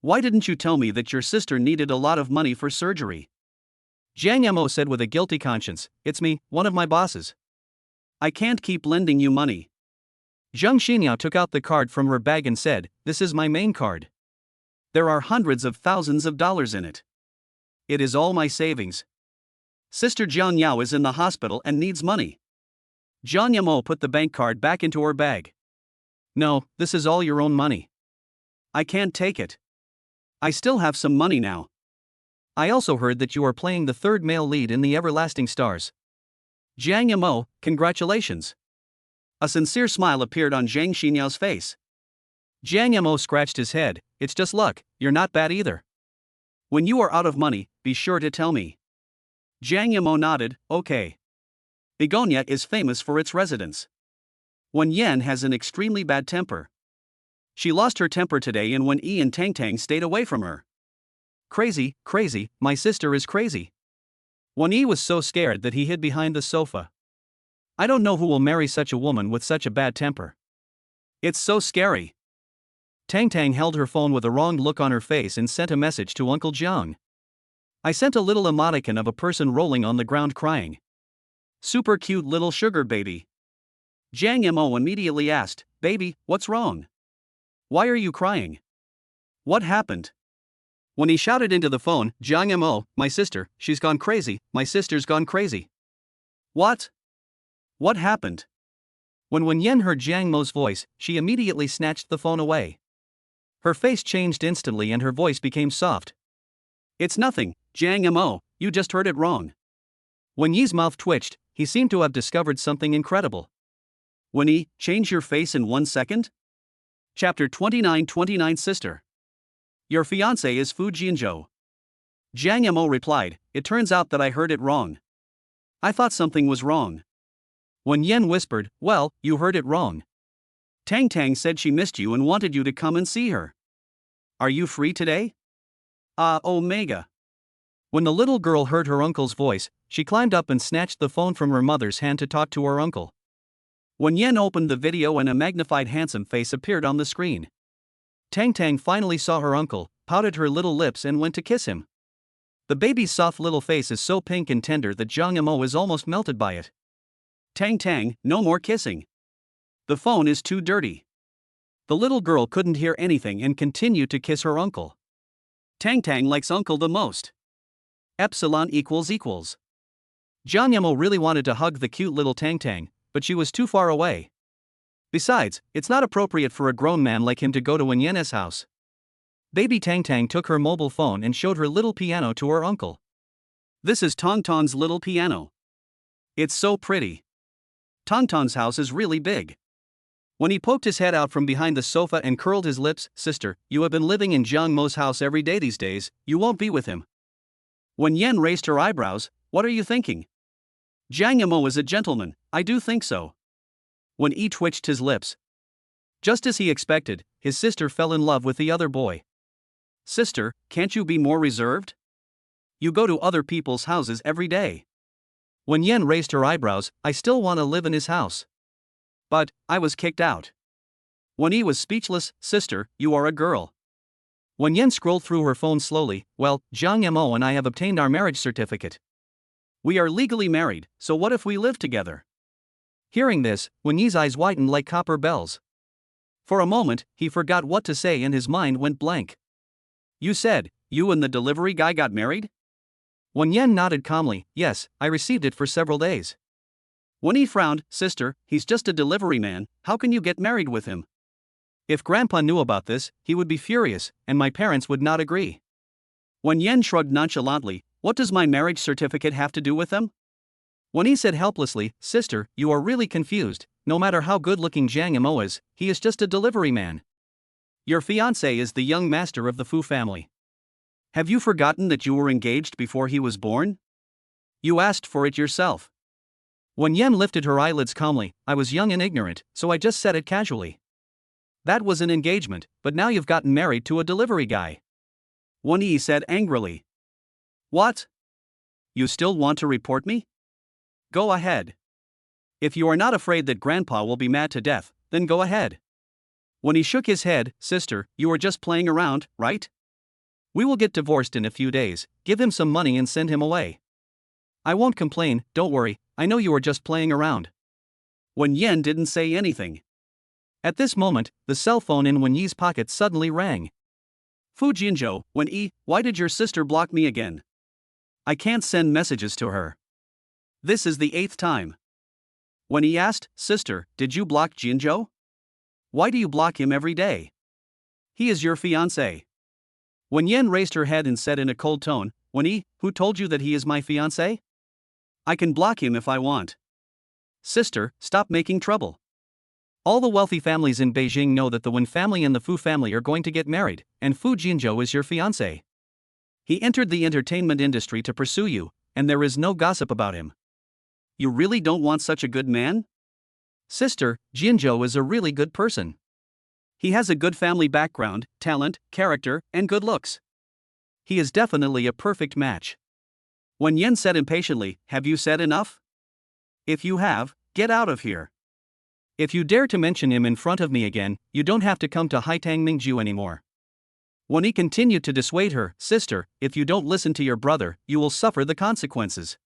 Why didn't you tell me that your sister needed a lot of money for surgery? Jiang Yamo said with a guilty conscience, it's me, one of my bosses. I can't keep lending you money. Zhang Xinyao took out the card from her bag and said, this is my main card. There are hundreds of thousands of dollars in it. It is all my savings. Sister Jiang Yao is in the hospital and needs money. Jiang Yamo put the bank card back into her bag. No, this is all your own money. I can't take it. I still have some money now. I also heard that you are playing the third male lead in the Everlasting Stars. Jiang Yamo, congratulations. A sincere smile appeared on Zhang Xinyao's face. Jiang Yamo scratched his head, it's just luck, you're not bad either. When you are out of money, be sure to tell me. Jiang Yamo nodded, okay. Begonia is famous for its residents. Wen Yan has an extremely bad temper. She lost her temper today and Wen Yi and Tang Tang stayed away from her. Crazy, my sister is crazy. Wen Yi was so scared that he hid behind the sofa. I don't know who will marry such a woman with such a bad temper. It's so scary. Tang Tang held her phone with a wrong look on her face and sent a message to Uncle Jiang. I sent a little emoticon of a person rolling on the ground crying. Super cute little sugar baby. Jiang Yamo immediately asked, baby, what's wrong? Why are you crying? What happened? When he shouted into the phone, Jiang Yamo, my sister, she's gone crazy, my sister's gone crazy. What? What happened? When Wen Yan heard Jiang Mo's voice, she immediately snatched the phone away. Her face changed instantly and her voice became soft. It's nothing, Jiang Yamo, you just heard it wrong. Wen Yi's mouth twitched, he seemed to have discovered something incredible. Wen Yi, change your face in 1 second? Chapter 29 Sister. Your fiancé is Fu Jinzhou. Jiang Yamo replied, it turns out that I heard it wrong. I thought something was wrong. Wen Yan whispered, well, you heard it wrong. Tang Tang said she missed you and wanted you to come and see her. Are you free today? Omega. When the little girl heard her uncle's voice, she climbed up and snatched the phone from her mother's hand to talk to her uncle. Wen Yan opened the video and a magnified handsome face appeared on the screen. Tang Tang finally saw her uncle, pouted her little lips and went to kiss him. The baby's soft little face is so pink and tender that Jiang Yamo is almost melted by it. Tang Tang, no more kissing. The phone is too dirty. The little girl couldn't hear anything and continued to kiss her uncle. Tang Tang likes uncle the most. Epsilon equals. Jiang Yamo really wanted to hug the cute little Tang Tang, but she was too far away. Besides, it's not appropriate for a grown man like him to go to Wen Yan's house. Baby Tang Tang took her mobile phone and showed her little piano to her uncle. This is Tong Tong's little piano. It's so pretty. Tong Tong's house is really big. When he poked his head out from behind the sofa and curled his lips, sister, you have been living in Jiang Mo's house every day these days, you won't be with him. Wen Yan raised her eyebrows, what are you thinking? Jiang Yamo is a gentleman, I do think so. Wen Yi twitched his lips. Just as he expected, his sister fell in love with the other boy. Sister, can't you be more reserved? You go to other people's houses every day. Wen Yan raised her eyebrows, I still want to live in his house. But, I was kicked out. Wen Yi was speechless, sister, you are a girl. Wen Yan scrolled through her phone slowly, well, Jiang Yamo and I have obtained our marriage certificate. We are legally married, so what if we live together? Hearing this, Wen Yi's eyes widened like copper bells. For a moment, he forgot what to say and his mind went blank. You said, you and the delivery guy got married? Wen Yan nodded calmly, yes, I received it for several days. Wen Yi frowned, sister, he's just a delivery man, how can you get married with him? If Grandpa knew about this, he would be furious, and my parents would not agree. Wen Yan shrugged nonchalantly, what does my marriage certificate have to do with them? Wen Yi said helplessly, sister, you are really confused, no matter how good-looking Jiang Yamo is, he is just a delivery man. Your fiancé is the young master of the Fu family. Have you forgotten that you were engaged before he was born? You asked for it yourself. Wen Yan lifted her eyelids calmly, I was young and ignorant, so I just said it casually. That was an engagement, but now you've gotten married to a delivery guy. Wen Yi said angrily. What? You still want to report me? Go ahead. If you are not afraid that Grandpa will be mad to death, then go ahead. When he shook his head, sister, you are just playing around, right? We will get divorced in a few days, give him some money and send him away. I won't complain, don't worry, I know you are just playing around. Wen Yan didn't say anything. At this moment, the cell phone in Wen Yi's pocket suddenly rang. Fu Jinzhou, Wen Yi, why did your sister block me again? I can't send messages to her. This is the 8th time. When he asked, sister, did you block Jinzhou? Why do you block him every day? He is your fiancé. Wen Yan raised her head and said in a cold tone, Wen Yi, who told you that he is my fiancé? I can block him if I want. Sister, stop making trouble. All the wealthy families in Beijing know that the Wen family and the Fu family are going to get married, and Fu Jinzhou is your fiancé. He entered the entertainment industry to pursue you, and there is no gossip about him. You really don't want such a good man? Sister, Jinzhou is a really good person. He has a good family background, talent, character, and good looks. He is definitely a perfect match. Wen Yan said impatiently, have you said enough? If you have, get out of here. If you dare to mention him in front of me again, you don't have to come to Haitang Mingju anymore. Wen Yi continued to dissuade her, sister, if you don't listen to your brother, you will suffer the consequences.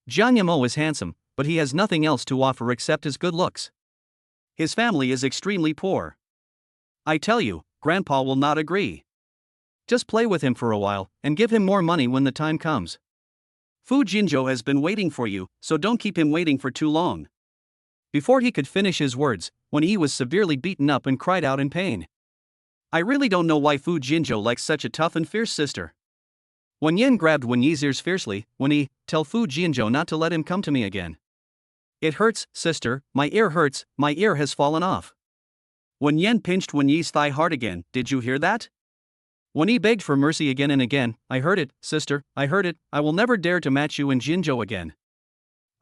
Jiang Yamo is handsome, but he has nothing else to offer except his good looks. His family is extremely poor. I tell you, Grandpa will not agree. Just play with him for a while, and give him more money when the time comes. Fu Jinzhou has been waiting for you, so don't keep him waiting for too long. Before he could finish his words, Wen Yi was severely beaten up and cried out in pain. I really don't know why Fu Jinzhou likes such a tough and fierce sister. Wen Yan grabbed Wen Yi's ears fiercely. Wen Yi, tell Fu Jinzhou not to let him come to me again. It hurts, sister, my ear hurts, my ear has fallen off. Wen Yan pinched Wen Yi's thigh hard again. Did you hear that? Wen Yi begged for mercy again and again. I heard it, sister, I heard it, I will never dare to match you and Jinzhou again.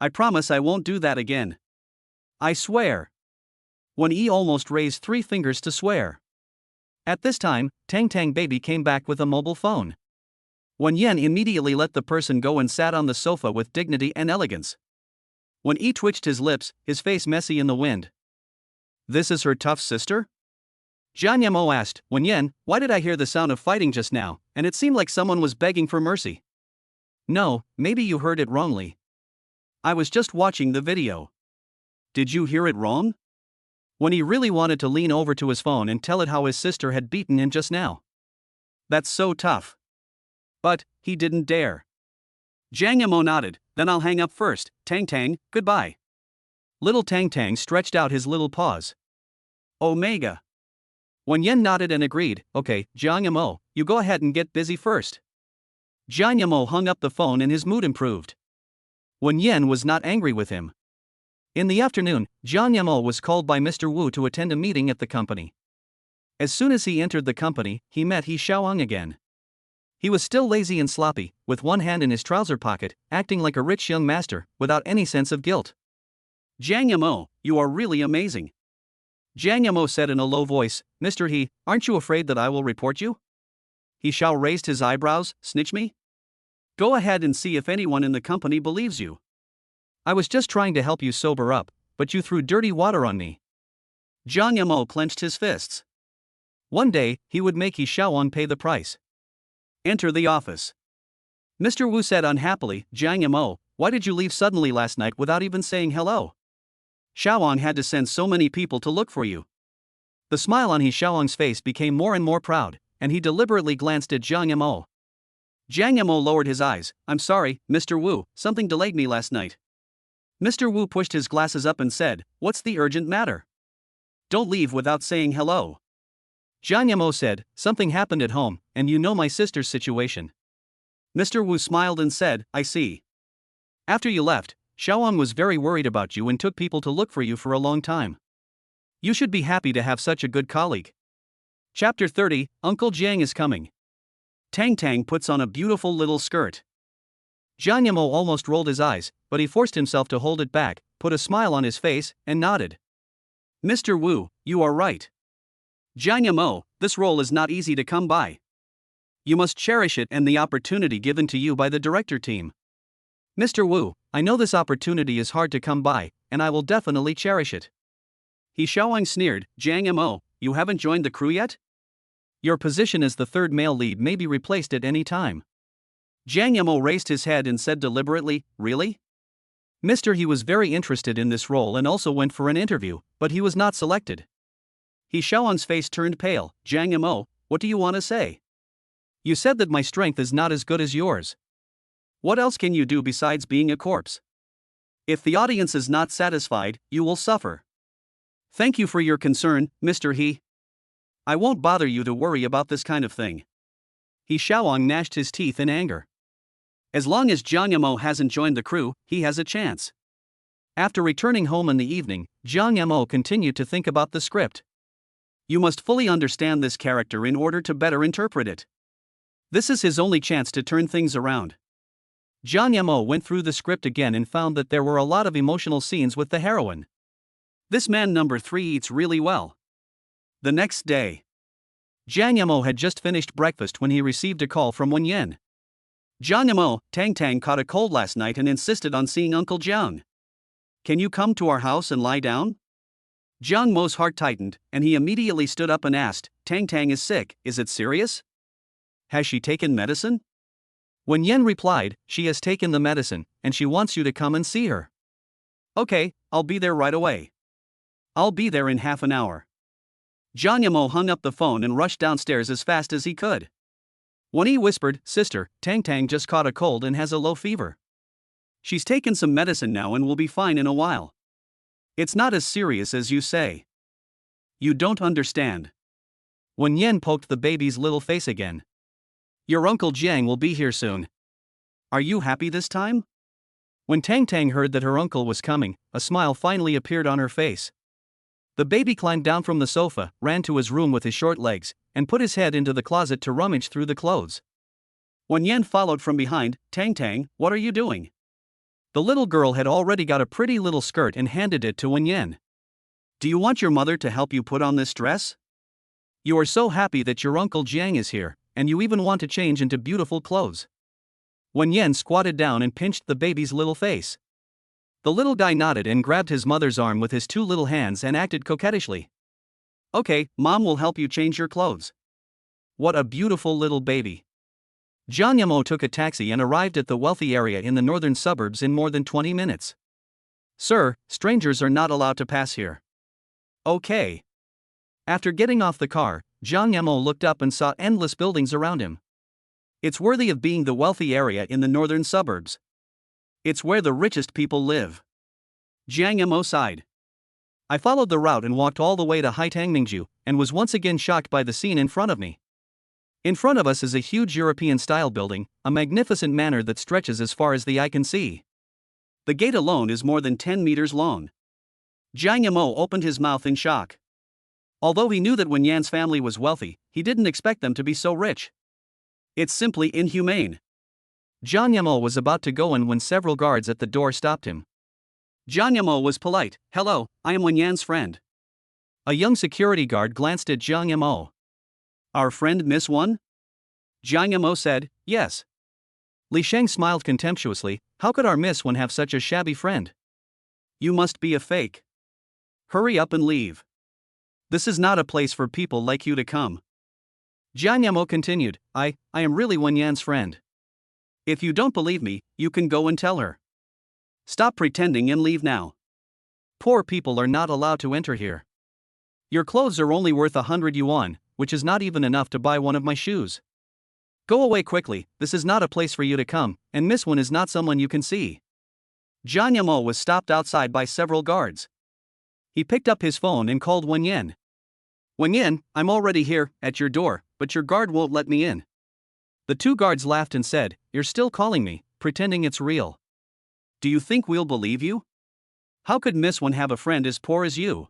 I promise I won't do that again. I swear. Wen Yi almost raised 3 fingers to swear. At this time, Tang Tang Baby came back with a mobile phone. Wen Yan immediately let the person go and sat on the sofa with dignity and elegance. Wen Yi twitched his lips, his face messy in the wind. This is her tough sister? Jiang Yamo asked, Wen Yan, why did I hear the sound of fighting just now, and it seemed like someone was begging for mercy? No, maybe you heard it wrongly. I was just watching the video. Did you hear it wrong? When he really wanted to lean over to his phone and tell it how his sister had beaten him just now. That's so tough. But he didn't dare. Jiang Yamo nodded, then I'll hang up first, Tang Tang, goodbye. Little Tang Tang stretched out his little paws. Omega. Wen Yan nodded and agreed, okay, Jiang Yamo, you go ahead and get busy first. Jiang Yamo hung up the phone and his mood improved. Wen Yan was not angry with him. In the afternoon, Jiang Yamo was called by Mr. Wu to attend a meeting at the company. As soon as he entered the company, he met He Xiaoang again. He was still lazy and sloppy, with one hand in his trouser pocket, acting like a rich young master, without any sense of guilt. Jiang Yamo, you are really amazing. Jiang Yamo said in a low voice, Mr. He, aren't you afraid that I will report you? He Xiao raised his eyebrows, snitch me? Go ahead and see if anyone in the company believes you. I was just trying to help you sober up, but you threw dirty water on me. Jiang Yamo clenched his fists. One day, he would make He Xiaoang pay the price. Enter the office. Mr. Wu said unhappily, Jiang Yamo, why did you leave suddenly last night without even saying hello? Xiaoang had to send so many people to look for you. The smile on He Xiaoang's face became more and more proud, and he deliberately glanced at Jiang Yamo. Jiang Yamo lowered his eyes. I'm sorry, Mr. Wu, something delayed me last night. Mr. Wu pushed his glasses up and said, what's the urgent matter? Don't leave without saying hello. Jiang Yamo said, something happened at home, and you know my sister's situation. Mr. Wu smiled and said, I see. After you left, Xiaoang was very worried about you and took people to look for you for a long time. You should be happy to have such a good colleague. Chapter 30, Uncle Jiang is coming. Tang Tang puts on a beautiful little skirt. Jiang Yamo almost rolled his eyes, but he forced himself to hold it back, put a smile on his face, and nodded. Mr. Wu, you are right. Jiang Yamo, this role is not easy to come by. You must cherish it and the opportunity given to you by the director team. Mr. Wu, I know this opportunity is hard to come by, and I will definitely cherish it. He Xiaoang sneered, Jiang Yamo, you haven't joined the crew yet? Your position as the third male lead may be replaced at any time. Jang Yemo raised his head and said deliberately, really? Mr. He was very interested in this role and also went for an interview, but he was not selected. He Xiaoan's face turned pale. Jang Yemo, what do you want to say? You said that my strength is not as good as yours. What else can you do besides being a corpse? If the audience is not satisfied, you will suffer. Thank you for your concern, Mr. He. I won't bother you to worry about this kind of thing. He Xiaoang gnashed his teeth in anger. As long as Jiang Yemo hasn't joined the crew, he has a chance. After returning home in the evening, Jiang Yemo continued to think about the script. You must fully understand this character in order to better interpret it. This is his only chance to turn things around. Jiang Yemo went through the script again and found that there were a lot of emotional scenes with the heroine. This man number 3 eats really well. The next day, Jiang Yemo had just finished breakfast when he received a call from Wen Yan. Jiang Yemo, Tang Tang caught a cold last night and insisted on seeing Uncle Jiang. Can you come to our house and lie down? Jiang Mo's heart tightened, and he immediately stood up and asked, Tang Tang is sick, is it serious? Has she taken medicine? Wen Yan replied, she has taken the medicine, and she wants you to come and see her. Okay, I'll be there right away. I'll be there in half an hour. Jiang Yemo hung up the phone and rushed downstairs as fast as he could. When he whispered, Sister, Tang Tang just caught a cold and has a low fever. She's taken some medicine now and will be fine in a while. It's not as serious as you say. You don't understand. Wen Yan poked the baby's little face again. Your Uncle Jiang will be here soon. Are you happy this time? When Tang Tang heard that her uncle was coming, a smile finally appeared on her face. The baby climbed down from the sofa, ran to his room with his short legs, and put his head into the closet to rummage through the clothes. Wen Yan followed from behind. Tang Tang, what are you doing? The little girl had already got a pretty little skirt and handed it to Wen Yan. Do you want your mother to help you put on this dress? You are so happy that your Uncle Jiang is here, and you even want to change into beautiful clothes. Wen Yan squatted down and pinched the baby's little face. The little guy nodded and grabbed his mother's arm with his 2 little hands and acted coquettishly. Okay, Mom will help you change your clothes. What a beautiful little baby. Jiang Yemo took a taxi and arrived at the wealthy area in the northern suburbs in more than 20 minutes. Sir, strangers are not allowed to pass here. Okay. After getting off the car, Jiang Yemo looked up and saw endless buildings around him. It's worthy of being the wealthy area in the northern suburbs. It's where the richest people live. Jiang Yemo sighed. I followed the route and walked all the way to Haitangmingju, and was once again shocked by the scene in front of me. In front of us is a huge European-style building, a magnificent manor that stretches as far as the eye can see. The gate alone is more than 10 meters long. Jiang Yemo opened his mouth in shock. Although he knew that Wen Yan's family was wealthy, he didn't expect them to be so rich. It's simply inhumane. Jiang Yemo was about to go in when several guards at the door stopped him. Jiang Yemo was polite. Hello, I am Wen Yan's friend. A young security guard glanced at Jiang Yemo. Our friend Miss Wan? Jiang Yemo said, yes. Li Sheng smiled contemptuously. How could our Miss Wan have such a shabby friend? You must be a fake. Hurry up and leave. This is not a place for people like you to come. Jiang Yemo continued, I am really Wen Yan's friend. If you don't believe me, you can go and tell her. Stop pretending and leave now. Poor people are not allowed to enter here. Your clothes are only worth 100 yuan, which is not even enough to buy one of my shoes. Go away quickly, this is not a place for you to come, and Miss Wan is not someone you can see. Jiang Yemo was stopped outside by several guards. He picked up his phone and called Wen Yan. Wen Yan, I'm already here, at your door, but your guard won't let me in. The 2 guards laughed and said, You're still calling me, pretending it's real. Do you think we'll believe you? How could Miss Wan have a friend as poor as you?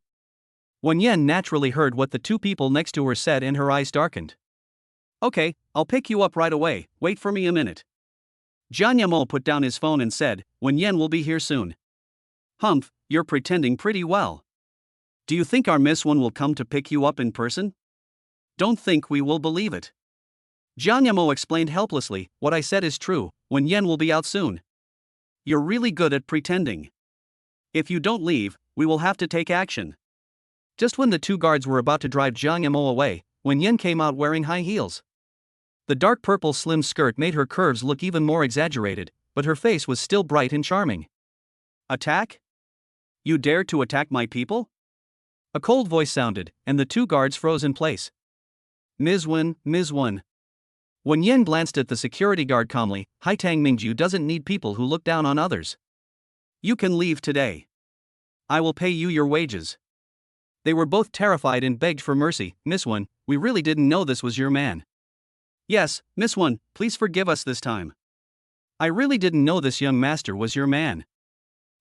Wen Yan naturally heard what the 2 people next to her said and her eyes darkened. Okay, I'll pick you up right away, wait for me a minute. Jiang Yemo put down his phone and said, Wen Yan will be here soon. Humph, you're pretending pretty well. Do you think our Miss Wan will come to pick you up in person? Don't think we will believe it. Jiang Yemo explained helplessly, what I said is true, Wen Yan will be out soon. You're really good at pretending. If you don't leave, we will have to take action. Just when the two guards were about to drive Jiang Mo away, Wen Yen came out wearing high heels. The dark purple slim skirt made her curves look even more exaggerated, but her face was still bright and charming. Attack? You dare to attack my people? A cold voice sounded, and the two guards froze in place. Ms. Wen. Wen Yen glanced at the security guard calmly. Haitang Mingju doesn't need people who look down on others. You can leave today. I will pay you your wages. They were both terrified and begged for mercy. Miss Wen, we really didn't know this was your man. Yes, Miss Wen, please forgive us this time. I really didn't know this young master was your man.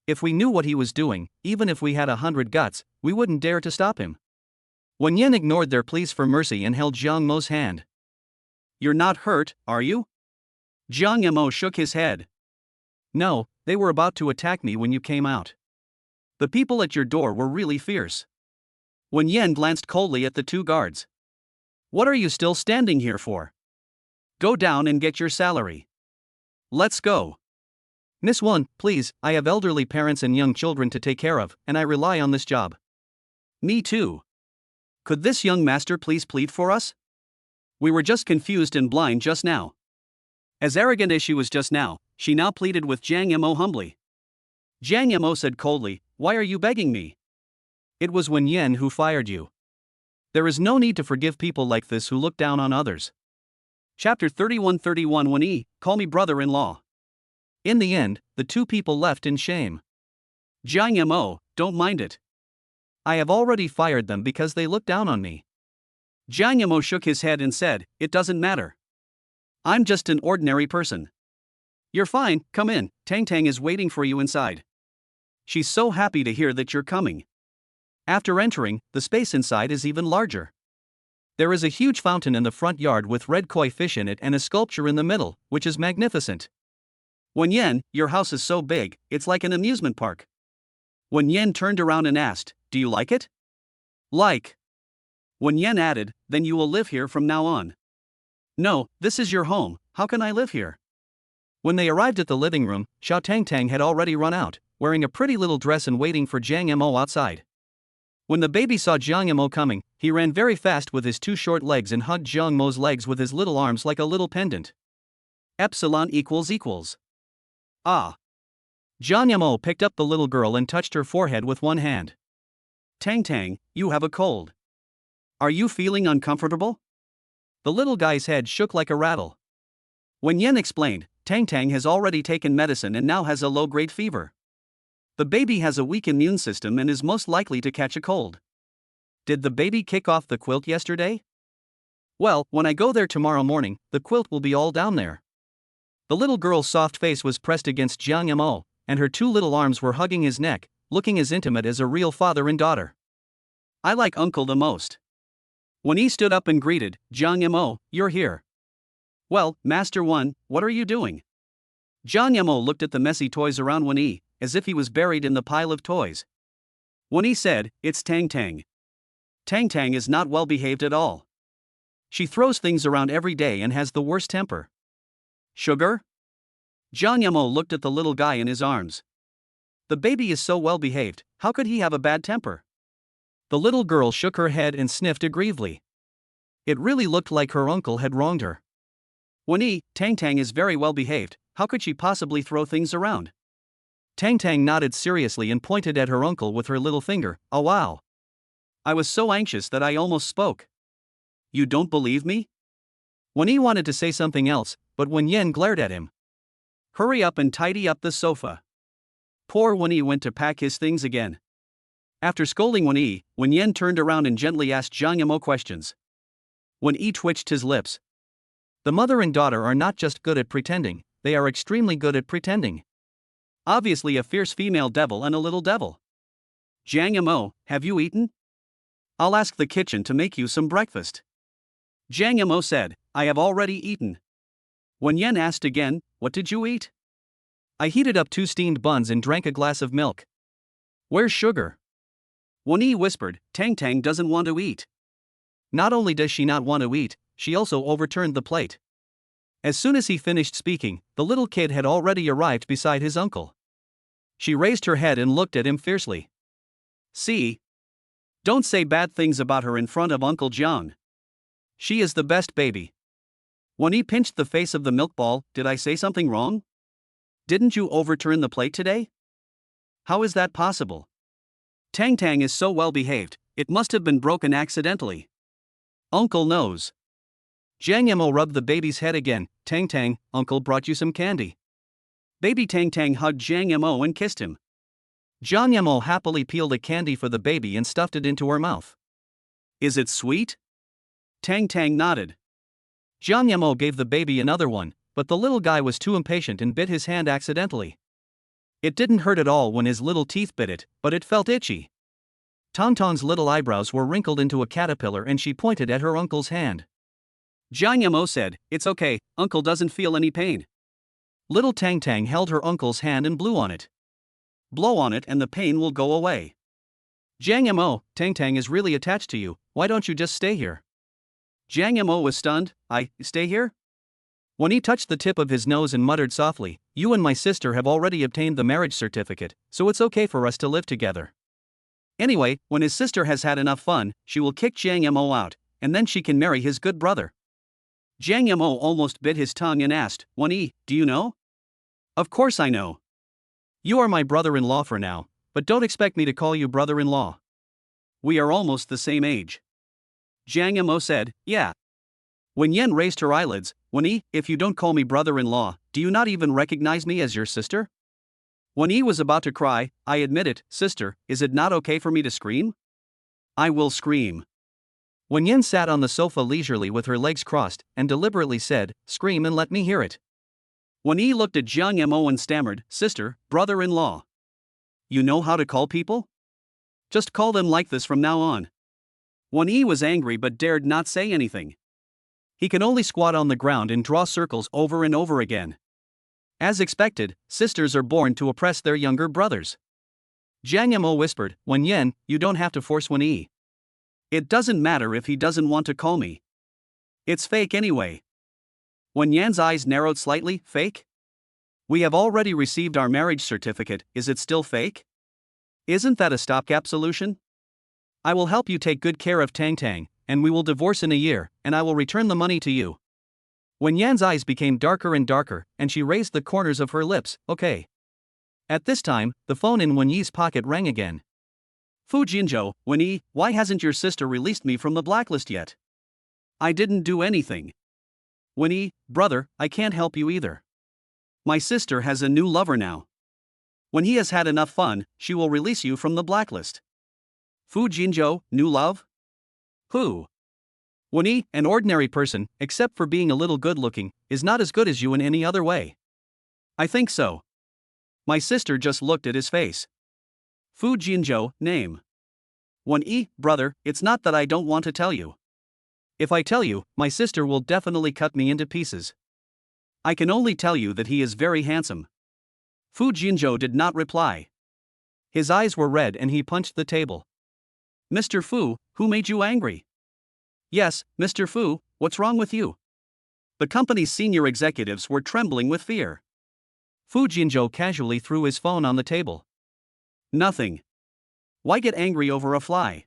If we knew what he was doing, even if we had 100 guts, we wouldn't dare to stop him. Wen Yen ignored their pleas for mercy and held Jiang Mo's hand. You're not hurt, are you? Jiang Mo shook his head. No, they were about to attack me when you came out. The people at your door were really fierce. Wen Yen glanced coldly at the two guards. What are you still standing here for? Go down and get your salary. Let's go. Miss Wen, please, I have elderly parents and young children to take care of, and I rely on this job. Me too. Could this young master please plead for us? We were just confused and blind just now. As arrogant as she was just now, she now pleaded with Jiang Mo humbly. Jiang Mo said coldly, why are you begging me? It was Wen Yen who fired you. There is no need to forgive people like this who look down on others. Chapter 31 Wen Yi, call me brother-in-law. In the end, the two people left in shame. Jiang Mo, don't mind it. I have already fired them because they look down on me. Jiang Mo shook his head and said, it doesn't matter. I'm just an ordinary person. You're fine, come in, Tang is waiting for you inside. She's so happy to hear that you're coming. After entering, the space inside is even larger. There is a huge fountain in the front yard with red koi fish in it and a sculpture in the middle, which is magnificent. Wen Yen, your house is so big, it's like an amusement park. Wen Yen turned around and asked, do you like it? Like. Wen Yen added, then you will live here from now on. No, this is your home, how can I live here? When they arrived at the living room, Xiao Tang had already run out, wearing a pretty little dress and waiting for Jiang Mo outside. When the baby saw Jiang Mo coming, he ran very fast with his two short legs and hugged Jiang Mo's legs with his little arms like a little pendant. Epsilon equals. Ah. Jiang Mo picked up the little girl and touched her forehead with one hand. Tang, you have a cold. Are you feeling uncomfortable? The little guy's head shook like a rattle. Wen Yen explained, Tang has already taken medicine and now has a low-grade fever. The baby has a weak immune system and is most likely to catch a cold. Did the baby kick off the quilt yesterday? Well, when I go there tomorrow morning, the quilt will be all down there. The little girl's soft face was pressed against Jiang Mo, and her two little arms were hugging his neck, looking as intimate as a real father and daughter. I like Uncle the most. When he stood up and greeted, Jiang Mo, you're here. Well, Master Wen, what are you doing? Jiang Mo looked at the messy toys around Wen Yi, as if he was buried in the pile of toys. Wen Yi said, it's Tang. Tang is not well behaved at all. She throws things around every day and has the worst temper. Sugar? Jiang Mo looked at the little guy in his arms. The baby is so well behaved, how could he have a bad temper? The little girl shook her head and sniffed aggrievedly. It really looked like her uncle had wronged her. Wen Yi, Tang is very well behaved, how could she possibly throw things around? Tang nodded seriously and pointed at her uncle with her little finger. Oh wow. I was so anxious that I almost spoke. You don't believe me? Wen Yi wanted to say something else, but Wen Yen glared at him. Hurry up and tidy up the sofa. Poor Wen Yi went to pack his things again. After scolding Wen Yen turned around and gently asked Jiang Mo questions. Wen Yi twitched his lips. The mother and daughter are not just good at pretending, they are extremely good at pretending. Obviously a fierce female devil and a little devil. Jiang Mo, have you eaten? I'll ask the kitchen to make you some breakfast. Jiang Mo said, I have already eaten. Wen Yen asked again, what did you eat? I heated up 2 steamed buns and drank a glass of milk. Where's sugar? Wen Yi whispered, Tang doesn't want to eat. Not only does she not want to eat, she also overturned the plate. As soon as he finished speaking, the little kid had already arrived beside his uncle. She raised her head and looked at him fiercely. See? Don't say bad things about her in front of Uncle Jiang. She is the best baby. When he pinched the face of the milk ball, did I say something wrong? Didn't you overturn the plate today? How is that possible? Tang Tang is so well behaved, it must have been broken accidentally. Uncle knows. Jiang Yamo rubbed the baby's head again. Tang Tang, Uncle brought you some candy. Baby Tang Tang hugged Jiang Yamo and kissed him. Jiang Yamo happily peeled a candy for the baby and stuffed it into her mouth. Is it sweet? Tang Tang nodded. Jiang Yamo gave the baby another one, but the little guy was too impatient and bit his hand accidentally. It didn't hurt at all when his little teeth bit it, but it felt itchy. Tonton's little eyebrows were wrinkled into a caterpillar and she pointed at her uncle's hand. Jiang Yamo said, "It's okay, Uncle doesn't feel any pain." Little Tang Tang held her uncle's hand and blew on it. Blow on it and the pain will go away. Jiang Yamo, Tang Tang is really attached to you, why don't you just stay here? Jiang Yamo was stunned. I stay here? When he touched the tip of his nose and muttered softly, "You and my sister have already obtained the marriage certificate, so it's okay for us to live together." Anyway, when his sister has had enough fun, she will kick Jiang Yamo out, and then she can marry his good brother. Jiang Yamo almost bit his tongue and asked, "Wen-yi, do you know?" Of course I know. You are my brother-in-law for now, but don't expect me to call you brother-in-law. We are almost the same age. Jiang Yamo said, "Yeah." Wen Yan raised her eyelids. "Wen-yi, if you don't call me brother-in-law, do you not even recognize me as your sister?" Wen-yi was about to cry. "I admit it, sister, is it not okay for me to scream?" "I will scream." Wen Yan sat on the sofa leisurely with her legs crossed and deliberately said, "Scream and let me hear it." Wen-yi looked at Jiang Yamo and stammered, "Sister, brother-in-law. You know how to call people? Just call them like this from now on." Wen-yi was angry but dared not say anything. He could only squat on the ground and draw circles over and over again. As expected, sisters are born to oppress their younger brothers. Jiang Yamo whispered, "Wen Yan, you don't have to force Wen-yi. It doesn't matter if he doesn't want to call me. It's fake anyway." Wen Yan's eyes narrowed slightly. "Fake? We have already received our marriage certificate, is it still fake? Isn't that a stopgap solution? I will help you take good care of Tang Tang, and we will divorce in a year, and I will return the money to you." Wen Yan's eyes became darker and darker, and she raised the corners of her lips. "Okay." At this time, the phone in Wen-yi's pocket rang again. "Fu Jinzhou, Wen-yi, why hasn't your sister released me from the blacklist yet?" "I didn't do anything." "Wen-yi, brother, I can't help you either. My sister has a new lover now. When he has had enough fun, she will release you from the blacklist." "Fu Jinzhou, new love? Who?" "Wen-yi, an ordinary person, except for being a little good-looking, is not as good as you in any other way." "I think so." My sister just looked at his face. "Fu Jinzhou, name." "Wen-yi, brother, it's not that I don't want to tell you. If I tell you, my sister will definitely cut me into pieces. I can only tell you that he is very handsome." Fu Jinzhou did not reply. His eyes were red and he punched the table. "Mr. Fu, who made you angry?" "Yes, Mr. Fu, what's wrong with you?" The company's senior executives were trembling with fear. Fu Jinzhou casually threw his phone on the table. "Nothing. Why get angry over a fly?"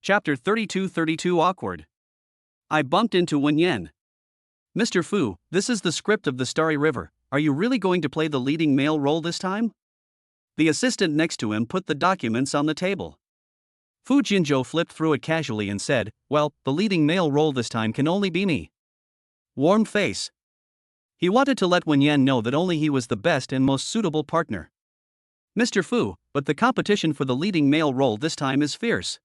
Chapter 32 Awkward. I bumped into Wen Yan. "Mr. Fu, this is the script of The Starry River. Are you really going to play the leading male role this time?" The assistant next to him put the documents on the table. Fu Jinzhou flipped through it casually and said, "Well, the leading male role this time can only be me." Warm face. He wanted to let Wen Yan know that only he was the best and most suitable partner. "Mr. Fu, but the competition for the leading male role this time is fierce.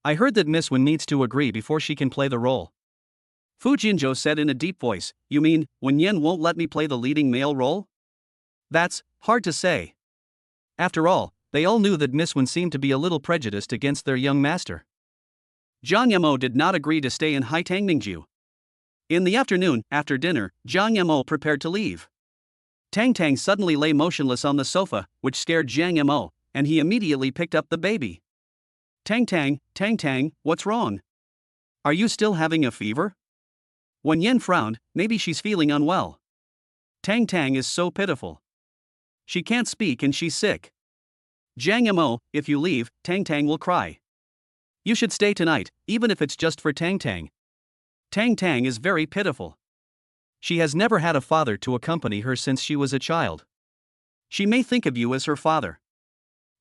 I heard that Miss Wen needs to agree before she can play the role." Fu Jinzhou said in a deep voice, "You mean, Wen Yan won't let me play the leading male role?" "That's hard to say." After all, they all knew that Miss Wen seemed to be a little prejudiced against their young master. Jiang Yamo did not agree to stay in Haitang Ningju. In the afternoon, after dinner, Jiang Yamo prepared to leave. Tang Tang suddenly lay motionless on the sofa, which scared Jiang Yamo, and he immediately picked up the baby. Tang Tang, what's wrong? Are you still having a fever?" Wen Yan frowned. "Maybe she's feeling unwell. Tang Tang is so pitiful. She can't speak and she's sick. Jiang Yamo, if you leave, Tang Tang will cry." You should stay tonight, even if it's just for Tang Tang. Tang Tang is very pitiful. She has never had a father to accompany her since she was a child. She may think of you as her father.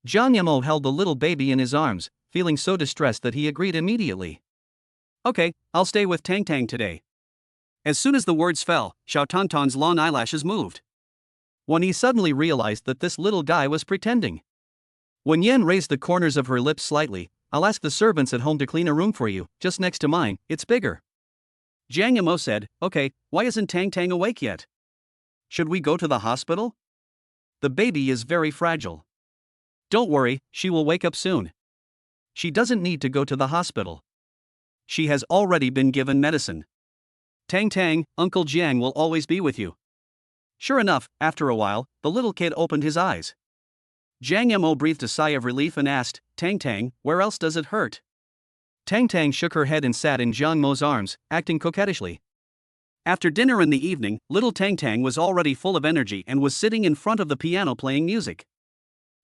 Jiang Yamo held the little baby in his arms, feeling so distressed that he agreed immediately. Okay, I'll stay with Tang Tang today. As soon as the words fell, Xiao Tonton's long eyelashes moved. When he suddenly realized that this little guy was pretending. When Yan raised the corners of her lips slightly, I'll ask the servants at home to clean a room for you, just next to mine, it's bigger. Jiang Yamo said, okay, why isn't Tang Tang awake yet? Should we go to the hospital? The baby is very fragile. Don't worry, she will wake up soon. She doesn't need to go to the hospital. She has already been given medicine. Tang Tang, Uncle Jiang will always be with you. Sure enough, after a while, the little kid opened his eyes. Jiang Yamo breathed a sigh of relief and asked, Tang Tang, where else does it hurt? Tang Tang shook her head and sat in Jiang Mo's arms, acting coquettishly. After dinner in the evening, little Tang Tang was already full of energy and was sitting in front of the piano playing music.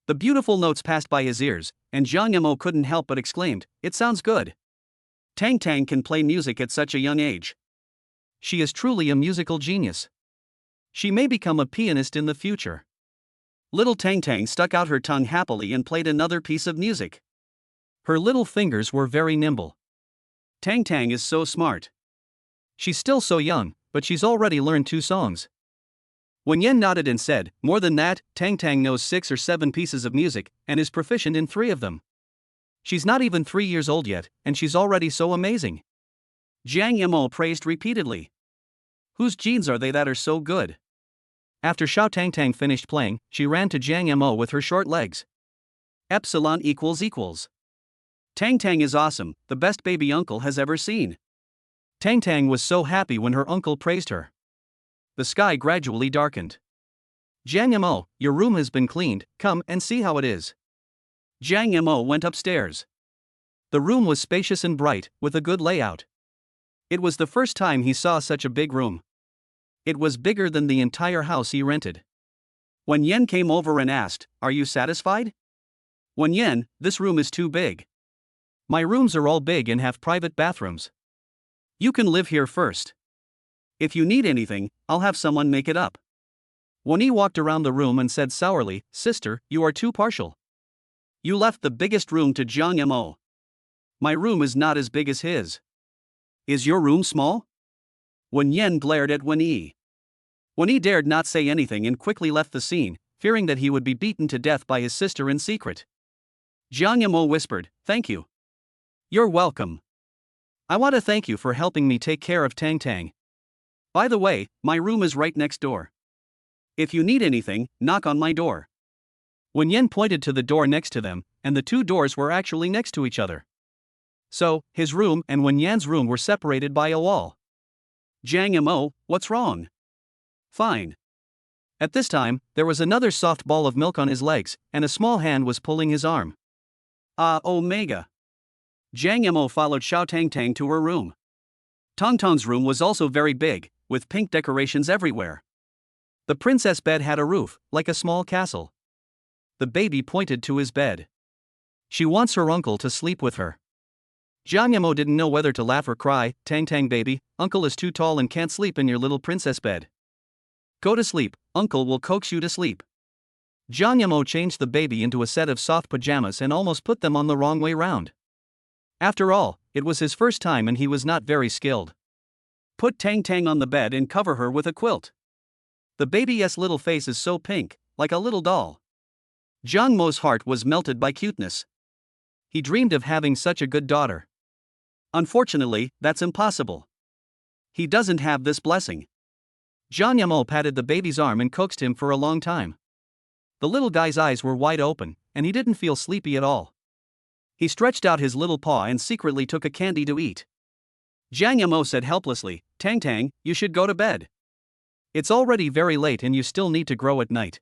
The beautiful notes passed by his ears, and Jiang Yamo couldn't help but exclaimed, it sounds good. Tang Tang can play music at such a young age. She is truly a musical genius. She may become a pianist in the future. Little Tang Tang stuck out her tongue happily and played another piece of music. Her little fingers were very nimble. Tang Tang is so smart. She's still so young, but she's already learned 2 songs. When Yen nodded and said, more than that, Tang Tang knows 6 or 7 pieces of music, and is proficient in 3 of them. She's not even 3 years old yet, and she's already so amazing. Jiang Yamo praised repeatedly. Whose genes are they that are so good? After Xiao Tang Tang finished playing, she ran to Jiang Yamo with her short legs. Epsilon equals. Tang Tang is awesome, the best baby uncle has ever seen. Tang Tang was so happy when her uncle praised her. The sky gradually darkened. Jiang Yamo, your room has been cleaned, come and see how it is. Jiang Yamo went upstairs. The room was spacious and bright, with a good layout. It was the first time he saw such a big room. It was bigger than the entire house he rented. When Yen came over and asked, are you satisfied? When Yen, this room is too big. My rooms are all big and have private bathrooms. You can live here first. If you need anything, I'll have someone make it up. When he walked around the room and said sourly, sister, you are too partial. You left the biggest room to Jiang Yamo. My room is not as big as his. Is your room small? When Yen glared at Wen Yi. Wen Yi dared not say anything and quickly left the scene, fearing that he would be beaten to death by his sister in secret. Jiang Yamo whispered, thank you. You're welcome. I want to thank you for helping me take care of Tang Tang. By the way, my room is right next door. If you need anything, knock on my door. When Yen pointed to the door next to them, and the 2 doors were actually next to each other. So, his room and Wen Yan's room were separated by a wall. Jiang Yamo, what's wrong? Fine. At this time, there was another soft ball of milk on his legs, and a small hand was pulling his arm. Omega. Jiang Yamo followed Xiao Tang Tang to her room. Tong Tong's room was also very big, with pink decorations everywhere. The princess bed had a roof, like a small castle. The baby pointed to his bed. She wants her uncle to sleep with her. Jiang Yamo didn't know whether to laugh or cry. Tang Tang baby, uncle is too tall and can't sleep in your little princess bed. Go to sleep, uncle will coax you to sleep. Jiang Yamo changed the baby into a set of soft pajamas and almost put them on the wrong way round. After all, it was his first time and he was not very skilled. Put Tang Tang on the bed and cover her with a quilt. The baby's little face is so pink, like a little doll. Jiang Mo's heart was melted by cuteness. He dreamed of having such a good daughter. Unfortunately, that's impossible. He doesn't have this blessing. Jiang Yamo patted the baby's arm and coaxed him for a long time. The little guy's eyes were wide open, and he didn't feel sleepy at all. He stretched out his little paw and secretly took a candy to eat. Jiang Yamo said helplessly, Tang Tang, you should go to bed. It's already very late and you still need to grow at night.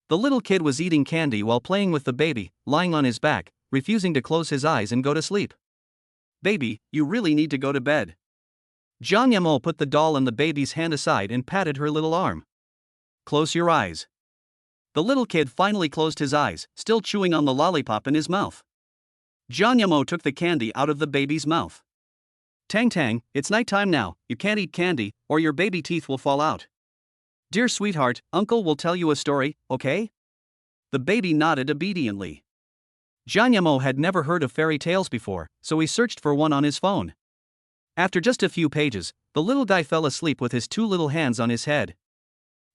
The little kid was eating candy while playing with the baby, lying on his back, refusing to close his eyes and go to sleep. Baby, you really need to go to bed. Jiang Yamo put the doll and the baby's hand aside and patted her little arm. Close your eyes. The little kid finally closed his eyes, still chewing on the lollipop in his mouth. Jiang Yamo took the candy out of the baby's mouth. Tang Tang, it's nighttime now, you can't eat candy, or your baby teeth will fall out. Dear sweetheart, Uncle will tell you a story, okay? The baby nodded obediently. Jiang Yamo had never heard of fairy tales before, so he searched for one on his phone. After just a few pages, the little guy fell asleep with his two little hands on his head.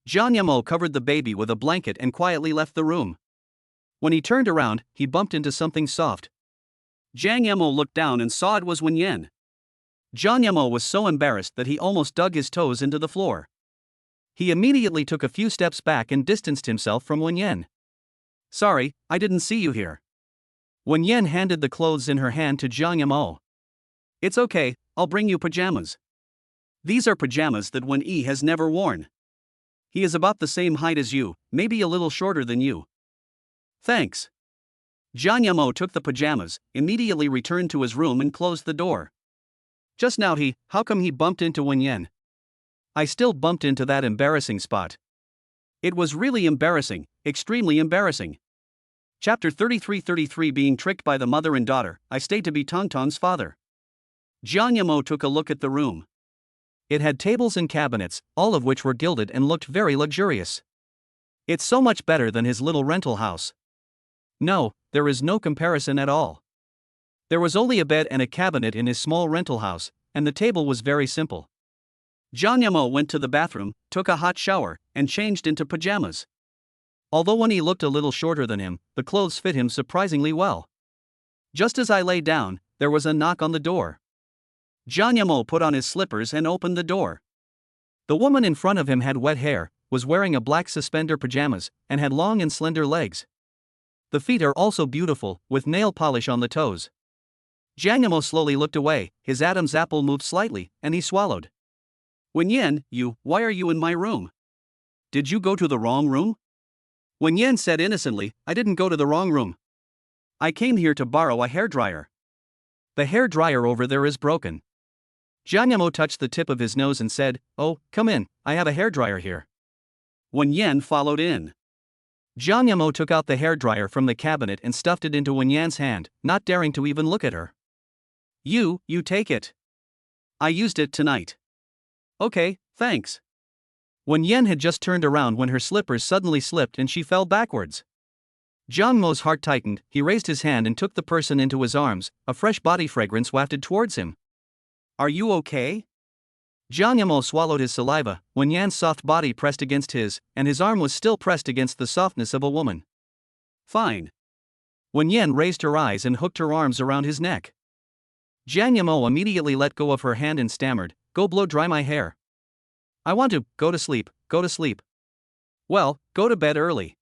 Jiang Yamo covered the baby with a blanket and quietly left the room. When he turned around, he bumped into something soft. Jiang Yamo looked down and saw it was Wenyan. Jiang Yamo was so embarrassed that he almost dug his toes into the floor. He immediately took a few steps back and distanced himself from Wenyan. Sorry, I didn't see you here. Wenyan handed the clothes in her hand to Jiang Yamo. It's okay, I'll bring you pajamas. These are pajamas that Wen-yi has never worn. He is about the same height as you, maybe a little shorter than you. Thanks. Jiang Yamo took the pajamas, immediately returned to his room and closed the door. Just now how come he bumped into Wenyan? I still bumped into that embarrassing spot. It was really embarrassing, extremely embarrassing. Chapter 33 Being tricked by the mother and daughter, I stayed to be Tongtong's father. Jiang Yamo took a look at the room. It had tables and cabinets, all of which were gilded and looked very luxurious. It's so much better than his little rental house. No, there is no comparison at all. There was only a bed and a cabinet in his small rental house, and the table was very simple. Jiang Yamo went to the bathroom, took a hot shower, and changed into pajamas. Although when he looked a little shorter than him, the clothes fit him surprisingly well. Just as I lay down, there was a knock on the door. Jiang Yamo put on his slippers and opened the door. The woman in front of him had wet hair, was wearing a black suspender pajamas, and had long and slender legs. The feet are also beautiful, with nail polish on the toes. Jiang Yamo slowly looked away, his Adam's apple moved slightly, and he swallowed. Wenyan, why are you in my room? Did you go to the wrong room? Wenyan said innocently, I didn't go to the wrong room. I came here to borrow a hairdryer. The hairdryer over there is broken. Jiang Yamo touched the tip of his nose and said, Oh, come in, I have a hairdryer here. Wenyan followed in. Jiang Yamo took out the hairdryer from the cabinet and stuffed it into Wenyan's hand, not daring to even look at her. You take it. I used it tonight. Okay, thanks. Wenyan had just turned around when her slippers suddenly slipped and she fell backwards. Jiang Mo's heart tightened, he raised his hand and took the person into his arms, a fresh body fragrance wafted towards him. Are you okay? Jiang Yamo swallowed his saliva, Wenyan's soft body pressed against his, and his arm was still pressed against the softness of a woman. Fine. Wenyan raised her eyes and hooked her arms around his neck. Jiang Yamo immediately let go of her hand and stammered, Go blow dry my hair. I want to, go to sleep, go to sleep. Well, go to bed early.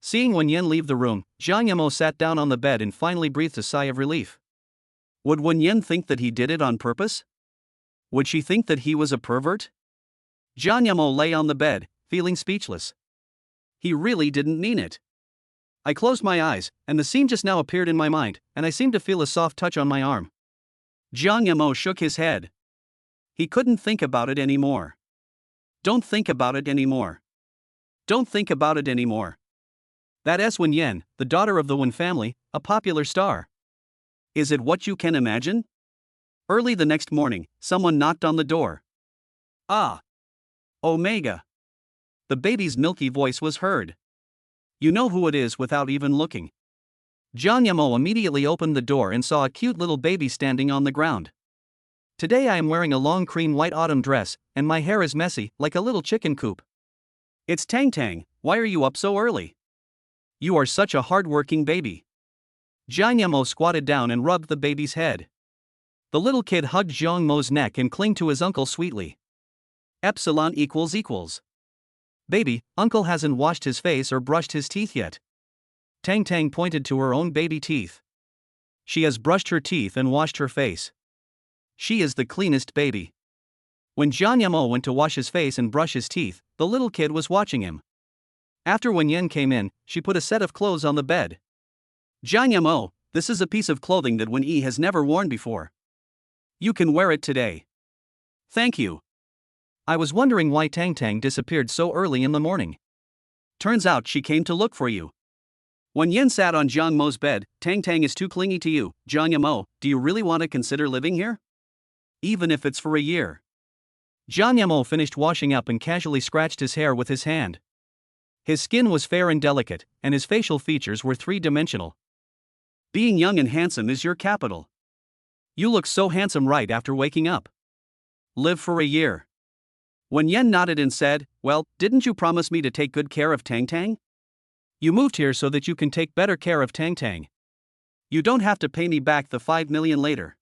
Seeing Wenyan leave the room, Jiang Yamo sat down on the bed and finally breathed a sigh of relief. Would Wenyan think that he did it on purpose? Would she think that he was a pervert? Jiang Yamo lay on the bed, feeling speechless. He really didn't mean it. I closed my eyes, and the scene just now appeared in my mind, and I seemed to feel a soft touch on my arm. Jiang Yamo shook his head. He couldn't think about it anymore. Don't think about it anymore. Don't think about it anymore. That is Wenyan, the daughter of the Wen family, a popular star. Is it what you can imagine? Early the next morning, someone knocked on the door. Ah! Omega! The baby's milky voice was heard. You know who it is without even looking. Jiang Yamo immediately opened the door and saw a cute little baby standing on the ground. Today I am wearing a long cream white autumn dress, and my hair is messy, like a little chicken coop. It's Tang Tang, why are you up so early? You are such a hard-working baby. Jiang Yamo squatted down and rubbed the baby's head. The little kid hugged Jiang Mo's neck and clung to his uncle sweetly. Epsilon equals. Baby, uncle hasn't washed his face or brushed his teeth yet. Tang Tang pointed to her own baby teeth. She has brushed her teeth and washed her face. She is the cleanest baby. When Jiang Yamo went to wash his face and brush his teeth, the little kid was watching him. After Wenyan came in, she put a set of clothes on the bed. Jiang Yamo, this is a piece of clothing that Wen-yi has never worn before. You can wear it today. Thank you. I was wondering why Tang Tang disappeared so early in the morning. Turns out she came to look for you. Wen Yen sat on Jiang Mo's bed. Tang Tang is too clingy to you, Jiang Mo. Do you really want to consider living here? Even if it's for a year. Jiang Mo finished washing up and casually scratched his hair with his hand. His skin was fair and delicate, and his facial features were three-dimensional. Being young and handsome is your capital. You look so handsome right after waking up. Live for a year. Wen Yen nodded and said, well, didn't you promise me to take good care of Tang Tang? You moved here so that you can take better care of Tang Tang. You don't have to pay me back the 5 million later.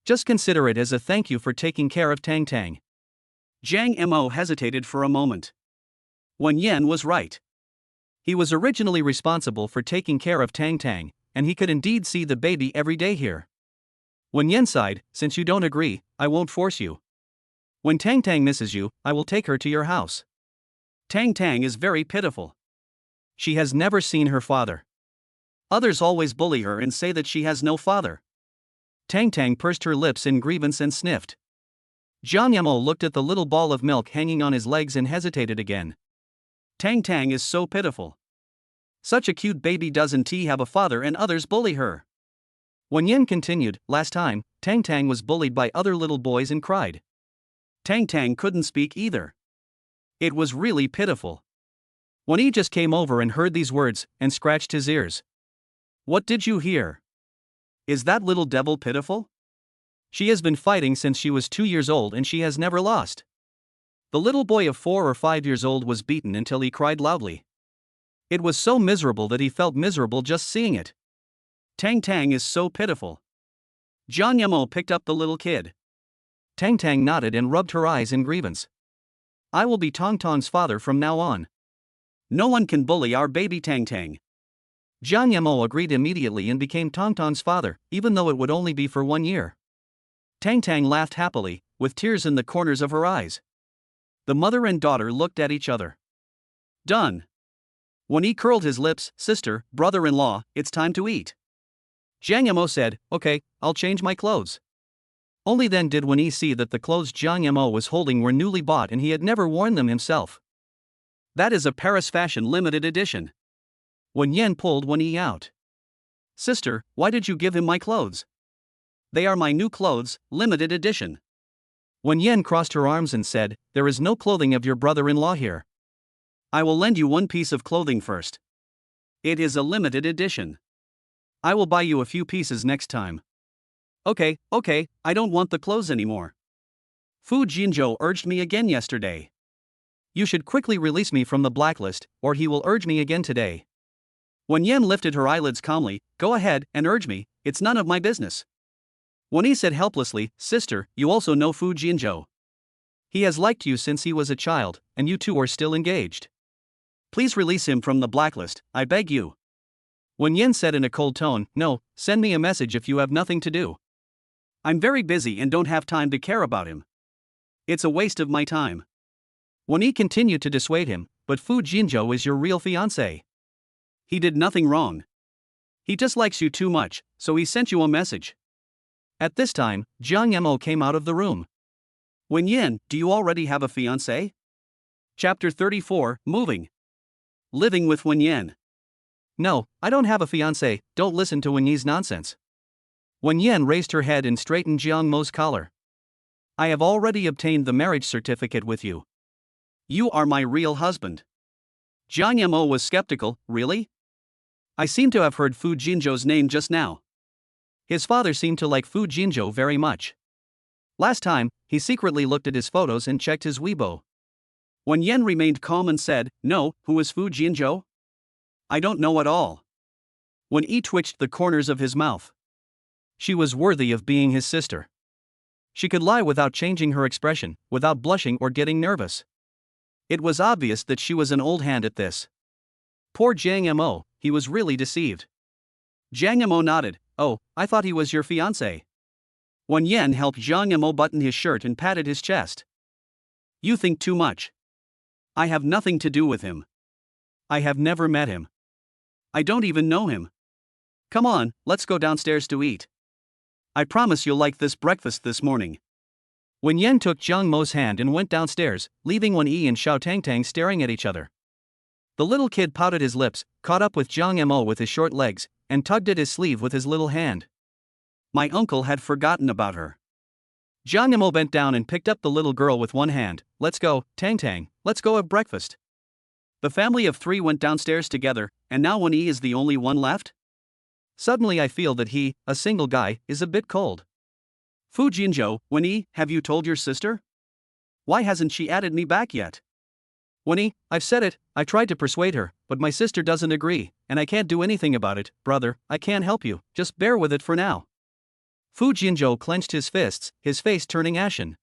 Just consider it as a thank you for taking care of Tang Tang. Jiang Mo hesitated for a moment. Wen Yen was right. He was originally responsible for taking care of Tang Tang, and he could indeed see the baby every day here. Wen Yen sighed, since you don't agree, I won't force you. When Tang Tang misses you, I will take her to your house. Tang Tang is very pitiful. She has never seen her father. Others always bully her and say that she has no father. Tang Tang pursed her lips in grievance and sniffed. Jiang Mo looked at the little ball of milk hanging on his legs and hesitated again. Tang Tang is so pitiful. Such a cute baby, doesn't he have a father and others bully her? Wen Yen continued, last time, Tang Tang was bullied by other little boys and cried. Tang Tang couldn't speak either. It was really pitiful. Wen Yi just came over and heard these words, and scratched his ears. What did you hear? Is that little devil pitiful? She has been fighting since she was 2 years old and she has never lost. The little boy of 4 or 5 years old was beaten until he cried loudly. It was so miserable that he felt miserable just seeing it. Tang Tang is so pitiful. Jiang Mo picked up the little kid. Tang Tang nodded and rubbed her eyes in grievance. I will be Tong Tong's father from now on. No one can bully our baby Tang Tang. Jiang Mo agreed immediately and became Tong Tong's father, even though it would only be for 1 year. Tang Tang laughed happily, with tears in the corners of her eyes. The mother and daughter looked at each other. Done. When he curled his lips, sister, brother-in-law, it's time to eat. Jiang Mo said, okay, I'll change my clothes. Only then did Wen Yi see that the clothes Jiang Mo was holding were newly bought and he had never worn them himself. That is a Paris fashion limited edition. Wen Yen pulled Wen Yi out. Sister, why did you give him my clothes? They are my new clothes, limited edition. Wen Yen crossed her arms and said, there is no clothing of your brother-in-law here. I will lend you one piece of clothing first. It is a limited edition. I will buy you a few pieces next time. Okay, I don't want the clothes anymore. Fu Jinzhou urged me again yesterday. You should quickly release me from the blacklist, or he will urge me again today. Wen Yen lifted her eyelids calmly, go ahead and urge me, it's none of my business. Wen Yi said helplessly, sister, you also know Fu Jinzhou. He has liked you since he was a child, and you two are still engaged. Please release him from the blacklist, I beg you. Wen Yen said in a cold tone, no, send me a message if you have nothing to do. I'm very busy and don't have time to care about him. It's a waste of my time. Wen Yi continued to dissuade him, but Fu Jinzhou is your real fiancé. He did nothing wrong. He just likes you too much, so he sent you a message. At this time, Jiang Mo came out of the room. Wen Yen, do you already have a fiancé? Chapter 34, Moving. Living with Wen Yen. No, I don't have a fiancé, don't listen to Wen Yi's nonsense. Wen Yen raised her head and straightened Jiang Mo's collar. I have already obtained the marriage certificate with you. You are my real husband. Jiang Mo was skeptical, really? I seem to have heard Fu Jinzhou's name just now. His father seemed to like Fu Jinzhou very much. Last time, he secretly looked at his photos and checked his Weibo. Wen Yen remained calm and said, no, who is Fu Jinzhou? I don't know at all. Wen Yi twitched the corners of his mouth. She was worthy of being his sister. She could lie without changing her expression, without blushing or getting nervous. It was obvious that she was an old hand at this. Poor Jiang Mo, he was really deceived. Jiang Mo nodded, oh, I thought he was your fiancé. Wen Yen helped Jiang Mo button his shirt and patted his chest. You think too much. I have nothing to do with him. I have never met him. I don't even know him. Come on, let's go downstairs to eat. I promise you'll like this breakfast this morning. Wen Yen took Jiang Mo's hand and went downstairs, leaving Wen Yi and Xiao Tang Tang staring at each other. The little kid pouted his lips, caught up with Jiang Mo with his short legs, and tugged at his sleeve with his little hand. My uncle had forgotten about her. Jiang Mo bent down and picked up the little girl with one hand. Let's go, Tang Tang, let's go have breakfast. The family of 3 went downstairs together, and now Wen Yi is the only one left? Suddenly I feel that he, a single guy, is a bit cold. Fu Jinzhou, Wen Yi, have you told your sister? Why hasn't she added me back yet? Wen Yi, I've said it, I tried to persuade her, but my sister doesn't agree, and I can't do anything about it. Brother, I can't help you, just bear with it for now. Fu Jinzhou clenched his fists, his face turning ashen.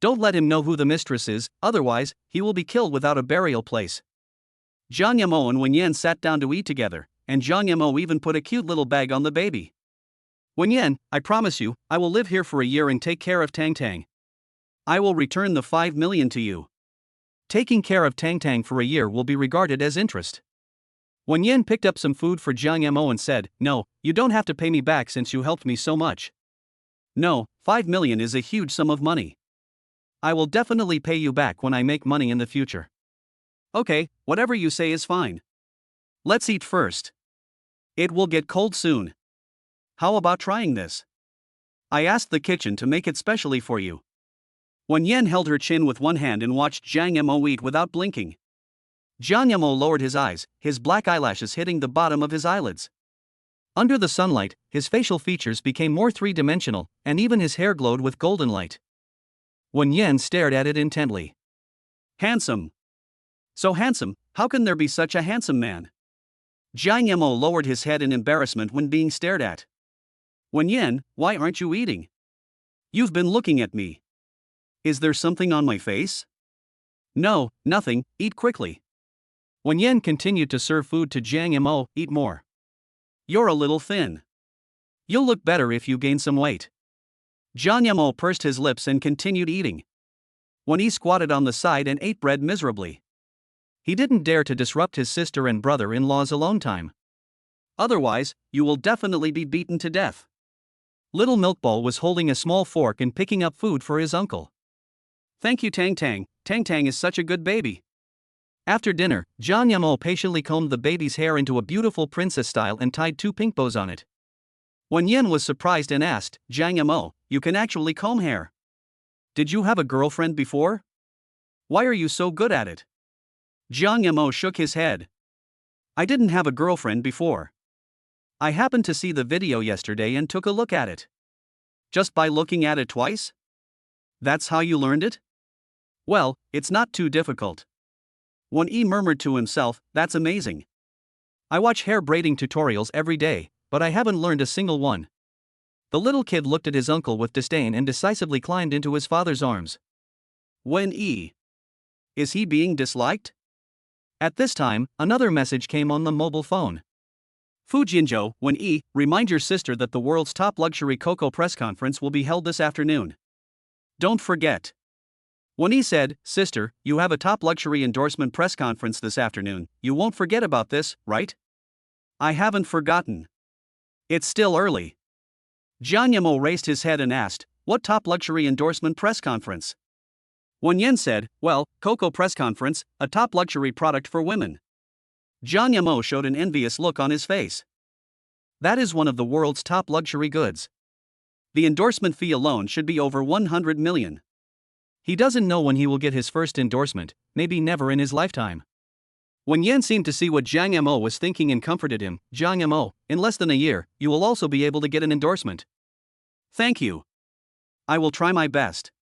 Don't let him know who the mistress is, otherwise, he will be killed without a burial place. Jiang Yamo and Wen Yan sat down to eat together, and Jiang Yamo even put a cute little bag on the baby. Wen Yan, I promise you, I will live here for a year and take care of Tang Tang. I will return the 5 million to you. Taking care of Tang Tang for a year will be regarded as interest. Wen Yan picked up some food for Jiang Yamo and said, No, you don't have to pay me back since you helped me so much. No, 5 million is a huge sum of money. I will definitely pay you back when I make money in the future. Okay, whatever you say is fine. Let's eat first. It will get cold soon. How about trying this? I asked the kitchen to make it specially for you. Wen Yan held her chin with one hand and watched Jiang Yamo eat without blinking. Jiang Yamo lowered his eyes, his black eyelashes hitting the bottom of his eyelids. Under the sunlight, his facial features became more three-dimensional, and even his hair glowed with golden light. Wen Yan stared at it intently. Handsome. So handsome, how can there be such a handsome man? Jiang Yamo lowered his head in embarrassment when being stared at. Wen Yan, why aren't you eating? You've been looking at me. Is there something on my face? No, nothing, eat quickly. Wen Yan continued to serve food to Jiang Yamo, eat more. You're a little thin. You'll look better if you gain some weight. Jiang Yamo pursed his lips and continued eating. Wen Yi squatted on the side and ate bread miserably. He didn't dare to disrupt his sister and brother-in-law's alone time. Otherwise, you will definitely be beaten to death. Little Milkball was holding a small fork and picking up food for his uncle. Thank you, Tang Tang. Tang Tang is such a good baby. After dinner, Jiang Yamo patiently combed the baby's hair into a beautiful princess style and tied 2 pink bows on it. Wen Yan was surprised and asked, Jiang Yamo, you can actually comb hair. Did you have a girlfriend before? Why are you so good at it? Jiang Yamo shook his head. I didn't have a girlfriend before. I happened to see the video yesterday and took a look at it. Just by looking at it twice? That's how you learned it? Well, it's not too difficult. Wen Yi murmured to himself, that's amazing. I watch hair braiding tutorials every day, but I haven't learned a single one. The little kid looked at his uncle with disdain and decisively climbed into his father's arms. Wen Yi. Is he being disliked? At this time, another message came on the mobile phone. Fu Jinzhou, Wen Yi, remind your sister that the world's top luxury cocoa press conference will be held this afternoon. Don't forget. Wen Yi said, Sister, you have a top luxury endorsement press conference this afternoon, you won't forget about this, right? I haven't forgotten. It's still early. Jiang Yamo raised his head and asked, what top luxury endorsement press conference? Wen Yan said, well, Cocoa Press Conference, a top luxury product for women. Jiang Yamo showed an envious look on his face. That is one of the world's top luxury goods. The endorsement fee alone should be over 100 million. He doesn't know when he will get his first endorsement, maybe never in his lifetime. Wen Yan seemed to see what Jiang Yamo was thinking and comforted him. Jiang Yamo, in less than a year, you will also be able to get an endorsement. Thank you. I will try my best.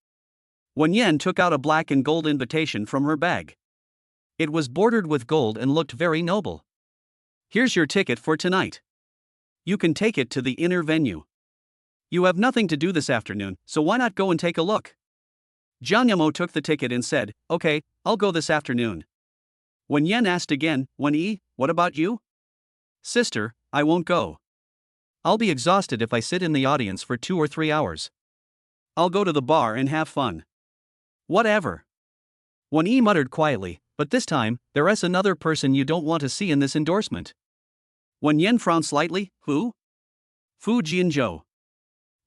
Wen Yan took out a black and gold invitation from her bag. It was bordered with gold and looked very noble. Here's your ticket for tonight. You can take it to the inner venue. You have nothing to do this afternoon, so why not go and take a look? Jiang Yamo took the ticket and said, okay, I'll go this afternoon. Wen Yan asked again, Wen Yi, what about you? Sister, I won't go. I'll be exhausted if I sit in the audience for 2 or 3 hours. I'll go to the bar and have fun. Whatever. Wen Yi muttered quietly, but this time, there is another person you don't want to see in this endorsement. Wen Yan frowned slightly, who? Fu Jinzhou.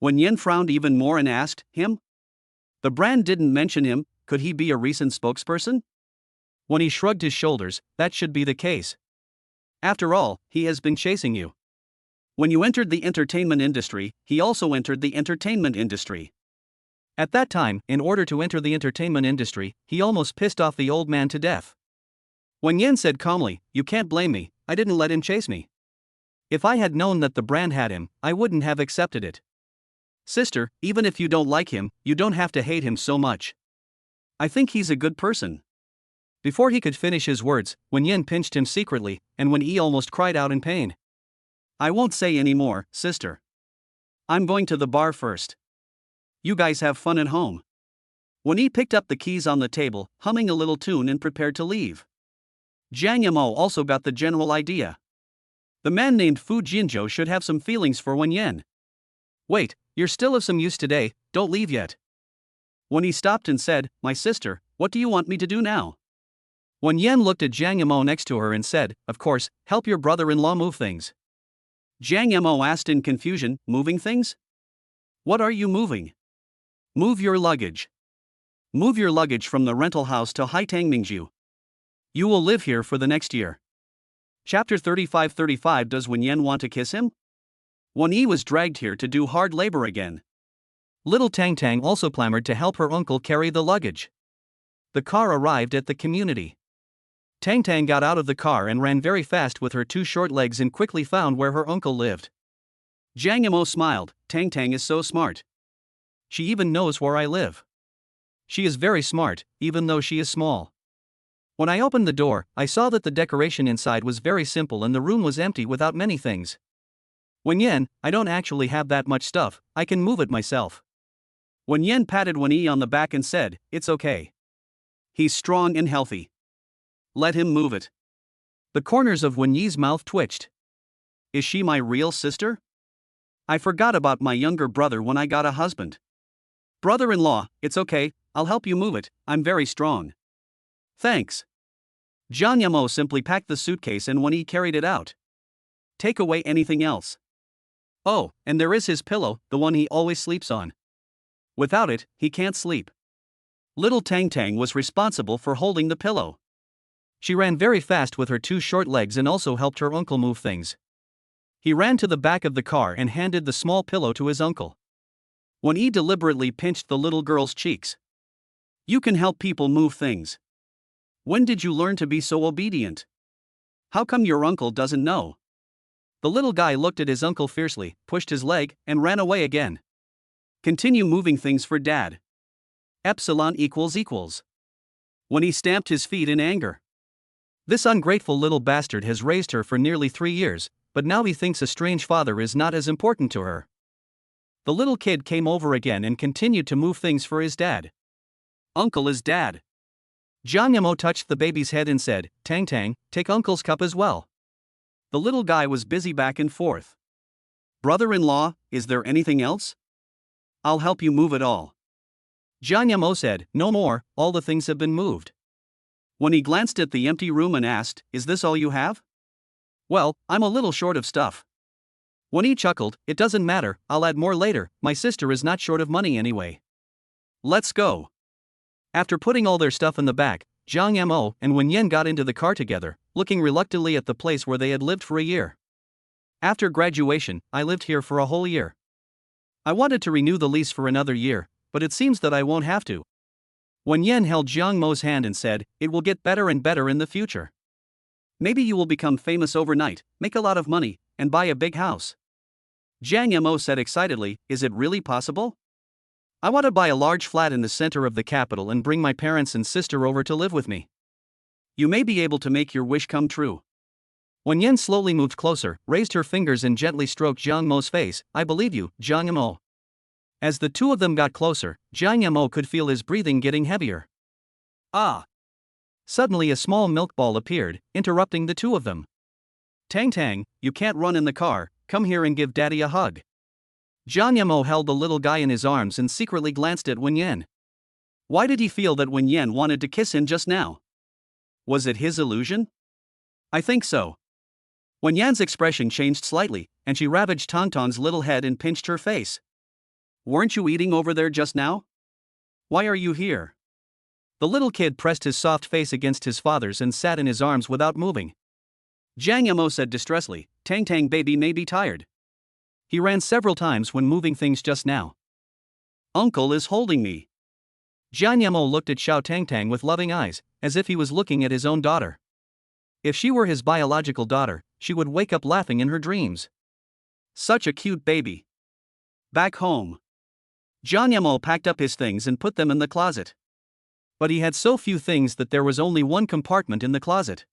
Wen Yan frowned even more and asked, him? The brand didn't mention him, could he be a recent spokesperson? When he shrugged his shoulders, that should be the case. After all, he has been chasing you. When you entered the entertainment industry, he also entered the entertainment industry. At that time, in order to enter the entertainment industry, he almost pissed off the old man to death. Wen Yan said calmly, "You can't blame me, I didn't let him chase me. If I had known that the brand had him, I wouldn't have accepted it. Sister, even if you don't like him, you don't have to hate him so much. I think he's a good person." Before he could finish his words, Wen Yan pinched him secretly, and Wen Yi almost cried out in pain. "I won't say any more, sister. I'm going to the bar first. You guys have fun at home." Wen Yi picked up the keys on the table, humming a little tune, and prepared to leave. Jiang Yamo also got the general idea. The man named Fu Jinzhou should have some feelings for Wen Yan. "Wait, you're still of some use today, don't leave yet." Wen Yi stopped and said, "My sister, what do you want me to do now?" Wen Yan looked at Jiang Yamo next to her and said, "Of course, help your brother-in-law move things." Jiang Yamo asked in confusion, "Moving things? What are you moving?" "Move your luggage. Move your luggage from the rental house to Haitang Mingju. You will live here for the next year." Chapter 35. Does Wen Yan want to kiss him? Wen Yi was dragged here to do hard labor again. Little Tang Tang also clamored to help her uncle carry the luggage. The car arrived at the community. Tang Tang got out of the car and ran very fast with her two short legs and quickly found where her uncle lived. Jiang Yamo smiled, "Tang Tang is so smart. She even knows where I live. She is very smart, even though she is small." When I opened the door, I saw that the decoration inside was very simple and the room was empty without many things. "Wen Yan, I don't actually have that much stuff, I can move it myself." Wen Yan patted Wen Yi on the back and said, "It's okay. He's strong and healthy. Let him move it." The corners of Wen Yi's mouth twitched. "Is she my real sister? I forgot about my younger brother when I got a husband. Brother-in-law, it's okay, I'll help you move it, I'm very strong." "Thanks." Jiang Yamo simply packed the suitcase and Wen Yi carried it out. "Take away anything else. Oh, and there is his pillow, the one he always sleeps on. Without it, he can't sleep." Little Tang Tang was responsible for holding the pillow. She ran very fast with her two short legs and also helped her uncle move things. He ran to the back of the car and handed the small pillow to his uncle. Wen Yi deliberately pinched the little girl's cheeks. "You can help people move things. When did you learn to be so obedient? How come your uncle doesn't know?" The little guy looked at his uncle fiercely, pushed his leg, and ran away again. "Continue moving things for dad. Epsilon equals. When he stamped his feet in anger. "This ungrateful little bastard has raised her for nearly 3 years, but now he thinks a strange father is not as important to her." The little kid came over again and continued to move things for his dad. "Uncle is dad." Jiang Yamo touched the baby's head and said, "Tang Tang, take uncle's cup as well." The little guy was busy back and forth. "Brother-in-law, is there anything else? I'll help you move it all." Jiang Yamo said, "No more, all the things have been moved." When he glanced at the empty room and asked, "Is this all you have?" "Well, I'm a little short of stuff." When he chuckled, "It doesn't matter, I'll add more later, my sister is not short of money anyway. Let's go." After putting all their stuff in the back, Jiang Yamo and Wen Yan got into the car together, looking reluctantly at the place where they had lived for a year. "After graduation, I lived here for a whole year. I wanted to renew the lease for another year, but it seems that I won't have to." Wen Yan held Jiang Mo's hand and said, "It will get better and better in the future. Maybe you will become famous overnight, make a lot of money, and buy a big house." Jiang Yamo said excitedly, "Is it really possible? I want to buy a large flat in the center of the capital and bring my parents and sister over to live with me." "You may be able to make your wish come true." Wen Yan slowly moved closer, raised her fingers and gently stroked Jiang Mo's face. "I believe you, Jiang Yamo." As the two of them got closer, Jiang Yamo could feel his breathing getting heavier. "Ah!" Suddenly a small milk ball appeared, interrupting the two of them. "Tang Tang, you can't run in the car, come here and give daddy a hug." Jiang Yamo held the little guy in his arms and secretly glanced at Wen Yan. Why did he feel that Wen Yan wanted to kiss him just now? Was it his illusion? I think so. Wen Yan's expression changed slightly, and she ravaged Tongtong's little head and pinched her face. "Weren't you eating over there just now? Why are you here?" The little kid pressed his soft face against his father's and sat in his arms without moving. Jiang Yamo said distressfully, "Tang Tang baby may be tired. He ran several times when moving things just now. Uncle is holding me." Jiang Yamo looked at Xiao Tang Tang with loving eyes, as if he was looking at his own daughter. If she were his biological daughter, she would wake up laughing in her dreams. Such a cute baby. Back home, Jiang Yamo packed up his things and put them in the closet. But he had so few things that there was only one compartment in the closet.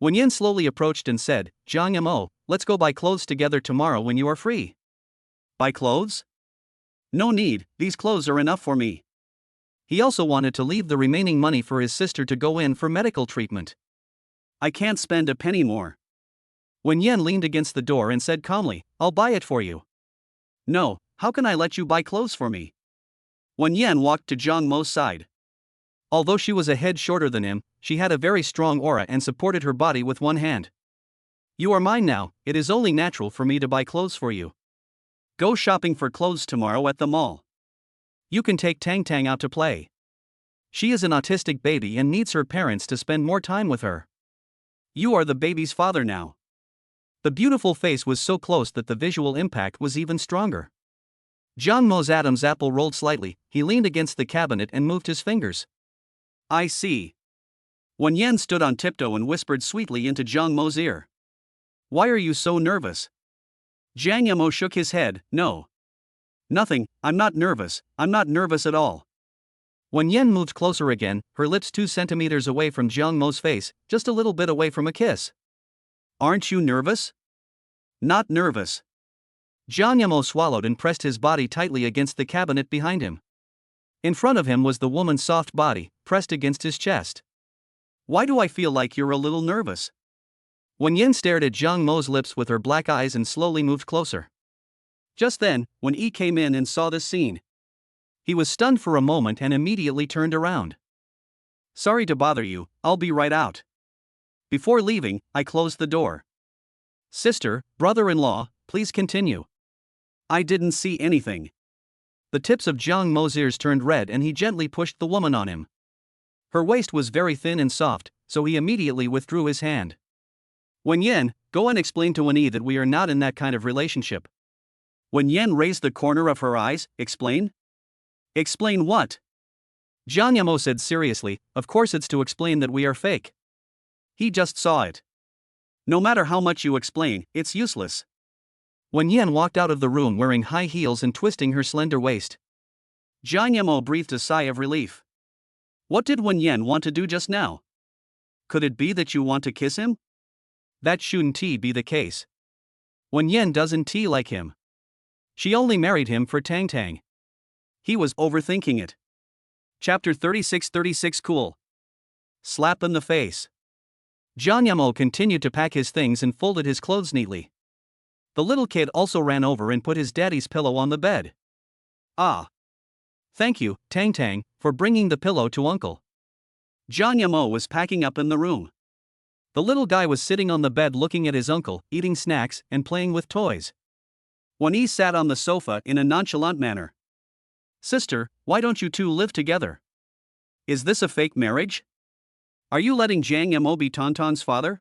Wen Yin slowly approached and said, "Jiang Yamo, let's go buy clothes together tomorrow when you are free." "Buy clothes? No need, these clothes are enough for me." He also wanted to leave the remaining money for his sister to go in for medical treatment. "I can't spend a penny more." Wen Yin leaned against the door and said calmly, "I'll buy it for you." "No, how can I let you buy clothes for me?" Wen Yin walked to Jiang Mo's side. Although she was a head shorter than him, she had a very strong aura and supported her body with one hand. "You are mine now, it is only natural for me to buy clothes for you. Go shopping for clothes tomorrow at the mall. You can take Tang Tang out to play. She is an autistic baby and needs her parents to spend more time with her. You are the baby's father now." The beautiful face was so close that the visual impact was even stronger. Jiang Mo's Adam's apple rolled slightly, he leaned against the cabinet and moved his fingers. "I see." Wen Yin stood on tiptoe and whispered sweetly into Jiang Mo's ear. "Why are you so nervous?" Jiang Yamo shook his head, "No. Nothing, I'm not nervous at all." Wen Yin moved closer again, her lips 2 centimeters away from Jiang Mo's face, just a little bit away from a kiss. "Aren't you nervous?" "Not nervous." Jiang Yamo swallowed and pressed his body tightly against the cabinet behind him. In front of him was the woman's soft body, pressed against his chest. "Why do I feel like you're a little nervous?" Wen Yin stared at Jiang Mo's lips with her black eyes and slowly moved closer. Just then, when Yi came in and saw this scene, he was stunned for a moment and immediately turned around. "Sorry to bother you, I'll be right out." Before leaving, I closed the door. "Sister, brother-in-law, please continue." "I didn't see anything." The tips of Jiang Mo's ears turned red and he gently pushed the woman on him. Her waist was very thin and soft, so he immediately withdrew his hand. "Wen Yin, go and explain to Wen Yi that we are not in that kind of relationship." Wen Yin raised the corner of her eyes, "Explain? Explain what?" Jiang Yamo said seriously, "Of course it's to explain that we are fake. He just saw it. No matter how much you explain, it's useless." Wen Yin walked out of the room wearing high heels and twisting her slender waist. Jiang Yamo breathed a sigh of relief. What did Wen Yin want to do just now? Could it be that you want to kiss him? That shouldn't be the case. Wen Yin doesn't like him. She only married him for Tang Tang. He was overthinking it. Chapter 36 Cool. Slap in the face. Jiang Yamo continued to pack his things and folded his clothes neatly. The little kid also ran over and put his daddy's pillow on the bed. "Ah. Thank you, Tang Tang, for bringing the pillow to Uncle." Jiang Yamo was packing up in the room. The little guy was sitting on the bed looking at his uncle, eating snacks, and playing with toys. Wen Yi sat on the sofa in a nonchalant manner. "Sister, why don't you two live together? Is this a fake marriage? Are you letting Jiang Yamo be Tonton's father?"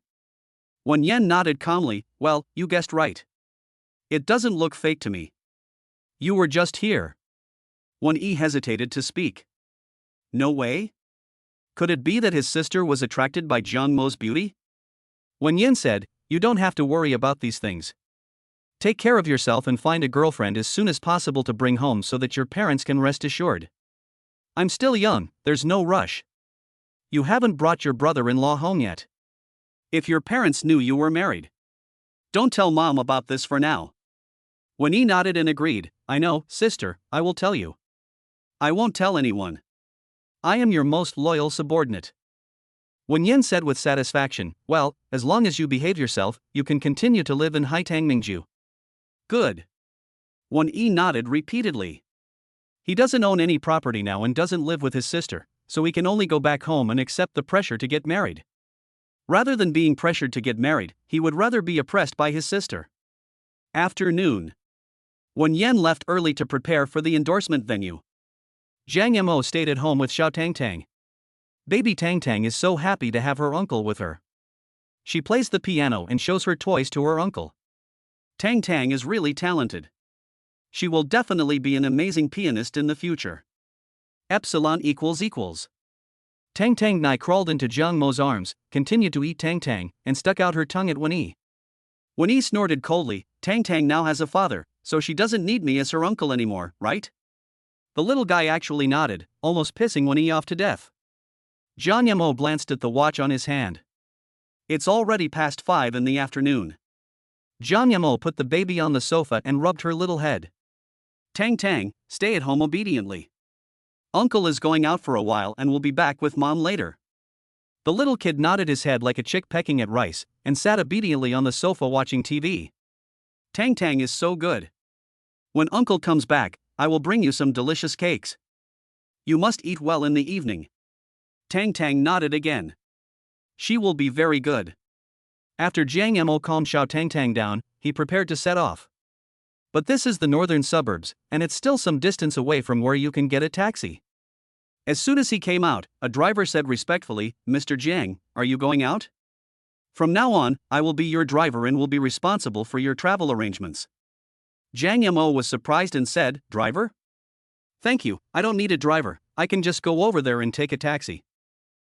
Wen Yin nodded calmly, "Well, you guessed right. It doesn't look fake to me." "You were just here." Wen Yi hesitated to speak. "No way? Could it be that his sister was attracted by Jiang Mo's beauty?" Wen Yin said, "You don't have to worry about these things. Take care of yourself and find a girlfriend as soon as possible to bring home so that your parents can rest assured. I'm still young, there's no rush. You haven't brought your brother-in-law home yet. If your parents knew you were married. Don't tell mom about this for now." Wen Yi nodded and agreed, "I know, sister, I will tell you. I won't tell anyone. I am your most loyal subordinate." Wen Yin said with satisfaction, "Well, as long as you behave yourself, you can continue to live in Haitangmingju." "Good." Wen Yi nodded repeatedly. He doesn't own any property now and doesn't live with his sister, so he can only go back home and accept the pressure to get married. Rather than being pressured to get married, he would rather be oppressed by his sister. Afternoon. Wen Yin left early to prepare for the endorsement venue. Jiang Yamo stayed at home with Xiao Tang Tang. Baby Tang Tang is so happy to have her uncle with her. She plays the piano and shows her toys to her uncle. Tang Tang is really talented. She will definitely be an amazing pianist in the future. Epsilon equals equals. Tang Tang Nai crawled into Jiang Mo's arms, continued to eat Tang Tang, and stuck out her tongue at Wen-Yi. Wen-Yi snorted coldly. Tang Tang now has a father, so she doesn't need me as her uncle anymore, right? The little guy actually nodded, almost pissing Wen-Yi off to death. Jiang Yamo glanced at the watch on his hand. It's already past 5 in the afternoon. Jiang Yamo put the baby on the sofa and rubbed her little head. Tang Tang, stay at home obediently. Uncle is going out for a while and will be back with Mom later. The little kid nodded his head like a chick pecking at rice, and sat obediently on the sofa watching TV. Tang Tang is so good. When Uncle comes back, I will bring you some delicious cakes. You must eat well in the evening. Tang Tang nodded again. She will be very good. After Jiang Mo calmed Xiao Tang Tang down, he prepared to set off. But this is the northern suburbs, and it's still some distance away from where you can get a taxi. As soon as he came out, a driver said respectfully, Mr. Jiang, are you going out? From now on, I will be your driver and will be responsible for your travel arrangements. Jiang Yamo was surprised and said, Driver? Thank you, I don't need a driver, I can just go over there and take a taxi.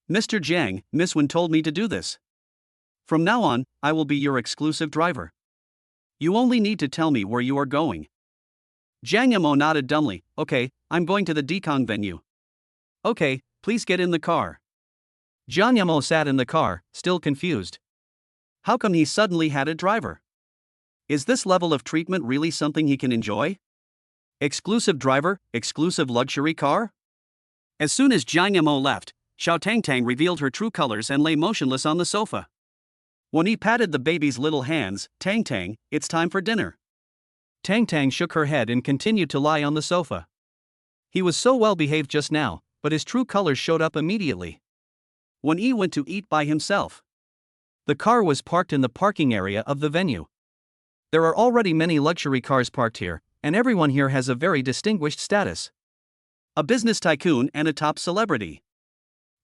Mr. Jiang, Miss Wen told me to do this. From now on, I will be your exclusive driver. You only need to tell me where you are going. Jiang Yamo nodded dumbly. Okay, I'm going to the Dekong venue. Okay, please get in the car. Jiang Yamo sat in the car, still confused. How come he suddenly had a driver? Is this level of treatment really something he can enjoy? Exclusive driver, exclusive luxury car? As soon as Jiang Yamo left, Xiao Tang Tang revealed her true colors and lay motionless on the sofa. When he patted the baby's little hands, Tang Tang, it's time for dinner. Tang Tang shook her head and continued to lie on the sofa. He was so well behaved just now, but his true colors showed up immediately. Wen-Yi went to eat by himself. The car was parked in the parking area of the venue. There are already many luxury cars parked here, and everyone here has a very distinguished status. A business tycoon and a top celebrity.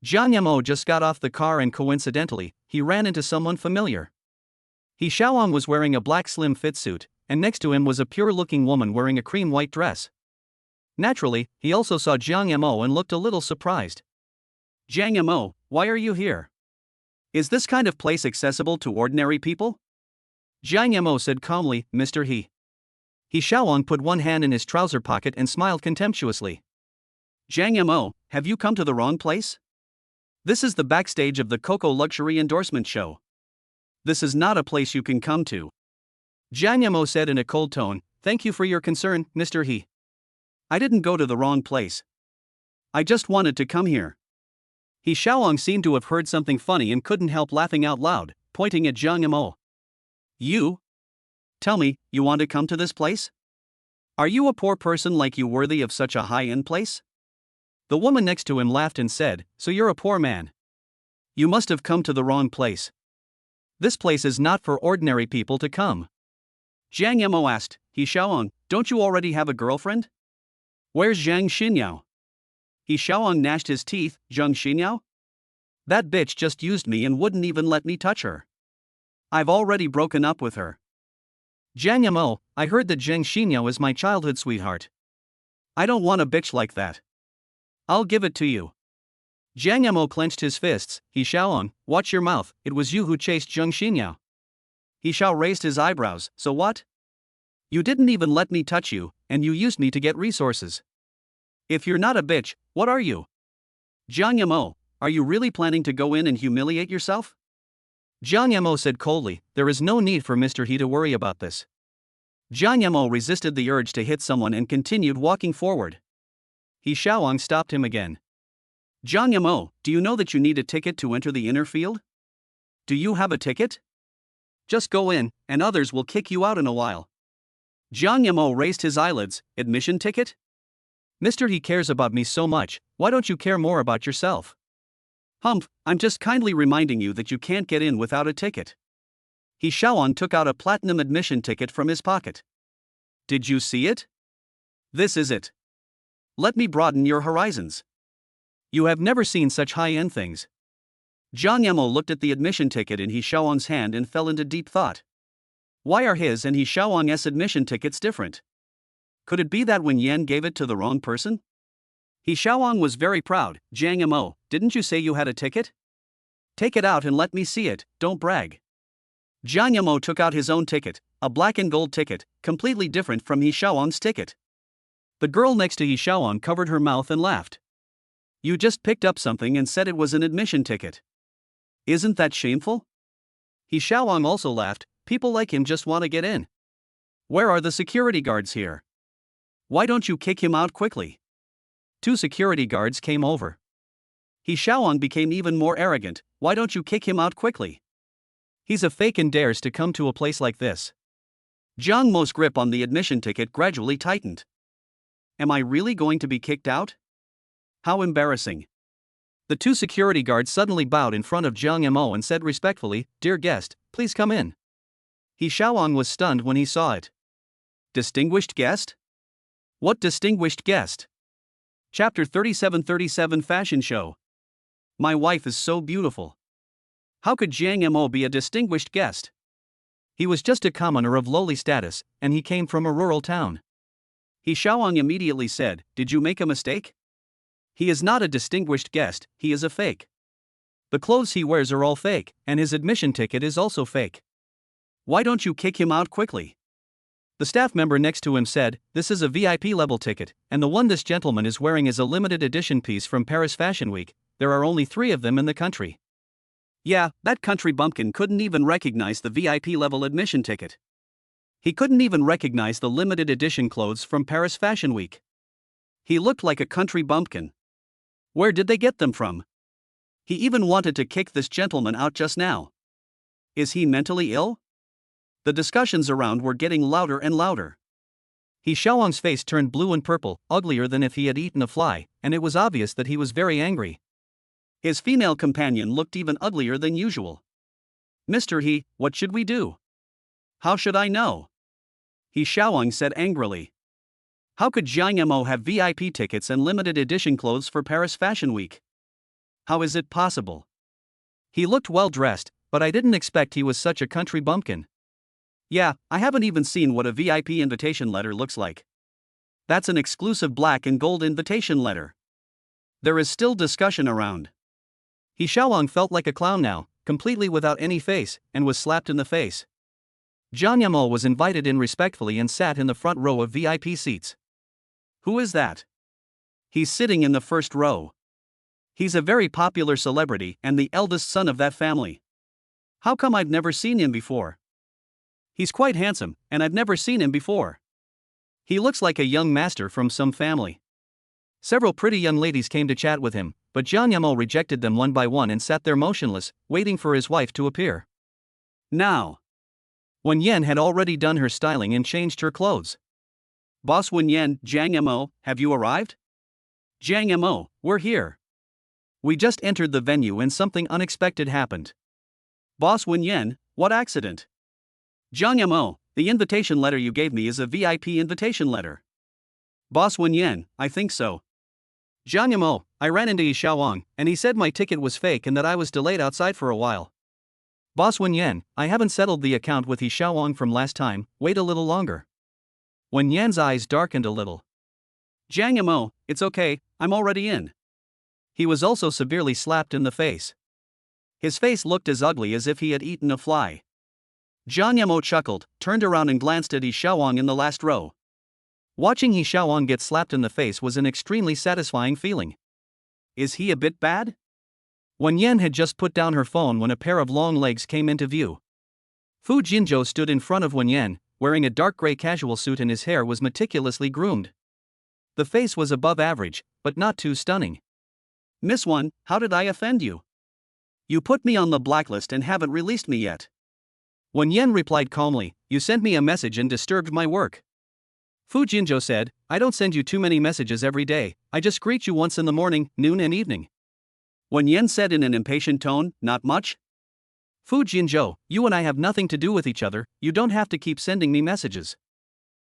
Jiang Yamo just got off the car and coincidentally, he ran into someone familiar. He Xiaoang was wearing a black slim fit suit, and next to him was a pure-looking woman wearing a cream white dress. Naturally, he also saw Jiang Yamo and looked a little surprised. Jiang Yamo, why are you here? Is this kind of place accessible to ordinary people? Jiang Yamo said calmly, Mr. He. He Xiaoang put one hand in his trouser pocket and smiled contemptuously. Jiang Yamo, have you come to the wrong place? This is the backstage of the Coco Luxury Endorsement Show. This is not a place you can come to. Jiang Yamo said in a cold tone, Thank you for your concern, Mr. He. I didn't go to the wrong place. I just wanted to come here. He Xiaoang seemed to have heard something funny and couldn't help laughing out loud, pointing at Jiang Yamo. You? Tell me, you want to come to this place? Are you a poor person like you worthy of such a high-end place? The woman next to him laughed and said, So you're a poor man. You must have come to the wrong place. This place is not for ordinary people to come. Jiang Yamo asked, He Xiaoang, don't you already have a girlfriend? Where's Zhang Xinyao? He Xiaoang gnashed his teeth, Zhang Xinyao? That bitch just used me and wouldn't even let me touch her. I've already broken up with her. Jiang Yamo, I heard that Zhang Xinyao is my childhood sweetheart. I don't want a bitch like that. I'll give it to you. Jiang Yamo clenched his fists. He Xiaoang, watch your mouth, it was you who chased Zhang Xinyao. He Xiao raised his eyebrows, so what? You didn't even let me touch you, and you used me to get resources. If you're not a bitch, what are you? Jiang Yamo, are you really planning to go in and humiliate yourself? Jiang Yamo said coldly, There is no need for Mr. He to worry about this. Jiang Yamo resisted the urge to hit someone and continued walking forward. He Xiaoang stopped him again. Jiang Yamo, do you know that you need a ticket to enter the inner field? Do you have a ticket? Just go in, and others will kick you out in a while. Jiang Yamo raised his eyelids. Admission ticket? Mr. He cares about me so much, why don't you care more about yourself? Humph, I'm just kindly reminding you that you can't get in without a ticket. He Xiaoang took out a platinum admission ticket from his pocket. Did you see it? This is it. Let me broaden your horizons. You have never seen such high-end things. Jiang Yemo looked at the admission ticket in He Xiaowang's hand and fell into deep thought. Why are his and He Xiaowang's admission tickets different? Could it be that Wen Yan gave it to the wrong person? He Xiaowang was very proud. Jiang Yemo, didn't you say you had a ticket? Take it out and let me see it, don't brag. Jiang Yemo took out his own ticket, a black and gold ticket, completely different from He Xiaowang's ticket. The girl next to He Xiaowang covered her mouth and laughed. You just picked up something and said it was an admission ticket. Isn't that shameful? He Xiaowang also laughed. People like him just want to get in. Where are the security guards here? Why don't you kick him out quickly? 2 security guards came over. He Xiaowang became even more arrogant. Why don't you kick him out quickly? He's a fake and dares to come to a place like this. Jiang Mo's grip on the admission ticket gradually tightened. Am I really going to be kicked out? How embarrassing. The 2 security guards suddenly bowed in front of Jiang Yemo and said respectfully, Dear guest, please come in. He Xiaowang was stunned when he saw it. Distinguished guest? What distinguished guest? Chapter 37 Fashion Show. My wife is so beautiful. How could Jiang Yemo be a distinguished guest? He was just a commoner of lowly status, and he came from a rural town. He Xiaowang immediately said, Did you make a mistake? He is not a distinguished guest, he is a fake. The clothes he wears are all fake, and his admission ticket is also fake. Why don't you kick him out quickly? The staff member next to him said, This is a VIP level ticket, and the one this gentleman is wearing is a limited edition piece from Paris Fashion Week. There are only 3 of them in the country. Yeah, that country bumpkin couldn't even recognize the VIP level admission ticket. He couldn't even recognize the limited edition clothes from Paris Fashion Week. He looked like a country bumpkin. Where did they get them from? He even wanted to kick this gentleman out just now. Is he mentally ill? The discussions around were getting louder and louder. He Xiaowang's face turned blue and purple, uglier than if he had eaten a fly, and it was obvious that he was very angry. His female companion looked even uglier than usual. Mr. He, what should we do? How should I know? He Xiaowang said angrily. How could Jiang Yemo have VIP tickets and limited edition clothes for Paris Fashion Week? How is it possible? He looked well dressed, but I didn't expect he was such a country bumpkin. Yeah, I haven't even seen what a VIP invitation letter looks like. That's an exclusive black and gold invitation letter. There is still discussion around. He Xiaowang felt like a clown now, completely without any face, and was slapped in the face. Jiang Yemo was invited in respectfully and sat in the front row of VIP seats. Who is that? He's sitting in the first row. He's a very popular celebrity and the eldest son of that family. How come I've never seen him before? He's quite handsome, and I've never seen him before. He looks like a young master from some family. Several pretty young ladies came to chat with him, but Jiang Yemo rejected them one by one and sat there motionless, waiting for his wife to appear. Now, Wen Yan had already done her styling and changed her clothes. Boss Wen Yan, Jiang Yemo, have you arrived? Jiang Yemo, we're here. We just entered the venue and something unexpected happened. Boss Wen Yan, what accident? Jiang Yemo, the invitation letter you gave me is a VIP invitation letter. Boss Wen Yan, I think so. Jiang Yemo, I ran into He Xiaowang, and he said my ticket was fake and that I was delayed outside for a while. Boss Wen Yan, I haven't settled the account with He Xiaowang from last time, wait a little longer. Wen Yan's eyes darkened a little. Jiang Yemo, it's okay, I'm already in. He was also severely slapped in the face. His face looked as ugly as if he had eaten a fly. Jiang Yemo chuckled, turned around and glanced at He Xiaowang in the last row. Watching He Xiaowang get slapped in the face was an extremely satisfying feeling. Is he a bit bad? Wen Yan had just put down her phone when a pair of long legs came into view. Fu Jinzhou stood in front of Wen Yan, wearing a dark gray casual suit and his hair was meticulously groomed. The face was above average, but not too stunning. Miss Wen, how did I offend you? You put me on the blacklist and haven't released me yet. Wen Yan replied calmly, You sent me a message and disturbed my work. Fu Jinzhou said, I don't send you too many messages every day, I just greet you once in the morning, noon and evening. Wen Yan said in an impatient tone, Not much? Fu Jinzhou, you and I have nothing to do with each other, you don't have to keep sending me messages.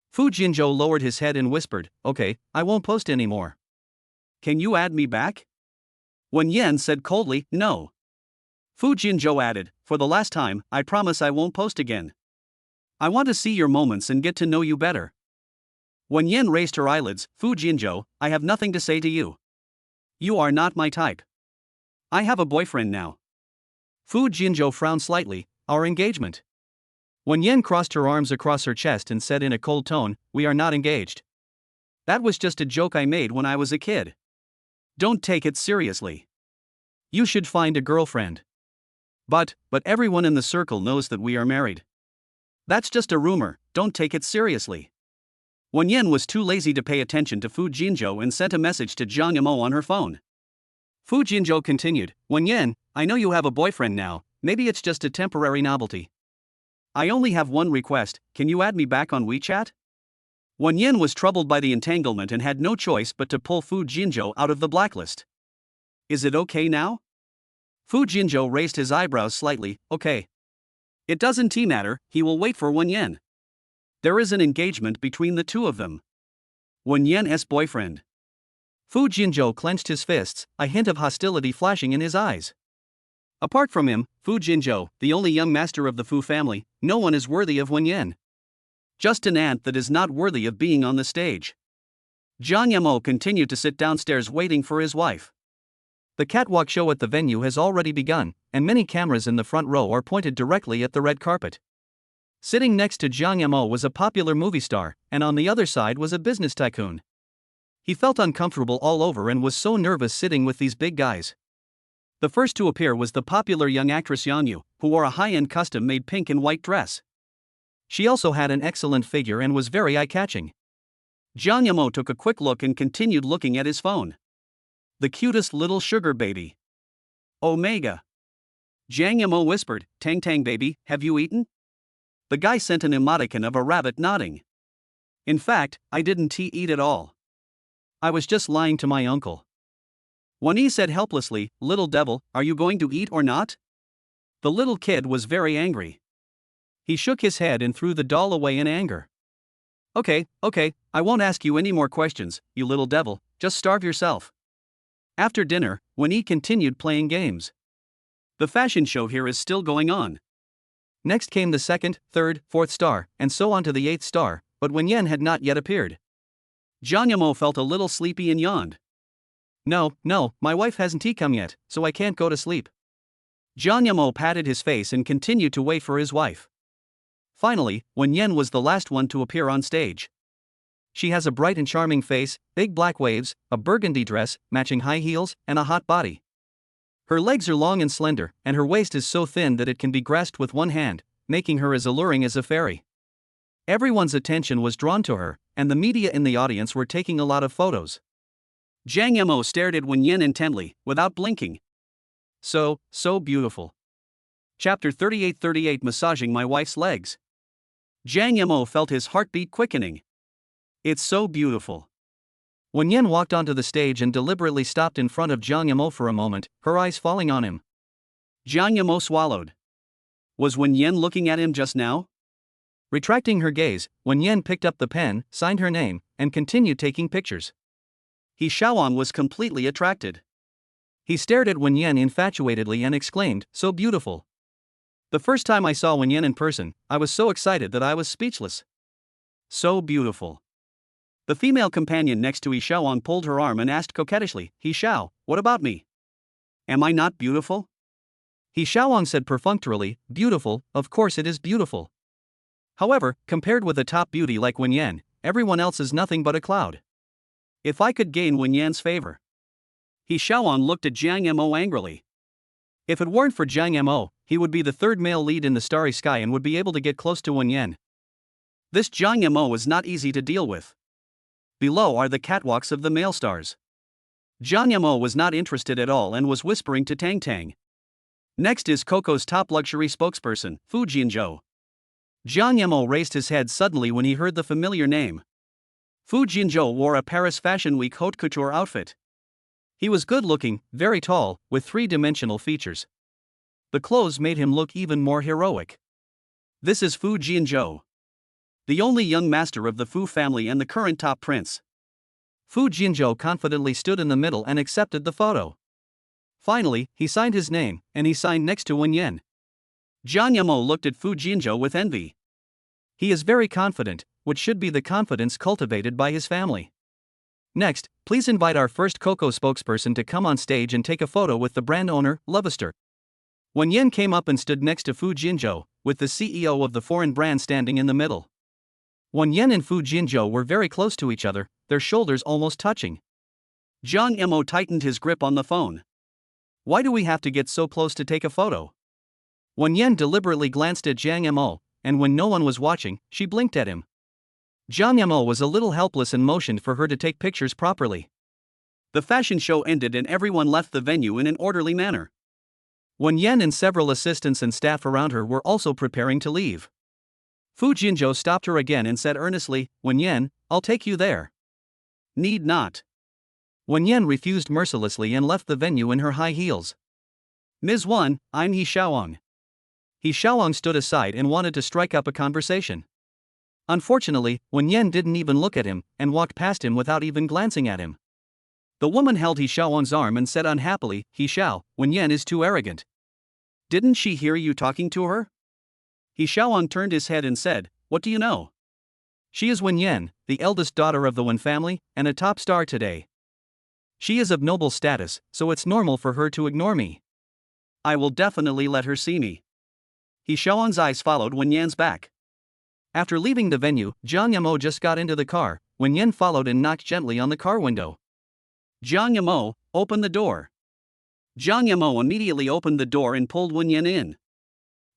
Fu Jinzhou lowered his head and whispered, Okay, I won't post anymore. Can you add me back? Wen Yan said coldly, no. Fu Jinzhou added, for the last time, I promise I won't post again. I want to see your moments and get to know you better. Wen Yan raised her eyelids. Fu Jinzhou, I have nothing to say to you. You are not my type. I have a boyfriend now. Fu Jinzhou frowned slightly. Our engagement. Wen Yan crossed her arms across her chest and said in a cold tone, we are not engaged. That was just a joke I made when I was a kid. Don't take it seriously. You should find a girlfriend. But everyone in the circle knows that we are married. That's just a rumor, don't take it seriously. Wen Yan was too lazy to pay attention to Fu Jinzhou and sent a message to Jiang Yamo on her phone. Fu Jinzhou continued, Wen Yan, I know you have a boyfriend now, maybe it's just a temporary novelty. I only have one request, can you add me back on WeChat? Wen Yan was troubled by the entanglement and had no choice but to pull Fu Jinzhou out of the blacklist. Is it okay now? Fu Jinzhou raised his eyebrows slightly, okay. It doesn't matter, he will wait for Wen Yan. There is an engagement between the two of them. Wen Yan's boyfriend. Fu Jinzhou clenched his fists, a hint of hostility flashing in his eyes. Apart from him, Fu Jinzhou, the only young master of the Fu family, no one is worthy of Wen Yan. Just an ant that is not worthy of being on the stage. Jiang Yamo continued to sit downstairs waiting for his wife. The catwalk show at the venue has already begun, and many cameras in the front row are pointed directly at the red carpet. Sitting next to Jiang Yamo was a popular movie star, and on the other side was a business tycoon. He felt uncomfortable all over and was so nervous sitting with these big guys. The first to appear was the popular young actress Yang Yu, who wore a high-end custom-made pink and white dress. She also had an excellent figure and was very eye-catching. Jiang Yamo took a quick look and continued looking at his phone. The cutest little sugar baby. Omega. Jiang Yamo whispered, Tang Tang baby, have you eaten? The guy sent an emoticon of a rabbit nodding. In fact, I didn't eat at all. I was just lying to my uncle. Wani said helplessly, little devil, are you going to eat or not? The little kid was very angry. He shook his head and threw the doll away in anger. Okay, I won't ask you any more questions, you little devil, just starve yourself. After dinner, Wani continued playing games. The fashion show here is still going on. Next came the second, third, fourth star, and so on to the 8th star, but Wen Yan had not yet appeared. Jiang Yamo felt a little sleepy and yawned. No, my wife hasn't come yet, so I can't go to sleep. Jiang Yamo patted his face and continued to wait for his wife. Finally, Wen Yan was the last one to appear on stage. She has a bright and charming face, big black waves, a burgundy dress, matching high heels, and a hot body. Her legs are long and slender, and her waist is so thin that it can be grasped with one hand, making her as alluring as a fairy. Everyone's attention was drawn to her, and the media in the audience were taking a lot of photos. Jiang Yamo stared at Wen Yan intently, without blinking. So beautiful. Chapter 38 Massaging my wife's legs. Jiang Yamo felt his heartbeat quickening. It's so beautiful. Wen Yan walked onto the stage and deliberately stopped in front of Jiang Yamo for a moment, her eyes falling on him. Jiang Yamo swallowed. Was Wen Yan looking at him just now? Retracting her gaze, Wen Yan picked up the pen, signed her name, and continued taking pictures. He Xiaoan was completely attracted. He stared at Wen Yan infatuatedly and exclaimed, so beautiful. The first time I saw Wen Yan in person, I was so excited that I was speechless. So beautiful. The female companion next to He Xiaoan pulled her arm and asked coquettishly, He Xiao, what about me? Am I not beautiful? He Xiaoan said perfunctorily, beautiful, of course it is beautiful. However, compared with a top beauty like Wen Yan, everyone else is nothing but a cloud. If I could gain Wen Yan's favor. He Xiaoan looked at Jiang Yamo angrily. If it weren't for Jiang Yamo, he would be the third male lead in the starry sky and would be able to get close to Wen Yan. This Jiang Yamo is not easy to deal with. Below are the catwalks of the male stars. Jiang Yamo was not interested at all and was whispering to Tang Tang. Next is Coco's top luxury spokesperson, Fu Jinzhou. Jiang Yamo raised his head suddenly when he heard the familiar name. Fu Jinzhou wore a Paris Fashion Week haute couture outfit. He was good-looking, very tall, with three-dimensional features. The clothes made him look even more heroic. This is Fu Jinzhou, the only young master of the Fu family and the current top prince. Fu Jinzhou confidently stood in the middle and accepted the photo. Finally, he signed his name, and he signed next to Wenyan. Jiang Yamo looked at Fu Jinzhou with envy. He is very confident, which should be the confidence cultivated by his family. Next, please invite our first Coco spokesperson to come on stage and take a photo with the brand owner, Lovester. Wenyan came up and stood next to Fu Jinzhou, with the CEO of the foreign brand standing in the middle. Wenyan and Fu Jinzhou were very close to each other, their shoulders almost touching. Jiang Yamo tightened his grip on the phone. Why do we have to get so close to take a photo? Wenyan deliberately glanced at Jiang Yamo, and when no one was watching, she blinked at him. Jiang Yamo was a little helpless and motioned for her to take pictures properly. The fashion show ended and everyone left the venue in an orderly manner. Wenyan and several assistants and staff around her were also preparing to leave. Fu Jinzhou stopped her again and said earnestly, "Wenyan, I'll take you there." "Need not." Wenyan refused mercilessly and left the venue in her high heels. "Ms. Wan, I'm He Xiaoang." He Xiaoang stood aside and wanted to strike up a conversation. Unfortunately, Wenyan didn't even look at him and walked past him without even glancing at him. The woman held He Xiaoang's arm and said unhappily, "He Xiao, Wenyan is too arrogant." "Didn't she hear you talking to her?" He Xiaoang turned his head and said, "What do you know?" "She is Wenyan, the eldest daughter of the Wen family, and a top star today. She is of noble status, so it's normal for her to ignore me. I will definitely let her see me." He Xiaoang's eyes followed Wenyan's back. After leaving the venue, Jiang Yamo just got into the car, Wenyan followed and knocked gently on the car window. "Jiang Yamo, open the door." Jiang Yamo immediately opened the door and pulled Wenyan in.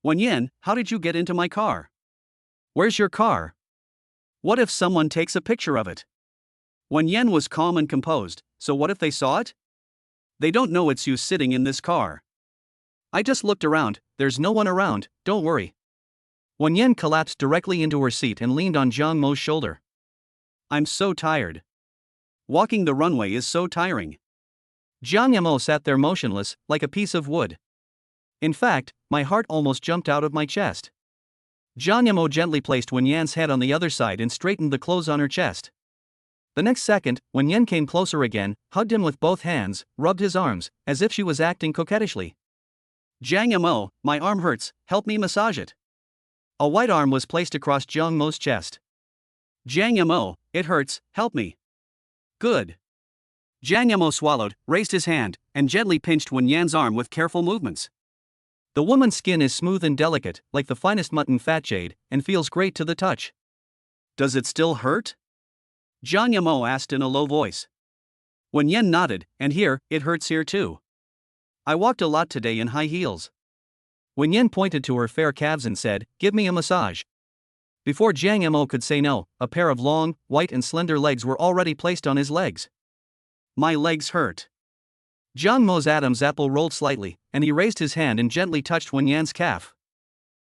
"Wenyan, how did you get into my car? Where's your car? What if someone takes a picture of it?" Wenyan was calm and composed, "So what if they saw it? They don't know it's you sitting in this car." "I just looked around, there's no one around, don't worry." Wenyan collapsed directly into her seat and leaned on Jiang Mo's shoulder. "I'm so tired. Walking the runway is so tiring." Jiang Yamo sat there motionless, like a piece of wood. "In fact, my heart almost jumped out of my chest." Jiang Yamo gently placed Wenyan's head on the other side and straightened the clothes on her chest. The next second, Wenyan came closer again, hugged him with both hands, rubbed his arms, as if she was acting coquettishly. "Jiang Yamo, my arm hurts, help me massage it." A white arm was placed across Jiang Mo's chest. "Jiang Yamo, it hurts, help me." "Good." Jiang Yamo swallowed, raised his hand, and gently pinched Wenyan's arm with careful movements. The woman's skin is smooth and delicate, like the finest mutton fat jade, and feels great to the touch. "Does it still hurt?" Jiang Yamo asked in a low voice. Wenyan nodded, "And here, it hurts here too. I walked a lot today in high heels." Wenyan pointed to her fair calves and said, "Give me a massage." Before Jiang Yamo could say no, a pair of long, white and slender legs were already placed on his legs. "My legs hurt." Jiang Mo's Adam's apple rolled slightly, and he raised his hand and gently touched Wenyan's calf.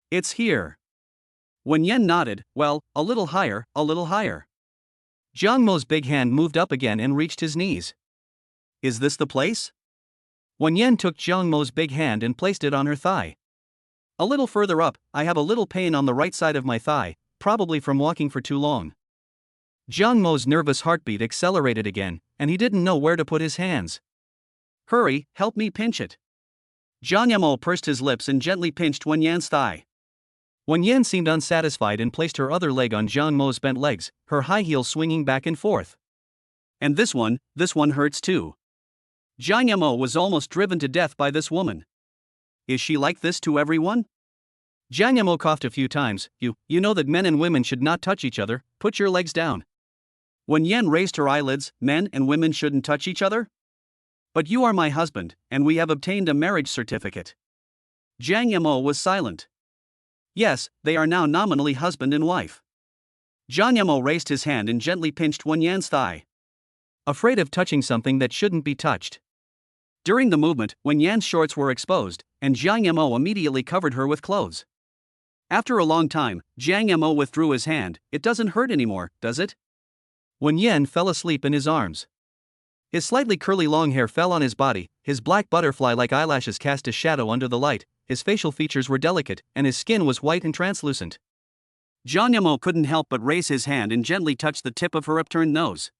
"It's here." Wenyan nodded, "Well, a little higher, a little higher." Jiang Mo's big hand moved up again and reached his knees. "Is this the place?" Wenyan took Jiang Mo's big hand and placed it on her thigh. "A little further up, I have a little pain on the right side of my thigh, probably from walking for too long." Jiang Mo's nervous heartbeat accelerated again, and he didn't know where to put his hands. "Hurry, help me pinch it." Jiang Yamo pursed his lips and gently pinched Wenyan's thigh. Wenyan seemed unsatisfied and placed her other leg on Jiang Mo's bent legs, her high heel swinging back and forth. "And this one hurts too." Jiang Yamo was almost driven to death by this woman. "Is she like this to everyone?" Jiang Yamo coughed a few times. You know that men and women should not touch each other, put your legs down." Wenyan raised her eyelids, "Men and women shouldn't touch each other? But you are my husband, and we have obtained a marriage certificate." Jiang Yamo was silent. "Yes, they are now nominally husband and wife." Jiang Yamo raised his hand and gently pinched Wenyan's thigh. Afraid of touching something that shouldn't be touched. During the movement, Wenyan's shorts were exposed, and Jiang Yamo immediately covered her with clothes. After a long time, Jiang Yamo withdrew his hand. "It doesn't hurt anymore, does it?" Wenyan fell asleep in his arms. His slightly curly long hair fell on his body, his black butterfly-like eyelashes cast a shadow under the light, his facial features were delicate, and his skin was white and translucent. Jiang Yamo couldn't help but raise his hand and gently touch the tip of her upturned nose.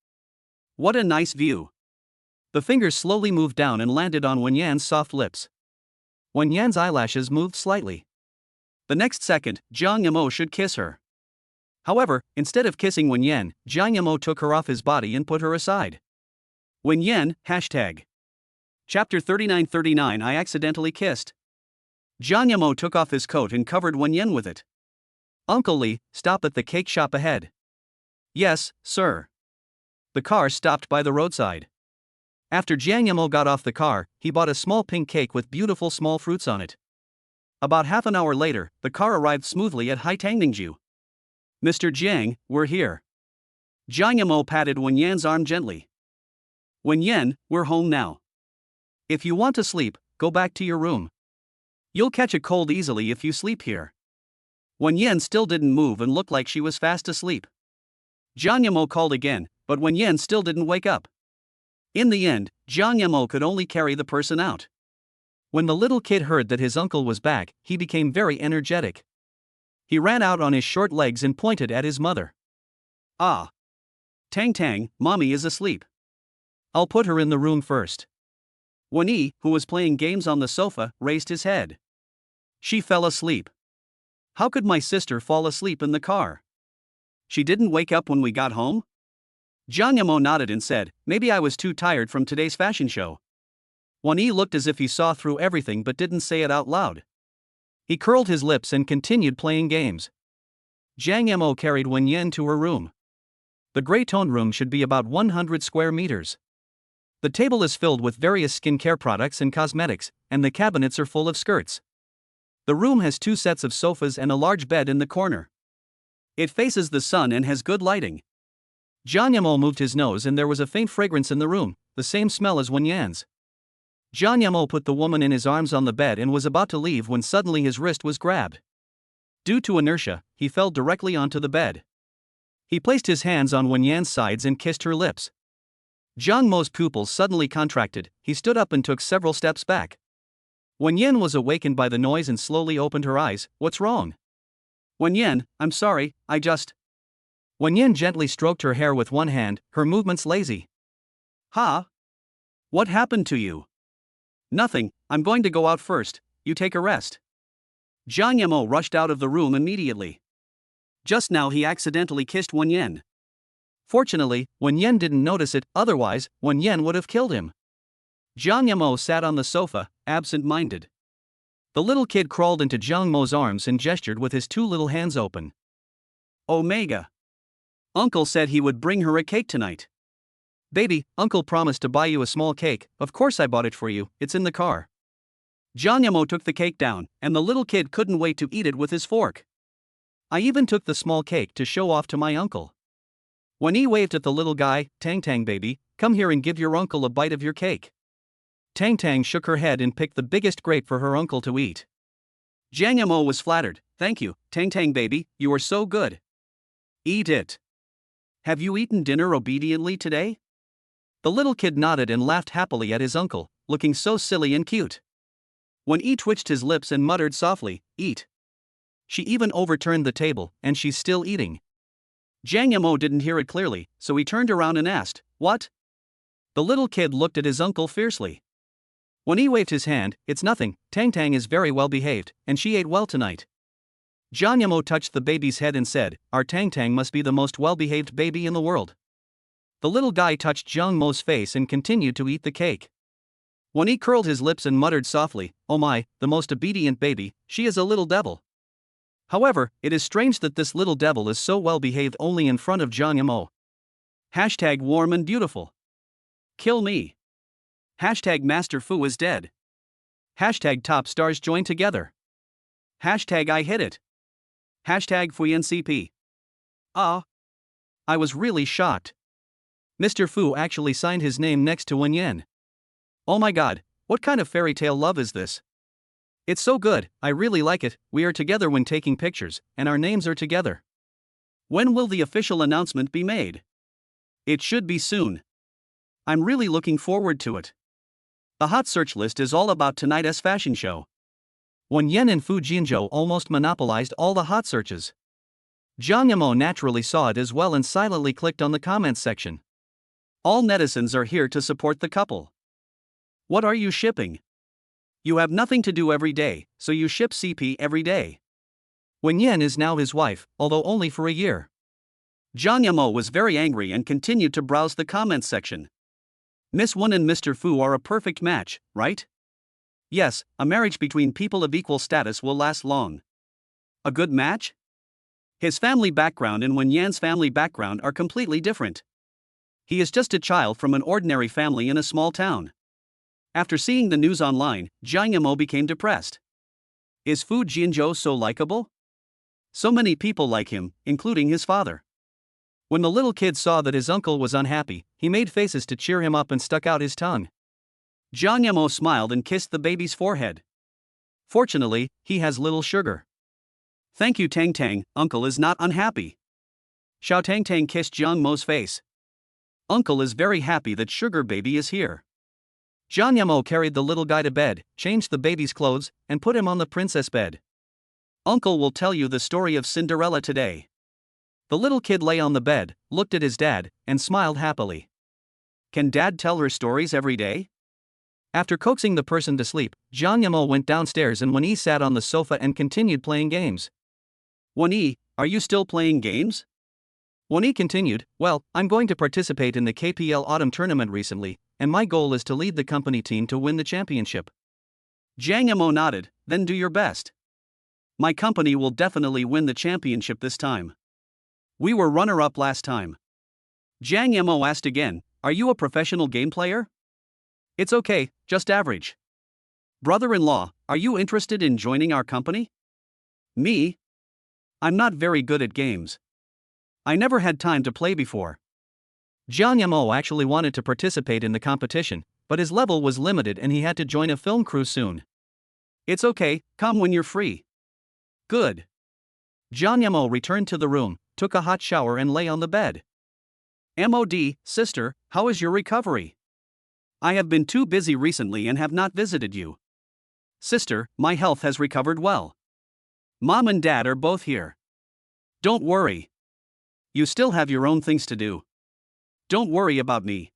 "What a nice view." The fingers slowly moved down and landed on Wenyan's soft lips. Wenyan's eyelashes moved slightly. The next second, Jiang Yamo should kiss her. However, instead of kissing Wenyan, Jiang Yamo took her off his body and put her aside. Wenyan, hashtag. Chapter 3939 I accidentally kissed. Jiang Yamo took off his coat and covered Wenyan with it. Uncle Lee, stop at the cake shop ahead. Yes, sir. The car stopped by the roadside. After Jiang Yamo got off the car, he bought a small pink cake with beautiful small fruits on it. About half an hour later, the car arrived smoothly at Haitangningshu. Mr. Jiang, we're here. Jiang Yamo patted Wenyan's arm gently. Wenyan, we're home now. If you want to sleep, go back to your room. You'll catch a cold easily if you sleep here. Wenyan still didn't move and looked like she was fast asleep. Jiang Yamo called again, but Wenyan still didn't wake up. In the end, Jiang Yamo could only carry the person out. When the little kid heard that his uncle was back, he became very energetic. He ran out on his short legs and pointed at his mother. Ah! Tang Tang, mommy is asleep. I'll put her in the room first. Wenyi, who was playing games on the sofa, raised his head. She fell asleep. How could my sister fall asleep in the car? She didn't wake up when we got home? Jiang Yamo nodded and said, maybe I was too tired from today's fashion show. Wenyi looked as if he saw through everything but didn't say it out loud. He curled his lips and continued playing games. Jiang Yamo carried Wenyan to her room. The gray-toned room should be about 100 square meters. The table is filled with various skincare products and cosmetics, and the cabinets are full of skirts. The room has 2 sets of sofas and a large bed in the corner. It faces the sun and has good lighting. Jiang Yamo moved his nose and there was a faint fragrance in the room, the same smell as Wenyan's. Jiang Yamo put the woman in his arms on the bed and was about to leave when suddenly his wrist was grabbed. Due to inertia, he fell directly onto the bed. He placed his hands on Wenyan's sides and kissed her lips. Jiang Mo's pupils suddenly contracted, he stood up and took several steps back. Wenyan was awakened by the noise and slowly opened her eyes. What's wrong? Wenyan, I'm sorry, I just... Wenyan gently stroked her hair with one hand, her movements lazy. Huh? What happened to you? Nothing, I'm going to go out first, you take a rest. Jiang Yamo rushed out of the room immediately. Just now he accidentally kissed Wenyan. Fortunately, Wenyan didn't notice it, otherwise, Wenyan would have killed him. Jiang Yamo sat on the sofa, absent-minded. The little kid crawled into Jiang Mo's arms and gestured with his 2 little hands open. Omega. Uncle said he would bring her a cake tonight. Baby, Uncle promised to buy you a small cake, of course I bought it for you, it's in the car. Jiang Yamo took the cake down, and the little kid couldn't wait to eat it with his fork. I even took the small cake to show off to my uncle. When he waved at the little guy, Tang Tang baby, come here and give your uncle a bite of your cake. Tang Tang shook her head and picked the biggest grape for her uncle to eat. Jiang Yamo was flattered, thank you, Tang Tang baby, you are so good. Eat it. Have you eaten dinner obediently today? The little kid nodded and laughed happily at his uncle, looking so silly and cute. When he twitched his lips and muttered softly, eat. She even overturned the table, and she's still eating. Jiang Yamo didn't hear it clearly, so he turned around and asked, what? The little kid looked at his uncle fiercely. When he waved his hand, it's nothing, Tang Tang is very well behaved, and she ate well tonight. Jiang Yamo touched the baby's head and said, our Tang Tang must be the most well-behaved baby in the world. The little guy touched Jiang Mo's face and continued to eat the cake. When he curled his lips and muttered softly, oh my, the most obedient baby, she is a little devil. However, it is strange that this little devil is so well-behaved only in front of Jiang Yamo. Hashtag warm and beautiful. Kill me. Hashtag Master Fu is dead. Hashtag top stars join together. Hashtag I hit it. Hashtag FuiNCP. Ah. I was really shocked. Mr. Fu actually signed his name next to Wenyan. Oh my god, what kind of fairy tale love is this? It's so good, I really like it, we are together when taking pictures, and our names are together. When will the official announcement be made? It should be soon. I'm really looking forward to it. The hot search list is all about tonight's fashion show. Wenyan and Fu Jinzhou almost monopolized all the hot searches. Jiang Yamo naturally saw it as well and silently clicked on the comments section. All netizens are here to support the couple. What are you shipping? You have nothing to do every day, so you ship CP every day. Wenyan is now his wife, although only for a year. Zhang Yamo was very angry and continued to browse the comments section. Miss Wen and Mr. Fu are a perfect match, right? Yes, a marriage between people of equal status will last long. A good match? His family background and Wenyan's family background are completely different. He is just a child from an ordinary family in a small town. After seeing the news online, Zhang Yamo became depressed. Is Fu Jianzhou so likable? So many people like him, including his father. When the little kid saw that his uncle was unhappy, he made faces to cheer him up and stuck out his tongue. Zhang Yamo smiled and kissed the baby's forehead. Fortunately, he has little sugar. Thank you Tang Tang, uncle is not unhappy. Xiao Tang Tang kissed Zhang Mo's face. Uncle is very happy that sugar baby is here. Zhang Yamo carried the little guy to bed, changed the baby's clothes, and put him on the princess bed. Uncle will tell you the story of Cinderella today. The little kid lay on the bed, looked at his dad, and smiled happily. Can dad tell her stories every day? After coaxing the person to sleep, Zhang Yamo went downstairs and Wenyi sat on the sofa and continued playing games. Wenyi, are you still playing games? Wenyi continued, well, I'm going to participate in the KPL Autumn Tournament recently, and my goal is to lead the company team to win the championship. Zhang Yamo nodded, then do your best. My company will definitely win the championship this time. We were runner-up last time. Zhang Yamo asked again, are you a professional game player? It's okay, just average. Brother-in-law, are you interested in joining our company? Me? I'm not very good at games. I never had time to play before. Zhang Yamo actually wanted to participate in the competition, but his level was limited and he had to join a film crew soon. It's okay, come when you're free. Good. Zhang Yamo returned to the room, took a hot shower and lay on the bed. MOD, sister, how is your recovery? I have been too busy recently and have not visited you. Sister, my health has recovered well. Mom and dad are both here. Don't worry. You still have your own things to do. Don't worry about me.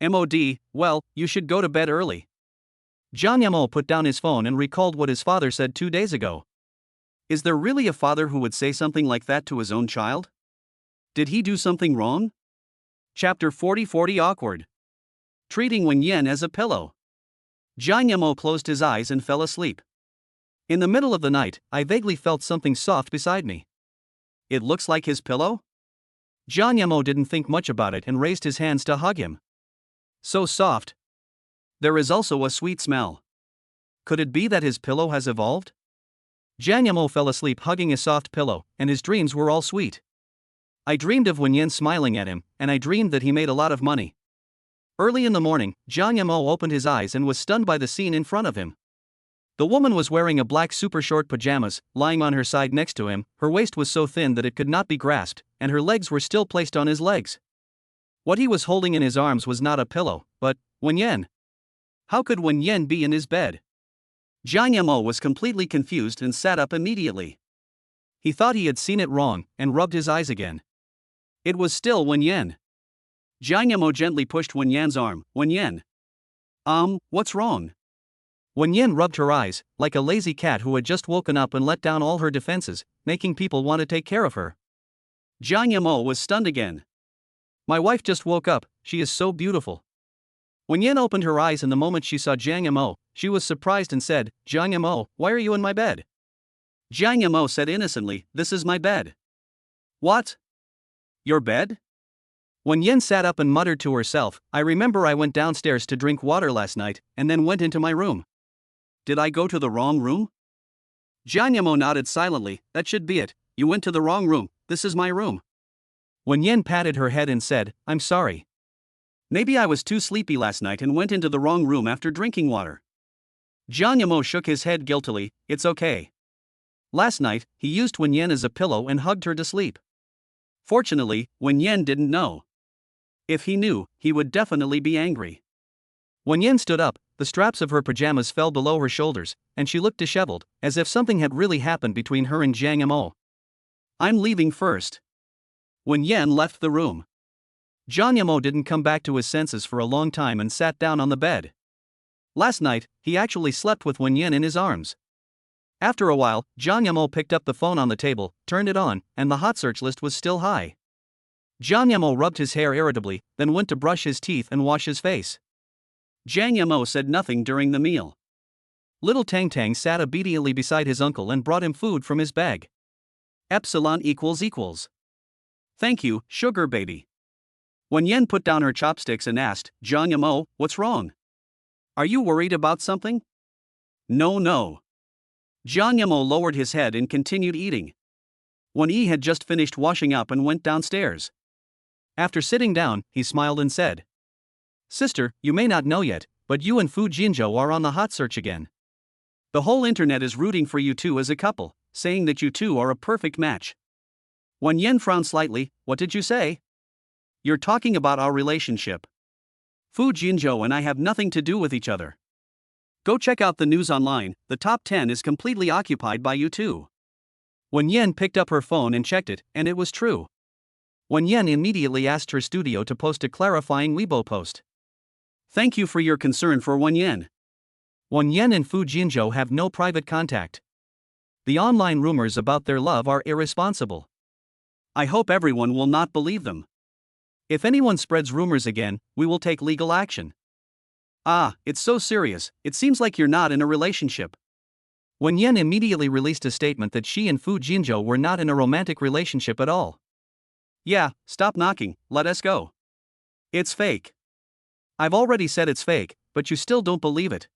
MOD, well, you should go to bed early. Zhang Yamo put down his phone and recalled what his father said 2 days ago. Is there really a father who would say something like that to his own child? Did he do something wrong? Chapter 40 Awkward. Treating Wenyan as a pillow. Zhang Yamo closed his eyes and fell asleep. In the middle of the night, I vaguely felt something soft beside me. It looks like his pillow? Zhang Yamo didn't think much about it and raised his hands to hug him. So soft. There is also a sweet smell. Could it be that his pillow has evolved? Zhang Yamo fell asleep hugging a soft pillow, and his dreams were all sweet. I dreamed of Wenyan smiling at him, and I dreamed that he made a lot of money. Early in the morning, Zhang Yamo opened his eyes and was stunned by the scene in front of him. The woman was wearing a black super short pajamas, lying on her side next to him, her waist was so thin that it could not be grasped, and her legs were still placed on his legs. What he was holding in his arms was not a pillow, but Wenyan. How could Wenyan be in his bed? Zhang Yamo was completely confused and sat up immediately. He thought he had seen it wrong, and rubbed his eyes again. It was still Wenyan. Zhang Yamo gently pushed Wenyan's arm. Wenyan. What's wrong? Wenyan rubbed her eyes, like a lazy cat who had just woken up and let down all her defenses, making people want to take care of her. Zhang Yamo was stunned again. My wife just woke up, she is so beautiful. Wenyan opened her eyes and the moment she saw Zhang Yamo, she was surprised and said, Zhang Yamo, why are you in my bed? Zhang Yamo said innocently, this is my bed. What? Your bed? Wenyan sat up and muttered to herself, I remember I went downstairs to drink water last night, and then went into my room. Did I go to the wrong room? Zhang Yamo nodded silently, that should be it, you went to the wrong room, this is my room. Wenyan patted her head and said, I'm sorry. Maybe I was too sleepy last night and went into the wrong room after drinking water. Zhang Yamo shook his head guiltily, it's okay. Last night, he used Wenyan as a pillow and hugged her to sleep. Fortunately, Wenyan didn't know. If he knew, he would definitely be angry. Wenyan stood up, the straps of her pajamas fell below her shoulders, and she looked disheveled, as if something had really happened between her and Zhang Yamo. I'm leaving first. Wenyan left the room. Zhang Yamo didn't come back to his senses for a long time and sat down on the bed. Last night, he actually slept with Wen Yin in his arms. After a while, Zhang Yamo picked up the phone on the table, turned it on, and the hot search list was still high. Zhang Yamo rubbed his hair irritably, then went to brush his teeth and wash his face. Zhang Yamo said nothing during the meal. Little Tang Tang sat obediently beside his uncle and brought him food from his bag. Epsilon equals. Thank you, sugar baby. Wen Yen put down her chopsticks and asked, Zhang Yamo, what's wrong? Are you worried about something? No. Zhang Yamo lowered his head and continued eating. Wen Yi had just finished washing up and went downstairs. After sitting down, he smiled and said, Sister, you may not know yet, but you and Fu Jinzhou are on the hot search again. The whole internet is rooting for you two as a couple, saying that you two are a perfect match. Wen Yen frowned slightly. What did you say? You're talking about our relationship. Fu Jinzhou and I have nothing to do with each other. Go check out the news online, the top 10 is completely occupied by you two. Wen Yen picked up her phone and checked it, and it was true. Wen Yen immediately asked her studio to post a clarifying Weibo post. Thank you for your concern for Wen Yen. Wen Yen and Fu Jinzhou have no private contact. The online rumors about their love are irresponsible. I hope everyone will not believe them. If anyone spreads rumors again, we will take legal action. Ah, it's so serious, it seems like you're not in a relationship. Wen Yen immediately released a statement that she and Fu Jinzhou were not in a romantic relationship at all. Yeah, stop knocking, let us go. It's fake. I've already said it's fake, but you still don't believe it.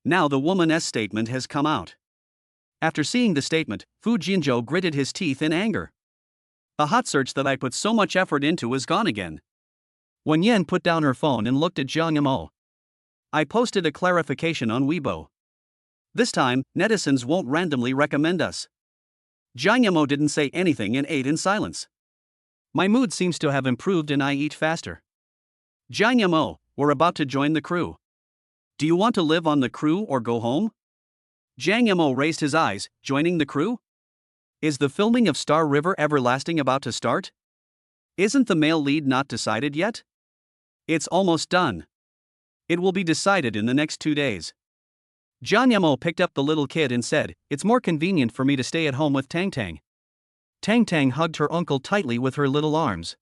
Now the woman's statement has come out. After seeing the statement, Fu Jinzhou gritted his teeth in anger. The hot search that I put so much effort into is gone again. Wen Yen put down her phone and looked at Zhang Yamo. I posted a clarification on Weibo. This time, netizens won't randomly recommend us. Zhang Yamo didn't say anything and ate in silence. My mood seems to have improved and I eat faster. Zhang Yamo, we're about to join the crew. Do you want to live on the crew or go home? Zhang Yamo raised his eyes, joining the crew? Is the filming of Star River Everlasting about to start? Isn't the male lead not decided yet? It's almost done. It will be decided in the next 2 days. Zhang Yamo picked up the little kid and said, It's more convenient for me to stay at home with Tang Tang. Tang Tang hugged her uncle tightly with her little arms.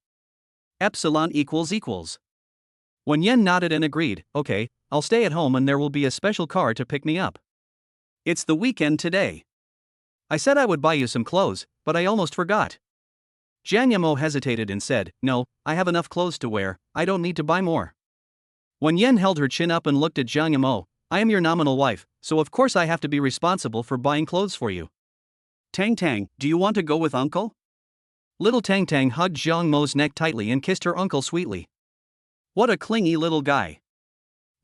Epsilon equals. Wen Yen nodded and agreed, okay, I'll stay at home and there will be a special car to pick me up. It's the weekend today. I said I would buy you some clothes, but I almost forgot. Zhang Yamo hesitated and said, No, I have enough clothes to wear, I don't need to buy more. Wen Yen held her chin up and looked at Zhang Yamo. I am your nominal wife, so of course I have to be responsible for buying clothes for you. Tang Tang, do you want to go with uncle? Little Tang Tang hugged Zhang Mo's neck tightly and kissed her uncle sweetly. What a clingy little guy.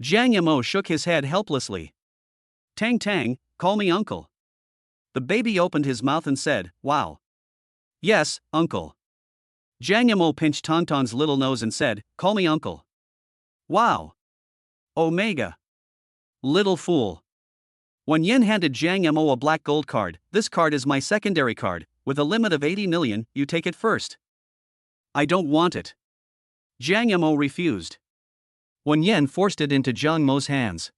Zhang Yamo shook his head helplessly. Tang Tang, call me uncle. The baby opened his mouth and said, Wow. Yes, uncle. Zhang Yamo pinched Tang Tang's little nose and said, Call me uncle. Wow. Omega. Little fool. Wen Yen handed Zhang Yamo a black gold card. This card is my secondary card, with a limit of 80 million, you take it first. I don't want it. Zhang Yamo refused. Wen Yen forced it into Zhang Mo's hands.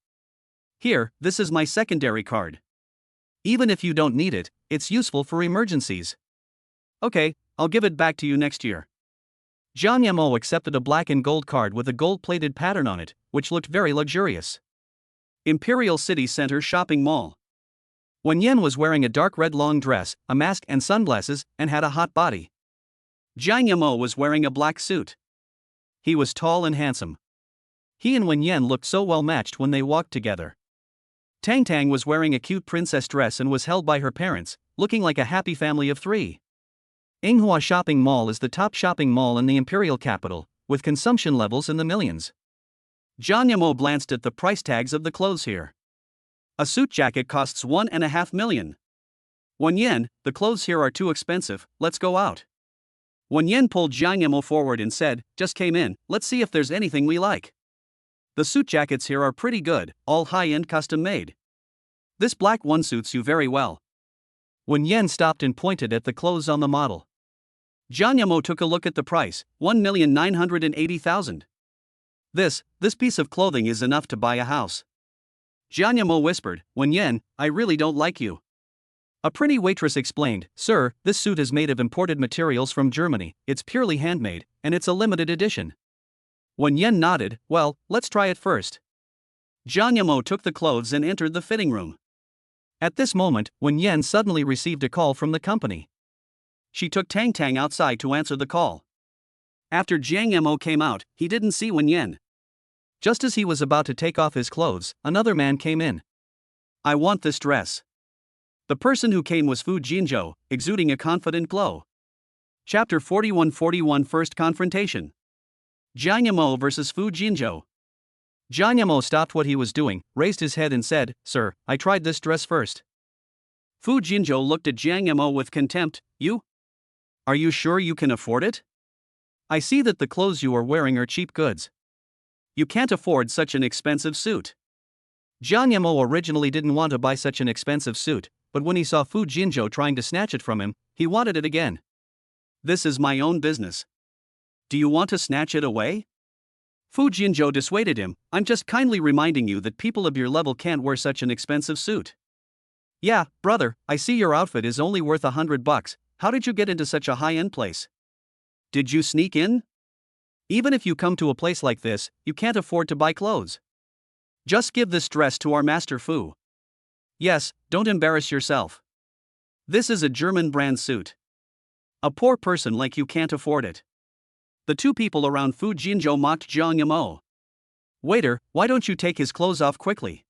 Here, this is my secondary card. Even if you don't need it, it's useful for emergencies. Okay, I'll give it back to you next year. Zhang Yamo accepted a black and gold card with a gold-plated pattern on it, which looked very luxurious. Imperial City Center Shopping Mall. Wen Yen was wearing a dark red long dress, a mask and sunglasses, and had a hot body. Zhang Yamo was wearing a black suit. He was tall and handsome. He and Wen Yen looked so well matched when they walked together. Tang Tang was wearing a cute princess dress and was held by her parents, looking like a happy family of 3. Yinghua Shopping Mall is the top shopping mall in the imperial capital, with consumption levels in the millions. Zhang Yamo glanced at the price tags of the clothes here. A suit jacket costs 1.5 million. Wen Yen, the clothes here are too expensive, let's go out. Wen Yen pulled Zhang Yamo forward and said, Just came in, let's see if there's anything we like. The suit jackets here are pretty good, all high-end custom-made. This black one suits you very well. Wen Yen stopped and pointed at the clothes on the model. Jiang Yamo took a look at the price, 1,980,000. This piece of clothing is enough to buy a house. Jiang Yamo whispered, Wen Yan, I really don't like you. A pretty waitress explained, Sir, this suit is made of imported materials from Germany, it's purely handmade, and it's a limited edition. Wen Yan nodded, well, let's try it first. Jiang Yamo took the clothes and entered the fitting room. At this moment, Wen Yan suddenly received a call from the company. She took Tang Tang outside to answer the call. After Jiang Yamo came out, he didn't see Wen Yan. Just as he was about to take off his clothes, another man came in. I want this dress. The person who came was Fu Jinzhou, exuding a confident glow. Chapter 41 First Confrontation. Jiang Yamo vs Fu Jinzhou. Jiang Yamo stopped what he was doing, raised his head and said, Sir, I tried this dress first. Fu Jinzhou looked at Jiang Yamo with contempt, You? Are you sure you can afford it? I see that the clothes you are wearing are cheap goods. You can't afford such an expensive suit. Jiang Yamo originally didn't want to buy such an expensive suit, but when he saw Fu Jinzhou trying to snatch it from him, he wanted it again. This is my own business. Do you want to snatch it away? Fu Jinzhou dissuaded him, I'm just kindly reminding you that people of your level can't wear such an expensive suit. Yeah, brother, I see your outfit is only worth $100. How did you get into such a high-end place? Did you sneak in? Even if you come to a place like this, you can't afford to buy clothes. Just give this dress to our master Fu. Yes, don't embarrass yourself. This is a German brand suit. A poor person like you can't afford it. The two people around Fu Jinzhou mocked Jiang Yamo. Waiter, why don't you take his clothes off quickly?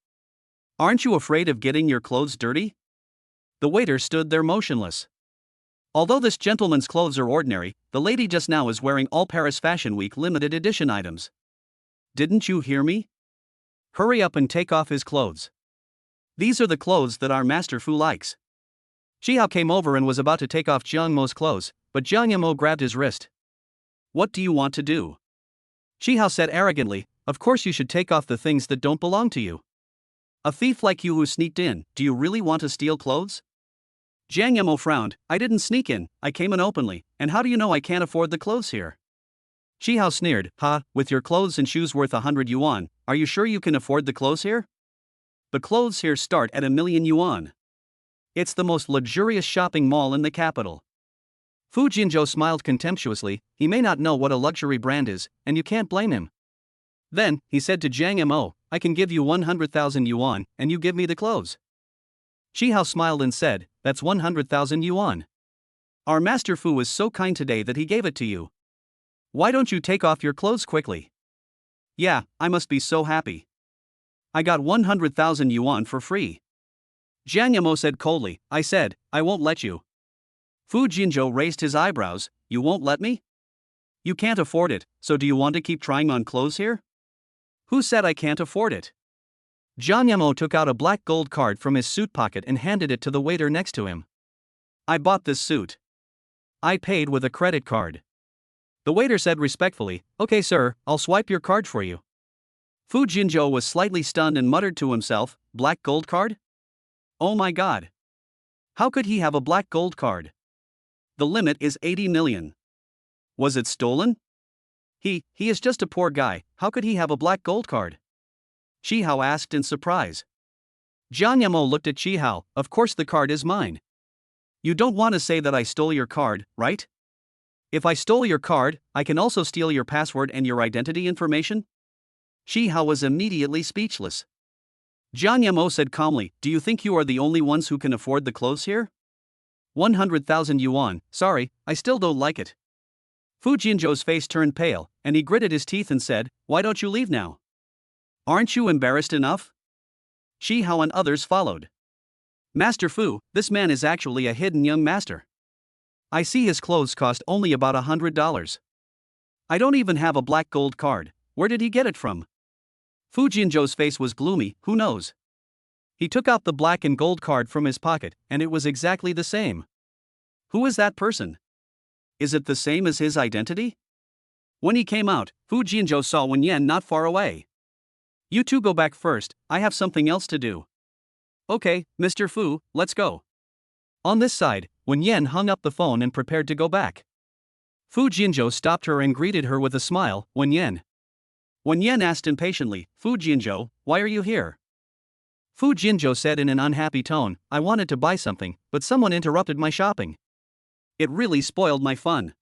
Aren't you afraid of getting your clothes dirty? The waiter stood there motionless. Although this gentleman's clothes are ordinary, the lady just now is wearing all Paris Fashion Week limited edition items. Didn't you hear me? Hurry up and take off his clothes. These are the clothes that our master Fu likes. Shihao came over and was about to take off Jiang Mo's clothes, but Jiang Yamo grabbed his wrist. What do you want to do? Shihao said arrogantly, Of course you should take off the things that don't belong to you. A thief like you who sneaked in, do you really want to steal clothes? Jiang Yamo frowned, I didn't sneak in, I came in openly, and how do you know I can't afford the clothes here? Shihao sneered, with your clothes and shoes worth 100 yuan, are you sure you can afford the clothes here? The clothes here start at 1,000,000 yuan. It's the most luxurious shopping mall in the capital. Fu Jinzhou smiled contemptuously, he may not know what a luxury brand is, and you can't blame him. Then, he said to Jiang Yamo, I can give you 100,000 yuan, and you give me the clothes. Shihao smiled and said, That's 100,000 yuan. Our master Fu was so kind today that he gave it to you. Why don't you take off your clothes quickly? Yeah, I must be so happy. I got 100,000 yuan for free. Jiang Yamo said coldly, I said, I won't let you. Fu Jinzhou raised his eyebrows, You won't let me? You can't afford it, so do you want to keep trying on clothes here? Who said I can't afford it? Jiang Yamo took out a black gold card from his suit pocket and handed it to the waiter next to him. I bought this suit. I paid with a credit card. The waiter said respectfully, Okay sir, I'll swipe your card for you. Fu Jinzhou was slightly stunned and muttered to himself, Black gold card? Oh my god. How could he have a black gold card? The limit is 80 million. Was it stolen? He is just a poor guy, how could he have a black gold card? Shihao asked in surprise. Jiang Yamo looked at Shihao, Of course the card is mine. You don't want to say that I stole your card, right? If I stole your card, I can also steal your password and your identity information? Shihao was immediately speechless. Jiang Yamo said calmly, Do you think you are the only ones who can afford the clothes here? 100,000 yuan, sorry, I still don't like it. Fu Jinzhou's face turned pale, and he gritted his teeth and said, Why don't you leave now? Aren't you embarrassed enough? Shihao and others followed. Master Fu, this man is actually a hidden young master. I see his clothes cost only about $100. I don't even have a black gold card, where did he get it from? Fu Jinzhou's face was gloomy, who knows? He took out the black and gold card from his pocket, and it was exactly the same. Who is that person? Is it the same as his identity? When he came out, Fu Jinzhou saw Wen Yan not far away. You two go back first, I have something else to do. Okay, Mr. Fu, let's go. On this side, Wen Yan hung up the phone and prepared to go back. Fu Jinzhou stopped her and greeted her with a smile. Wen Yan. Wen Yan asked impatiently, Fu Jinzhou, why are you here? Fu Jinzhou said in an unhappy tone, I wanted to buy something, but someone interrupted my shopping. It really spoiled my fun.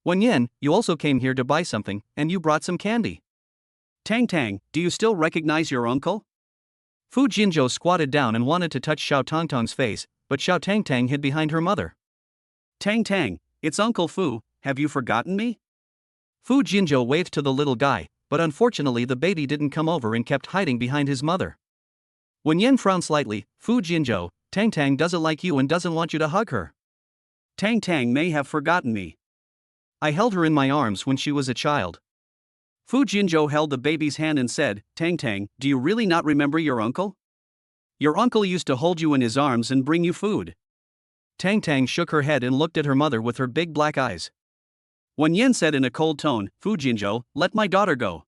Wen Yan, you also came here to buy something, and you brought some candy. Tang Tang, do you still recognize your uncle? Fu Jinzhou squatted down and wanted to touch Xiao Tangtang's face, but Xiao Tangtang hid behind her mother. Tang Tang, it's Uncle Fu, have you forgotten me? Fu Jinzhou waved to the little guy, but unfortunately the baby didn't come over and kept hiding behind his mother. Wen Yan frowned slightly. Fu Jinzhou, Tang Tang doesn't like you and doesn't want you to hug her. Tang Tang may have forgotten me. I held her in my arms when she was a child. Fu Jinzhou held the baby's hand and said, Tang Tang, do you really not remember your uncle? Your uncle used to hold you in his arms and bring you food. Tang Tang shook her head and looked at her mother with her big black eyes. Wen Yan said in a cold tone, Fu Jinzhou, let my daughter go.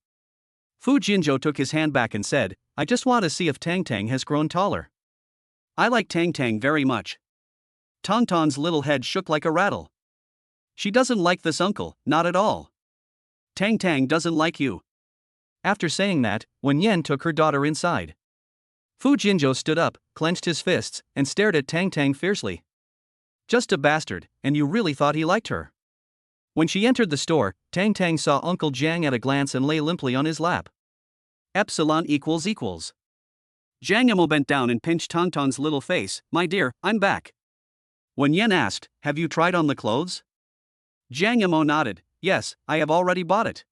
Fu Jinzhou took his hand back and said, I just want to see if Tang Tang has grown taller. I like Tang Tang very much. Tangtang's little head shook like a rattle. She doesn't like this uncle, not at all. Tang Tang doesn't like you. After saying that, Wen Yan took her daughter inside. Fu Jinzhou stood up, clenched his fists, and stared at Tang Tang fiercely. Just a bastard, and you really thought he liked her. When she entered the store, Tang Tang saw Uncle Jiang at a glance and lay limply on his lap. Epsilon equals equals. Jiang Yamo bent down and pinched Tangtang's little face. My dear, I'm back. Wen Yan asked, have you tried on the clothes? Jiang Yamo nodded. Yes, I have already bought it.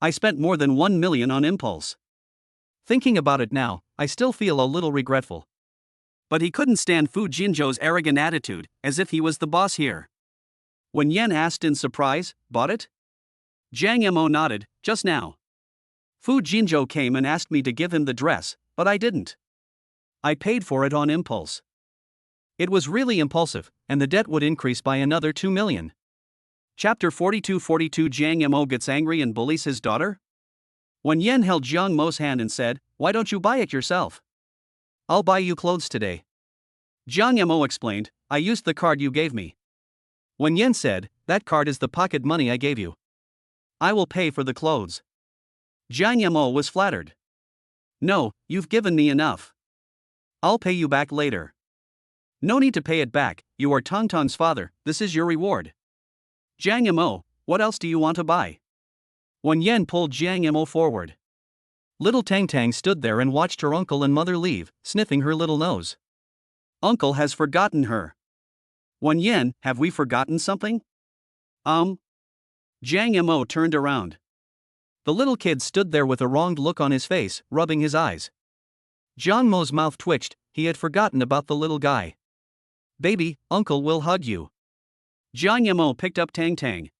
I spent more than 1 million on impulse. Thinking about it now, I still feel a little regretful. But he couldn't stand Fu Jinzhou's arrogant attitude, as if he was the boss here. Wen Yan asked in surprise, bought it? Jiang Yamo nodded, just now. Fu Jinzhou came and asked me to give him the dress, but I didn't. I paid for it on impulse. It was really impulsive, and the debt would increase by another 2 million. Chapter 42:42 Jiang Yamo gets angry and bullies his daughter? Wen Yan held Jiang Mo's hand and said, why don't you buy it yourself? I'll buy you clothes today. Jiang Yamo explained, I used the card you gave me. Wen Yan said, that card is the pocket money I gave you. I will pay for the clothes. Jiang Yamo was flattered. No, you've given me enough. I'll pay you back later. No need to pay it back, you are Tangtang's father, this is your reward. Jiang Yamo, what else do you want to buy? Wen Yan pulled Jiang Yamo forward. Little Tang Tang stood there and watched her uncle and mother leave, sniffing her little nose. Uncle has forgotten her. Wen Yan, have we forgotten something? Jiang Yamo turned around. The little kid stood there with a wronged look on his face, rubbing his eyes. Jiang Mo's mouth twitched, he had forgotten about the little guy. Baby, uncle will hug you. Jiang Yamo picked up Tang Tang.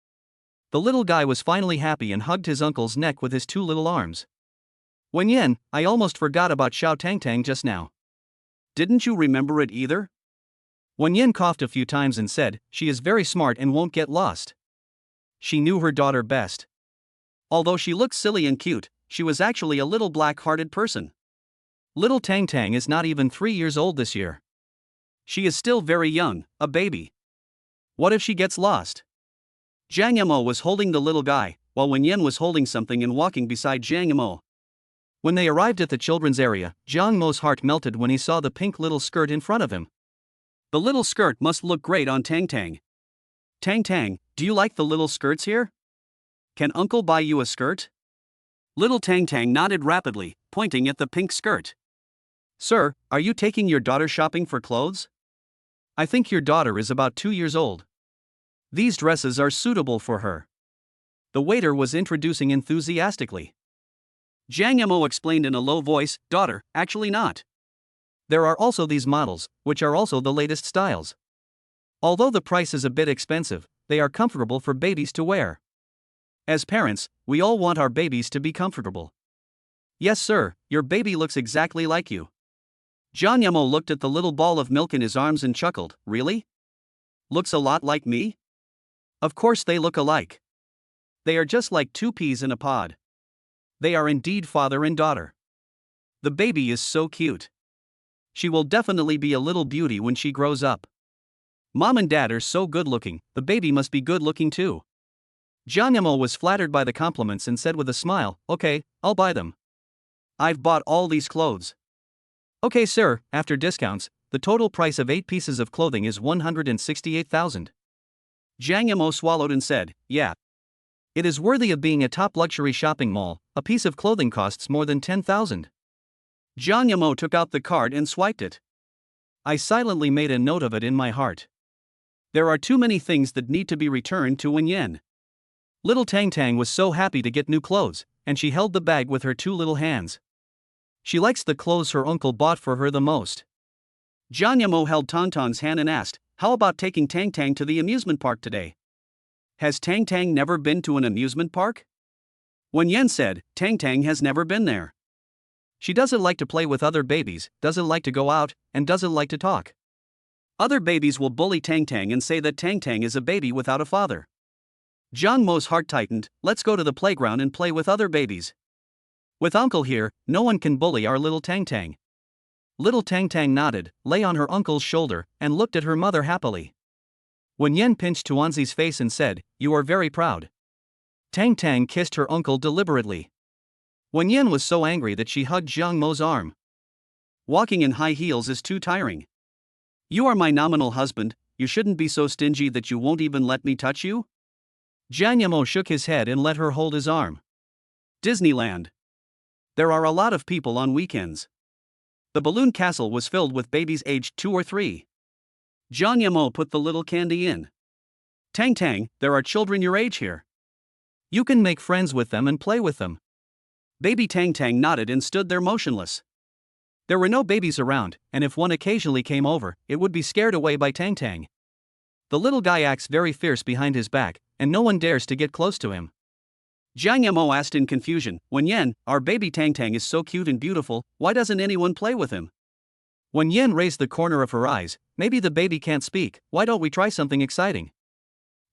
The little guy was finally happy and hugged his uncle's neck with his 2 little arms. Wen Yan, I almost forgot about Xiao Tangtang just now. Didn't you remember it either? Wen Yan coughed a few times and said, she is very smart and won't get lost. She knew her daughter best. Although she looked silly and cute, she was actually a little black-hearted person. Little Tang Tang is not even 3 years old this year. She is still very young, a baby. What if she gets lost? Jiang Yamo was holding the little guy, while Wen Yan was holding something and walking beside Jiang Yamo. When they arrived at the children's area, Jiang Mo's heart melted when he saw the pink little skirt in front of him. The little skirt must look great on Tang Tang. Tang Tang, do you like the little skirts here? Can uncle buy you a skirt? Little Tang Tang nodded rapidly, pointing at the pink skirt. Sir, are you taking your daughter shopping for clothes? I think your daughter is about 2 years old. These dresses are suitable for her. The waiter was introducing enthusiastically. Jiang Yamo explained in a low voice, daughter, actually not. There are also these models, which are also the latest styles. Although the price is a bit expensive, they are comfortable for babies to wear. As parents, we all want our babies to be comfortable. Yes sir, your baby looks exactly like you. Jiang Yamo looked at the little ball of milk in his arms and chuckled, really? Looks a lot like me? Of course they look alike. They are just like 2 peas in a pod. They are indeed father and daughter. The baby is so cute. She will definitely be a little beauty when she grows up. Mom and dad are so good looking, the baby must be good looking too. Jiang Yamo was flattered by the compliments and said with a smile, "Okay, I'll buy them. I've bought all these clothes." "Okay, sir, after discounts, the total price of 8 pieces of clothing is 168,000. Jiang Yamo swallowed and said, "Yeah. It is worthy of being a top luxury shopping mall. A piece of clothing costs more than 10,000. Jiang Yamo took out the card and swiped it. I silently made a note of it in my heart. There are too many things that need to be returned to Wen Yan. Little Tang Tang was so happy to get new clothes, and she held the bag with her 2 little hands. She likes the clothes her uncle bought for her the most. Jiang Yamo held Tangtang's hand and asked, "How about taking Tang Tang to the amusement park today? Has Tang Tang never been to an amusement park?" Wen Yan said, "Tang Tang has never been there. She doesn't like to play with other babies, doesn't like to go out, and doesn't like to talk. Other babies will bully Tang Tang and say that Tang Tang is a baby without a father." Jiang Mo's heart tightened. "Let's go to the playground and play with other babies. With uncle here, no one can bully our little Tang Tang." Little Tang Tang nodded, lay on her uncle's shoulder, and looked at her mother happily. Wen Yan pinched Tuanzi's face and said, "You are very proud." Tang Tang kissed her uncle deliberately. Wen Yan was so angry that she hugged Jiang Mo's arm. "Walking in high heels is too tiring. You are my nominal husband, you shouldn't be so stingy that you won't even let me touch you?" Jiang Yamo shook his head and let her hold his arm. Disneyland. There are a lot of people on weekends. The balloon castle was filled with babies aged 2 or 3. Jiang Yamo put the little candy in. "Tang Tang, there are children your age here. You can make friends with them and play with them." Baby Tang Tang nodded and stood there motionless. There were no babies around, and if one occasionally came over, it would be scared away by Tang Tang. The little guy acts very fierce behind his back, and no one dares to get close to him. Jiang Yamo asked in confusion, "Wen Yan, our baby Tang Tang is so cute and beautiful, why doesn't anyone play with him?" Wen Yan raised the corner of her eyes. "Maybe the baby can't speak, why don't we try something exciting?"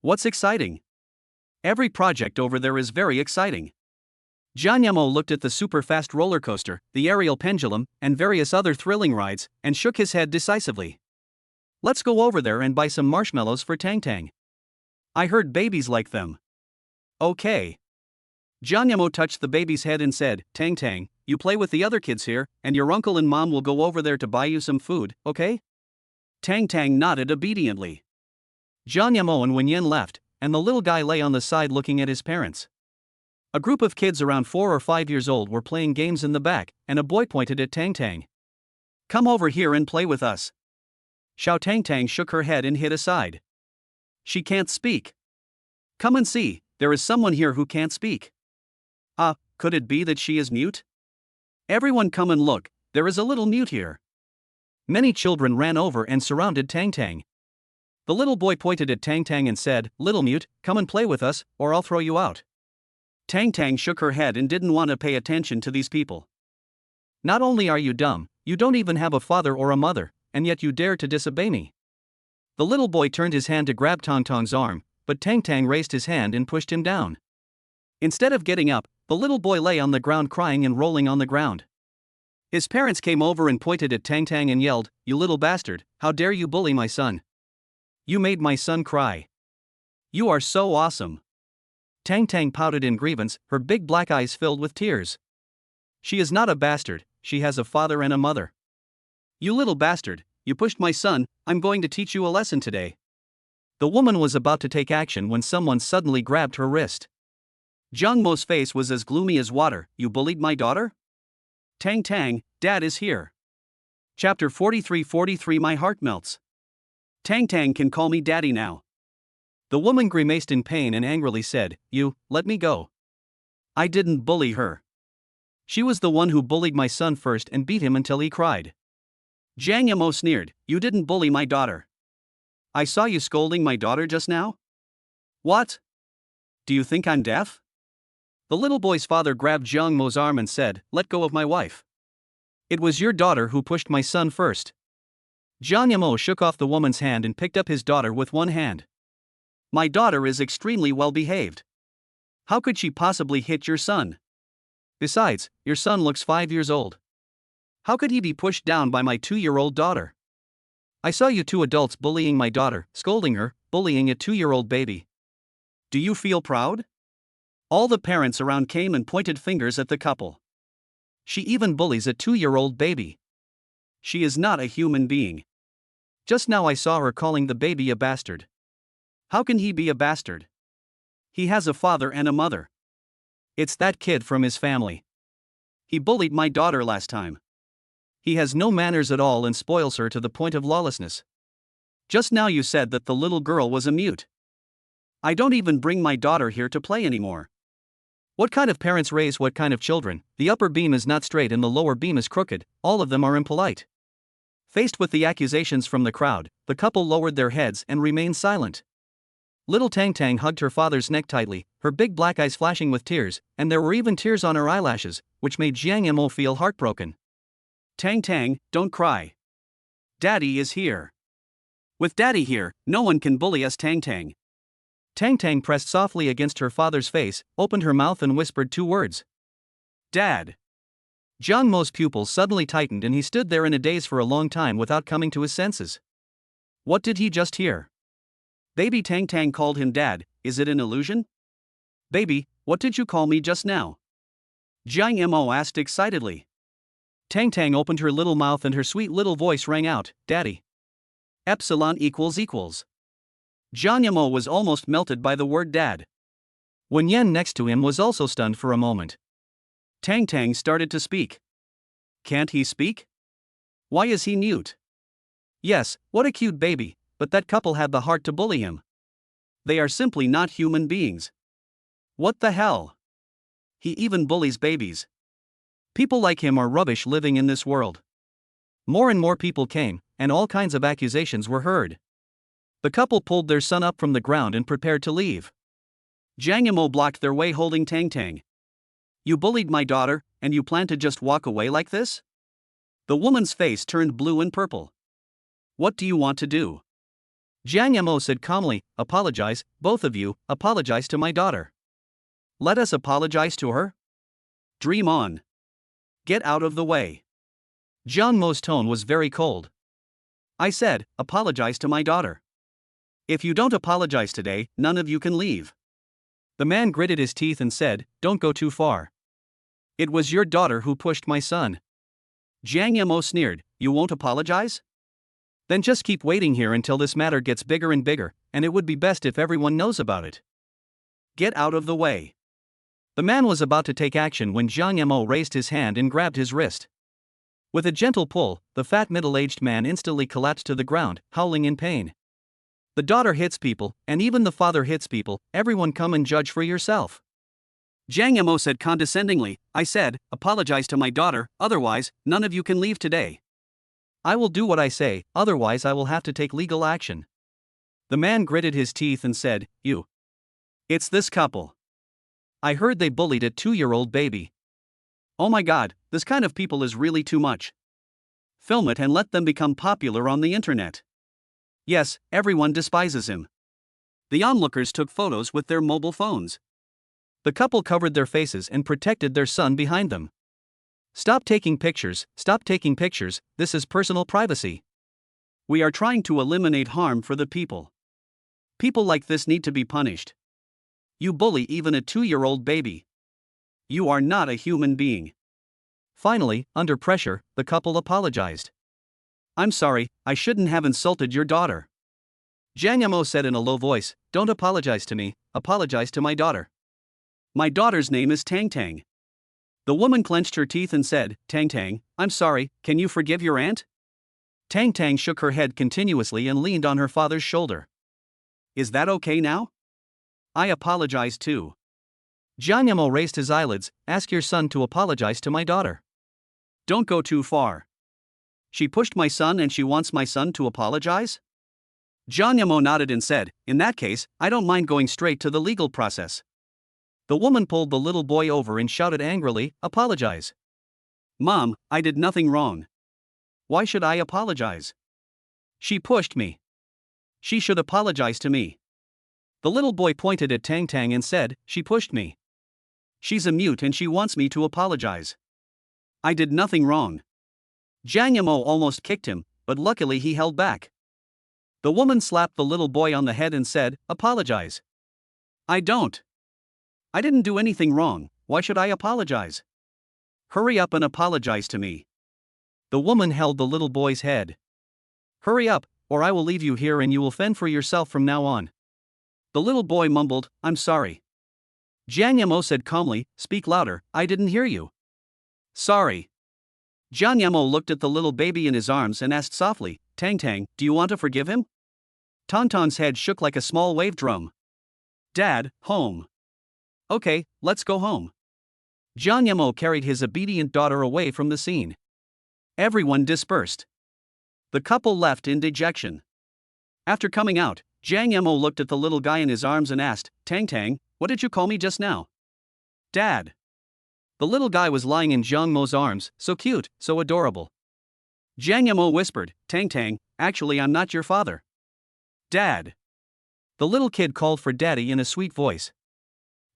"What's exciting?" "Every project over there is very exciting." Jiang Yamo looked at the super-fast roller coaster, the aerial pendulum, and various other thrilling rides, and shook his head decisively. "Let's go over there and buy some marshmallows for Tang Tang. I heard babies like them." "Okay." Jiang Yamo touched the baby's head and said, "Tang Tang, you play with the other kids here, and your uncle and mom will go over there to buy you some food, okay?" Tang Tang nodded obediently. Jiang Yamo and Wen Yan left, and the little guy lay on the side looking at his parents. A group of kids around 4 or 5 years old were playing games in the back, and a boy pointed at Tang Tang. "Come over here and play with us." Xiao Tang Tang shook her head and hid aside. "She can't speak." "Come and see, there is someone here who can't speak." Could it be that she is mute?" "Everyone come and look, there is a little mute here." Many children ran over and surrounded Tang Tang. The little boy pointed at Tang Tang and said, "Little mute, come and play with us, or I'll throw you out." Tang Tang shook her head and didn't want to pay attention to these people. "Not only are you dumb, you don't even have a father or a mother, and yet you dare to disobey me." The little boy turned his hand to grab Tang Tang's arm, but Tang Tang raised his hand and pushed him down. Instead of getting up, the little boy lay on the ground crying and rolling on the ground. His parents came over and pointed at Tang Tang and yelled, "You little bastard, how dare you bully my son? You made my son cry. You are so awesome." Tang Tang pouted in grievance, her big black eyes filled with tears. "She is not a bastard, she has a father and a mother." "You little bastard, you pushed my son, I'm going to teach you a lesson today." The woman was about to take action when someone suddenly grabbed her wrist. Jiang Mo's face was as gloomy as water. "You bullied my daughter?" "Tang Tang, Dad is here." Chapter 43 My heart melts. "Tang Tang can call me Daddy now." The woman grimaced in pain and angrily said, "You, let me go. I didn't bully her. She was the one who bullied my son first and beat him until he cried." Jiang Yamo sneered, "You didn't bully my daughter. I saw you scolding my daughter just now." "What? Do you think I'm deaf?" The little boy's father grabbed Jiang Mo's arm and said, "Let go of my wife. It was your daughter who pushed my son first." Jiang Yamo shook off the woman's hand and picked up his daughter with one hand. "My daughter is extremely well behaved. How could she possibly hit your son? Besides, your son looks 5 years old. How could he be pushed down by my 2-year-old daughter? I saw you 2 adults bullying my daughter, scolding her, bullying a 2-year-old baby." Do you feel proud? All the parents around came and pointed fingers at the couple. She even bullies a 2-year-old baby. She is not a human being. Just now I saw her calling the baby a bastard. How can he be a bastard? He has a father and a mother. It's that kid from his family. He bullied my daughter last time. He has no manners at all and spoils her to the point of lawlessness. Just now you said that the little girl was a mute. I don't even bring my daughter here to play anymore. What kind of parents raise what kind of children? The upper beam is not straight and the lower beam is crooked, all of them are impolite. Faced with the accusations from the crowd, the couple lowered their heads and remained silent. Little Tang Tang hugged her father's neck tightly, her big black eyes flashing with tears, and there were even tears on her eyelashes, which made Jiang Mo feel heartbroken. Tang Tang, don't cry. Daddy is here. With Daddy here, no one can bully us. Tang Tang. Tang Tang pressed softly against her father's face, opened her mouth and whispered 2 words. Dad. Jiang Mo's pupils suddenly tightened and he stood there in a daze for a long time without coming to his senses. What did he just hear? Baby Tang Tang called him dad, is it an illusion? Baby, what did you call me just now? Jiang Mo asked excitedly. Tang Tang opened her little mouth and her sweet little voice rang out, Daddy. Epsilon equals. Jiang Mo was almost melted by the word dad. Wen Yan next to him was also stunned for a moment. Tang Tang started to speak. Can't he speak? Why is he mute? Yes, what a cute baby, but that couple had the heart to bully him. They are simply not human beings. What the hell? He even bullies babies. People like him are rubbish living in this world. More and more people came, and all kinds of accusations were heard. The couple pulled their son up from the ground and prepared to leave. Jiang Mo blocked their way holding Tang Tang. You bullied my daughter, and you plan to just walk away like this? The woman's face turned blue and purple. What do you want to do? Jiang Mo said calmly, apologize, both of you, apologize to my daughter. Let us apologize to her? Dream on. Get out of the way. Jiang Mo's tone was very cold. I said, apologize to my daughter. If you don't apologize today, none of you can leave. The man gritted his teeth and said, don't go too far. It was your daughter who pushed my son. Jiang Mo sneered, you won't apologize? Then just keep waiting here until this matter gets bigger and bigger, and it would be best if everyone knows about it. Get out of the way. The man was about to take action when Jiang Mo raised his hand and grabbed his wrist. With a gentle pull, the fat middle-aged man instantly collapsed to the ground, howling in pain. The daughter hits people, and even the father hits people, everyone come and judge for yourself. Jiang Mo said condescendingly, I said, apologize to my daughter, otherwise, none of you can leave today. I will do what I say, otherwise I will have to take legal action. The man gritted his teeth and said, you. It's this couple. I heard they bullied a 2-year-old baby. Oh my god, this kind of people is really too much. Film it and let them become popular on the internet. Yes, everyone despises him. The onlookers took photos with their mobile phones. The couple covered their faces and protected their son behind them. Stop taking pictures, this is personal privacy. We are trying to eliminate harm for the people. People like this need to be punished. You bully even a 2-year-old baby. You are not a human being. Finally, under pressure, the couple apologized. I'm sorry, I shouldn't have insulted your daughter. Jiang Mo said in a low voice, don't apologize to me, apologize to my daughter. My daughter's name is Tang Tang. The woman clenched her teeth and said, Tang Tang, I'm sorry, can you forgive your aunt? Tang Tang shook her head continuously and leaned on her father's shoulder. Is that okay now? I apologize too. Jiang Mo raised his eyelids, ask your son to apologize to my daughter. Don't go too far. She pushed my son and she wants my son to apologize? Jiang Mo nodded and said, in that case, I don't mind going straight to the legal process. The woman pulled the little boy over and shouted angrily, apologize. Mom, I did nothing wrong. Why should I apologize? She pushed me. She should apologize to me. The little boy pointed at Tang Tang and said, she pushed me. She's a mute and she wants me to apologize. I did nothing wrong. Jiang Mo almost kicked him, but luckily he held back. The woman slapped the little boy on the head and said, apologize. I don't. I didn't do anything wrong, why should I apologize? Hurry up and apologize to me. The woman held the little boy's head. Hurry up, or I will leave you here and you will fend for yourself from now on. The little boy mumbled, I'm sorry. Jiang Yamo said calmly, speak louder, I didn't hear you. Sorry. Jiang Yamo looked at the little baby in his arms and asked softly, Tang Tang, do you want to forgive him? Tonton's head shook like a small wave drum. Dad, home. Okay, let's go home. Jiang Yamo carried his obedient daughter away from the scene. Everyone dispersed. The couple left in dejection. After coming out, Jiang Yamo looked at the little guy in his arms and asked, Tang Tang, what did you call me just now? Dad. The little guy was lying in Jiang Mo's arms, so cute, so adorable. Jiang Yamo whispered, Tang Tang, actually I'm not your father. Dad. The little kid called for daddy in a sweet voice.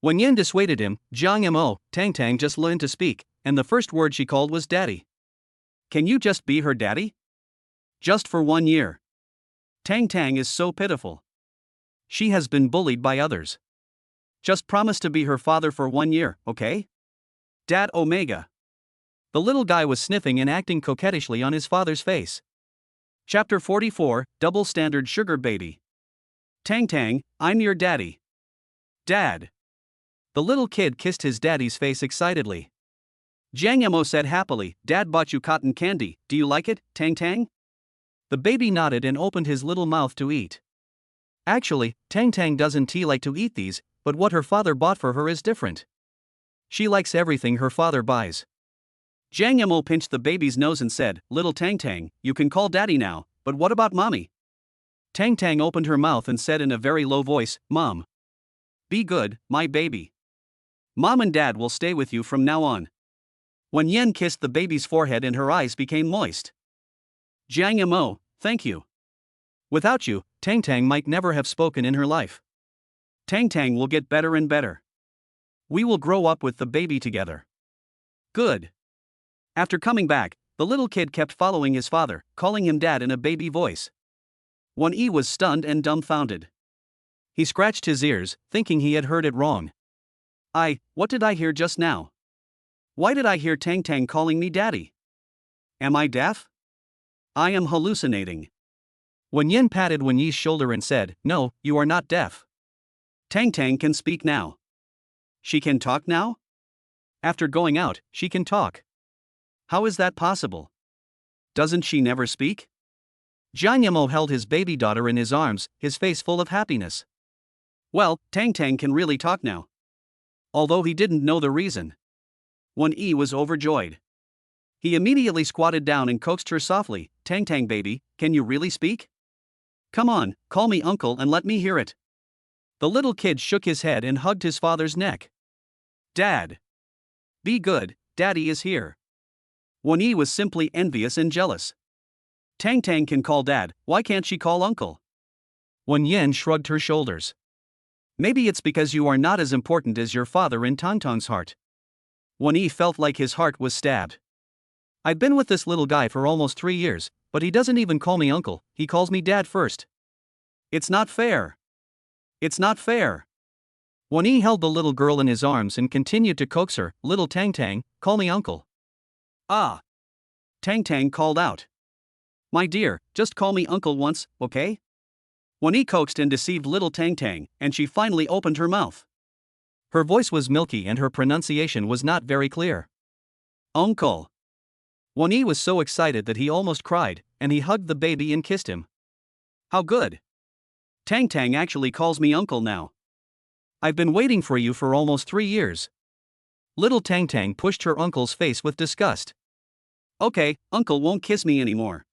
When Yin dissuaded him, Jiang Yamo, Tang Tang just learned to speak, and the first word she called was daddy. Can you just be her daddy? Just for 1 year. Tang Tang is so pitiful. She has been bullied by others. Just promise to be her father for 1 year, okay? Dad Omega. The little guy was sniffing and acting coquettishly on his father's face. Chapter 44, Double Standard Sugar Baby. Tang Tang, I'm your daddy. Dad. The little kid kissed his daddy's face excitedly. Jiang Yamo said happily, Dad bought you cotton candy, do you like it, Tang Tang? The baby nodded and opened his little mouth to eat. Actually, Tang Tang doesn't like to eat these, but what her father bought for her is different. She likes everything her father buys. Jiang Yamo pinched the baby's nose and said, Little Tang Tang, you can call daddy now, but what about mommy? Tang Tang opened her mouth and said in a very low voice, Mom. Be good, my baby. Mom and Dad will stay with you from now on. When Yen kissed the baby's forehead and her eyes became moist. Jiang Yamo, thank you. Without you, Tang Tang might never have spoken in her life. Tang Tang will get better and better. We will grow up with the baby together. Good. After coming back, the little kid kept following his father, calling him dad in a baby voice. Wan Yi was stunned and dumbfounded. He scratched his ears, thinking he had heard it wrong. What did I hear just now? Why did I hear Tang Tang calling me daddy? Am I deaf? I am hallucinating. Wen Yin patted Wan Yi's shoulder and said, No, you are not deaf. Tang Tang can speak now. She can talk now? After going out, she can talk. How is that possible? Doesn't she never speak? Jiang Yamo held his baby daughter in his arms, his face full of happiness. Well, Tang Tang can really talk now. Although he didn't know the reason. Wan Yi was overjoyed. He immediately squatted down and coaxed her softly, Tang Tang baby, can you really speak? Come on, call me uncle and let me hear it. The little kid shook his head and hugged his father's neck. Dad. Be good, daddy is here. Wan Yi was simply envious and jealous. Tang Tang can call dad, why can't she call uncle? Wan Yen shrugged her shoulders. Maybe it's because you are not as important as your father in Tongtong's heart. Wan Yi felt like his heart was stabbed. I've been with this little guy for almost 3 years, but he doesn't even call me uncle, he calls me dad first. It's not fair. It's not fair. Wan Yi held the little girl in his arms and continued to coax her, Little Tang Tang, call me uncle. Ah. Tang Tang called out. My dear, just call me uncle once, okay? Wan Yi coaxed and deceived little Tang Tang, and she finally opened her mouth. Her voice was milky and her pronunciation was not very clear. Uncle. Wan Yi was so excited that he almost cried, and he hugged the baby and kissed him. How good. Tang Tang actually calls me uncle now. I've been waiting for you for almost 3 years. Little Tang Tang pushed her uncle's face with disgust. Okay, uncle won't kiss me anymore.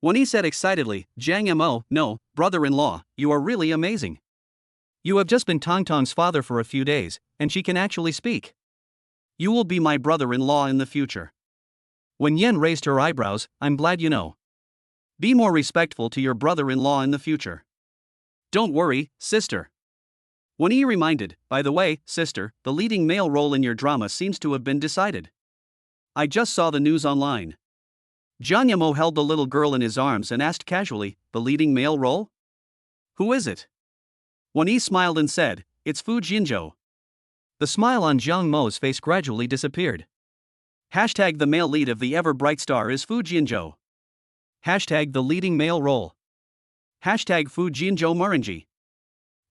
Wan Yi said excitedly, Jiang Mo, no, brother-in-law, you are really amazing. You have just been Tongtong's father for a few days, and she can actually speak. You will be my brother-in-law in the future. When Yen raised her eyebrows, I'm glad you know. Be more respectful to your brother-in-law in the future. Don't worry, sister. Wan Yi reminded, by the way, sister, the leading male role in your drama seems to have been decided. I just saw the news online. Jiang Yamo held the little girl in his arms and asked casually, the leading male role? Who is it? Wan Yi smiled and said, it's Fu Jinzhou. The smile on Jiang Mo's face gradually disappeared. Hashtag the male lead of the ever bright star is Fu Jinzhou. Hashtag the leading male role. Hashtag Fu Jinzhou Murenji.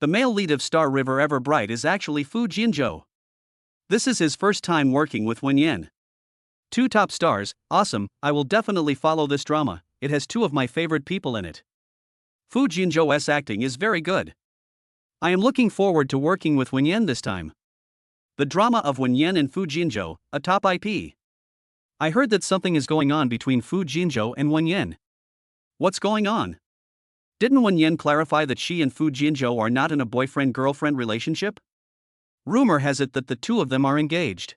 The male lead of Star River Ever Bright is actually Fu Jinzhou. This is his first time working with Wen Yan. 2 top stars, awesome, I will definitely follow this drama, it has 2 of my favorite people in it. Fu Jinzhou's acting is very good. I am looking forward to working with Wen Yan this time. The drama of Wen Yan and Fu Jinzhou, a top IP. I heard that something is going on between Fu Jinzhou and Wen Yan. What's going on? Didn't Wen Yan clarify that she and Fu Jinzhou are not in a boyfriend-girlfriend relationship? Rumor has it that the 2 of them are engaged.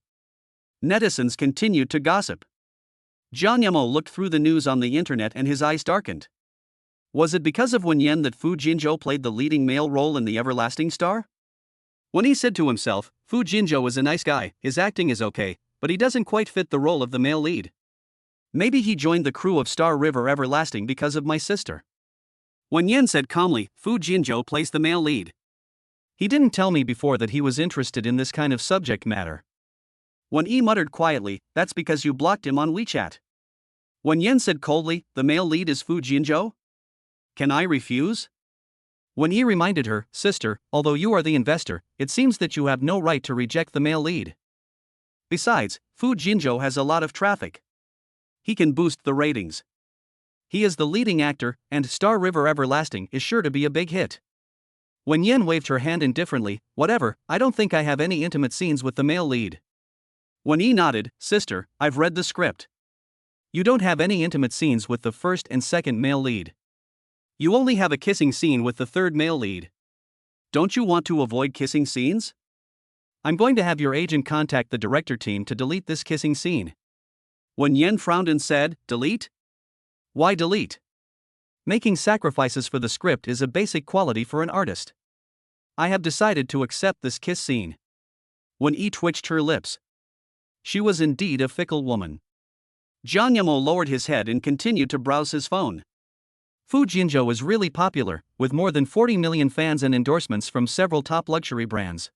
Netizens continued to gossip. Jiang Yamo looked through the news on the internet and his eyes darkened. Was it because of Wen Yan that Fu Jinzhou played the leading male role in The Everlasting Star? When he said to himself, Fu Jinzhou is a nice guy, his acting is okay, but he doesn't quite fit the role of the male lead. Maybe he joined the crew of Star River Everlasting because of my sister. Wen Yan said calmly, Fu Jinzhou plays the male lead. He didn't tell me before that he was interested in this kind of subject matter. Wen Yi muttered quietly, that's because you blocked him on WeChat. Wen Yan said coldly, the male lead is Fu Jinzhou? Can I refuse? Wen Yi reminded her, sister, although you are the investor, it seems that you have no right to reject the male lead. Besides, Fu Jinzhou has a lot of traffic. He can boost the ratings. He is the leading actor, and Star River Everlasting is sure to be a big hit. Wen Yan waved her hand indifferently, whatever, I don't think I have any intimate scenes with the male lead. Wen Yi nodded, sister, I've read the script. You don't have any intimate scenes with the first and second male lead. You only have a kissing scene with the third male lead. Don't you want to avoid kissing scenes? I'm going to have your agent contact the director team to delete this kissing scene. Wen Yan frowned and said, delete? Why delete? Making sacrifices for the script is a basic quality for an artist. I have decided to accept this kiss scene. Wen Yi twitched her lips. She was indeed a fickle woman. Jiang Yamo lowered his head and continued to browse his phone. Fu Jinzhou is really popular, with more than 40 million fans and endorsements from several top luxury brands.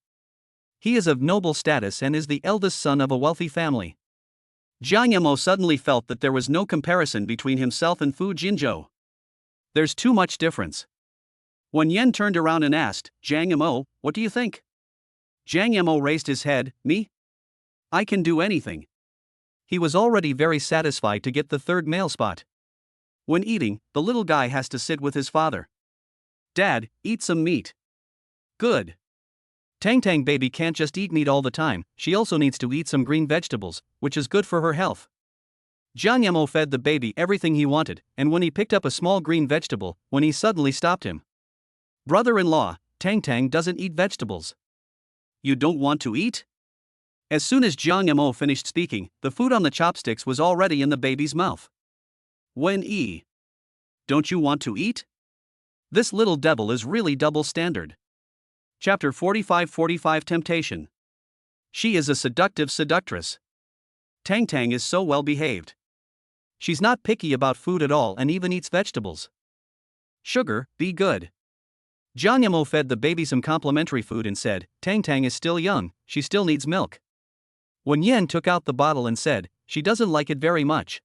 He is of noble status and is the eldest son of a wealthy family. Jiang Yamo suddenly felt that there was no comparison between himself and Fu Jinzhou. There's too much difference. Wen Yan turned around and asked, Jiang Yamo, what do you think? Jiang Yamo raised his head, me? I can do anything. He was already very satisfied to get the third male spot. When eating, the little guy has to sit with his father. Dad, eat some meat. Good. Tang Tang baby can't just eat meat all the time, she also needs to eat some green vegetables, which is good for her health. Jiang Yamo fed the baby everything he wanted, and when he picked up a small green vegetable, Wen Yi suddenly stopped him. Brother-in-law, Tang Tang doesn't eat vegetables. You don't want to eat? As soon as Jiang Yamo finished speaking, the food on the chopsticks was already in the baby's mouth. Wen Yi. Don't you want to eat? This little devil is really double standard. Chapter 45 Temptation. She is a seductive seductress. Tang Tang is so well behaved. She's not picky about food at all and even eats vegetables. Sugar, be good. Jiang Yamo fed the baby some complimentary food and said, Tang Tang is still young, she still needs milk. Wen Yan took out the bottle and said, she doesn't like it very much.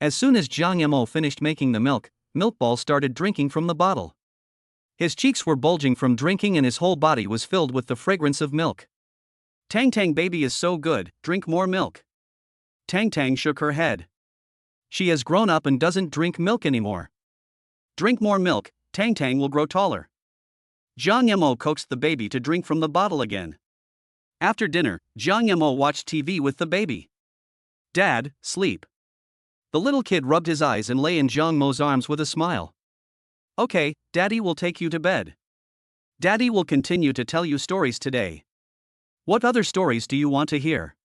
As soon as Jiang Yamo finished making the milk, Milkball started drinking from the bottle. His cheeks were bulging from drinking and his whole body was filled with the fragrance of milk. Tang Tang baby is so good, drink more milk. Tang Tang shook her head. She has grown up and doesn't drink milk anymore. Drink more milk, Tang Tang will grow taller. Jiang Yamo coaxed the baby to drink from the bottle again. After dinner, Jiang Yamo watched TV with the baby. Dad, sleep. The little kid rubbed his eyes and lay in Jiang Mo's arms with a smile. Okay, Daddy will take you to bed. Daddy will continue to tell you stories today. What other stories do you want to hear?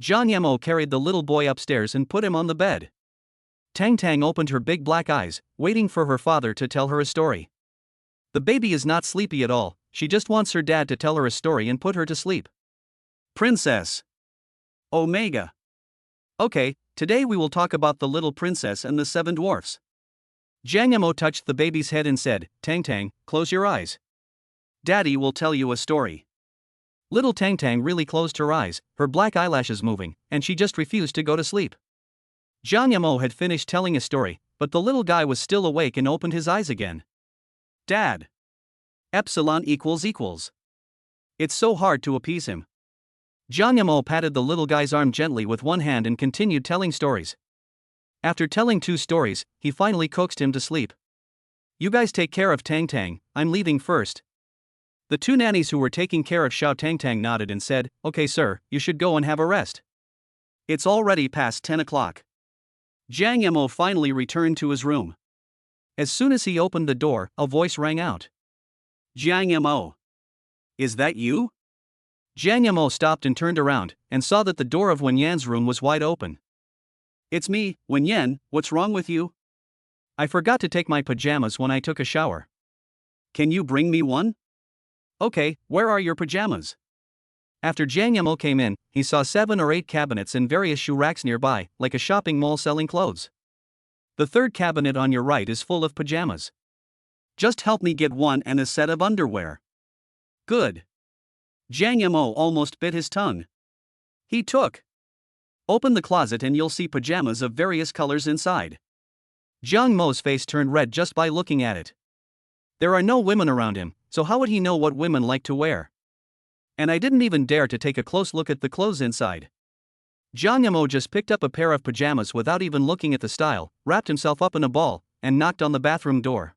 Jiang Yamo carried the little boy upstairs and put him on the bed. Tang Tang opened her big black eyes, waiting for her father to tell her a story. The baby is not sleepy at all, she just wants her dad to tell her a story and put her to sleep. Princess. Omega. Okay, today we will talk about the little princess and the 7 dwarfs. Jiang Yamo touched the baby's head and said, Tang Tang, close your eyes. Daddy will tell you a story. Little Tang Tang really closed her eyes, her black eyelashes moving, and she just refused to go to sleep. Jiang Yamo had finished telling a story, but the little guy was still awake and opened his eyes again. Dad. Epsilon equals. It's so hard to appease him. Jiang Yamo patted the little guy's arm gently with one hand and continued telling stories. After telling 2 stories, he finally coaxed him to sleep. You guys take care of Tang Tang, I'm leaving first. The 2 nannies who were taking care of Xiao Tang Tang nodded and said, Okay sir, you should go and have a rest. It's already past 10 o'clock. Jiang Yamo finally returned to his room. As soon as he opened the door, a voice rang out. Jiang Yamo. Is that you? Jiang Yamo stopped and turned around, and saw that the door of Wen Yan's room was wide open. It's me, Wen Yan, what's wrong with you? I forgot to take my pajamas when I took a shower. Can you bring me one? Okay, where are your pajamas? After Jiang Yamo came in, he saw 7 or 8 cabinets and various shoe racks nearby, like a shopping mall selling clothes. The 3rd cabinet on your right is full of pajamas. Just help me get one and a set of underwear. Good. Jiang Yamo almost bit his tongue. He took. Open the closet and you'll see pajamas of various colors inside. Jiang Mo's face turned red just by looking at it. There are no women around him, so how would he know what women like to wear? And I didn't even dare to take a close look at the clothes inside. Jiang Yamo just picked up a pair of pajamas without even looking at the style, wrapped himself up in a ball, and knocked on the bathroom door.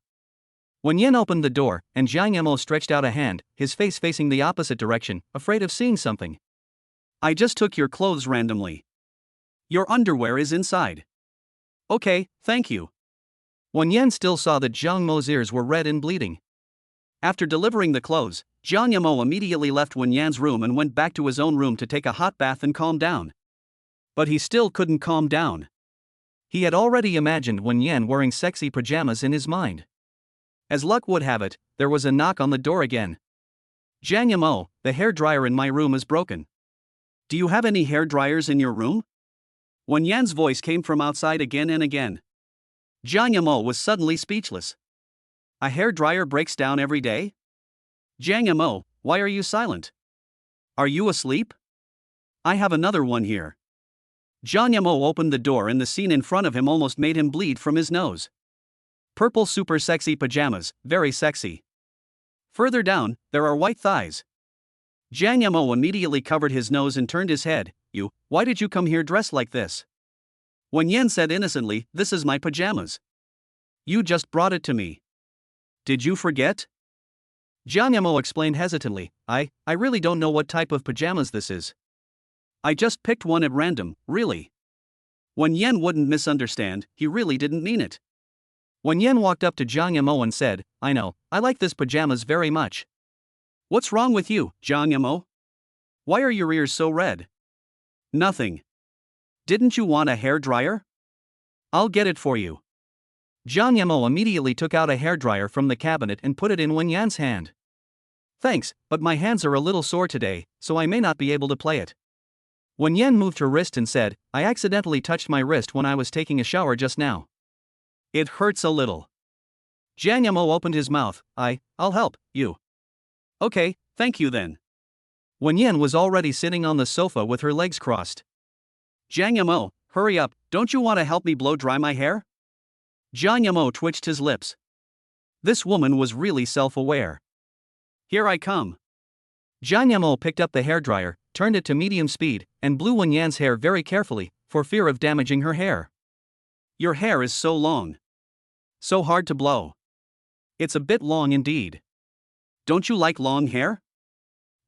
Wen Yan opened the door, and Jiang Yamo stretched out a hand, his face facing the opposite direction, afraid of seeing something. I just took your clothes randomly. Your underwear is inside. Okay, thank you. Wen Yan still saw that Jiang Mo's ears were red and bleeding. After delivering the clothes, Jiang Yamo immediately left Wen Yan's room and went back to his own room to take a hot bath and calm down. But he still couldn't calm down. He had already imagined Wen Yan wearing sexy pajamas in his mind. As luck would have it, there was a knock on the door again. Jiang Yamo, the hair dryer in my room is broken. Do you have any hair dryers in your room? Wen Yan's voice came from outside again and again. Jiang Yamo was suddenly speechless. A hair dryer breaks down every day? Jiang Yamo, why are you silent? Are you asleep? I have another one here. Jiang Yamo opened the door and the scene in front of him almost made him bleed from his nose. Purple super sexy pajamas, very sexy. Further down, there are white thighs. Jiang Yamo immediately covered his nose and turned his head. Why did you come here dressed like this? Wen Yan said innocently, this is my pajamas. You just brought it to me. Did you forget? Jiang Yamo explained hesitantly, I really don't know what type of pajamas this is. I just picked one at random, really. Wen Yan wouldn't misunderstand, he really didn't mean it. Wen Yan walked up to Jiang Yamo and said, I know, I like this pajamas very much. What's wrong with you, Jiang Yamo? Why are your ears so red? Nothing. Didn't you want a hair dryer? I'll get it for you. Jiang Yamo immediately took out a hair dryer from the cabinet and put it in Wen Yan's hand. Thanks, but my hands are a little sore today, so I may not be able to play it. Wen Yan moved her wrist and said, I accidentally touched my wrist when I was taking a shower just now. It hurts a little. Jiang Yamo opened his mouth. I'll help you. Okay, thank you then. Wen Yan was already sitting on the sofa with her legs crossed. Jiang Yamo, hurry up, don't you want to help me blow dry my hair? Jiang Yamo twitched his lips. This woman was really self-aware. Here I come. Jiang Yamo picked up the hairdryer, turned it to medium speed, and blew Wen Yan's hair very carefully, for fear of damaging her hair. Your hair is so long. So hard to blow. It's a bit long indeed. Don't you like long hair?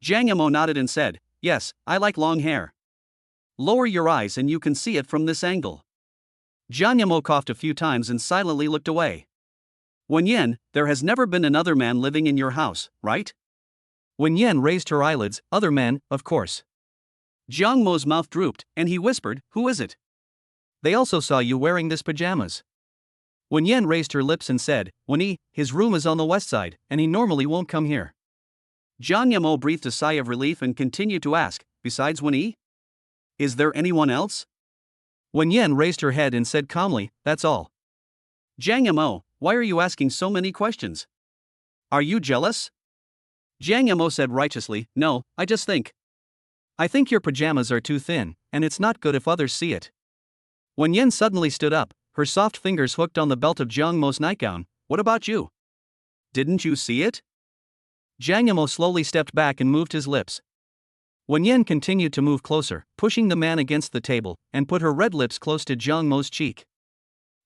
Jiang Yamo nodded and said, yes, I like long hair. Lower your eyes and you can see it from this angle. Jiang Yamo coughed a few times and silently looked away. Wen Yan, there has never been another man living in your house, right? Wen Yan raised her eyelids, other man, of course. Jiang Mo's mouth drooped, and he whispered, who is it? They also saw you wearing this pajamas. Wen Yan raised her lips and said, his room is on the west side, and he normally won't come here. Jiang Yamo breathed a sigh of relief and continued to ask, besides Wen? Is there anyone else? Wen Yan raised her head and said calmly, that's all. Jiang Yamo, why are you asking so many questions? Are you jealous? Jiang Yamo said righteously, no, I just think. I think your pajamas are too thin, and it's not good if others see it. Wen Yan suddenly stood up, her soft fingers hooked on the belt of Jiang Mo's nightgown. What about you? Didn't you see it? Jiang Yamo slowly stepped back and moved his lips. Wen Yan continued to move closer, pushing the man against the table, and put her red lips close to Jiang Mo's cheek.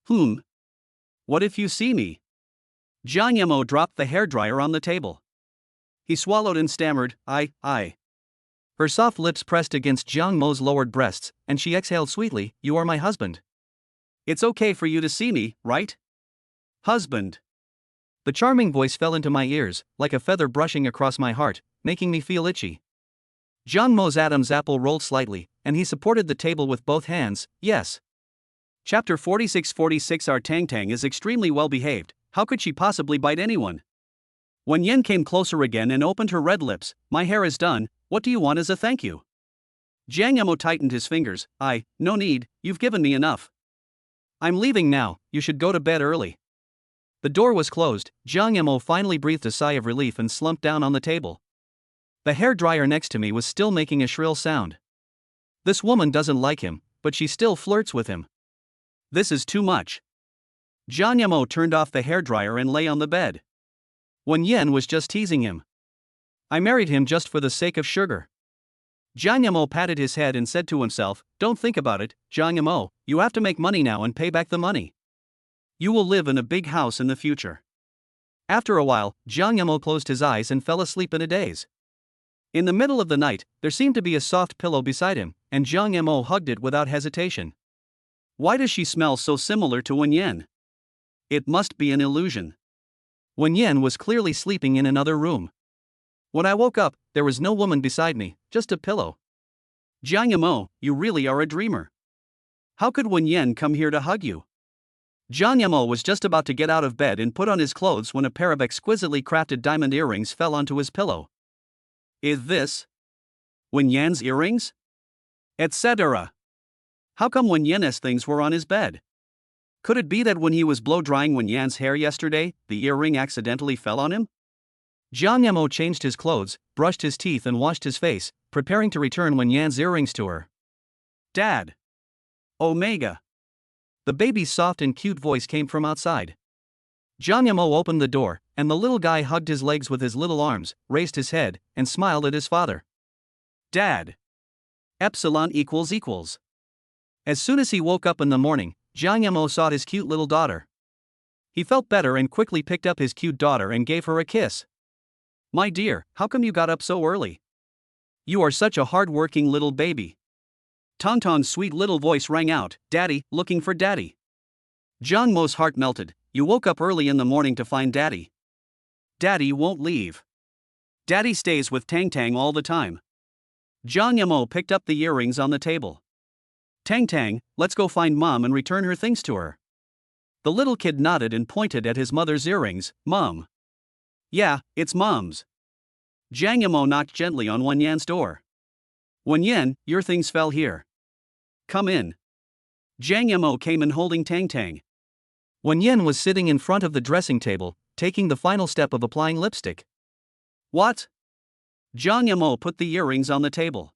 What if you see me? Jiang Yamo dropped the hairdryer on the table. He swallowed and stammered, I. Her soft lips pressed against Jiang Mo's lowered breasts, and she exhaled sweetly, you are my husband. It's okay for you to see me, right? Husband. The charming voice fell into my ears, like a feather brushing across my heart, making me feel itchy. Jiang Mo's Adam's apple rolled slightly, and he supported the table with both hands, yes. Chapter 46. Our Tang Tang is extremely well behaved, how could she possibly bite anyone? Wen Yan came closer again and opened her red lips, my hair is done, what do you want as a thank you? Jiang Yamo tightened his fingers, no need, you've given me enough. I'm leaving now, you should go to bed early. The door was closed, Jiang Yamo finally breathed a sigh of relief and slumped down on the table. The hairdryer next to me was still making a shrill sound. This woman doesn't like him, but she still flirts with him. This is too much. Jiang Yamo turned off the hairdryer and lay on the bed. Wen Yan was just teasing him. I married him just for the sake of sugar. Jiang Yamo patted his head and said to himself, don't think about it, Jiang Yamo, you have to make money now and pay back the money. You will live in a big house in the future. After a while, Jiang Yamo closed his eyes and fell asleep in a daze. In the middle of the night, there seemed to be a soft pillow beside him, and Jiang Yamo hugged it without hesitation. Why does she smell so similar to Wen Yan? It must be an illusion. Wen Yan was clearly sleeping in another room. When I woke up, there was no woman beside me, just a pillow. Jiang Yamo, you really are a dreamer. How could Wen Yan come here to hug you? Jiang Yamo was just about to get out of bed and put on his clothes when a pair of exquisitely crafted diamond earrings fell onto his pillow. Is this Wen Yan's earrings? Etc. How come Wen Yan's things were on his bed? Could it be that when he was blow-drying Wen Yan's hair yesterday, the earring accidentally fell on him? Jiang Yamo changed his clothes, brushed his teeth and washed his face, preparing to return Wen Yan's earrings to her. Dad! Omega! The baby's soft and cute voice came from outside. Jiang Yamo opened the door, and the little guy hugged his legs with his little arms, raised his head, and smiled at his father. Dad! Epsilon equals. As soon as he woke up in the morning, Jiang Yamo saw his cute little daughter. He felt better and quickly picked up his cute daughter and gave her a kiss. My dear, how come you got up so early? You are such a hard-working little baby. Tonton's sweet little voice rang out, Daddy, looking for Daddy. Jiang Mo's heart melted, you woke up early in the morning to find Daddy. Daddy won't leave. Daddy stays with Tang Tang all the time. Jiang Yamo picked up the earrings on the table. Tang Tang, let's go find Mom and return her things to her. The little kid nodded and pointed at his mother's earrings, Mom. Yeah, it's Mom's. Jiang Yamo knocked gently on Wen Yan's door. Wen Yan, your things fell here. Come in. Jiang Yamo came in holding Tang Tang. Wen Yan was sitting in front of the dressing table, taking the final step of applying lipstick. What? Jiang Yamo put the earrings on the table.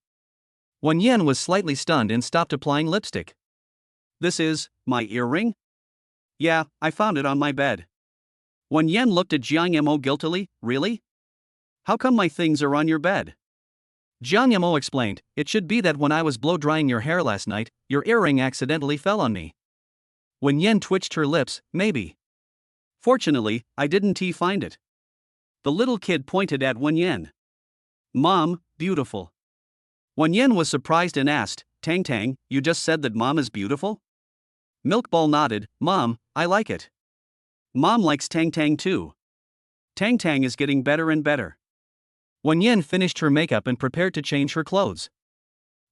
Wen Yan was slightly stunned and stopped applying lipstick. This is my earring? Yeah, I found it on my bed. Wen Yan looked at Jiang Yamo guiltily, really? How come my things are on your bed? Jiang Yamo explained, it should be that when I was blow-drying your hair last night, your earring accidentally fell on me. Wen Yan twitched her lips, maybe. Fortunately, I didn't find it. The little kid pointed at Wen Yan. Mom, beautiful. Wen Yan was surprised and asked, Tang Tang, you just said that Mom is beautiful? Milkball nodded, Mom, I like it. Mom likes Tang Tang too. Tang Tang is getting better and better. Wen Yan finished her makeup and prepared to change her clothes.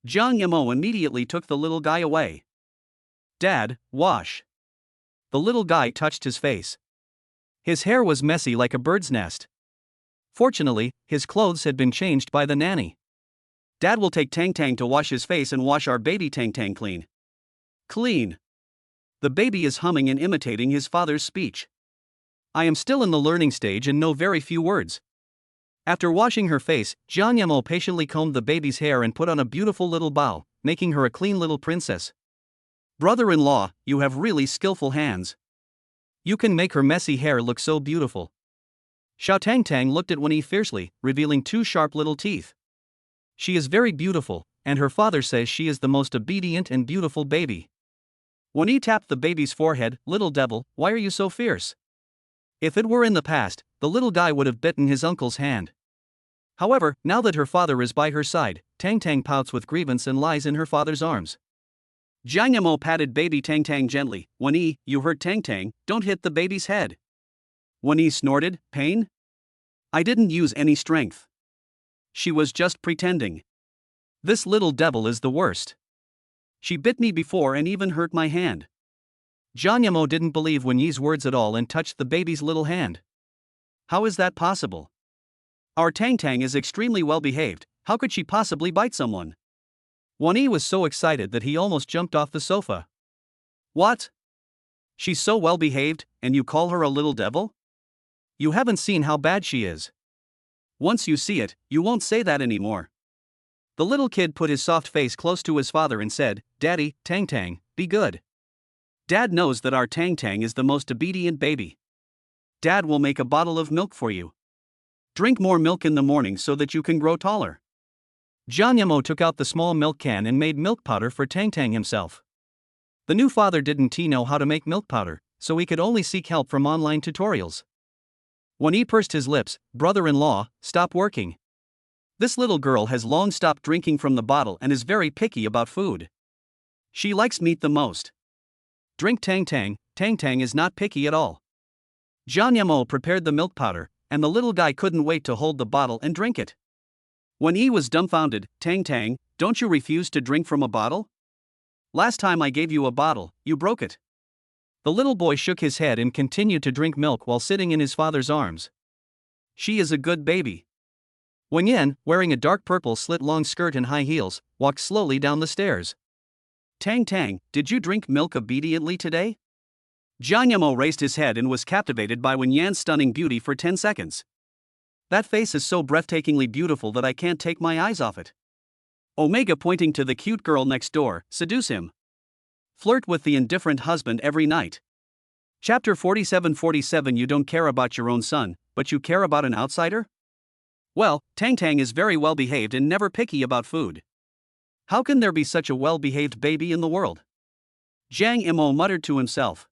Jiang Yamo immediately took the little guy away. Dad, wash. The little guy touched his face. His hair was messy like a bird's nest. Fortunately, his clothes had been changed by the nanny. Dad will take Tang Tang to wash his face and wash our baby Tang Tang clean. Clean. The baby is humming and imitating his father's speech. I am still in the learning stage and know very few words. After washing her face, Jiang Yamo patiently combed the baby's hair and put on a beautiful little bow, making her a clean little princess. Brother-in-law, you have really skillful hands. You can make her messy hair look so beautiful. Xiao Tangtang looked at Wenyi fiercely, revealing two sharp little teeth. She is very beautiful, and her father says she is the most obedient and beautiful baby. Wenyi tapped the baby's forehead. Little devil, why are you so fierce? If it were in the past, the little guy would have bitten his uncle's hand. However, now that her father is by her side, Tangtang pouts with grievance and lies in her father's arms. Jiang Yamo patted baby Tangtang gently. Wenyi, you hurt Tangtang, don't hit the baby's head. Wenyi snorted. Pain? I didn't use any strength. She was just pretending. This little devil is the worst. She bit me before and even hurt my hand. Jiang Yamo didn't believe Wenyi's words at all and touched the baby's little hand. How is that possible? Our Tangtang is extremely well behaved, how could she possibly bite someone? Wenyi was so excited that he almost jumped off the sofa. What? She's so well behaved, and you call her a little devil? You haven't seen how bad she is. Once you see it, you won't say that anymore. The little kid put his soft face close to his father and said, Daddy, Tangtang, be good. Dad knows that our Tangtang is the most obedient baby. Dad will make a bottle of milk for you. Drink more milk in the morning so that you can grow taller. Jiang Yamo took out the small milk can and made milk powder for Tangtang himself. The new father didn't know how to make milk powder, so he could only seek help from online tutorials. When he pursed his lips, brother-in-law, stop working. This little girl has long stopped drinking from the bottle and is very picky about food. She likes meat the most. Drink Tangtang, Tangtang is not picky at all. Jiang Yamo prepared the milk powder, and the little guy couldn't wait to hold the bottle and drink it. When he was dumbfounded, Tangtang, don't you refuse to drink from a bottle? Last time I gave you a bottle, you broke it. The little boy shook his head and continued to drink milk while sitting in his father's arms. She is a good baby. Wen Yan, wearing a dark purple slit-long skirt and high heels, walked slowly down the stairs. Tangtang, did you drink milk obediently today? Jiang Yamo raised his head and was captivated by Wen Yan's stunning beauty for 10 seconds. That face is so breathtakingly beautiful that I can't take my eyes off it. Omega pointing to the cute girl next door, seduce him. Flirt with the indifferent husband every night. Chapter 47:47 You don't care about your own son, but you care about an outsider? Well, Tangtang is very well behaved and never picky about food. How can there be such a well-behaved baby in the world? Jiang Yamo muttered to himself.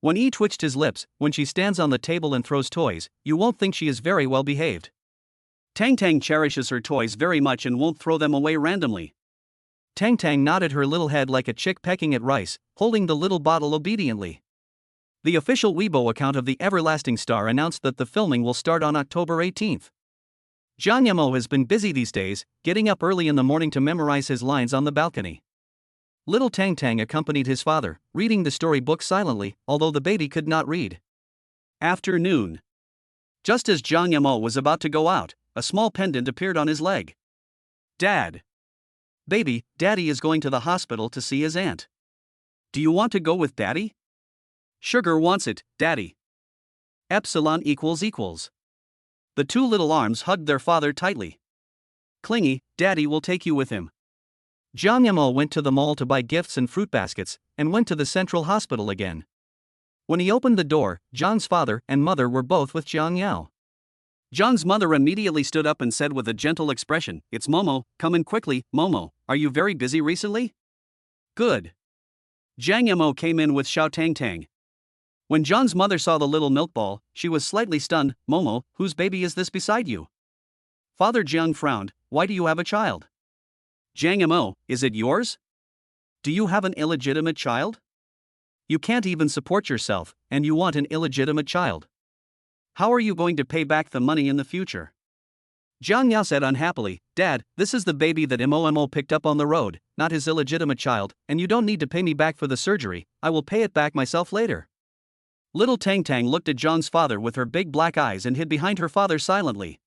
When he twitched his lips, when she stands on the table and throws toys, you won't think she is very well behaved. Tangtang cherishes her toys very much and won't throw them away randomly. Tangtang nodded her little head like a chick pecking at rice, holding the little bottle obediently. The official Weibo account of the Everlasting Star announced that the filming will start on October 18th. Jiang Yamo has been busy these days, getting up early in the morning to memorize his lines on the balcony. Little Tangtang accompanied his father, reading the story book silently, although the baby could not read. Afternoon. Just as Jiang Yamo was about to go out, a small pendant appeared on his leg. Dad. Baby, Daddy is going to the hospital to see his aunt. Do you want to go with Daddy? Sugar wants it, Daddy. Epsilon equals. The two little arms hugged their father tightly. Clingy, Daddy will take you with him. Jiang Yamo went to the mall to buy gifts and fruit baskets, and went to the central hospital again. When he opened the door, Zhang's father and mother were both with Jiang Yao. Zhang's mother immediately stood up and said with a gentle expression, It's Momo, come in quickly, Momo, are you very busy recently? Good. Jiang Yamo came in with Xiao Tangtang. When Zhang's mother saw the little milk ball, she was slightly stunned. Momo, whose baby is this beside you? Father Jiang frowned. Why do you have a child? Jiang Yamo, is it yours? Do you have an illegitimate child? You can't even support yourself, and you want an illegitimate child. How are you going to pay back the money in the future? Jiang Yao said unhappily, Dad, this is the baby that Mo picked up on the road, not his illegitimate child, and you don't need to pay me back for the surgery, I will pay it back myself later. Little Tangtang looked at Zhang's father with her big black eyes and hid behind her father silently.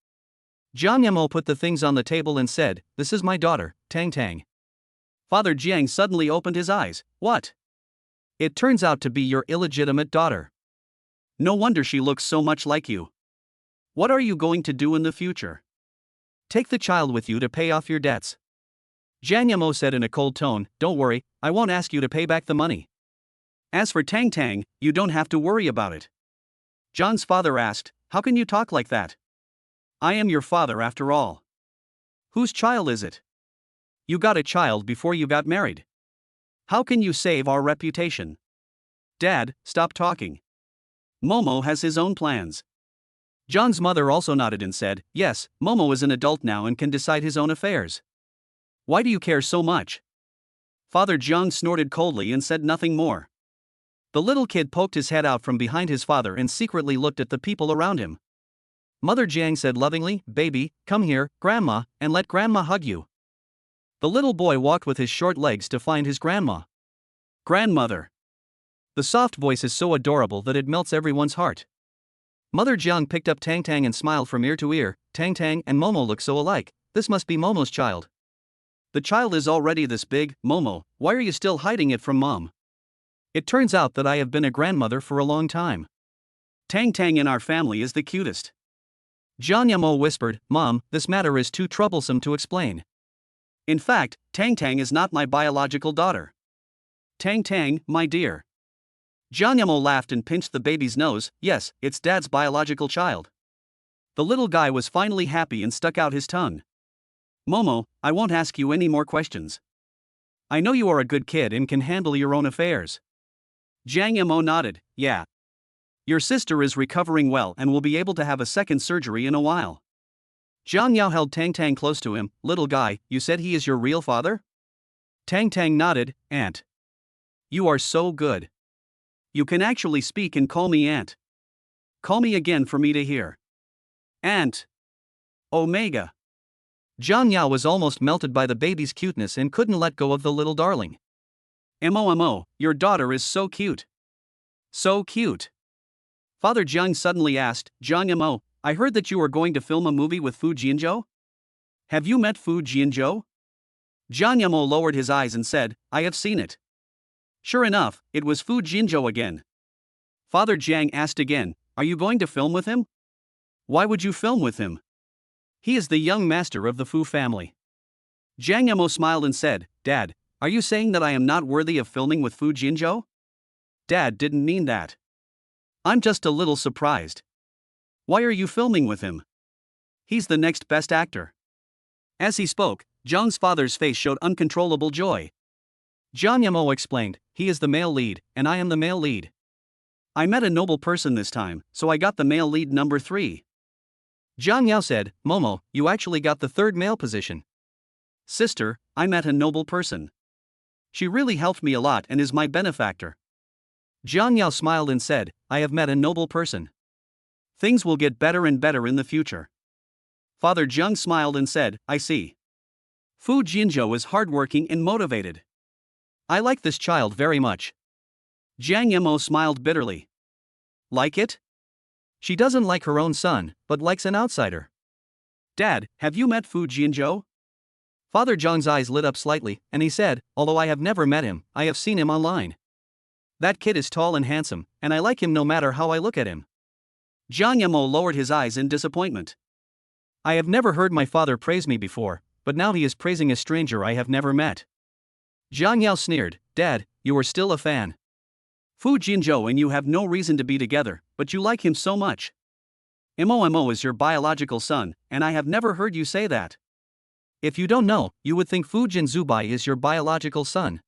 Jiang Yamo put the things on the table and said, This is my daughter, Tangtang. Father Jiang suddenly opened his eyes. What? It turns out to be your illegitimate daughter. No wonder she looks so much like you. What are you going to do in the future? Take the child with you to pay off your debts. Jiang Yamo said in a cold tone, don't worry, I won't ask you to pay back the money. As for Tang Tang, you don't have to worry about it. John's father asked, how can you talk like that? I am your father after all. Whose child is it? You got a child before you got married. How can you save our reputation? Dad, stop talking. Momo has his own plans. John's mother also nodded and said, yes, Momo is an adult now and can decide his own affairs. Why do you care so much? Father Jiang snorted coldly and said nothing more. The little kid poked his head out from behind his father and secretly looked at the people around him. Mother Jiang said lovingly, baby, come here, grandma, and let grandma hug you. The little boy walked with his short legs to find his grandma. Grandmother. The soft voice is so adorable that it melts everyone's heart. Mother Jiang picked up Tang Tang and smiled from ear to ear. Tang Tang and Momo look so alike, this must be Momo's child. The child is already this big, Momo, why are you still hiding it from mom? It turns out that I have been a grandmother for a long time. Tang Tang in our family is the cutest. Jiang Yamo whispered, Mom, this matter is too troublesome to explain. In fact, Tang Tang is not my biological daughter. Tang Tang, my dear. Jiang Yamo laughed and pinched the baby's nose, yes, it's Dad's biological child. The little guy was finally happy and stuck out his tongue. Momo, I won't ask you any more questions. I know you are a good kid and can handle your own affairs. Jiang Yamo nodded, yeah. Your sister is recovering well and will be able to have a second surgery in a while. Jiang Yao held Tang Tang close to him, little guy, you said he is your real father? Tang Tang nodded, Aunt. You are so good. You can actually speak and call me Aunt. Call me again for me to hear. Aunt. Omega. Jiang Yao was almost melted by the baby's cuteness and couldn't let go of the little darling. Mo, your daughter is so cute. So cute. Father Jiang suddenly asked, Jiang Yamo, I heard that you are going to film a movie with Fu Jianzhou? Have you met Fu Jianzhou? Jiang Yamo lowered his eyes and said, I have seen it. Sure enough, it was Fu Jianzhou again. Father Jiang asked again, are you going to film with him? Why would you film with him? He is the young master of the Fu family. Jiang Yamo smiled and said, Dad, are you saying that I am not worthy of filming with Fu Jianzhou? Dad didn't mean that. I'm just a little surprised. Why are you filming with him? He's the next best actor. As he spoke, Zhang's father's face showed uncontrollable joy. Jiang Yamo explained, he is the male lead, and I am the male lead. I met a noble person this time, so I got the male lead number 3. Jiang Yao said, Momo, you actually got the third male position. Sister, I met a noble person. She really helped me a lot and is my benefactor. Jiang Yao smiled and said, I have met a noble person. Things will get better and better in the future. Father Jiang smiled and said, I see. Fu Jianzhou is hardworking and motivated. I like this child very much. Jiang Yamo smiled bitterly. Like it? She doesn't like her own son, but likes an outsider. Dad, have you met Fu Jianzhou? Father Jiang's eyes lit up slightly, and he said, although I have never met him, I have seen him online. That kid is tall and handsome, and I like him no matter how I look at him. Jiang Yamo lowered his eyes in disappointment. I have never heard my father praise me before, but now he is praising a stranger I have never met. Jiang Yao sneered, Dad, you are still a fan. Fu Jianzhou and you have no reason to be together, but you like him so much. Mo is your biological son, and I have never heard you say that. If you don't know, you would think Fu Jianzubai is your biological son.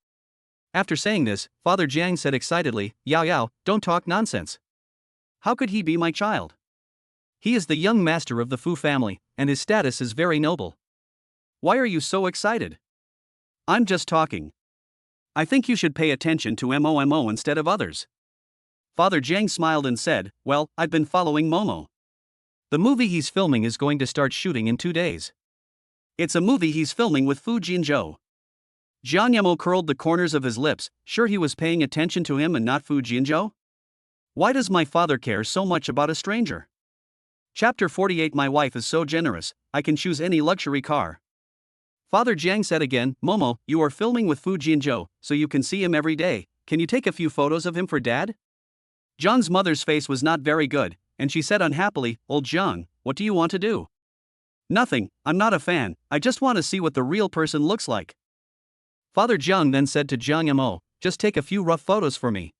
After saying this, Father Jiang said excitedly, Yao Yao, don't talk nonsense. How could he be my child? He is the young master of the Fu family, and his status is very noble. Why are you so excited? I'm just talking. I think you should pay attention to Momo instead of others. Father Jiang smiled and said, well, I've been following Momo. The movie he's filming is going to start shooting in 2 days. It's a movie he's filming with Fu Jianzhou. Jiang Yamo curled the corners of his lips, sure he was paying attention to him and not Fu Jianzhou? Why does my father care so much about a stranger? Chapter 48 My wife is so generous, I can choose any luxury car. Father Jiang said again, Momo, you are filming with Fu Jianzhou, so you can see him every day, can you take a few photos of him for Dad? John's mother's face was not very good, and she said unhappily, "Old Jiang, what do you want to do?" "Nothing, I'm not a fan, I just want to see what the real person looks like." Father Jiang then said to Jiang Mo, "Just take a few rough photos for me.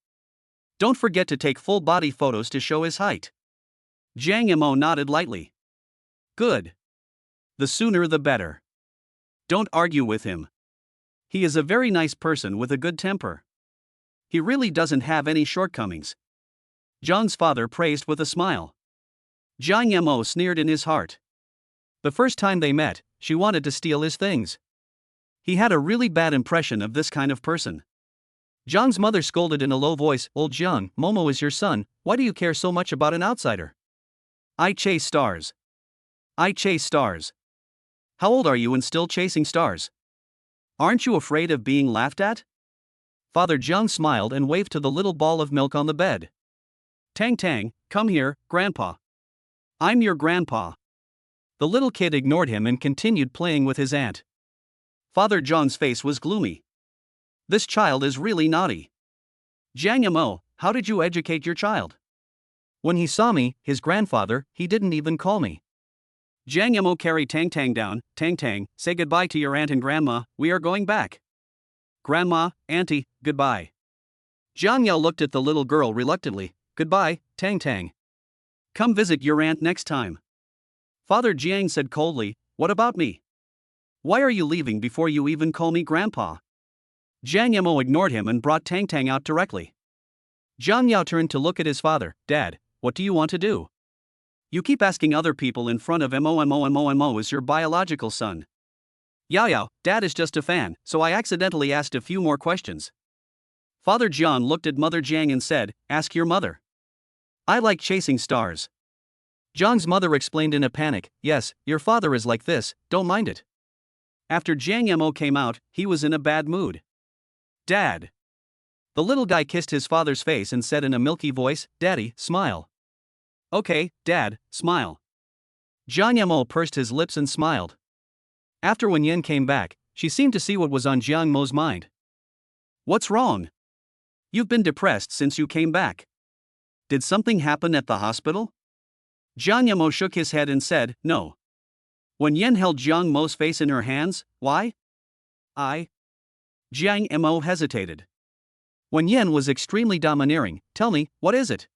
Don't forget to take full body photos to show his height." Jiang Mo nodded lightly. "Good. The sooner the better. Don't argue with him. He is a very nice person with a good temper. He really doesn't have any shortcomings." Jiang's father praised with a smile. Jiang Mo sneered in his heart. The first time they met, she wanted to steal his things. He had a really bad impression of this kind of person. Jiang's mother scolded in a low voice, "Old Jiang, Momo is your son, why do you care so much about an outsider?" "I chase stars. I chase stars." "How old are you and still chasing stars? Aren't you afraid of being laughed at?" Father Jiang smiled and waved to the little ball of milk on the bed. "Tang Tang, come here, Grandpa. I'm your grandpa." The little kid ignored him and continued playing with his aunt. Father Jiang's face was gloomy. This child is really naughty. "Jiang Mo, how did you educate your child?" "When he saw me, his grandfather, he didn't even call me." Jiang Mo carried Tang Tang down. "Tang Tang, say goodbye to your aunt and grandma, we are going back." "Grandma, auntie, goodbye." Jiang Yao looked at the little girl reluctantly. "Goodbye, Tang Tang. Come visit your aunt next time." Father Jiang said coldly, "What about me? Why are you leaving before you even call me grandpa?" Jiang Mo ignored him and brought Tang Tang out directly. Jiang Yao turned to look at his father. "Dad, what do you want to do? You keep asking other people in front of Mo is your biological son." "Yao, Dad is just a fan, so I accidentally asked a few more questions." Father Jiang looked at Mother Jiang and said, "Ask your mother." "I like chasing stars." Jiang's mother explained in a panic, "Yes, your father is like this, don't mind it." After Jiang Mo came out, he was in a bad mood. "Dad." The little guy kissed his father's face and said in a milky voice, "Daddy, smile." "Okay, Dad, smile." Jiang Mo pursed his lips and smiled. After Wen Yin came back, she seemed to see what was on Jiang Mo's mind. "What's wrong? You've been depressed since you came back. Did something happen at the hospital?" Jiang Mo shook his head and said, "No." Wen Yin held Jiang Mo's face in her hands. "Why?" Jiang Mo hesitated. Wen Yin was extremely domineering. "Tell me, what is it?"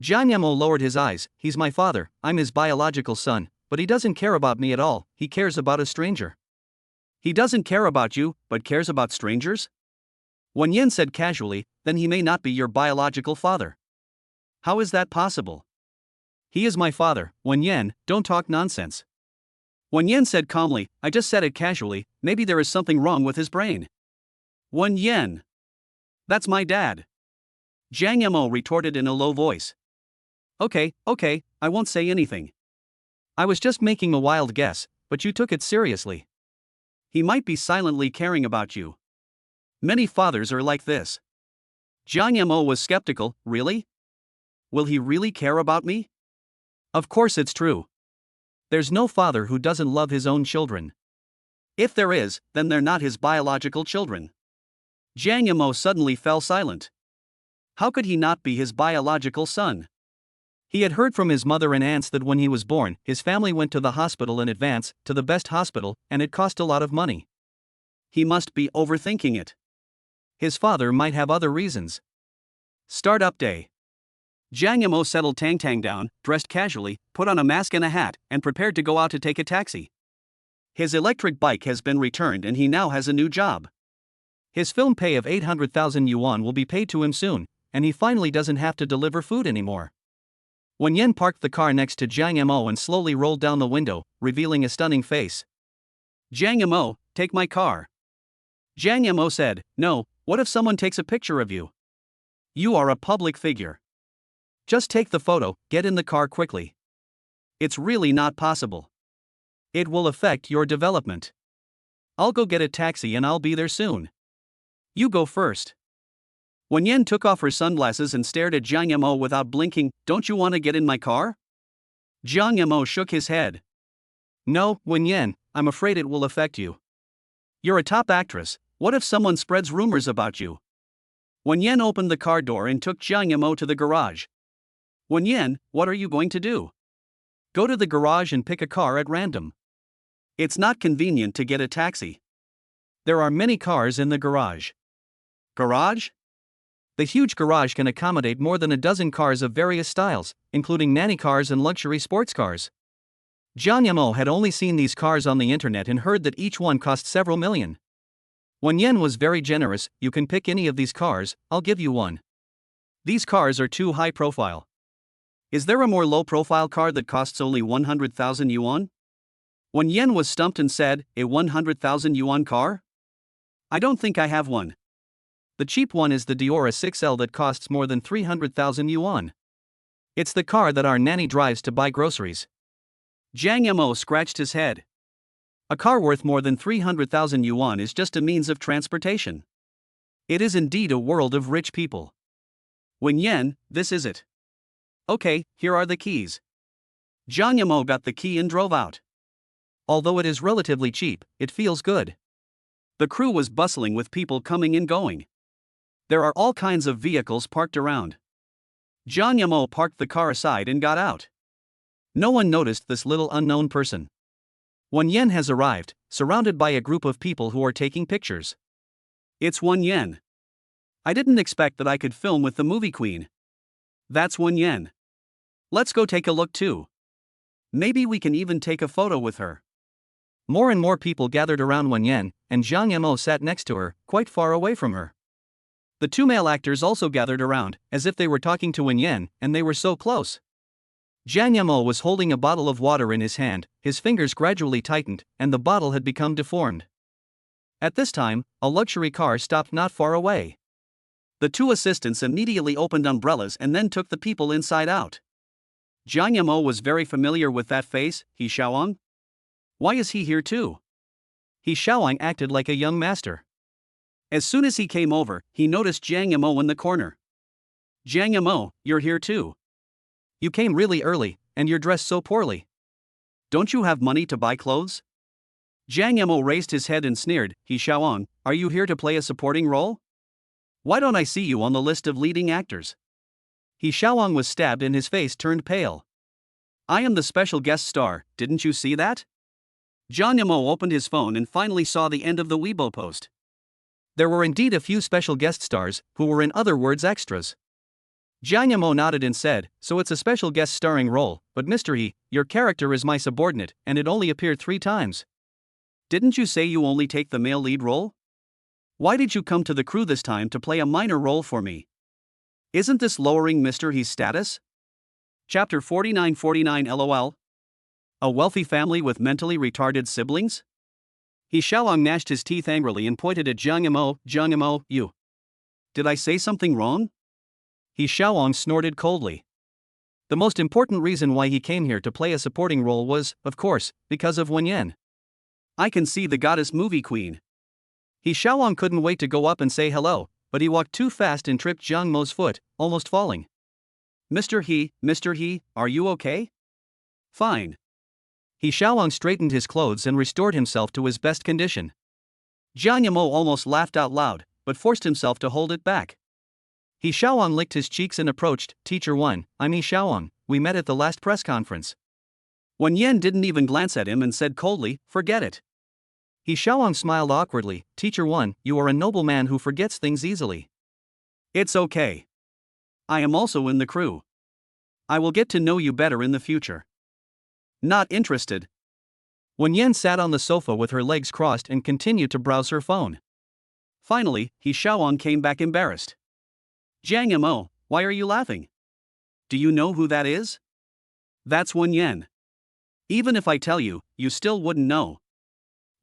Jiang Mo lowered his eyes. "He's my father, I'm his biological son, but he doesn't care about me at all, he cares about a stranger." "He doesn't care about you, but cares about strangers?" Wen Yin said casually, "Then he may not be your biological father." "How is that possible?" "He is my father, Wen Yin, don't talk nonsense." Wen Yin said calmly, "I just said it casually, maybe there is something wrong with his brain." "Wen Yin. That's my dad." Jiang Mo retorted in a low voice. Okay, I won't say anything. I was just making a wild guess, but you took it seriously. He might be silently caring about you. Many fathers are like this." Jiang Mo was skeptical. "Really? Will he really care about me?" "Of course it's true. There's no father who doesn't love his own children. If there is, then they're not his biological children." Jiang Mo suddenly fell silent. How could he not be his biological son? He had heard from his mother and aunts that when he was born, his family went to the hospital in advance, to the best hospital, and it cost a lot of money. He must be overthinking it. His father might have other reasons. Startup day. Jiang Mo settled Tang Tang down, dressed casually, put on a mask and a hat, and prepared to go out to take a taxi. His electric bike has been returned and he now has a new job. His film pay of 800,000 yuan will be paid to him soon, and he finally doesn't have to deliver food anymore. Wen Yin parked the car next to Jiang Mo and slowly rolled down the window, revealing a stunning face. "Jiang Mo, take my car." Jiang Mo said, "No, what if someone takes a picture of you? You are a public figure. Just take the photo, get in the car quickly. It's really not possible. It will affect your development. I'll go get a taxi and I'll be there soon. You go first." Wen Yin took off her sunglasses and stared at Jiang Mo without blinking. "Don't you want to get in my car?" Jiang Mo shook his head. "No, Wen Yin, I'm afraid it will affect you. You're a top actress, what if someone spreads rumors about you?" Wen Yin opened the car door and took Jiang Mo to the garage. 1 yen, what are you going to do? Go to the garage and pick a car at random. It's not convenient to get a taxi. There are many cars in the garage. Garage? The huge garage can accommodate more than a dozen cars of various styles, including nanny cars and luxury sports cars. Jiang Yamo had only seen these cars on the internet and heard that each one cost several million. 1 yen was very generous. You can pick any of these cars, I'll give you one. These cars are too high profile. Is there a more low profile car that costs only 100,000 yuan? 1 yen was stumped and said, a 100,000 yuan car? I don't think I have one. The cheap one is the Dior 6L that costs more than 300,000 yuan. It's the car that our nanny drives to buy groceries. Jiang Yamo scratched his head. A car worth more than 300,000 yuan is just a means of transportation. It is indeed a world of rich people. 1 yen, this is it. Okay, here are the keys. Jiang Yamo got the key and drove out. Although it is relatively cheap, it feels good. The crew was bustling with people coming and going. There are all kinds of vehicles parked around. Jiang Yamo parked the car aside and got out. No one noticed this little unknown person. 1 yen has arrived, surrounded by a group of people who are taking pictures. It's 1 yen. I didn't expect that I could film with the movie queen. That's 1 yen. Let's go take a look too. Maybe we can even take a photo with her. More and more people gathered around 1 yen, and Jiang Yamo sat next to her, quite far away from her. The two male actors also gathered around, as if they were talking to 1 yen, and they were so close. Jiang Yamo was holding a bottle of water in his hand, his fingers gradually tightened, and the bottle had become deformed. At this time, a luxury car stopped not far away. The two assistants immediately opened umbrellas and then took the people inside out. Jiang Yamo was very familiar with that face. He Xiaowang? Why is he here too? He Xiaowang acted like a young master. As soon as he came over, he noticed Jiang Yamo in the corner. Jiang Yamo, you're here too. You came really early, and you're dressed so poorly. Don't you have money to buy clothes? Jiang Yamo raised his head and sneered. He Xiaowang, are you here to play a supporting role? Why don't I see you on the list of leading actors? He Xiaowang was stabbed and his face turned pale. I am the special guest star, didn't you see that? Jiang Yamo opened his phone and finally saw the end of the Weibo post. There were indeed a few special guest stars, who were in other words extras. Jiang Yamo nodded and said, so it's a special guest starring role, but Mr. He, your character is my subordinate, and it only appeared 3 times. Didn't you say you only take the male lead role? Why did you come to the crew this time to play a minor role for me? Isn't this lowering Mr. He's status? Chapter 4949 LOL. A wealthy family with mentally retarded siblings? He Xiaowang gnashed his teeth angrily and pointed at Jiang Yamo, you. Did I say something wrong? He Xiaowang snorted coldly. The most important reason why he came here to play a supporting role was, of course, because of 1 yen. I can see the goddess movie queen. He Xiaowang couldn't wait to go up and say hello, but he walked too fast and tripped Jiang Mo's foot, almost falling. Mr. He, are you okay? Fine. He Xiaowang straightened his clothes and restored himself to his best condition. Jiang Yamo almost laughed out loud, but forced himself to hold it back. He Xiaowang licked his cheeks and approached. Teacher 1, I'm He Xiaowang, we met at the last press conference. 1 yen didn't even glance at him and said coldly, forget it. He Xiaowang smiled awkwardly. Teacher 1, you are a noble man who forgets things easily. It's okay. I am also in the crew. I will get to know you better in the future. Not interested. 1 yen sat on the sofa with her legs crossed and continued to browse her phone. Finally, He Xiaowang came back embarrassed. Jiang Yamo, why are you laughing? Do you know who that is? That's 1 yen. Even if I tell you, you still wouldn't know.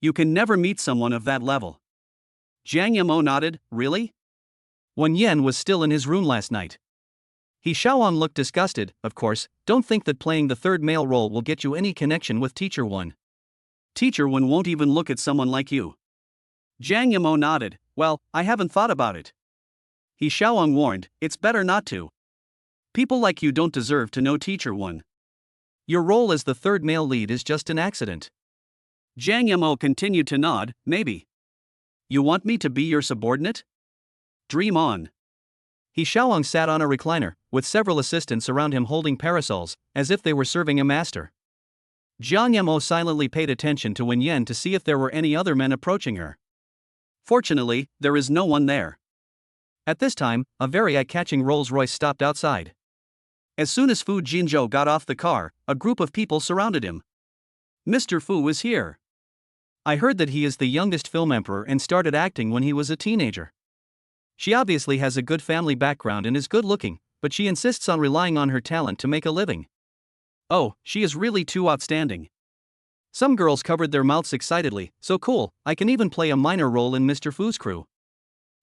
You can never meet someone of that level. Jiang Yamo nodded, really? 1 yen was still in his room last night. He Xiaowang looked disgusted. Of course, don't think that playing the third male role will get you any connection with Teacher 1. Teacher 1 won't even look at someone like you. Jiang Yamo nodded, well, I haven't thought about it. He Xiaowang warned, it's better not to. People like you don't deserve to know Teacher 1. Your role as the third male lead is just an accident. Jiang Yamo continued to nod, maybe. You want me to be your subordinate? Dream on. He Xiaowang sat on a recliner, with several assistants around him holding parasols, as if they were serving a master. Jiang Yamo silently paid attention to Wen Yan to see if there were any other men approaching her. Fortunately, there is no one there. At this time, a very eye-catching Rolls-Royce stopped outside. As soon as Fu Jinzhou got off the car, a group of people surrounded him. Mr. Fu is here. I heard that he is the youngest film emperor and started acting when he was a teenager. She obviously has a good family background and is good-looking, but she insists on relying on her talent to make a living. Oh, she is really too outstanding. Some girls covered their mouths excitedly. So cool, I can even play a minor role in Mr. Fu's crew.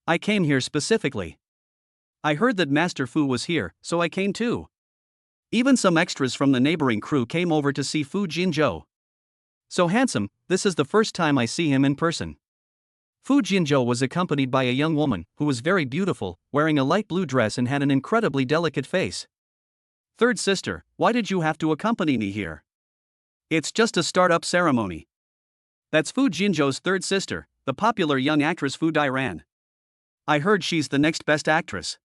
I came here specifically. I heard that Master Fu was here, so I came too. Even some extras from the neighboring crew came over to see Fu Jinzhou. So handsome, this is the first time I see him in person. Fu Jinzhou was accompanied by a young woman, who was very beautiful, wearing a light blue dress and had an incredibly delicate face. Third sister, why did you have to accompany me here? It's just a start-up ceremony. That's Fu Jinzhou's third sister, the popular young actress Fu Dairan. I heard she's the next best actress.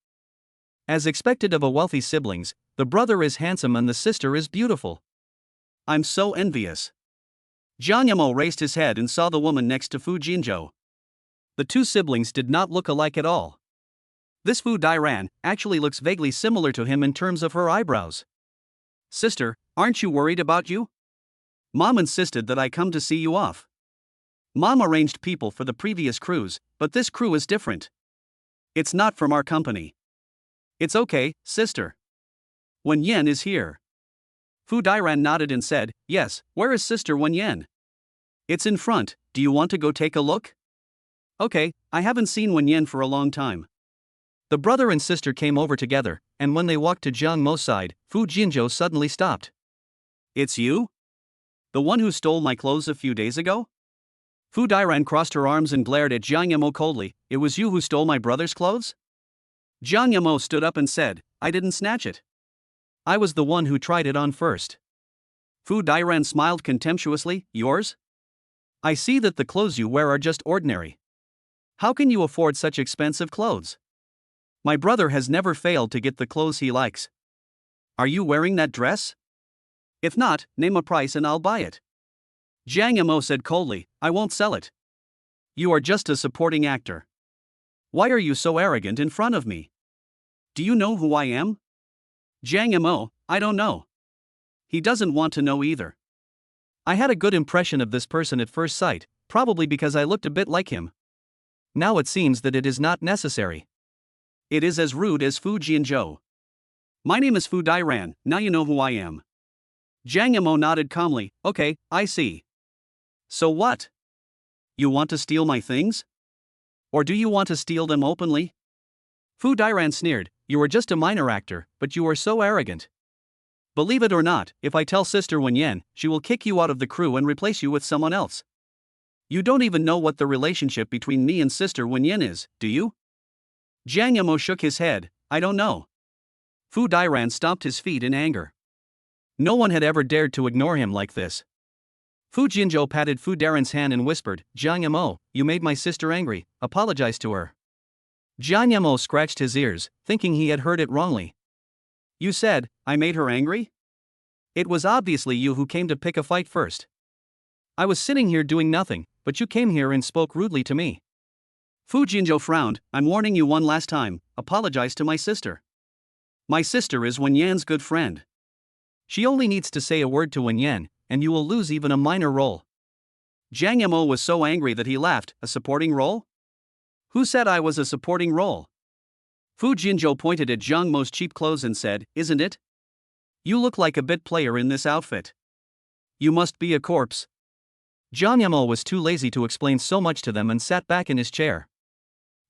As expected of a wealthy siblings, the brother is handsome and the sister is beautiful. I'm so envious. Jiang Yamo raised his head and saw the woman next to Fu Jinzhou. The two siblings did not look alike at all. This Fu Dairan actually looks vaguely similar to him in terms of her eyebrows. Sister, aren't you worried about you? Mom insisted that I come to see you off. Mom arranged people for the previous cruise, but this crew is different. It's not from our company. It's okay, sister. Wen Yan is here. Fu Dairan nodded and said, yes, where is Sister Wen Yan? It's in front, do you want to go take a look? Okay, I haven't seen Wen Yan for a long time. The brother and sister came over together, and when they walked to Jiang Mo's side, Fu Jinzhou suddenly stopped. It's you? The one who stole my clothes a few days ago? Fu Dairan crossed her arms and glared at Jiang Yamo coldly. It was you who stole my brother's clothes? Jiang Yamo stood up and said, I didn't snatch it. I was the one who tried it on first. Fu Dairan smiled contemptuously. Yours? I see that the clothes you wear are just ordinary. How can you afford such expensive clothes? My brother has never failed to get the clothes he likes. Are you wearing that dress? If not, name a price and I'll buy it. Jiang Yamo said coldly, I won't sell it. You are just a supporting actor. Why are you so arrogant in front of me? Do you know who I am? Jiang Yamo, I don't know. He doesn't want to know either. I had a good impression of this person at first sight, probably because I looked a bit like him. Now it seems that it is not necessary. It is as rude as Fu Jinzhou. My name is Fu Dairan, now you know who I am. Jiang Yamo nodded calmly, okay, I see. So what? You want to steal my things? Or do you want to steal them openly? Fu Dairan sneered, you are just a minor actor, but you are so arrogant. Believe it or not, if I tell Sister Wen Yan, she will kick you out of the crew and replace you with someone else. You don't even know what the relationship between me and Sister Wen Yan is, do you? Jiang Yamo shook his head, I don't know. Fu Dairan stomped his feet in anger. No one had ever dared to ignore him like this. Fu Jinzhou patted Fu Dairan's hand and whispered, Jiang Yamo, you made my sister angry, apologize to her. Jiang Yamo scratched his ears, thinking he had heard it wrongly. You said, I made her angry? It was obviously you who came to pick a fight first. I was sitting here doing nothing, but you came here and spoke rudely to me. Fu Jinzhou frowned, I'm warning you one last time, apologize to my sister. My sister is Wen Yan's good friend. She only needs to say a word to Wen Yan, and you will lose even a minor role. Jiang Yamo was so angry that he laughed, a supporting role? Who said I was a supporting role? Fu Jinzhou pointed at Jiang Mo's cheap clothes and said, isn't it? You look like a bit player in this outfit. You must be a corpse. Jiang Yamo was too lazy to explain so much to them and sat back in his chair.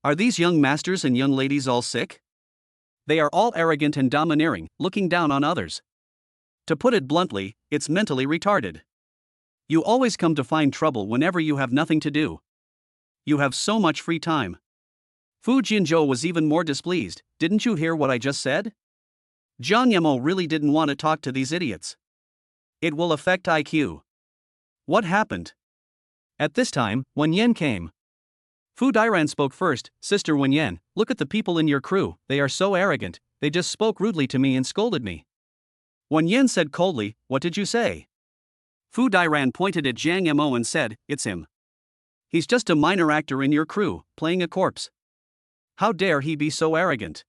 Are these young masters and young ladies all sick? They are all arrogant and domineering, looking down on others. To put it bluntly, it's mentally retarded. You always come to find trouble whenever you have nothing to do. You have so much free time. Fu Jinzhou was even more displeased. Didn't you hear what I just said? Jiang Yamo really didn't want to talk to these idiots. It will affect IQ. What happened? At this time, Wen Yan came. Fu Dairan spoke first. Sister Wenyan, look at the people in your crew, they are so arrogant, they just spoke rudely to me and scolded me. Wenyan said coldly, what did you say? Fu Dairan pointed at Jiang Mo and said, it's him. He's just a minor actor in your crew, playing a corpse. How dare he be so arrogant?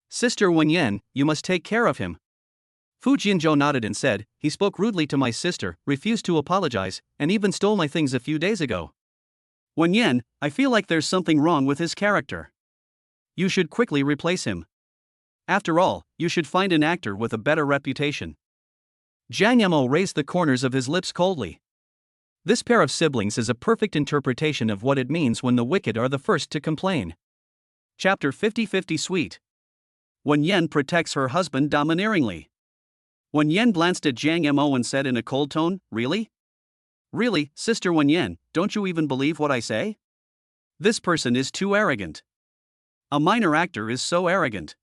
Sister Wenyan, you must take care of him. Fu Jinzhou nodded and said, he spoke rudely to my sister, refused to apologize, and even stole my things a few days ago. Wenyan, I feel like there's something wrong with his character. You should quickly replace him. After all, you should find an actor with a better reputation. Jiang Mo raised the corners of his lips coldly. This pair of siblings is a perfect interpretation of what it means when the wicked are the first to complain. Chapter 50-50 Sweet. Wenyan protects her husband domineeringly. Wenyan glanced at Jiang Mo and said in a cold tone, really? Really, Sister Wenyan, don't you even believe what I say? This person is too arrogant. A minor actor is so arrogant.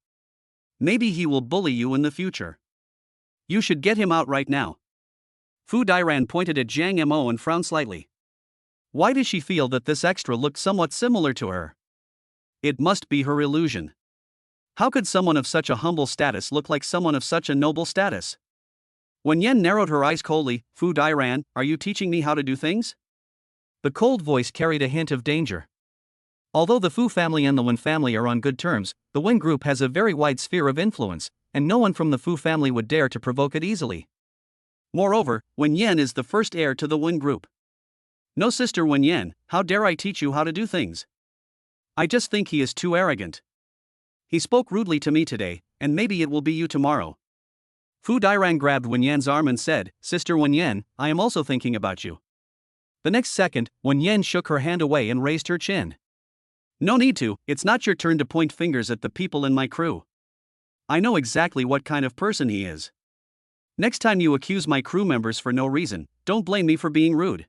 Maybe he will bully you in the future. You should get him out right now. Fu Dairan pointed at Jiang Mo and frowned slightly. Why does she feel that this extra looked somewhat similar to her? It must be her illusion. How could someone of such a humble status look like someone of such a noble status? Wenyan narrowed her eyes coldly. Fu Dairan, are you teaching me how to do things? The cold voice carried a hint of danger. Although the Fu family and the Wen family are on good terms, the Wen group has a very wide sphere of influence, and no one from the Fu family would dare to provoke it easily. Moreover, Wenyan is the first heir to the Wen group. No, Sister Wenyan, how dare I teach you how to do things? I just think he is too arrogant. He spoke rudely to me today, and maybe it will be you tomorrow. Fu Dairan grabbed Wenyan's arm and said, Sister Wenyan, I am also thinking about you. The next second, Wenyan shook her hand away and raised her chin. No need to, it's not your turn to point fingers at the people in my crew. I know exactly what kind of person he is. Next time you accuse my crew members for no reason, don't blame me for being rude.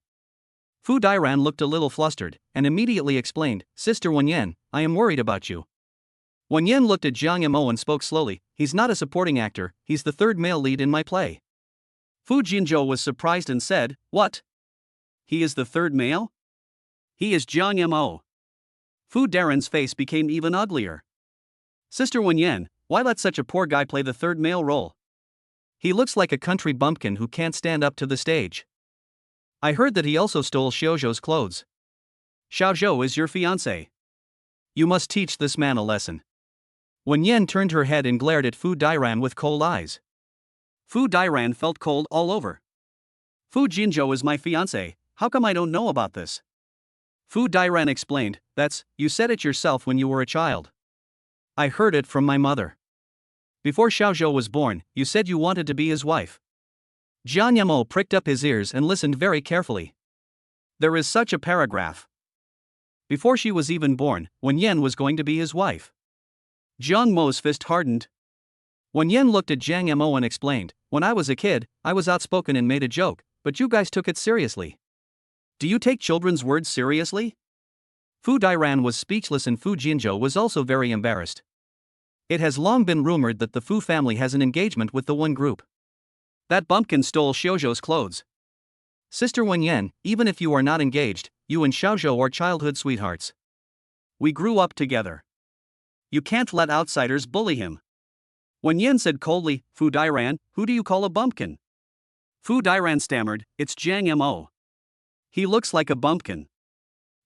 Fu Dairan looked a little flustered, and immediately explained, Sister Wenyan, I am worried about you. Wenyan looked at Jiang Mo and spoke slowly, he's not a supporting actor, he's the third male lead in my play. Fu Jinzhou was surprised and said, what? He is the third male? He is Jiang Mo. Fu Dairan's face became even uglier. Sister Wenyan, why let such a poor guy play the third male role? He looks like a country bumpkin who can't stand up to the stage. I heard that he also stole Xiaozhou's clothes. Xiaozhou is your fiancé. You must teach this man a lesson. Wenyan turned her head and glared at Fu Dairan with cold eyes. Fu Dairan felt cold all over. Fu Jinzhou is my fiancé, how come I don't know about this? Fu Dairan explained, you said it yourself when you were a child. I heard it from my mother. Before Xiaozhou was born, you said you wanted to be his wife. Jiang Mo pricked up his ears and listened very carefully. There is such a paragraph. Before she was even born, Wenyan was going to be his wife. Jiang Mo's fist hardened. Wenyan looked at Jiang Mo and explained, when I was a kid, I was outspoken and made a joke, but you guys took it seriously. Do you take children's words seriously? Fu Dairan was speechless and Fu Jinzhou was also very embarrassed. It has long been rumored that the Fu family has an engagement with the Wen group. That bumpkin stole Xiaozhou's clothes. Sister Wenyan, even if you are not engaged, you and Xiaozhou are childhood sweethearts. We grew up together. You can't let outsiders bully him. Wenyan said coldly, Fu Dairan, who do you call a bumpkin? Fu Dairan stammered, it's Jiang Mo. He looks like a bumpkin.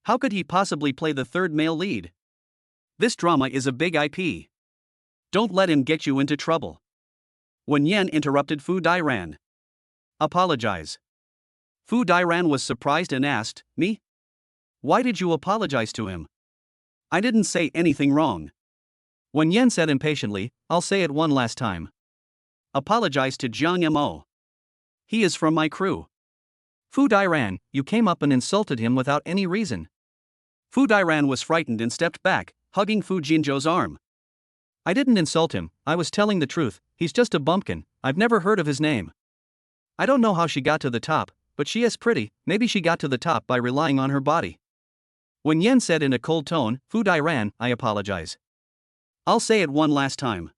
How could he possibly play the third male lead? This drama is a big IP. Don't let him get you into trouble. Wenyan interrupted Fu Dairan. Apologize. Fu Dairan was surprised and asked, me? Why did you apologize to him? I didn't say anything wrong. Wenyan said impatiently, I'll say it one last time. Apologize to Jiang Mo. He is from my crew. Fu Dairan, you came up and insulted him without any reason. Fu Dairan was frightened and stepped back, hugging Fu Jinzhou's arm. I didn't insult him, I was telling the truth, he's just a bumpkin, I've never heard of his name. I don't know how she got to the top, but she is pretty, maybe she got to the top by relying on her body. Wenyan said in a cold tone, Fu Dairan, I apologize. I'll say it one last time.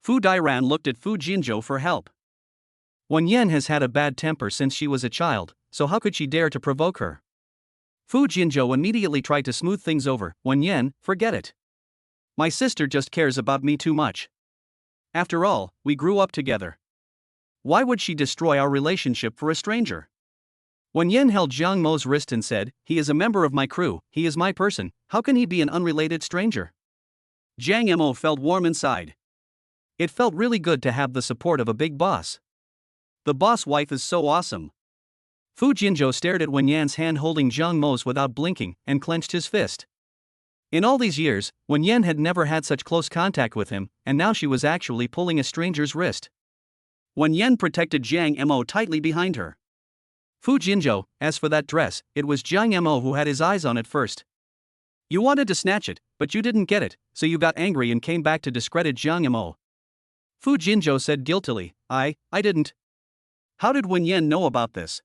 Fu Dairan looked at Fu Jinzhou for help. Wenyan has had a bad temper since she was a child, so how could she dare to provoke her? Fu Jinzhou immediately tried to smooth things over. Wen Yan, forget it. My sister just cares about me too much. After all, we grew up together. Why would she destroy our relationship for a stranger? Wen Yan held Jiang Mo's wrist and said, he is a member of my crew, he is my person, how can he be an unrelated stranger? Jiang Mo felt warm inside. It felt really good to have the support of a big boss. The boss wife is so awesome. Fu Jinzhou stared at Wen Yan's hand holding Jiang Mo's without blinking and clenched his fist. In all these years, Wen Yan had never had such close contact with him, and now she was actually pulling a stranger's wrist. Wen Yan protected Jiang Mo tightly behind her. Fu Jinzhou, as for that dress, it was Jiang Mo who had his eyes on it first. You wanted to snatch it, but you didn't get it, so you got angry and came back to discredit Jiang Mo. Fu Jinzhou said guiltily, I didn't. How did Wen Yan know about this?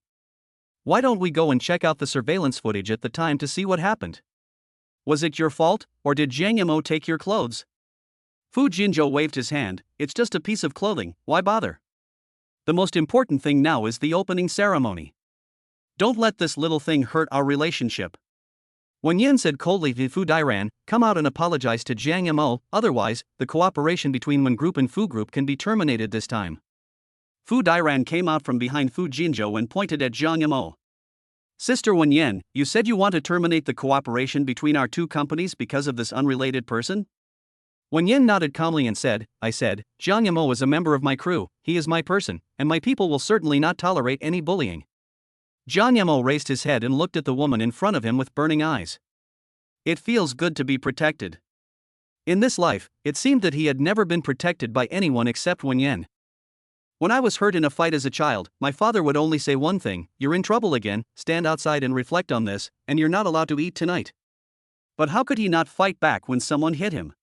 Why don't we go and check out the surveillance footage at the time to see what happened? Was it your fault, or did Jiang Mo take your clothes? Fu Jinzhou waved his hand, it's just a piece of clothing, why bother? The most important thing now is the opening ceremony. Don't let this little thing hurt our relationship. Wen Yan said coldly to Fu Dairan, come out and apologize to Jiang Mo, otherwise, the cooperation between Wen Group and Fu Group can be terminated this time. Fu Dairan came out from behind Fu Jinzhou and pointed at Jiang Mo. Sister Wen Yan, you said you want to terminate the cooperation between our two companies because of this unrelated person? Wen Yan nodded calmly and said, I said, Jiang Mo is a member of my crew, he is my person, and my people will certainly not tolerate any bullying. Jiang Mo raised his head and looked at the woman in front of him with burning eyes. It feels good to be protected. In this life, it seemed that he had never been protected by anyone except Wen Yan. When I was hurt in a fight as a child, my father would only say one thing, you're in trouble again, stand outside and reflect on this, and you're not allowed to eat tonight. But how could he not fight back when someone hit him?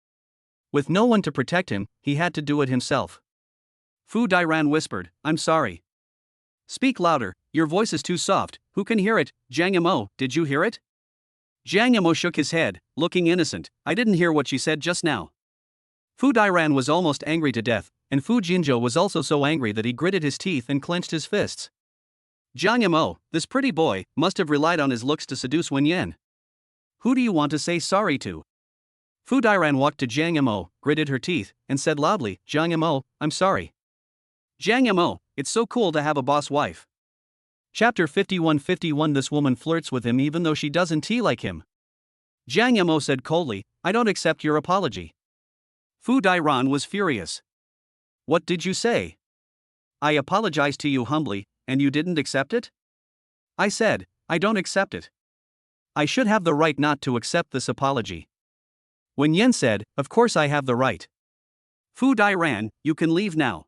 With no one to protect him, he had to do it himself. Fu Dairan whispered, I'm sorry. Speak louder, your voice is too soft, who can hear it? Jiang Mo, did you hear it? Jiang Mo shook his head, looking innocent, I didn't hear what she said just now. Fu Dairan was almost angry to death, and Fu Jinzhou was also so angry that he gritted his teeth and clenched his fists. Jiang Mo, this pretty boy, must have relied on his looks to seduce Wen Yan. Who do you want to say sorry to? Fu Dairan walked to Jiang Mo, gritted her teeth, and said loudly, Jiang Mo, I'm sorry. Jiang Mo, it's so cool to have a boss wife. Chapter 51:51 This woman flirts with him even though she doesn't like him. Jiang Mo said coldly, I don't accept your apology. Fu Dairan was furious. What did you say? I apologized to you humbly, and you didn't accept it? I said, I don't accept it. I should have the right not to accept this apology. Wen Yan said, of course I have the right. Fu Dairan, you can leave now.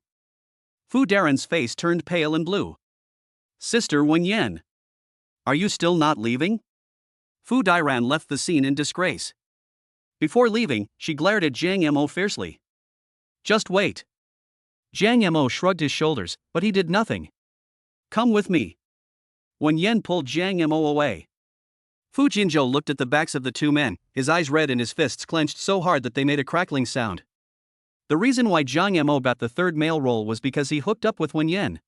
Fu Dairan's face turned pale and blue. Sister Wen Yan. Are you still not leaving? Fu Dairan left the scene in disgrace. Before leaving, she glared at Jiang Mo fiercely. Just wait. Jiang Mo shrugged his shoulders, but he did nothing. Come with me. Wen Yan pulled Jiang Mo away. Fu Jinzhou looked at the backs of the two men, his eyes red and his fists clenched so hard that they made a crackling sound. The reason why Jiang Mo got the third male role was because he hooked up with Wen Yan.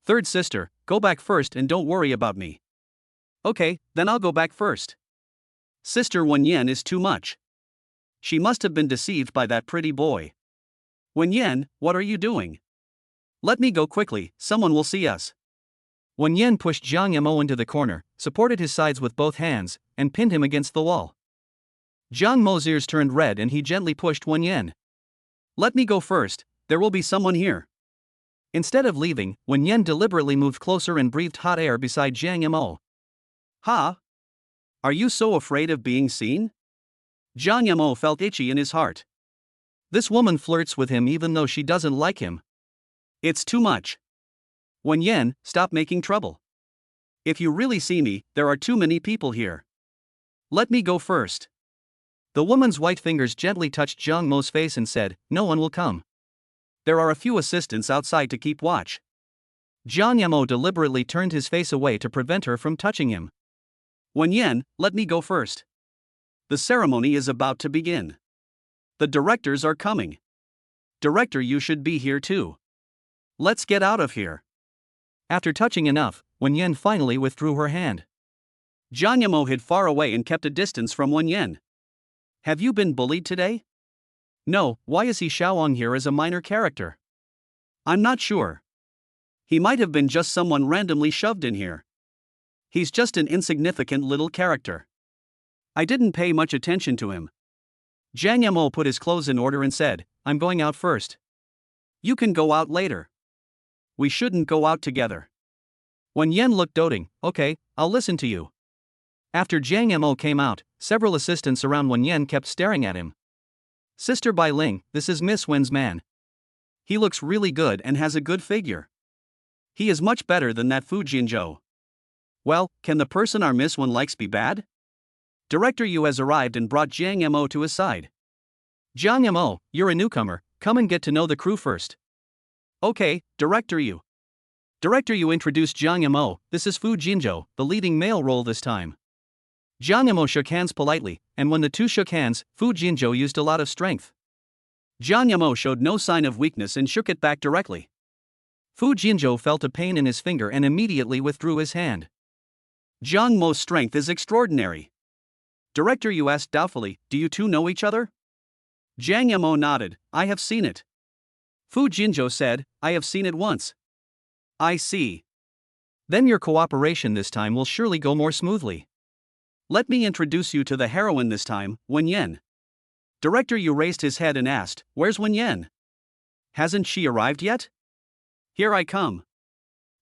Third sister, go back first and don't worry about me. Okay, then I'll go back first. Sister Wen Yan is too much. She must have been deceived by that pretty boy. Wen Yan, what are you doing? Let me go quickly, someone will see us. Wen Yan pushed Jiang Mo into the corner, supported his sides with both hands, and pinned him against the wall. Jiang Mo's ears turned red and he gently pushed Wen Yan. Let me go first, there will be someone here. Instead of leaving, Wen Yan deliberately moved closer and breathed hot air beside Jiang Mo. Ha? Are you so afraid of being seen? Jiang Mo felt itchy in his heart. This woman flirts with him even though she doesn't like him. It's too much. Wen Yan, stop making trouble. If you really see me, there are too many people here. Let me go first. The woman's white fingers gently touched Jiang Mo's face and said, no one will come. There are a few assistants outside to keep watch. Jiang Mo deliberately turned his face away to prevent her from touching him. Wen Yan, let me go first. The ceremony is about to begin. The directors are coming. Director, you should be here too. Let's get out of here. After touching enough, Wen Yan finally withdrew her hand. Jiang Yamo hid far away and kept a distance from Wen Yan. Have you been bullied today? No, why is he Xiaoang here as a minor character? I'm not sure. He might have been just someone randomly shoved in here. He's just an insignificant little character. I didn't pay much attention to him. Jiang Yamo put his clothes in order and said, I'm going out first. You can go out later. We shouldn't go out together. Wen Yan looked doting. Okay, I'll listen to you. After Jiang Yamo came out, several assistants around Wen Yan kept staring at him. Sister Bai Ling, this is Miss Wen's man. He looks really good and has a good figure. He is much better than that Fu Jinzhou. Well, can the person our Miss Wen likes be bad? Director Yu has arrived and brought Jiang Yamo to his side. Jiang Yamo, you're a newcomer, come and get to know the crew first. Okay, Director Yu. Director Yu introduced Jiang Yamo, this is Fu Jinzhou, the leading male role this time. Jiang Yamo shook hands politely, and when the two shook hands, Fu Jinzhou used a lot of strength. Jiang Yamo showed no sign of weakness and shook it back directly. Fu Jinzhou felt a pain in his finger and immediately withdrew his hand. Jiang Mo's strength is extraordinary. Director Yu asked doubtfully, do you two know each other? Jiang Yamo nodded, I have seen it. Fu Jinzhou said, I have seen it once. I see. Then your cooperation this time will surely go more smoothly. Let me introduce you to the heroine this time, Wen Yan. Director Yu raised his head and asked, where's Wen Yan? Hasn't she arrived yet? Here I come.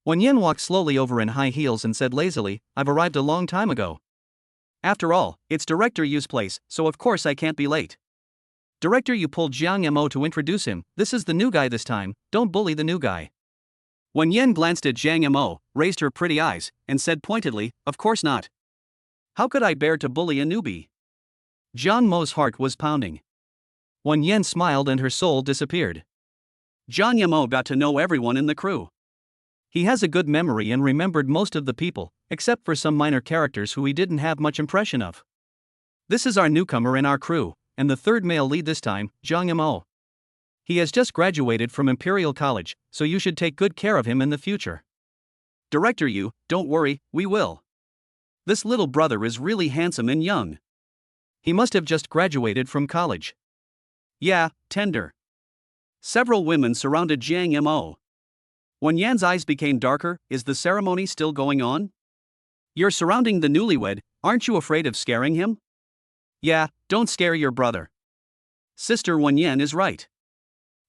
Wen Yan walked slowly over in high heels and said lazily, I've arrived a long time ago. After all, it's Director Yu's place, so of course I can't be late. Director Yu pulled Jiang Yamo to introduce him, this is the new guy this time, don't bully the new guy. Wen Yan glanced at Jiang Yamo, raised her pretty eyes, and said pointedly, of course not. How could I bear to bully a newbie? Jiang Mo's heart was pounding. Wen Yan smiled and her soul disappeared. Jiang Yamo got to know everyone in the crew. He has a good memory and remembered most of the people, except for some minor characters who he didn't have much impression of. This is our newcomer in our crew, and the third male lead this time, Jiang Yamo. He has just graduated from Imperial College, so you should take good care of him in the future. Director Yu, don't worry, we will. This little brother is really handsome and young. He must have just graduated from college. Yeah, tender. Several women surrounded Jiang Yamo. Wen Yan's eyes became darker, is the ceremony still going on? You're surrounding the newlywed, aren't you afraid of scaring him? Yeah, don't scare your brother. Sister Wen Yan is right.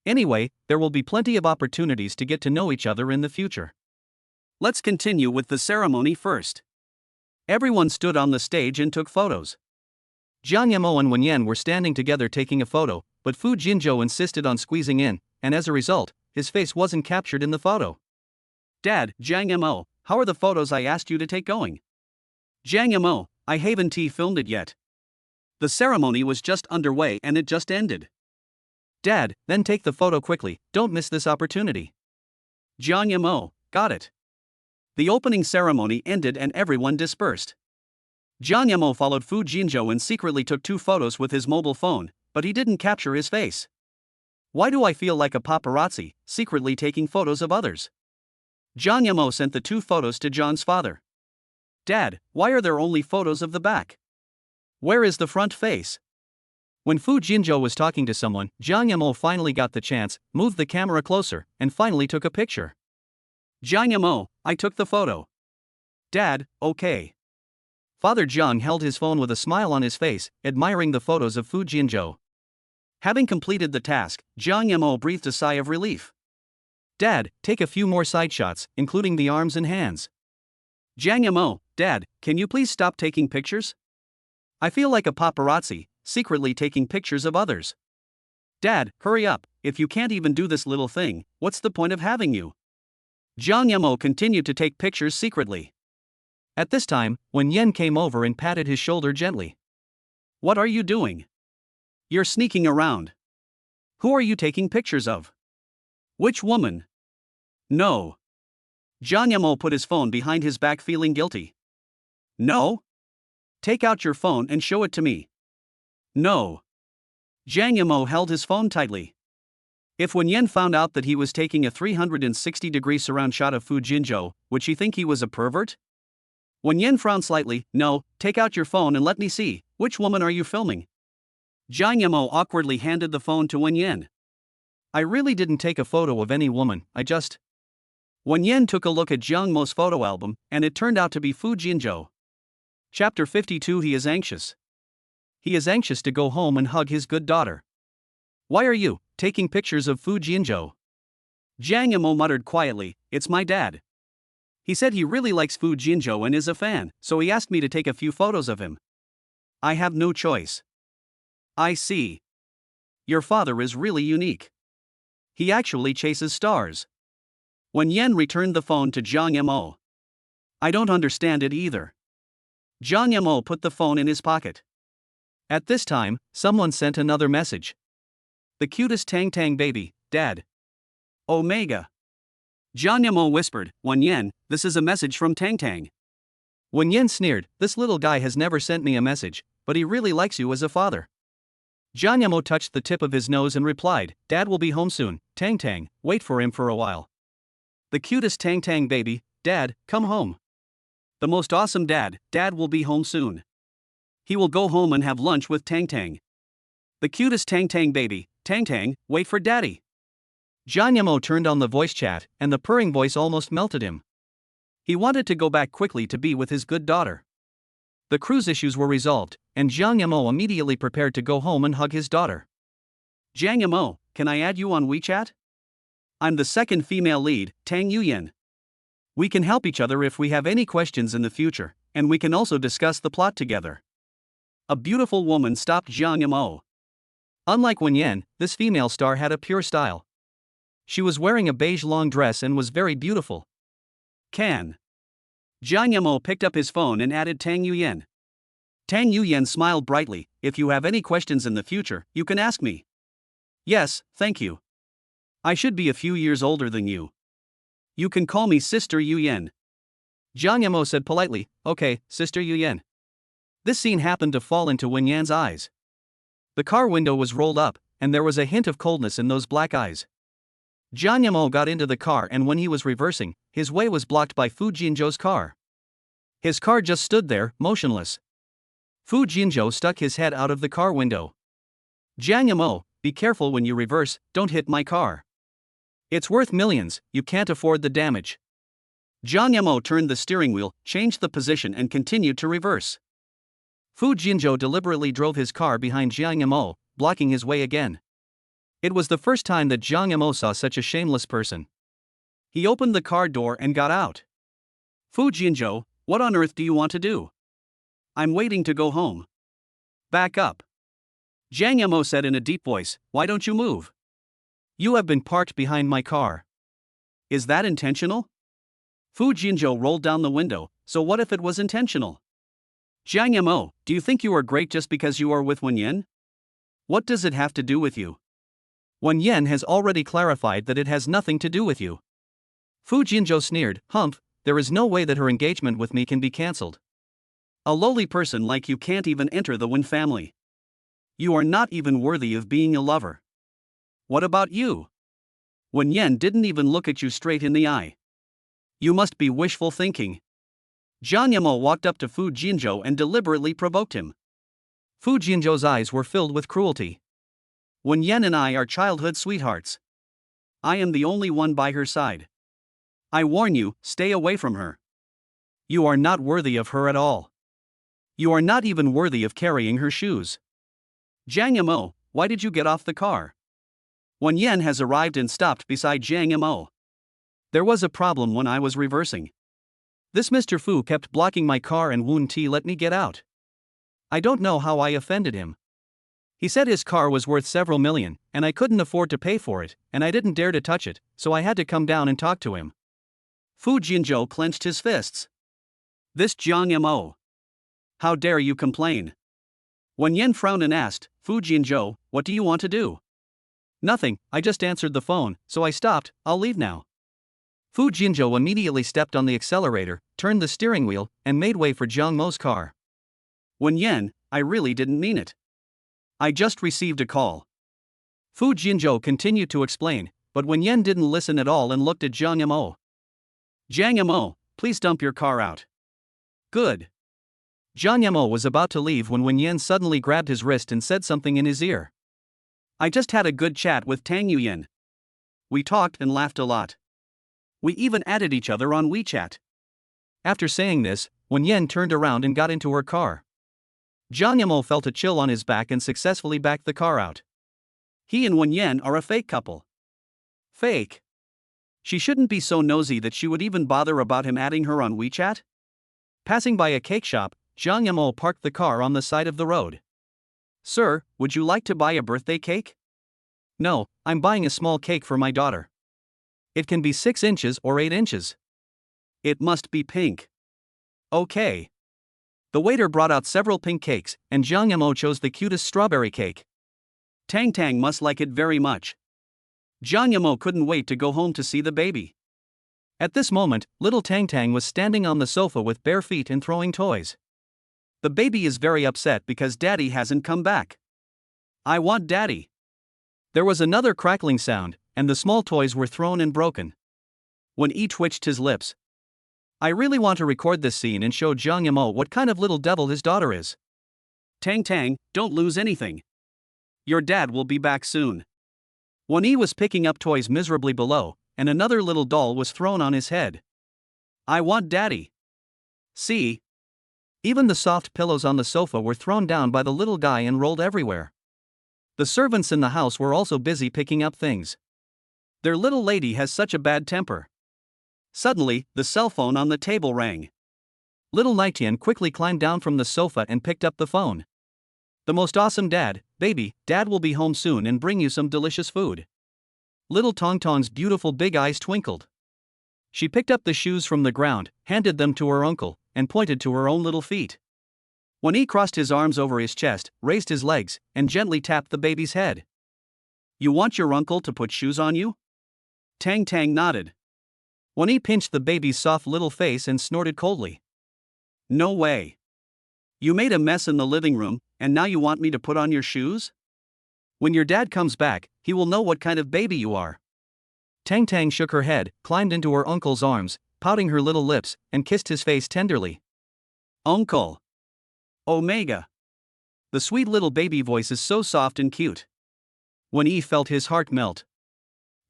Anyway, there will be plenty of opportunities to get to know each other in the future. Let's continue with the ceremony first. Everyone stood on the stage and took photos. Jiang Yamo and Wen Yan were standing together taking a photo, but Fu Jinzhou insisted on squeezing in, and as a result, his face wasn't captured in the photo. Dad, Jiang Yamo, how are the photos I asked you to take going? Jiang Yamo, I haven't filmed it yet. The ceremony was just underway and it just ended. Dad, then take the photo quickly, don't miss this opportunity. Jiang Yamo, got it. The opening ceremony ended and everyone dispersed. Jiang Yamo followed Fu Jinzhou and secretly took 2 photos with his mobile phone, but he didn't capture his face. Why do I feel like a paparazzi, secretly taking photos of others? Jiang Yamo sent the 2 photos to John's father. Dad, why are there only photos of the back? Where is the front face? When Fu Jinzhou was talking to someone, Jiang Yamo finally got the chance, moved the camera closer, and finally took a picture. Jiang Yamo, I took the photo. Dad, okay. Father Jiang held his phone with a smile on his face, admiring the photos of Fu Jinzhou. Having completed the task, Jiang Yamo breathed a sigh of relief. Dad, take a few more side shots, including the arms and hands. Jiang Yamo, Dad, can you please stop taking pictures? I feel like a paparazzi, secretly taking pictures of others. Dad, hurry up, if you can't even do this little thing, what's the point of having you? Jiang Yamo continued to take pictures secretly. At this time, Wen Yan came over and patted his shoulder gently. What are you doing? You're sneaking around. Who are you taking pictures of? Which woman? No. Jiang Yamo put his phone behind his back feeling guilty. No? Take out your phone and show it to me. No. Jiang Yamo held his phone tightly. If Wen Yan found out that he was taking a 360-degree surround shot of Fu Jinzhou, would she think he was a pervert? Wen Yan frowned slightly. No, take out your phone and let me see. Which woman are you filming? Jiang Yamo awkwardly handed the phone to Wen Yan. I really didn't take a photo of any woman, I just. Wen Yan took a look at Jiang Mo's photo album, and it turned out to be Fu Jinzhou. Chapter 52. He is anxious. He is anxious to go home and hug his good daughter. Why are you taking pictures of Fu Jinzhou? Jiang Yamo muttered quietly, it's my dad. He said he really likes Fu Jinzhou and is a fan, so he asked me to take a few photos of him. I have no choice. I see. Your father is really unique. He actually chases stars. Wen Yan returned the phone to Jiang Yamo. I don't understand it either. Jiang Yamo put the phone in his pocket. At this time, someone sent another message. The cutest Tang Tang baby, Dad. Omega. Jiang Yamo whispered, Wen Yan, this is a message from Tang Tang. Wen Yan sneered, this little guy has never sent me a message, but he really likes you as a father. Jiang Yamo touched the tip of his nose and replied, Dad will be home soon, Tang Tang, wait for him for a while. The cutest Tang Tang baby, Dad, come home. The most awesome Dad will be home soon. He will go home and have lunch with Tang Tang. The cutest Tang Tang baby, Tang Tang, wait for Daddy. Jiang Yamo turned on the voice chat, and the purring voice almost melted him. He wanted to go back quickly to be with his good daughter. The cruise issues were resolved, and Jiang Yamo immediately prepared to go home and hug his daughter. Jiang Yamo, can I add you on WeChat? I'm the second female lead, Tang Yuyan. We can help each other if we have any questions in the future, and we can also discuss the plot together. A beautiful woman stopped Jiang Yamo. Unlike Wen Yan, this female star had a pure style. She was wearing a beige long dress and was very beautiful. Can. Jiang Yamo picked up his phone and added Tang Yuyan. Tang Yuyan smiled brightly, if you have any questions in the future, you can ask me. Yes, thank you. I should be a few years older than you. You can call me Sister Yuyan. Jiang Yamo said politely, okay, Sister Yuyan. This scene happened to fall into Wen Yan's eyes. The car window was rolled up, and there was a hint of coldness in those black eyes. Jiang Yamo got into the car, and when he was reversing, his way was blocked by Fu Jinzhou's car. His car just stood there, motionless. Fu Jinzhou stuck his head out of the car window. Jiang Yamo, be careful when you reverse, don't hit my car. It's worth millions, you can't afford the damage. Jiang Yamo turned the steering wheel, changed the position and continued to reverse. Fu Jinzhou deliberately drove his car behind Jiang Yamo, blocking his way again. It was the first time that Jiang Yamo saw such a shameless person. He opened the car door and got out. Fu Jinzhou, what on earth do you want to do? I'm waiting to go home. Back up. Jiang Yamo said in a deep voice, why don't you move? You have been parked behind my car. Is that intentional? Fu Jinzhou rolled down the window, so what if it was intentional? Jiang Yamo, do you think you are great just because you are with Wen Yan? What does it have to do with you? Wen Yan has already clarified that it has nothing to do with you. Fu Jinzhou sneered, humph, there is no way that her engagement with me can be cancelled. A lowly person like you can't even enter the Wen family. You are not even worthy of being a lover. What about you? Wen Yan didn't even look at you straight in the eye. You must be wishful thinking. Jiang Yamo walked up to Fu Jinzhou and deliberately provoked him. Fu Jinzhou's eyes were filled with cruelty. Wen Yan and I are childhood sweethearts. I am the only one by her side. I warn you, stay away from her. You are not worthy of her at all. You are not even worthy of carrying her shoes. Jiang Yamo, why did you get off the car? Wen Yan has arrived and stopped beside Jiang Yamo. There was a problem when I was reversing. This Mr. Fu kept blocking my car and Wen Ti let me get out. I don't know how I offended him. He said his car was worth several million, and I couldn't afford to pay for it, and I didn't dare to touch it, so I had to come down and talk to him. Fu Jinzhou clenched his fists. This Jiang Yamo. How dare you complain? Wen Yan frowned and asked, Fu Jinzhou, what do you want to do? Nothing, I just answered the phone, so I stopped, I'll leave now. Fu Jinzhou immediately stepped on the accelerator, turned the steering wheel, and made way for Jiang Mo's car. Wen Yan, I really didn't mean it. I just received a call. Fu Jinzhou continued to explain, but Wen Yan didn't listen at all and looked at Jiang Yamo. Jiang Yamo, please dump your car out. Good. Jiang Yamo was about to leave when Wen Yan suddenly grabbed his wrist and said something in his ear. I just had a good chat with Tang Yuyan. We talked and laughed a lot. We even added each other on WeChat. After saying this, Wen Yan turned around and got into her car. Jiang Yamo felt a chill on his back and successfully backed the car out. He and Wen Yan are a fake couple. Fake? She shouldn't be so nosy that she would even bother about him adding her on WeChat? Passing by a cake shop, Jiang Yamo parked the car on the side of the road. Sir, would you like to buy a birthday cake? No, I'm buying a small cake for my daughter. It can be 6 inches or 8 inches. It must be pink. Okay. The waiter brought out several pink cakes, and Jiang Yamo chose the cutest strawberry cake. Tang Tang must like it very much. Jiang Yamo couldn't wait to go home to see the baby. At this moment, little Tang Tang was standing on the sofa with bare feet and throwing toys. The baby is very upset because Daddy hasn't come back. I want Daddy. There was another crackling sound, and the small toys were thrown and broken. Wen Yi twitched his lips. I really want to record this scene and show Jiang Yamo what kind of little devil his daughter is. Tang Tang, don't lose anything. Your dad will be back soon. Wen Yi was picking up toys miserably below, and another little doll was thrown on his head. I want Daddy. See? Even the soft pillows on the sofa were thrown down by the little guy and rolled everywhere. The servants in the house were also busy picking up things. Their little lady has such a bad temper. Suddenly, the cell phone on the table rang. Little Nightyan quickly climbed down from the sofa and picked up the phone. The most awesome dad, baby, Dad will be home soon and bring you some delicious food. Little Tong Tong's beautiful big eyes twinkled. She picked up the shoes from the ground, handed them to her uncle, and pointed to her own little feet. Wen Yi crossed his arms over his chest, raised his legs, and gently tapped the baby's head. You want your uncle to put shoes on you? Tang Tang nodded. Wen Yi pinched the baby's soft little face and snorted coldly. No way. You made a mess in the living room, and now you want me to put on your shoes? When your dad comes back, he will know what kind of baby you are. Tang Tang shook her head, climbed into her uncle's arms, pouting her little lips, and kissed his face tenderly. Uncle. Omega. The sweet little baby voice is so soft and cute. Wen Yi felt his heart melt.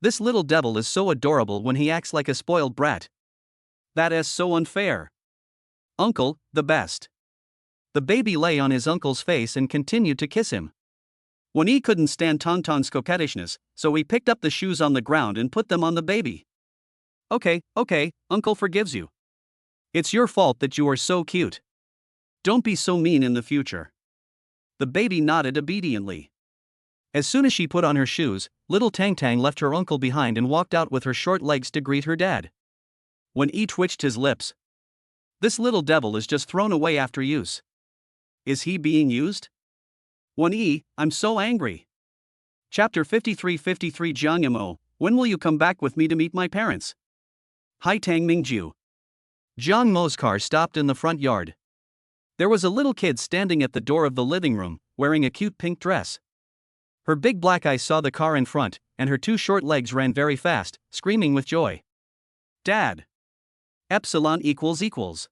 This little devil is so adorable when he acts like a spoiled brat. That is so unfair. Uncle, the best. The baby lay on his uncle's face and continued to kiss him. Wen Yi couldn't stand Tong Tong's coquettishness, so he picked up the shoes on the ground and put them on the baby. Okay, Uncle forgives you. It's your fault that you are so cute. Don't be so mean in the future. The baby nodded obediently. As soon as she put on her shoes, little Tang Tang left her uncle behind and walked out with her short legs to greet her dad. Wen Yi twitched his lips. This little devil is just thrown away after use. Is he being used? Wen Yi, I'm so angry. Chapter 53 Jiang Yamo, when will you come back with me to meet my parents? Hai Tang Mingju. Jiang Mo's car stopped in the front yard. There was a little kid standing at the door of the living room, wearing a cute pink dress. Her big black eyes saw the car in front, and her 2 short legs ran very fast, screaming with joy. Dad. Epsilon equals.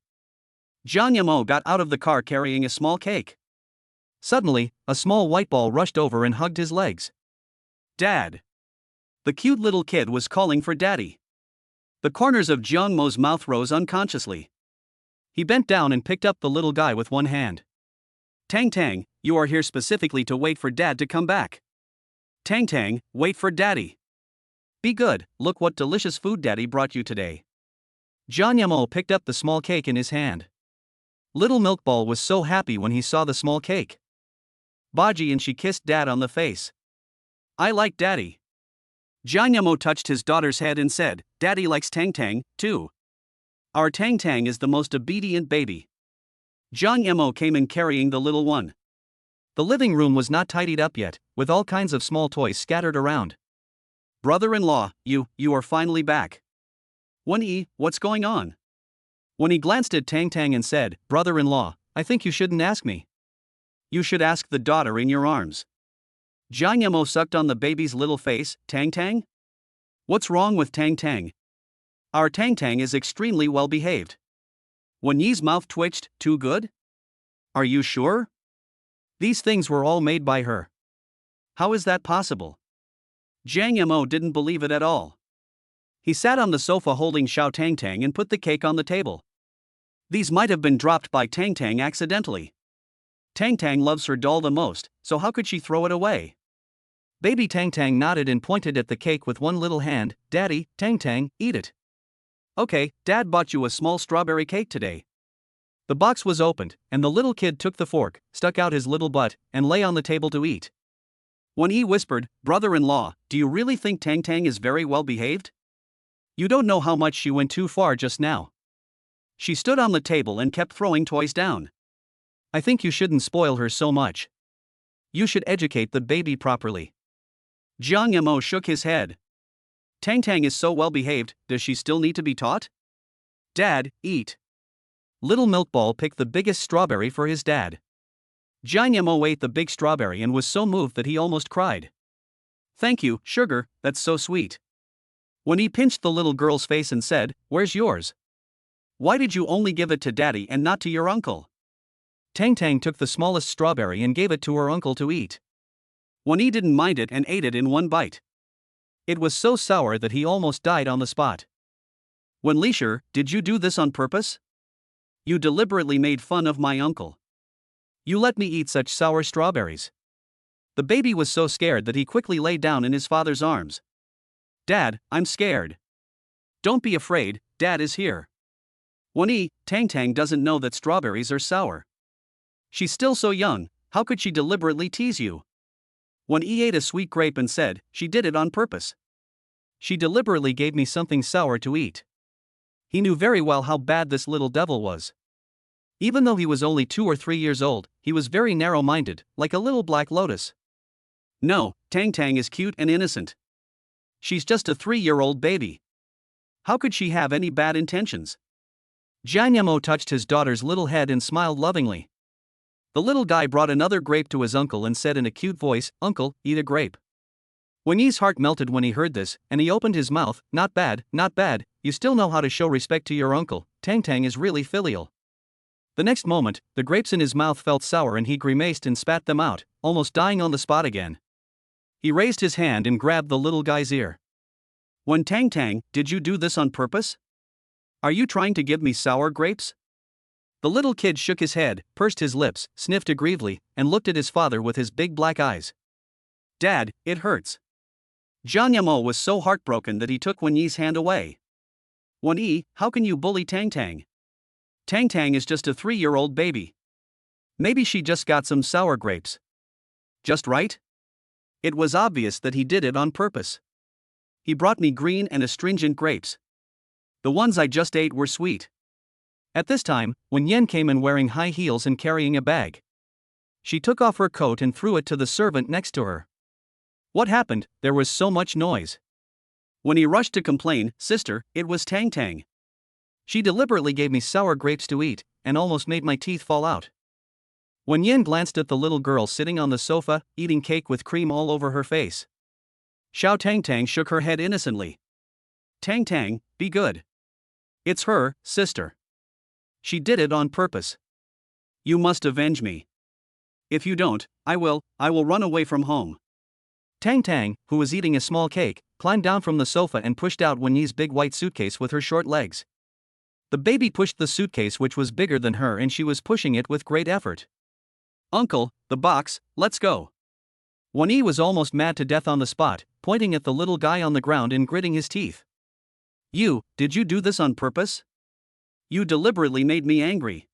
Jiang Yamo got out of the car carrying a small cake. Suddenly, a small white ball rushed over and hugged his legs. Dad. The cute little kid was calling for Daddy. The corners of Jiang Mo's mouth rose unconsciously. He bent down and picked up the little guy with one hand. Tang Tang, you are here specifically to wait for Dad to come back. Tang Tang, wait for Daddy. Be good, look what delicious food Daddy brought you today. Jiang Yamo picked up the small cake in his hand. Little Milkball was so happy when he saw the small cake. Baji and she kissed Dad on the face. I like Daddy. Jiang Yamo touched his daughter's head and said, Daddy likes Tang Tang, too. Our Tang Tang is the most obedient baby. Jiang Yamo came in carrying the little one. The living room was not tidied up yet, with all kinds of small toys scattered around. Brother-in-law, you are finally back. Wen Yi, what's going on? When he glanced at Tang Tang and said, Brother-in-law, I think you shouldn't ask me. You should ask the daughter in your arms. Jiang Yamo sucked on the baby's little face. Tang Tang? What's wrong with Tang Tang? Our Tang Tang is extremely well behaved. Wen Yi's mouth twitched. Too good? Are you sure? These things were all made by her. How is that possible? Jiang Mo didn't believe it at all. He sat on the sofa holding Xiao Tang Tang and put the cake on the table. These might have been dropped by Tang Tang accidentally. Tang Tang loves her doll the most, so how could she throw it away? Baby Tang Tang nodded and pointed at the cake with one little hand. Daddy, Tang Tang, eat it. Okay, Dad bought you a small strawberry cake today. The box was opened, and the little kid took the fork, stuck out his little butt, and lay on the table to eat. Wen Yi whispered, "Brother-in-law, do you really think Tang Tang is very well behaved? You don't know how much she went too far just now. She stood on the table and kept throwing toys down. I think you shouldn't spoil her so much. You should educate the baby properly." Jiang Mo shook his head. Tang Tang is so well behaved, does she still need to be taught? Dad, eat. Little Milkball picked the biggest strawberry for his dad. Jiang Mo ate the big strawberry and was so moved that he almost cried. Thank you, sugar, that's so sweet. When he pinched the little girl's face and said, "Where's yours? Why did you only give it to Daddy and not to your uncle?" Tang Tang took the smallest strawberry and gave it to her uncle to eat. Wen Yi didn't mind it and ate it in one bite. It was so sour that he almost died on the spot. Wen Lisher, did you do this on purpose? You deliberately made fun of my uncle. You let me eat such sour strawberries. The baby was so scared that he quickly lay down in his father's arms. Dad, I'm scared. Don't be afraid, Dad is here. Wen Yi, Tang Tang doesn't know that strawberries are sour. She's still so young, how could she deliberately tease you? Wen Yi ate a sweet grape and said, she did it on purpose. She deliberately gave me something sour to eat. He knew very well how bad this little devil was. Even though he was only 2 or 3 years old, he was very narrow-minded, like a little black lotus. No, Tang Tang is cute and innocent. She's just a 3-year-old baby. How could she have any bad intentions? Jiang Mo touched his daughter's little head and smiled lovingly. The little guy brought another grape to his uncle and said in a cute voice, "Uncle, eat a grape." Wen Yi's heart melted when he heard this, and he opened his mouth. Not bad, you still know how to show respect to your uncle. Tang Tang is really filial. The next moment, the grapes in his mouth felt sour and he grimaced and spat them out, almost dying on the spot again. He raised his hand and grabbed the little guy's ear. Wen Tang Tang, did you do this on purpose? Are you trying to give me sour grapes? The little kid shook his head, pursed his lips, sniffed aggrievedly, and looked at his father with his big black eyes. Dad, it hurts. Jiang Mo was so heartbroken that he took Wen Yi's hand away. Wen Yi, how can you bully Tang Tang? Tang Tang is just a 3-year-old baby. Maybe she just got some sour grapes. Just right? It was obvious that he did it on purpose. He brought me green and astringent grapes. The ones I just ate were sweet. At this time, Wen Yan came in wearing high heels and carrying a bag. She took off her coat and threw it to the servant next to her. What happened? There was so much noise. When he rushed to complain, "Sister, it was Tang Tang. She deliberately gave me sour grapes to eat, and almost made my teeth fall out." Wen Yan glanced at the little girl sitting on the sofa, eating cake with cream all over her face. Xiao Tang Tang shook her head innocently. Tang Tang, be good. It's her, sister. She did it on purpose. You must avenge me. If you don't, I will run away from home. Tang Tang, who was eating a small cake, climbed down from the sofa and pushed out Wen Yi's big white suitcase with her short legs. The baby pushed the suitcase, which was bigger than her, and she was pushing it with great effort. Uncle, the box, let's go. Wen Yi was almost mad to death on the spot, pointing at the little guy on the ground and gritting his teeth. Did you do this on purpose? You deliberately made me angry.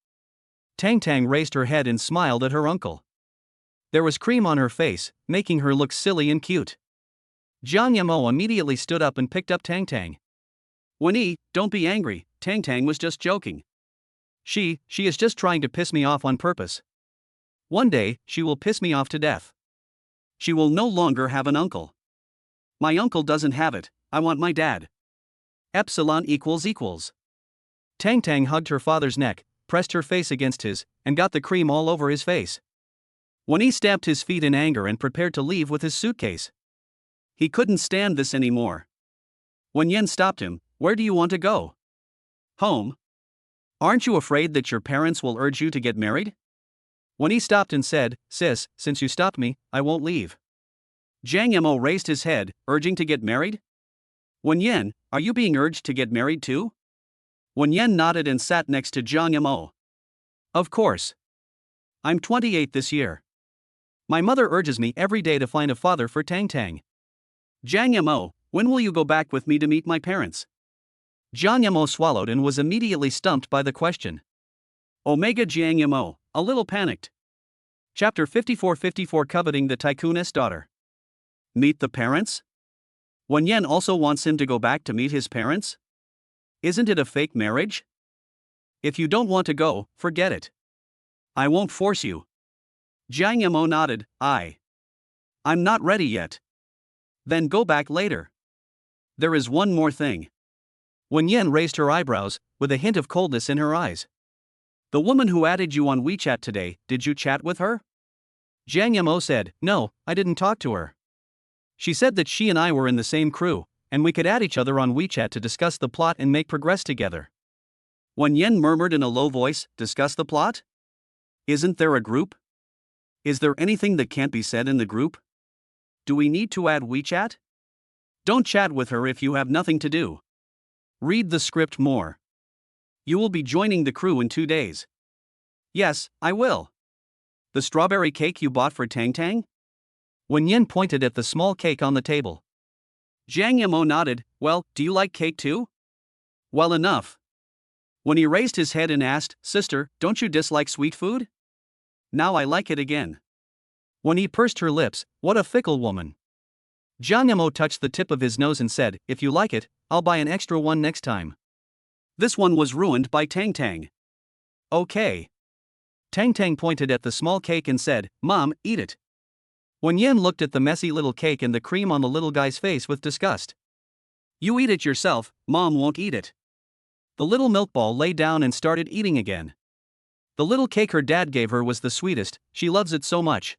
Tang Tang raised her head and smiled at her uncle. There was cream on her face, making her look silly and cute. Jiang Mo immediately stood up and picked up Tang Tang. Wen Yi, don't be angry, Tang Tang was just joking. She is just trying to piss me off on purpose. One day, she will piss me off to death. She will no longer have an uncle. My uncle doesn't have it, I want my dad. Epsilon equals. Tang Tang hugged her father's neck, pressed her face against his, and got the cream all over his face. Wen Yi stamped his feet in anger and prepared to leave with his suitcase. He couldn't stand this anymore. Wen Yan stopped him. Where do you want to go? Home. Aren't you afraid that your parents will urge you to get married? When he stopped and said, Sis, since you stopped me, I won't leave. Jiang Yamo raised his head, urging to get married? Wen Yan, are you being urged to get married too? Wen Yan nodded and sat next to Jiang Yamo. Of course. I'm 28 this year. My mother urges me every day to find a father for Tang Tang. Jiang Yamo, when will you go back with me to meet my parents? Jiang Yamo swallowed and was immediately stumped by the question. Omega Jiang Yamo, a little panicked. Chapter 54 Coveting the Tycoon's daughter. Meet the parents? Wen Yan also wants him to go back to meet his parents? Isn't it a fake marriage? If you don't want to go, forget it. I won't force you. Jiang Yamo nodded. I'm not ready yet. Then go back later. There is one more thing. Wen Yan raised her eyebrows, with a hint of coldness in her eyes. The woman who added you on WeChat today, did you chat with her? Jiang Yamo said, No, I didn't talk to her. She said that she and I were in the same crew, and we could add each other on WeChat to discuss the plot and make progress together. Wen Yan murmured in a low voice, Discuss the plot? Isn't there a group? Is there anything that can't be said in the group? Do we need to add WeChat? Don't chat with her if you have nothing to do. Read the script more. You will be joining the crew in 2 days. Yes, I will. The strawberry cake you bought for Tang Tang? Wen Yan pointed at the small cake on the table. Jiang Yamo nodded. Well, do you like cake too? Well enough. When he raised his head and asked, Sister, don't you dislike sweet food? Now I like it again. When he pursed her lips, what a fickle woman. Jiang Yamo touched the tip of his nose and said, If you like it, I'll buy an extra one next time. This one was ruined by Tang Tang. Okay. Tang Tang pointed at the small cake and said, Mom, eat it. Wen Yan looked at the messy little cake and the cream on the little guy's face with disgust. You eat it yourself, Mom won't eat it. The little milk ball lay down and started eating again. The little cake her dad gave her was the sweetest, she loves it so much.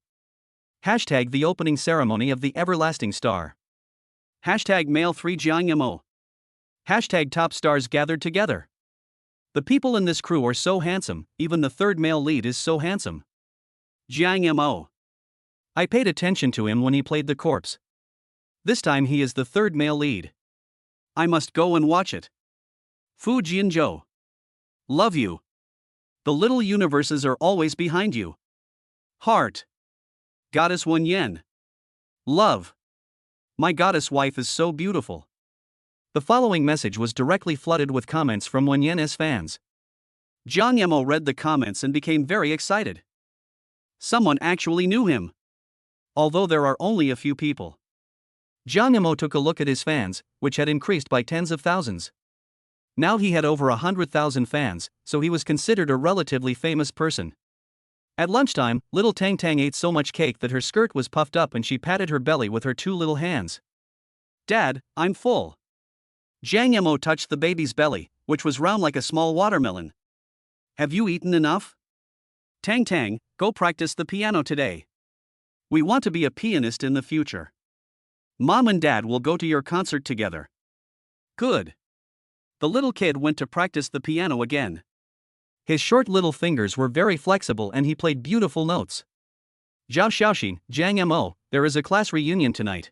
Hashtag the opening ceremony of the everlasting star. Hashtag male 3 Jiang Yamo. Hashtag top stars gathered together. The people in this crew are so handsome, even the third male lead is so handsome. Jiang Yamo. I paid attention to him when he played the corpse. This time he is the third male lead. I must go and watch it. Fu Jianzhou. Love you. The little universes are always behind you. Heart. Goddess Wen Yan. Love. My goddess wife is so beautiful. The following message was directly flooded with comments from Wen Yan's fans. Jiang Yamo read the comments and became very excited. Someone actually knew him. Although there are only a few people. Jiang Yamo took a look at his fans, which had increased by tens of thousands. Now he had over 100,000 fans, so he was considered a relatively famous person. At lunchtime, little Tang Tang ate so much cake that her skirt was puffed up and she patted her belly with her 2 little hands. Dad, I'm full. Jiang Yamo touched the baby's belly, which was round like a small watermelon. Have you eaten enough? Tang Tang, go practice the piano today. We want to be a pianist in the future. Mom and Dad will go to your concert together. Good. The little kid went to practice the piano again. His short little fingers were very flexible and he played beautiful notes. Zhao Xiaoxin, Jiang Yamo, there is a class reunion tonight.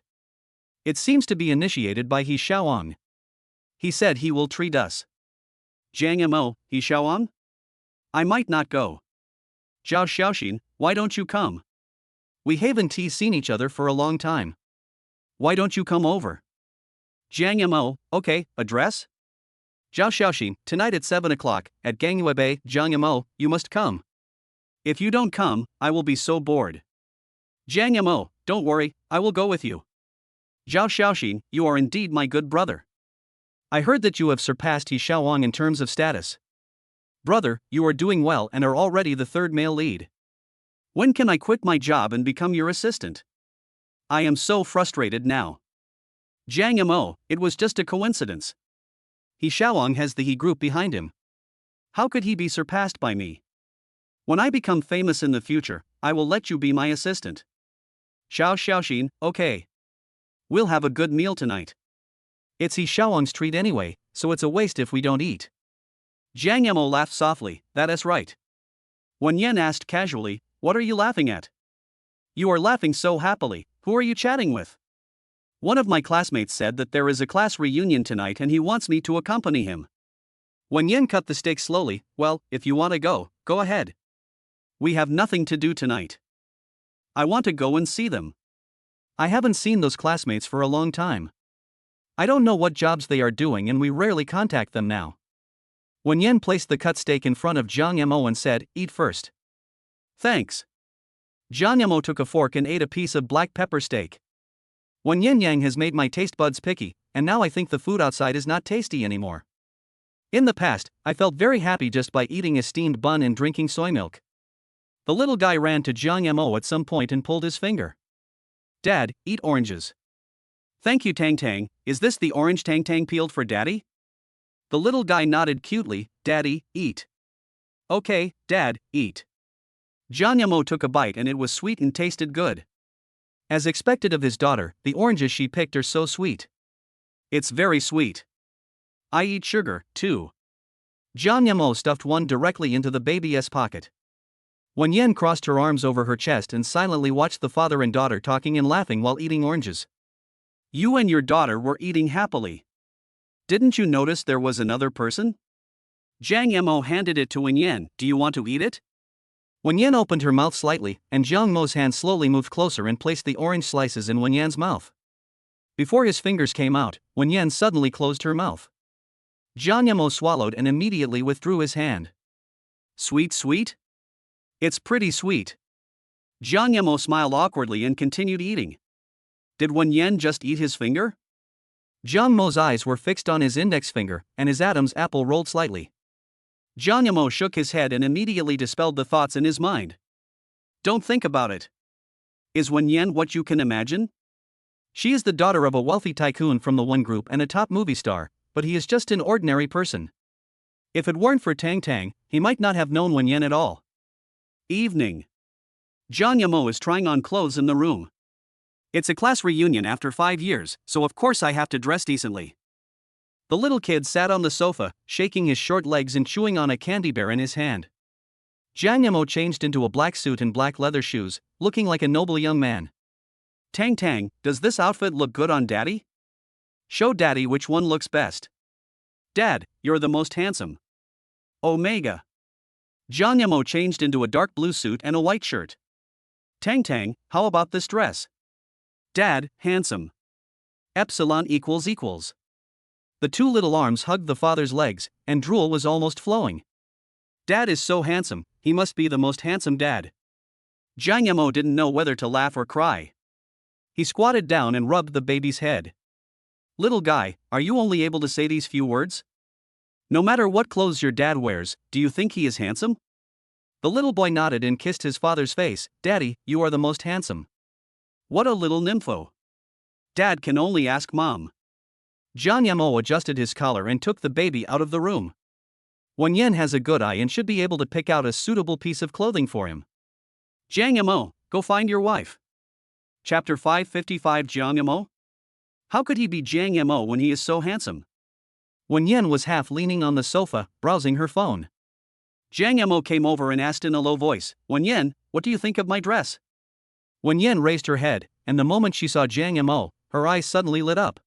It seems to be initiated by He Xiaoang. He said he will treat us. Jiang Yamo, He Xiaoang? I might not go. Zhao Xiaoxin, why don't you come? We haven't seen each other for a long time. Why don't you come over? Jiang Yamo, okay, address? Zhao Xiaoxin, tonight at 7 o'clock, at Gangyuebei, Jiang Yamo, you must come. If you don't come, I will be so bored. Jiang Yamo, don't worry, I will go with you. Zhao Xiaoxin, you are indeed my good brother. I heard that you have surpassed He Xiaoang in terms of status. Brother, you are doing well and are already the third male lead. When can I quit my job and become your assistant? I am so frustrated now. Jiang Yamo, it was just a coincidence. He Xiaoang has the He group behind him. How could he be surpassed by me? When I become famous in the future, I will let you be my assistant. Zhao Xiaoxin, okay. We'll have a good meal tonight. It's He Xiaoang's treat anyway, so it's a waste if we don't eat. Jiang Mo laughed softly, that is right. Wen Yan asked casually, what are you laughing at? You are laughing so happily, who are you chatting with? One of my classmates said that there is a class reunion tonight and he wants me to accompany him. Wen Yan cut the steak slowly, well, if you want to go, go ahead. We have nothing to do tonight. I want to go and see them. I haven't seen those classmates for a long time. I don't know what jobs they are doing and we rarely contact them now. Wen Yan placed the cut steak in front of Jiang Mo and said, eat first. Thanks. Jiang Mo took a fork and ate a piece of black pepper steak. Wen Yin Yang has made my taste buds picky, and now I think the food outside is not tasty anymore. In the past, I felt very happy just by eating a steamed bun and drinking soy milk. The little guy ran to Jiang Mo at some point and pulled his finger. Dad, eat oranges. Thank you, Tang Tang. Is this the orange Tang Tang peeled for Daddy? The little guy nodded cutely, Daddy, eat. Okay, Dad, eat. Jiang Mo took a bite and it was sweet and tasted good. As expected of his daughter, the oranges she picked are so sweet. It's very sweet. I eat sugar, too. Jiang Mo stuffed one directly into the baby's pocket. Wen Yan crossed her arms over her chest and silently watched the father and daughter talking and laughing while eating oranges. You and your daughter were eating happily. Didn't you notice there was another person? Jiang Mo handed it to Wen Yan. Do you want to eat it? Wen Yan opened her mouth slightly, and Jiang Mo's hand slowly moved closer and placed the orange slices in Wen Yan's mouth. Before his fingers came out, Wen Yan suddenly closed her mouth. Jiang Mo swallowed and immediately withdrew his hand. Sweet, sweet? It's pretty sweet. Jiang Mo smiled awkwardly and continued eating. Did Wen Yan just eat his finger? Jiang Mo's eyes were fixed on his index finger, and his Adam's apple rolled slightly. Jiang Mo shook his head and immediately dispelled the thoughts in his mind. Don't think about it. Is Wen Yan what you can imagine? She is the daughter of a wealthy tycoon from the One Group and a top movie star, but he is just an ordinary person. If it weren't for Tang Tang, he might not have known Wen Yan at all. Evening. Jiang Mo is trying on clothes in the room. It's a class reunion after 5 years, so of course I have to dress decently. The little kid sat on the sofa, shaking his short legs and chewing on a candy bear in his hand. Jiang Mo changed into a black suit and black leather shoes, looking like a noble young man. Tang Tang, does this outfit look good on Daddy? Show Daddy which one looks best. Dad, you're the most handsome. Omega. Jiang Mo changed into a dark blue suit and a white shirt. Tang Tang, how about this dress? Dad, handsome. Epsilon equals equals. The two little arms hugged the father's legs, and drool was almost flowing. Dad is so handsome, he must be the most handsome dad. Jiang Mo didn't know whether to laugh or cry. He squatted down and rubbed the baby's head. Little guy, are you only able to say these few words? No matter what clothes your dad wears, do you think he is handsome? The little boy nodded and kissed his father's face. Daddy, you are the most handsome. What a little nympho. Dad can only ask Mom. Jiang Mo adjusted his collar and took the baby out of the room. Wen Yan has a good eye and should be able to pick out a suitable piece of clothing for him. Jiang Mo, go find your wife. Chapter 555. Jiang Mo? How could he be Jiang Mo when he is so handsome? Wen Yan was half leaning on the sofa, browsing her phone. Jiang Mo came over and asked in a low voice, Wen Yan, what do you think of my dress? Wen Yan raised her head, and the moment she saw Jiang Mo, her eyes suddenly lit up.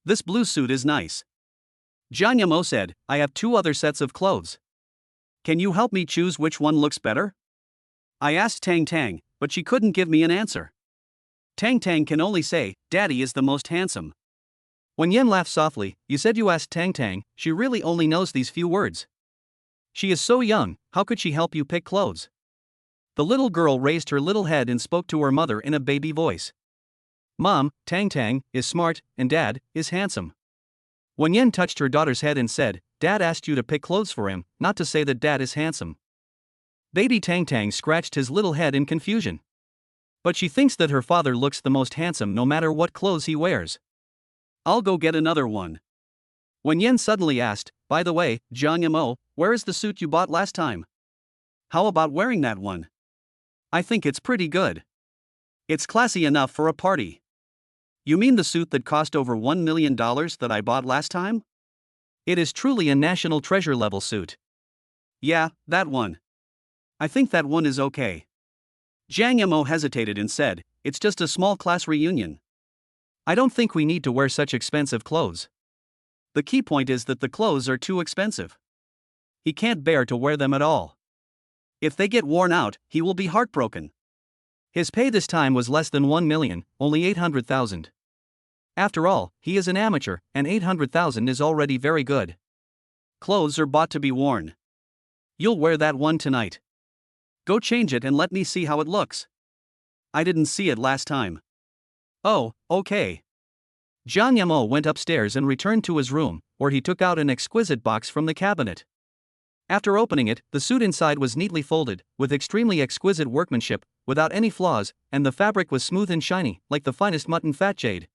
This blue suit is nice. Jiang Mo said, I have 2 other sets of clothes. Can you help me choose which one looks better? I asked Tang Tang, but she couldn't give me an answer. Tang Tang can only say, Daddy is the most handsome. Wen Yan laughed softly. You said you asked Tang Tang, she really only knows these few words. She is so young, how could she help you pick clothes? The little girl raised her little head and spoke to her mother in a baby voice. Mom, Tang Tang is smart, and Dad is handsome. Wen Yan touched her daughter's head and said, Dad asked you to pick clothes for him, not to say that Dad is handsome. Baby Tang Tang scratched his little head in confusion. But she thinks that her father looks the most handsome no matter what clothes he wears. I'll go get another one. Wen Yan suddenly asked, by the way, Jiang Mo, where is the suit you bought last time? How about wearing that one? I think it's pretty good. It's classy enough for a party. You mean the suit that cost over $1 million that I bought last time? It is truly a national treasure level suit. Yeah, that one. I think that one is okay. Jiang Yamo hesitated and said, it's just a small class reunion. I don't think we need to wear such expensive clothes. The key point is that the clothes are too expensive. He can't bear to wear them at all. If they get worn out, he will be heartbroken. His pay this time was less than 1 million, only 800,000. After all, he is an amateur, and 800,000 is already very good. Clothes are bought to be worn. You'll wear that one tonight. Go change it and let me see how it looks. I didn't see it last time. Oh, okay. Jiang Yamo went upstairs and returned to his room, where he took out an exquisite box from the cabinet. After opening it, the suit inside was neatly folded, with extremely exquisite workmanship, without any flaws, and the fabric was smooth and shiny, like the finest mutton fat jade.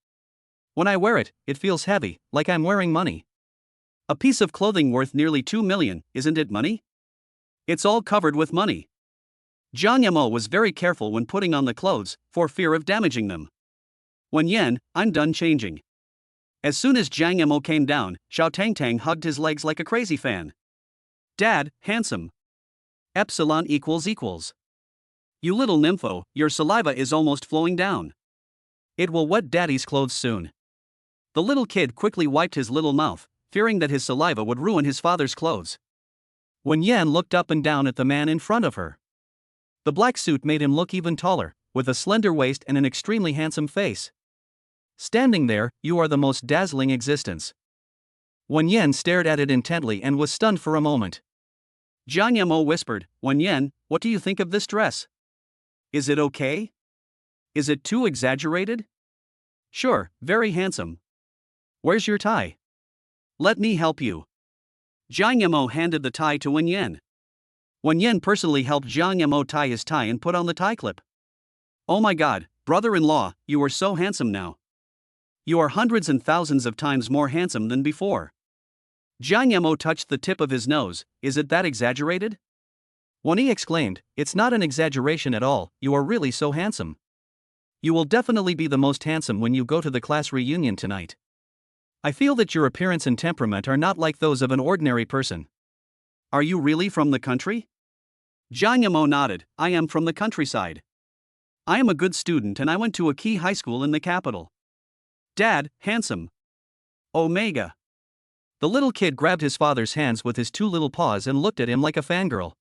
When I wear it, it feels heavy, like I'm wearing money. A piece of clothing worth nearly 2 million, isn't it money? It's all covered with money. Jiang Yamo was very careful when putting on the clothes, for fear of damaging them. When Yen, I'm done changing. As soon as Jiang Yamo came down, Xiao Tangtang hugged his legs like a crazy fan. Dad, handsome. Epsilon equals. You little nympho, your saliva is almost flowing down. It will wet Daddy's clothes soon. The little kid quickly wiped his little mouth, fearing that his saliva would ruin his father's clothes. When Yan looked up and down at the man in front of her, the black suit made him look even taller, with a slender waist and an extremely handsome face. Standing there, you are the most dazzling existence. Wen Yen stared at it intently and was stunned for a moment. Jiang Yamo whispered, Wen Yen, what do you think of this dress? Is it okay? Is it too exaggerated? Sure, very handsome. Where's your tie? Let me help you. Jiang Yamo handed the tie to Wen Yen. Wen Yen personally helped Jiang Yamo tie his tie and put on the tie clip. Oh my god, brother-in-law, you are so handsome now. You are hundreds and thousands of times more handsome than before. Jiang Yamo touched the tip of his nose. Is it that exaggerated? Wen Yi exclaimed, it's not an exaggeration at all, you are really so handsome. You will definitely be the most handsome when you go to the class reunion tonight. I feel that your appearance and temperament are not like those of an ordinary person. Are you really from the country? Jiang Yamo nodded, I am from the countryside. I am a good student and I went to a key high school in the capital. Dad, handsome. Omega. The little kid grabbed his father's hands with his two little paws and looked at him like a fangirl.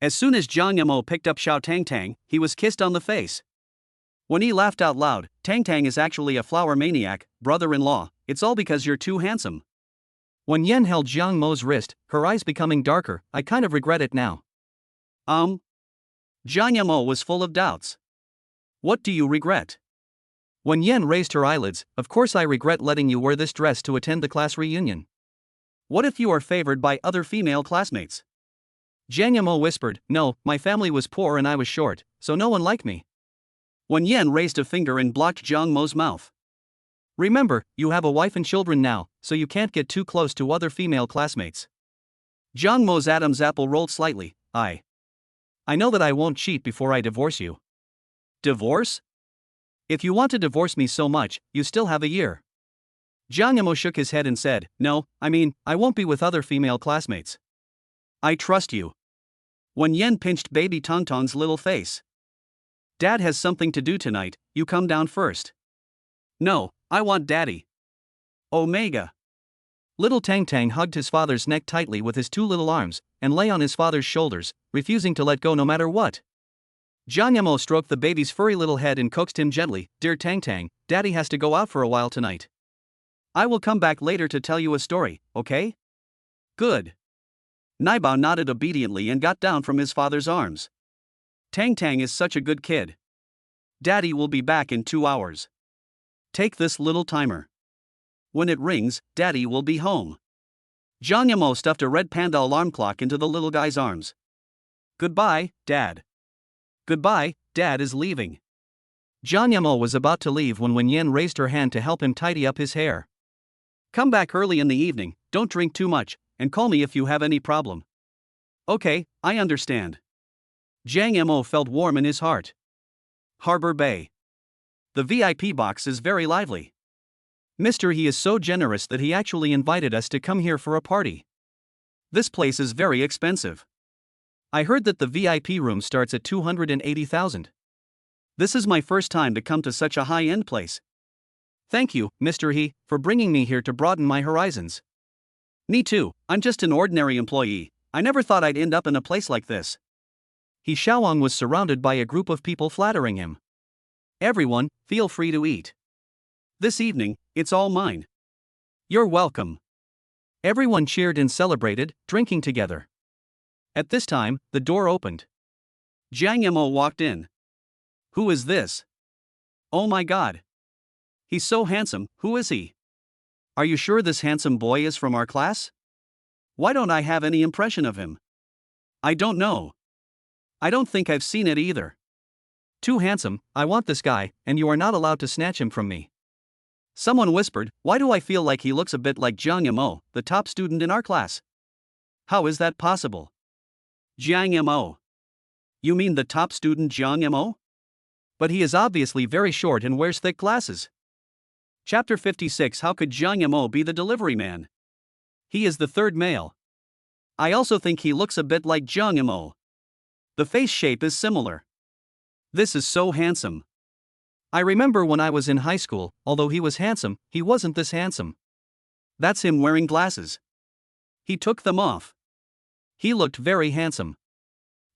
As soon as Jiang Yamo picked up Xiao Tangtang, he was kissed on the face. When he laughed out loud, Tangtang is actually a flower maniac, brother-in-law, it's all because you're too handsome. When Yen held Jiang Mo's wrist, her eyes becoming darker, I kind of regret it now. Jiang Yamo was full of doubts. What do you regret? When Yen raised her eyelids, of course I regret letting you wear this dress to attend the class reunion. What if you are favored by other female classmates? Jiang Yamo whispered, no, my family was poor and I was short, so no one liked me. When Yen raised a finger and blocked Jiang Mo's mouth. Remember, you have a wife and children now, so you can't get too close to other female classmates. Jiang Mo's Adam's apple rolled slightly. I know that I won't cheat before I divorce you. Divorce? If you want to divorce me so much, you still have a year. Jiang Yamo shook his head and said, no, I won't be with other female classmates. I trust you. When Yen pinched baby Tongtong's little face. Dad has something to do tonight, you come down first. No, I want Daddy. Omega. Little Tangtang hugged his father's neck tightly with his two little arms, and lay on his father's shoulders, refusing to let go no matter what. Jiang Yamo stroked the baby's furry little head and coaxed him gently, Dear Tangtang, Daddy has to go out for a while tonight. I will come back later to tell you a story, okay? Good. Naibao nodded obediently and got down from his father's arms. Tangtang is such a good kid. Daddy will be back in 2 hours. Take this little timer. When it rings, Daddy will be home. Jiang Yamo stuffed a red panda alarm clock into the little guy's arms. Goodbye, Dad. Goodbye, Dad is leaving. Jiang Yamo was about to leave when Wen Yen raised her hand to help him tidy up his hair. Come back early in the evening, don't drink too much, and call me if you have any problem. Okay, I understand. Jiang Yamo felt warm in his heart. Harbor Bay. The VIP box is very lively. Mr. He is so generous that he actually invited us to come here for a party. This place is very expensive. I heard that the VIP room starts at 280,000. This is my first time to come to such a high-end place. Thank you, Mr. He, for bringing me here to broaden my horizons. Me too, I'm just an ordinary employee. I never thought I'd end up in a place like this. He Xiaowang was surrounded by a group of people flattering him. Everyone, feel free to eat. This evening, it's all mine. You're welcome. Everyone cheered and celebrated, drinking together. At this time, the door opened. Jiang Yamo walked in. Who is this? Oh my god. He's so handsome, who is he? Are you sure this handsome boy is from our class? Why don't I have any impression of him? I don't know. I don't think I've seen it either. Too handsome, I want this guy, and you are not allowed to snatch him from me. Someone whispered, why do I feel like he looks a bit like Jiang Yamo, the top student in our class? How is that possible? Jiang Yamo. You mean the top student Jiang Yamo? But he is obviously very short and wears thick glasses. Chapter 56. How could Jiang Yamo be the delivery man? He is the third male. I also think he looks a bit like Jiang Yamo. The face shape is similar. This is so handsome. I remember when I was in high school, although he was handsome, he wasn't this handsome. That's him wearing glasses. He took them off. He looked very handsome.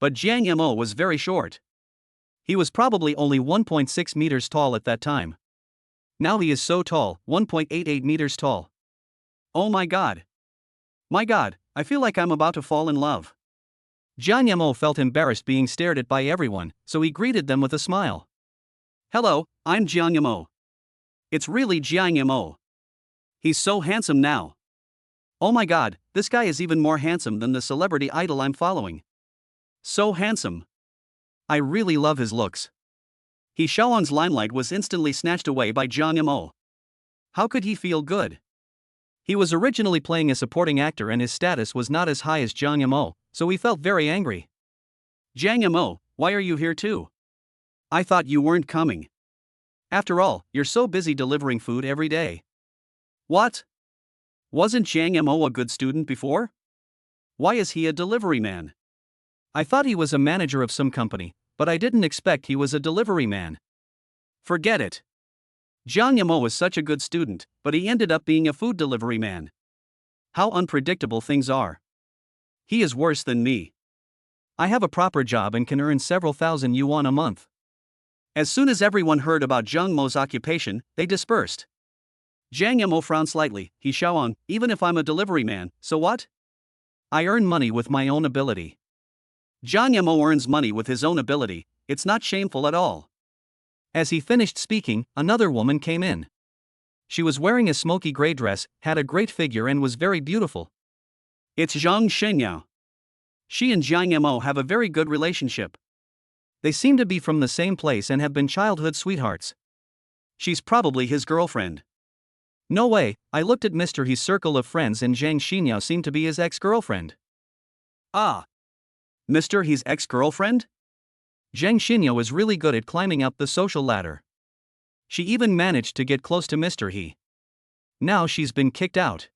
But Jiang Yamo was very short. He was probably only 1.6 meters tall at that time. Now he is so tall, 1.88 meters tall. Oh my god. My god, I feel like I'm about to fall in love. Jiang Yamo felt embarrassed being stared at by everyone, so he greeted them with a smile. Hello, I'm Jiang Yamo. It's really Jiang Yamo. He's so handsome now. Oh my god, this guy is even more handsome than the celebrity idol I'm following. So handsome. I really love his looks. He Xiaowang's limelight was instantly snatched away by Jiang Yamo. How could he feel good? He was originally playing a supporting actor and his status was not as high as Jiang Yamo, so he felt very angry. Jiang Yamo, why are you here too? I thought you weren't coming. After all, you're so busy delivering food every day. What? Wasn't Jiang Yamo a good student before? Why is he a delivery man? I thought he was a manager of some company, but I didn't expect he was a delivery man. Forget it. Jiang Yamo was such a good student, but he ended up being a food delivery man. How unpredictable things are. He is worse than me. I have a proper job and can earn several thousand yuan a month. As soon as everyone heard about Jiang Mo's occupation, they dispersed. Jiang Yamo frowned slightly. He Xiaowang, even if I'm a delivery man, so what? I earn money with my own ability. Jiang Yamo earns money with his own ability, it's not shameful at all. As he finished speaking, another woman came in. She was wearing a smoky gray dress, had a great figure and was very beautiful. It's Zhang Shenyao. She and Jiang Yamo have a very good relationship. They seem to be from the same place and have been childhood sweethearts. She's probably his girlfriend. No way, I looked at Mr. He's circle of friends and Zhang Shenyao seemed to be his ex-girlfriend. Ah. Mr. He's ex-girlfriend? Zhang Shenyao is really good at climbing up the social ladder. She even managed to get close to Mr. He. Now she's been kicked out.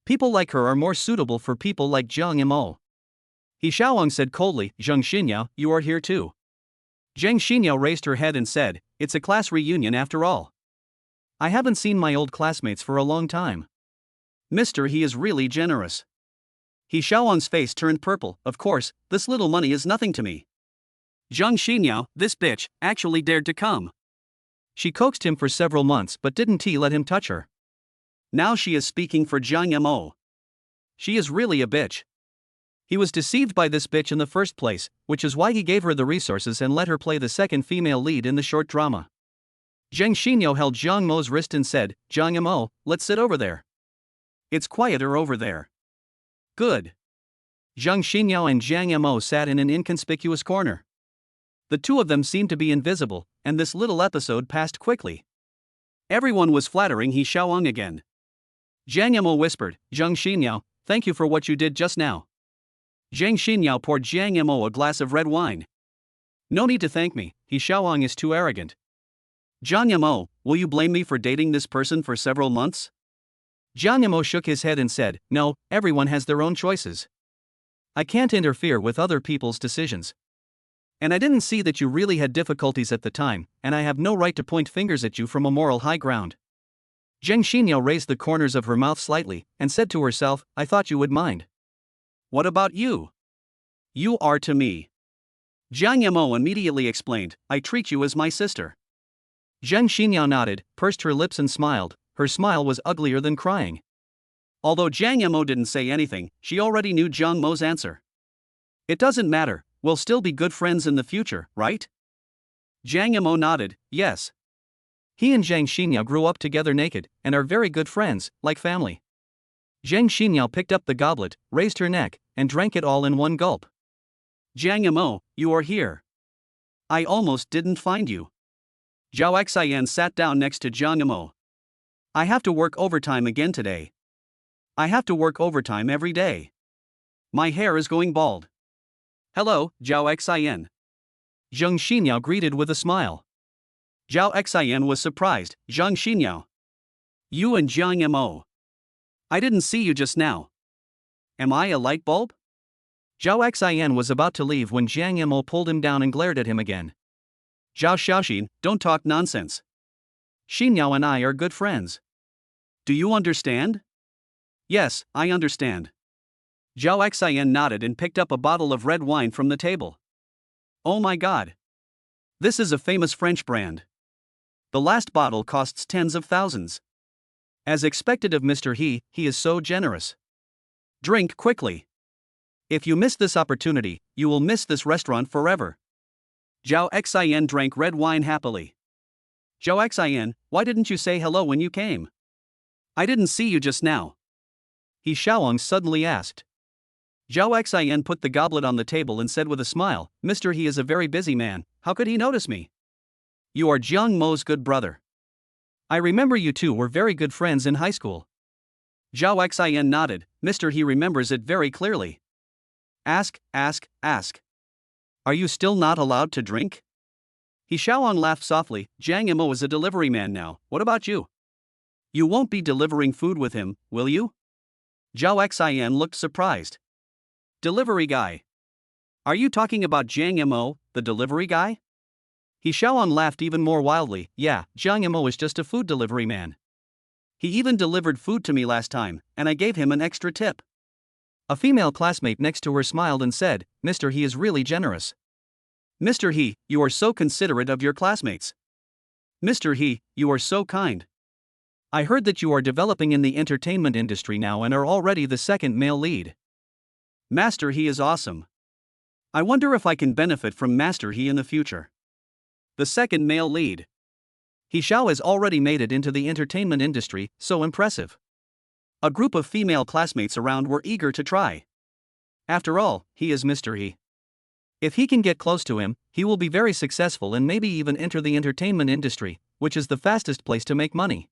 People like her are more suitable for people like Jiang Yamo. He Xiaowang said coldly, Zhang Shenyao, you are here too. Zhang Shenyao raised her head and said, it's a class reunion after all. I haven't seen my old classmates for a long time. Mr. He is really generous. He Xiaowang's face turned purple. Of course, this little money is nothing to me. Zhang Shenyao, this bitch, actually dared to come. She coaxed him for several months but didn't let him touch her. Now she is speaking for Jiang Yamo. She is really a bitch. He was deceived by this bitch in the first place, which is why he gave her the resources and let her play the second female lead in the short drama. Zhang Shenyao held Jiang Mo's wrist and said, Jiang Yamo, let's sit over there. It's quieter over there. Good. Zhang Shenyao and Jiang Yamo sat in an inconspicuous corner. The two of them seemed to be invisible, and this little episode passed quickly. Everyone was flattering He Xiaowang again. Jiang Yamo whispered, Zhang Shenyao, thank you for what you did just now. Zhang Shenyao poured Jiang Yamo a glass of red wine. No need to thank me, He Xiaowang is too arrogant. Jiang Yamo, will you blame me for dating this person for several months? Jiang Yamo shook his head and said, no, everyone has their own choices. I can't interfere with other people's decisions. And I didn't see that you really had difficulties at the time, and I have no right to point fingers at you from a moral high ground. Zheng Xinyo raised the corners of her mouth slightly, and said to herself, I thought you would mind. What about you? You are to me. Jiang Yamo immediately explained, I treat you as my sister. Zheng Xinyo nodded, pursed her lips and smiled. Her smile was uglier than crying. Although Jiang Yamo didn't say anything, she already knew Jiang Mo's answer. It doesn't matter, we'll still be good friends in the future, right? Jiang Yamo nodded, yes. He and Zheng Xinyo grew up together naked, and are very good friends, like family. Zheng Xinyo picked up the goblet, raised her neck, and drank it all in one gulp. Jiang Yamo, you are here. I almost didn't find you. Zhao Xian sat down next to Jiang Yamo. I have to work overtime again today. I have to work overtime every day. My hair is going bald. Hello, Zhao Xian. Zheng Xinyo greeted with a smile. Zhao Xian was surprised. Zheng Xinyo. You and Jiang Yamo. I didn't see you just now. Am I a light bulb? Zhao Xian was about to leave when Jiang Yamo pulled him down and glared at him again. Zhao Xiaoxin, don't talk nonsense. Xinyo and I are good friends. Do you understand? Yes, I understand. Zhao Xian nodded and picked up a bottle of red wine from the table. Oh my god. This is a famous French brand. The last bottle costs tens of thousands. As expected of Mr. He is so generous. Drink quickly. If you miss this opportunity, you will miss this restaurant forever. Zhao Xian drank red wine happily. Zhao Xian, why didn't you say hello when you came? I didn't see you just now. He Xiaoang suddenly asked. Zhao Xian put the goblet on the table and said with a smile, Mr. He is a very busy man, how could he notice me? You are Jiang Mo's good brother. I remember you two were very good friends in high school. Zhao Xian nodded, Mr. He remembers it very clearly. Ask. Are you still not allowed to drink? He Xiaoang laughed softly, Jiang Yamo is a delivery man now, what about you? You won't be delivering food with him, will you? Zhao Xian looked surprised. Delivery guy. Are you talking about Jiang Yamo, the delivery guy? He Xiaoang laughed even more wildly, yeah, Jiang Yamo is just a food delivery man. He even delivered food to me last time, and I gave him an extra tip. A female classmate next to her smiled and said, Mr. He is really generous. Mr. He, you are so considerate of your classmates. Mr. He, you are so kind. I heard that you are developing in the entertainment industry now and are already the second male lead. Master He is awesome. I wonder if I can benefit from Master He in the future. The second male lead. He Xiao has already made it into the entertainment industry, so impressive. A group of female classmates around were eager to try. After all, he is Mr. He. If he can get close to him, he will be very successful and maybe even enter the entertainment industry, which is the fastest place to make money.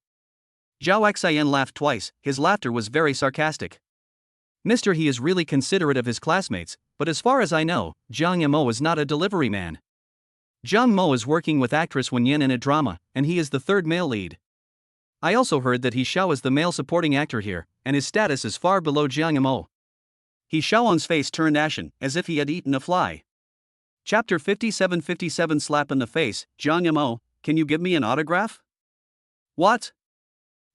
Zhao Xian laughed twice, his laughter was very sarcastic. Mr. He is really considerate of his classmates, but as far as I know, Jiang Yamo is not a delivery man. Jiang Mo is working with actress Wen Yin in a drama, and he is the third male lead. I also heard that He Xiao is the male supporting actor here, and his status is far below Jiang Yamo. He Xiaoang's face turned ashen, as if he had eaten a fly. Chapter 57 Slap in the face, Jiang Yamo, can you give me an autograph? What?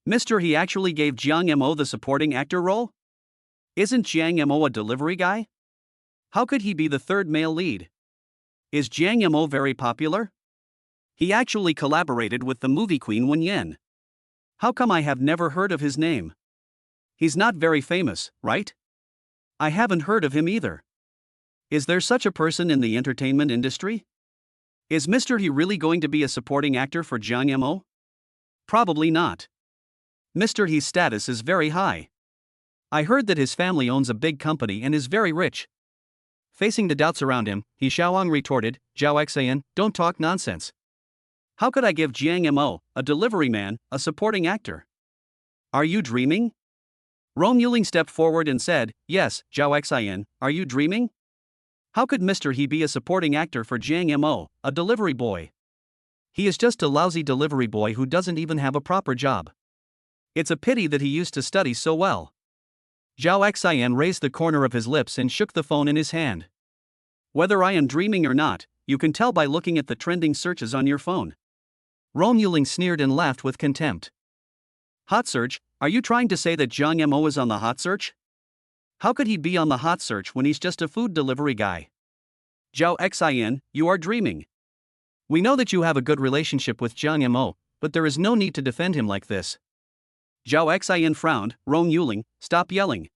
Mr. He actually gave Jiang Yamo the supporting actor role? Isn't Jiang Yamo a delivery guy? How could he be the third male lead? Is Jiang Yamo very popular? He actually collaborated with the movie queen Wen Yin. How come I have never heard of his name? He's not very famous, right? I haven't heard of him either. Is there such a person in the entertainment industry? Is Mr. He really going to be a supporting actor for Jiang Yamo? Probably not. Mr. He's status is very high. I heard that his family owns a big company and is very rich. Facing the doubts around him, He Xiaoang retorted, Zhao Xian, don't talk nonsense. How could I give Jiang Yamo, a delivery man, a supporting actor? Are you dreaming? Rong Yuling stepped forward and said, yes, Zhao Xian, are you dreaming? How could Mr. He be a supporting actor for Jiang Yamo, a delivery boy? He is just a lousy delivery boy who doesn't even have a proper job. It's a pity that he used to study so well. Zhao Xian raised the corner of his lips and shook the phone in his hand. Whether I am dreaming or not, you can tell by looking at the trending searches on your phone. Rong Yuling sneered and laughed with contempt. Hot search? Are you trying to say that Zhang Mo is on the hot search? How could he be on the hot search when he's just a food delivery guy? Zhao Xian, you are dreaming. We know that you have a good relationship with Zhang Mo, but there is no need to defend him like this. Zhao Xian frowned. Rong Yuling, stop yelling.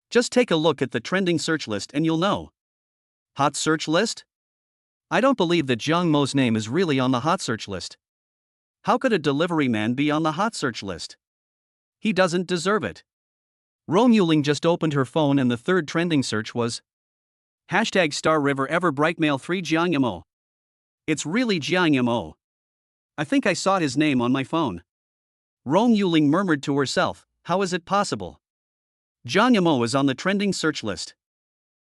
Just take a look at the trending search list and you'll know. Hot search list? I don't believe that Zhang Mo's name is really on the hot search list. How could a delivery man be on the hot search list? He doesn't deserve it. Rong Yuling just opened her phone and the third trending search was #Star River Ever Bright Male 3 Jiang Mo. It's really Jiang Mo. I think I saw his name on my phone. Rong Yuling murmured to herself, how is it possible? Jiang Mo is on the trending search list.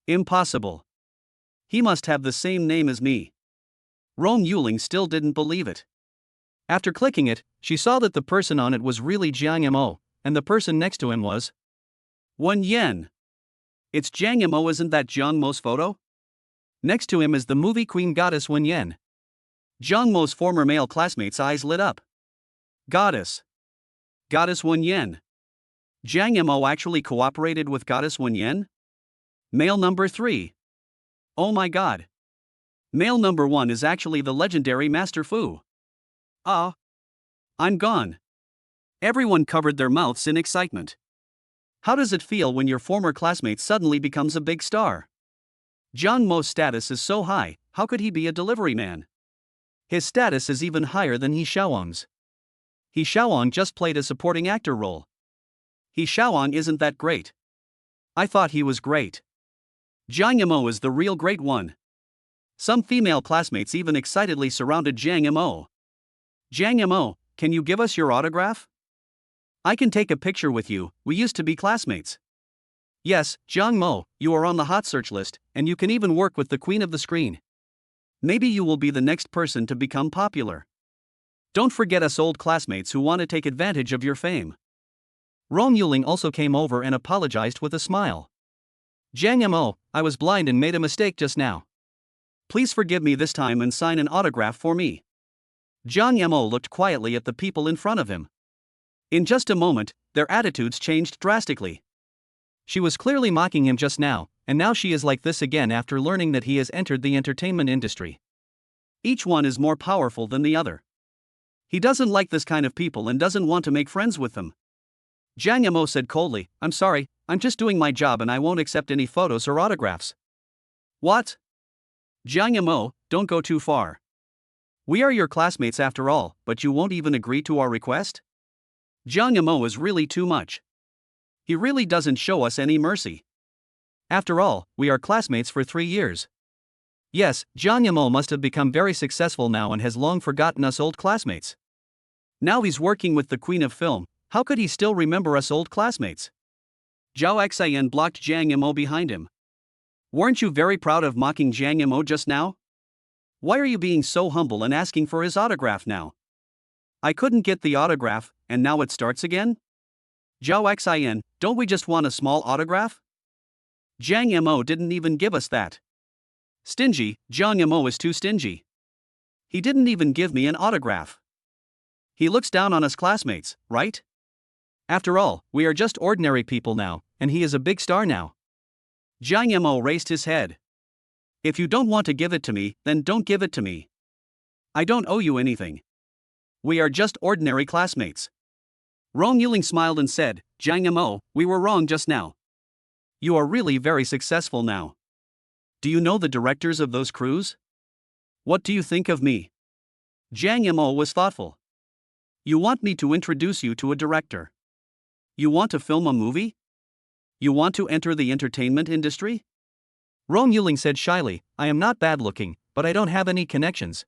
Impossible. He must have the same name as me. Rong Yuling still didn't believe it. After clicking it, she saw that the person on it was really Jiang Mo, and the person next to him was Wen Yan. It's Jiang Mo, isn't that Jiang Mo's photo? Next to him is the movie queen goddess Wen Yan. Jiang Mo's former male classmate's eyes lit up. Goddess Wen Yan. Jiang Mo actually cooperated with Goddess Wen Yan? Male number 3. Oh my god. Male number 1 is actually the legendary Master Fu. I'm gone. Everyone covered their mouths in excitement. How does it feel when your former classmate suddenly becomes a big star? Jiang Mo's status is so high, how could he be a delivery man? His status is even higher than He Xiaowang's. He Xiaowang just played a supporting actor role. He Xiaowang isn't that great. I thought he was great. Jiang Mo is the real great one. Some female classmates even excitedly surrounded Jiang Mo. Jiang Mo, can you give us your autograph? I can take a picture with you, we used to be classmates. Yes, Jiang Mo, you are on the hot search list, and you can even work with the queen of the screen. Maybe you will be the next person to become popular. Don't forget us old classmates who want to take advantage of your fame. Rong Yuling also came over and apologized with a smile. Jiang Mo, I was blind and made a mistake just now. Please forgive me this time and sign an autograph for me. Jiang Mo looked quietly at the people in front of him. In just a moment, their attitudes changed drastically. She was clearly mocking him just now, and now she is like this again after learning that he has entered the entertainment industry. Each one is more powerful than the other. He doesn't like this kind of people and doesn't want to make friends with them. Jiang Mo said coldly, I'm sorry, I'm just doing my job and I won't accept any photos or autographs. What? Jiang Mo, don't go too far. We are your classmates after all, but you won't even agree to our request? Jiang Mo is really too much. He really doesn't show us any mercy. After all, we are classmates for 3 years. Yes, Jiang Mo must have become very successful now and has long forgotten us old classmates. Now he's working with the Queen of Film, how could he still remember us old classmates? Zhao Xian blocked Jiang Mo behind him. Weren't you very proud of mocking Jiang Mo just now? Why are you being so humble and asking for his autograph now? I couldn't get the autograph, and now it starts again? Zhao Xian, don't we just want a small autograph? Jiang Mo didn't even give us that. Stingy, Jiang Mo is too stingy. He didn't even give me an autograph. He looks down on us classmates, right? After all, we are just ordinary people now, and he is a big star now. Jiang Mo raised his head. If you don't want to give it to me, then don't give it to me. I don't owe you anything. We are just ordinary classmates. Rong Yuling smiled and said, Jiang Mo, we were wrong just now. You are really very successful now. Do you know the directors of those crews? What do you think of me? Jiang Mo was thoughtful. You want me to introduce you to a director? You want to film a movie? You want to enter the entertainment industry? Rong Yuling said shyly, I am not bad looking, but I don't have any connections.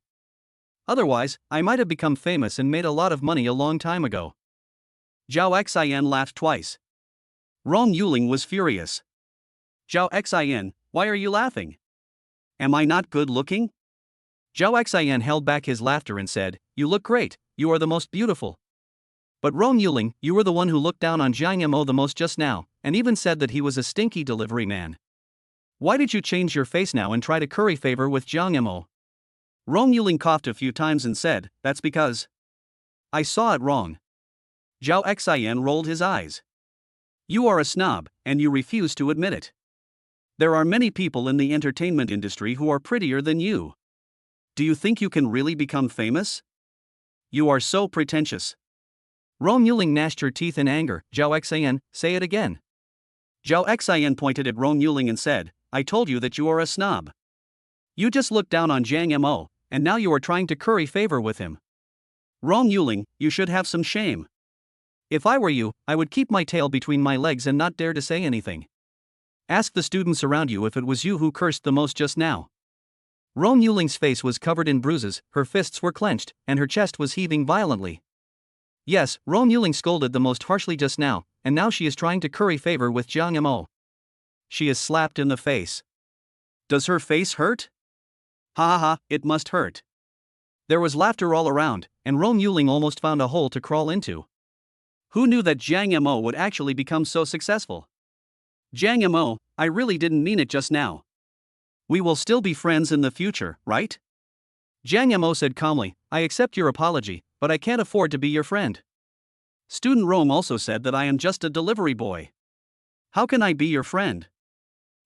Otherwise, I might have become famous and made a lot of money a long time ago. Zhao Xian laughed twice. Rong Yuling was furious. Zhao Xian, why are you laughing? Am I not good looking? Zhao Xian held back his laughter and said, "You look great, you are the most beautiful." But Rong Yuling, you were the one who looked down on Jiang Mo the most just now, and even said that he was a stinky delivery man. Why did you change your face now and try to curry favor with Jiang Mo? Rong Yuling coughed a few times and said, "That's because I saw it wrong." Zhao Xian rolled his eyes. "You are a snob, and you refuse to admit it. There are many people in the entertainment industry who are prettier than you. Do you think you can really become famous? You are so pretentious." Rong Yuling gnashed her teeth in anger. "Zhao Xian, say it again." Zhao Xian pointed at Rong Yuling and said, "I told you that you are a snob. You just looked down on Jiang Mo, and now you are trying to curry favor with him. Rong Yuling, you should have some shame. If I were you, I would keep my tail between my legs and not dare to say anything. Ask the students around you if it was you who cursed the most just now." Rong Yuling's face was covered in bruises, her fists were clenched, and her chest was heaving violently. Yes, Rong Yuling scolded the most harshly just now, and now she is trying to curry favor with Jiang Mo. She is slapped in the face. Does her face hurt? Ha ha ha, it must hurt. There was laughter all around, and Rong Yuling almost found a hole to crawl into. Who knew that Jiang Mo would actually become so successful? Jiang Mo, I really didn't mean it just now. We will still be friends in the future, right? Jiang Mo said calmly, "I accept your apology, but I can't afford to be your friend." Student Rome also said that I am just a delivery boy. How can I be your friend?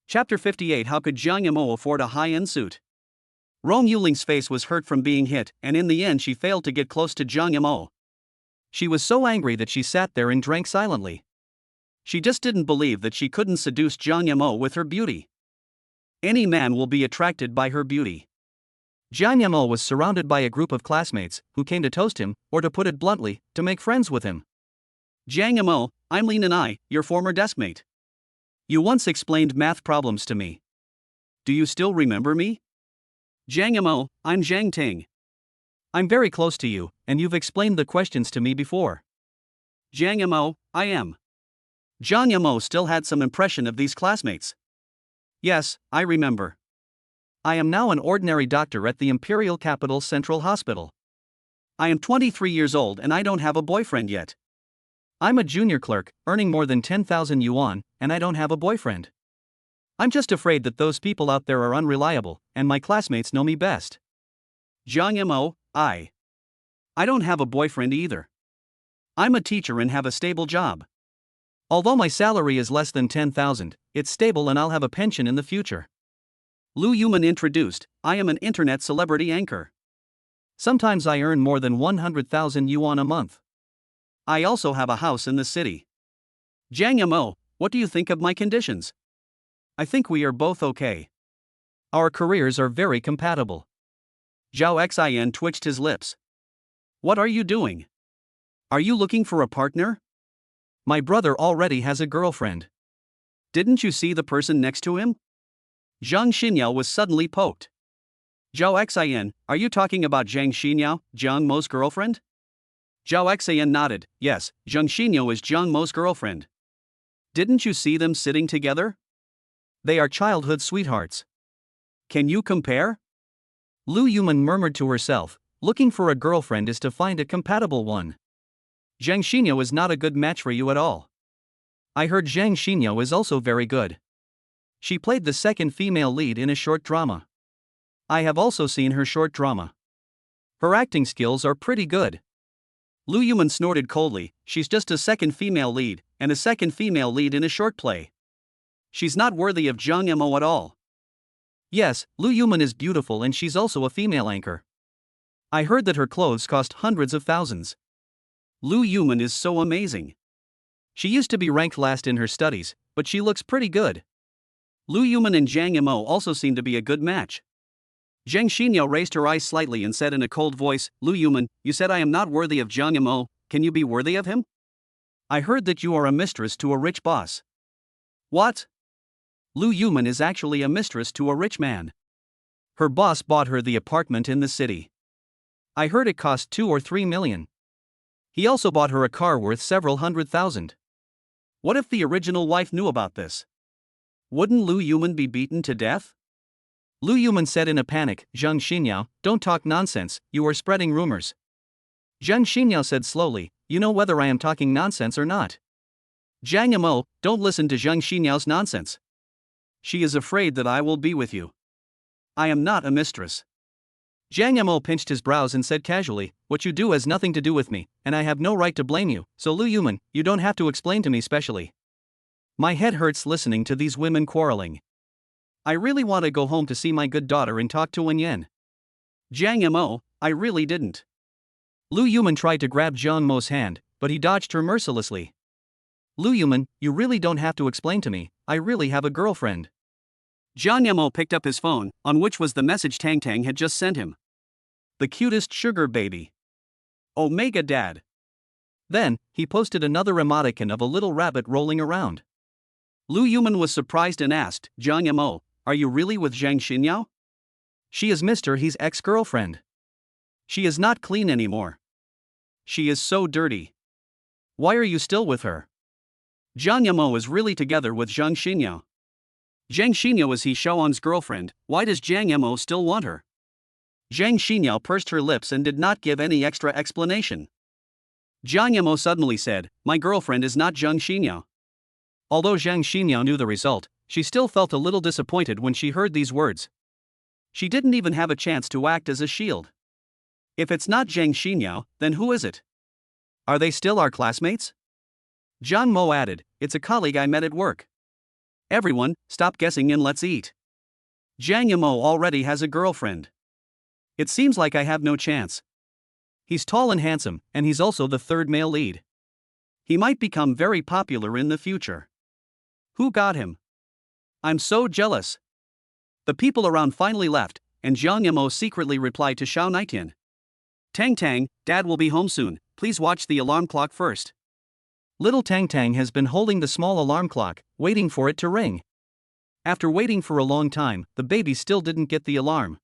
Chapter 58. How could Jiang Mo afford a high-end suit? Rong Yuling's face was hurt from being hit, and in the end she failed to get close to Jiang Mo. She was so angry that she sat there and drank silently. She just didn't believe that she couldn't seduce Jiang Mo with her beauty. Any man will be attracted by her beauty. Jiang Mo was surrounded by a group of classmates who came to toast him, or to put it bluntly, to make friends with him. "Jiang Mo, I'm Lin and I, your former deskmate. You once explained math problems to me. Do you still remember me?" "Jiang Mo, I'm Zhang Ting. I'm very close to you, and you've explained the questions to me before." "Jiang Mo, I am." Jiang Mo still had some impression of these classmates. "Yes, I remember. I am now an ordinary doctor at the Imperial Capital Central Hospital. I am 23 years old and I don't have a boyfriend yet. I'm a junior clerk, earning more than 10,000 yuan, and I don't have a boyfriend. I'm just afraid that those people out there are unreliable, and my classmates know me best." "Jiang Mo, I don't have a boyfriend either. I'm a teacher and have a stable job. Although my salary is less than 10,000, it's stable and I'll have a pension in the future." Lu Yuman introduced, "I am an internet celebrity anchor. Sometimes I earn more than 100,000 yuan a month. I also have a house in the city. Jiang Mo, what do you think of my conditions? I think we are both okay. Our careers are very compatible." Zhao Xian twitched his lips. "What are you doing? Are you looking for a partner?" "My brother already has a girlfriend." "Didn't you see the person next to him?" Zhang Xinyao was suddenly poked. "Zhao Xian, are you talking about Zhang Xinyao, Jiang Mo's girlfriend?" Zhao Xian nodded. "Yes, Zhang Xinyao is Jiang Mo's girlfriend. Didn't you see them sitting together? They are childhood sweethearts. Can you compare?" Lu Yuman murmured to herself, "Looking for a girlfriend is to find a compatible one. Zhang Xinyao is not a good match for you at all. I heard Zhang Xinyao is also very good. She played the second female lead in a short drama. I have also seen her short drama. Her acting skills are pretty good." Lu Yuman snorted coldly. "She's just a second female lead, and a second female lead in a short play. She's not worthy of Jiang Mo at all." "Yes, Lu Yuman is beautiful and she's also a female anchor. I heard that her clothes cost hundreds of thousands. Lu Yuman is so amazing. She used to be ranked last in her studies, but she looks pretty good." Lu Yuman and Jiang Mo also seem to be a good match. Zhang Xinyao raised her eyes slightly and said in a cold voice, "Lu Yuman, you said I am not worthy of Jiang Mo, can you be worthy of him? I heard that you are a mistress to a rich boss." "What?" Lu Yuman is actually a mistress to a rich man. Her boss bought her the apartment in the city. I heard it cost 2 or 3 million. He also bought her a car worth several hundred thousand. What if the original wife knew about this? Wouldn't Lu Yuman be beaten to death? Lu Yuman said in a panic, Zhang Xinyao, don't talk nonsense, you are spreading rumors. Zhang Xinyao said slowly, you know whether I am talking nonsense or not. Zhang Yamo, don't listen to Zhang Xinyao's nonsense. She is afraid that I will be with you. I am not a mistress. Zhang Yamo pinched his brows and said casually, what you do has nothing to do with me, and I have no right to blame you, so Lu Yuman, you don't have to explain to me specially. My head hurts listening to these women quarreling. I really want to go home to see my good daughter and talk to Wenyan. Zhang Yamo, I really didn't. Lu Yuman tried to grab Zhang Mo's hand, but he dodged her mercilessly. Lu Yuman, you really don't have to explain to me, I really have a girlfriend. Zhang Yamo picked up his phone, on which was the message Tang Tang had just sent him. The cutest sugar baby. Omega Dad. Then, he posted another emoticon of a little rabbit rolling around. Lu Yuman was surprised and asked, Zhang Yamo, are you really with Zhang Xinyao? She is Mr. He's ex-girlfriend. She is not clean anymore. She is so dirty. Why are you still with her? Zhang Yamo is really together with Zhang Xinyao. Zhang Xinyao is He Xiaoang's girlfriend, why does Zhang Yamo still want her? Zhang Xinyao pursed her lips and did not give any extra explanation. Zhang Yamo suddenly said, my girlfriend is not Zhang Xinyao. Although Zhang Xinyao knew the result, she still felt a little disappointed when she heard these words. She didn't even have a chance to act as a shield. If it's not Zhang Xinyao, then who is it? Are they still our classmates? Zhang Mo added, it's a colleague I met at work. Everyone, stop guessing and let's eat. Zhang Yamo already has a girlfriend. It seems like I have no chance. He's tall and handsome, and he's also the third male lead. He might become very popular in the future. Who got him? I'm so jealous. The people around finally left, and Zhang Yamo secretly replied to Xiao Naitian. Tang Tang, Dad will be home soon, please watch the alarm clock first. Little Tang Tang has been holding the small alarm clock, waiting for it to ring. After waiting for a long time, the baby still didn't get the alarm.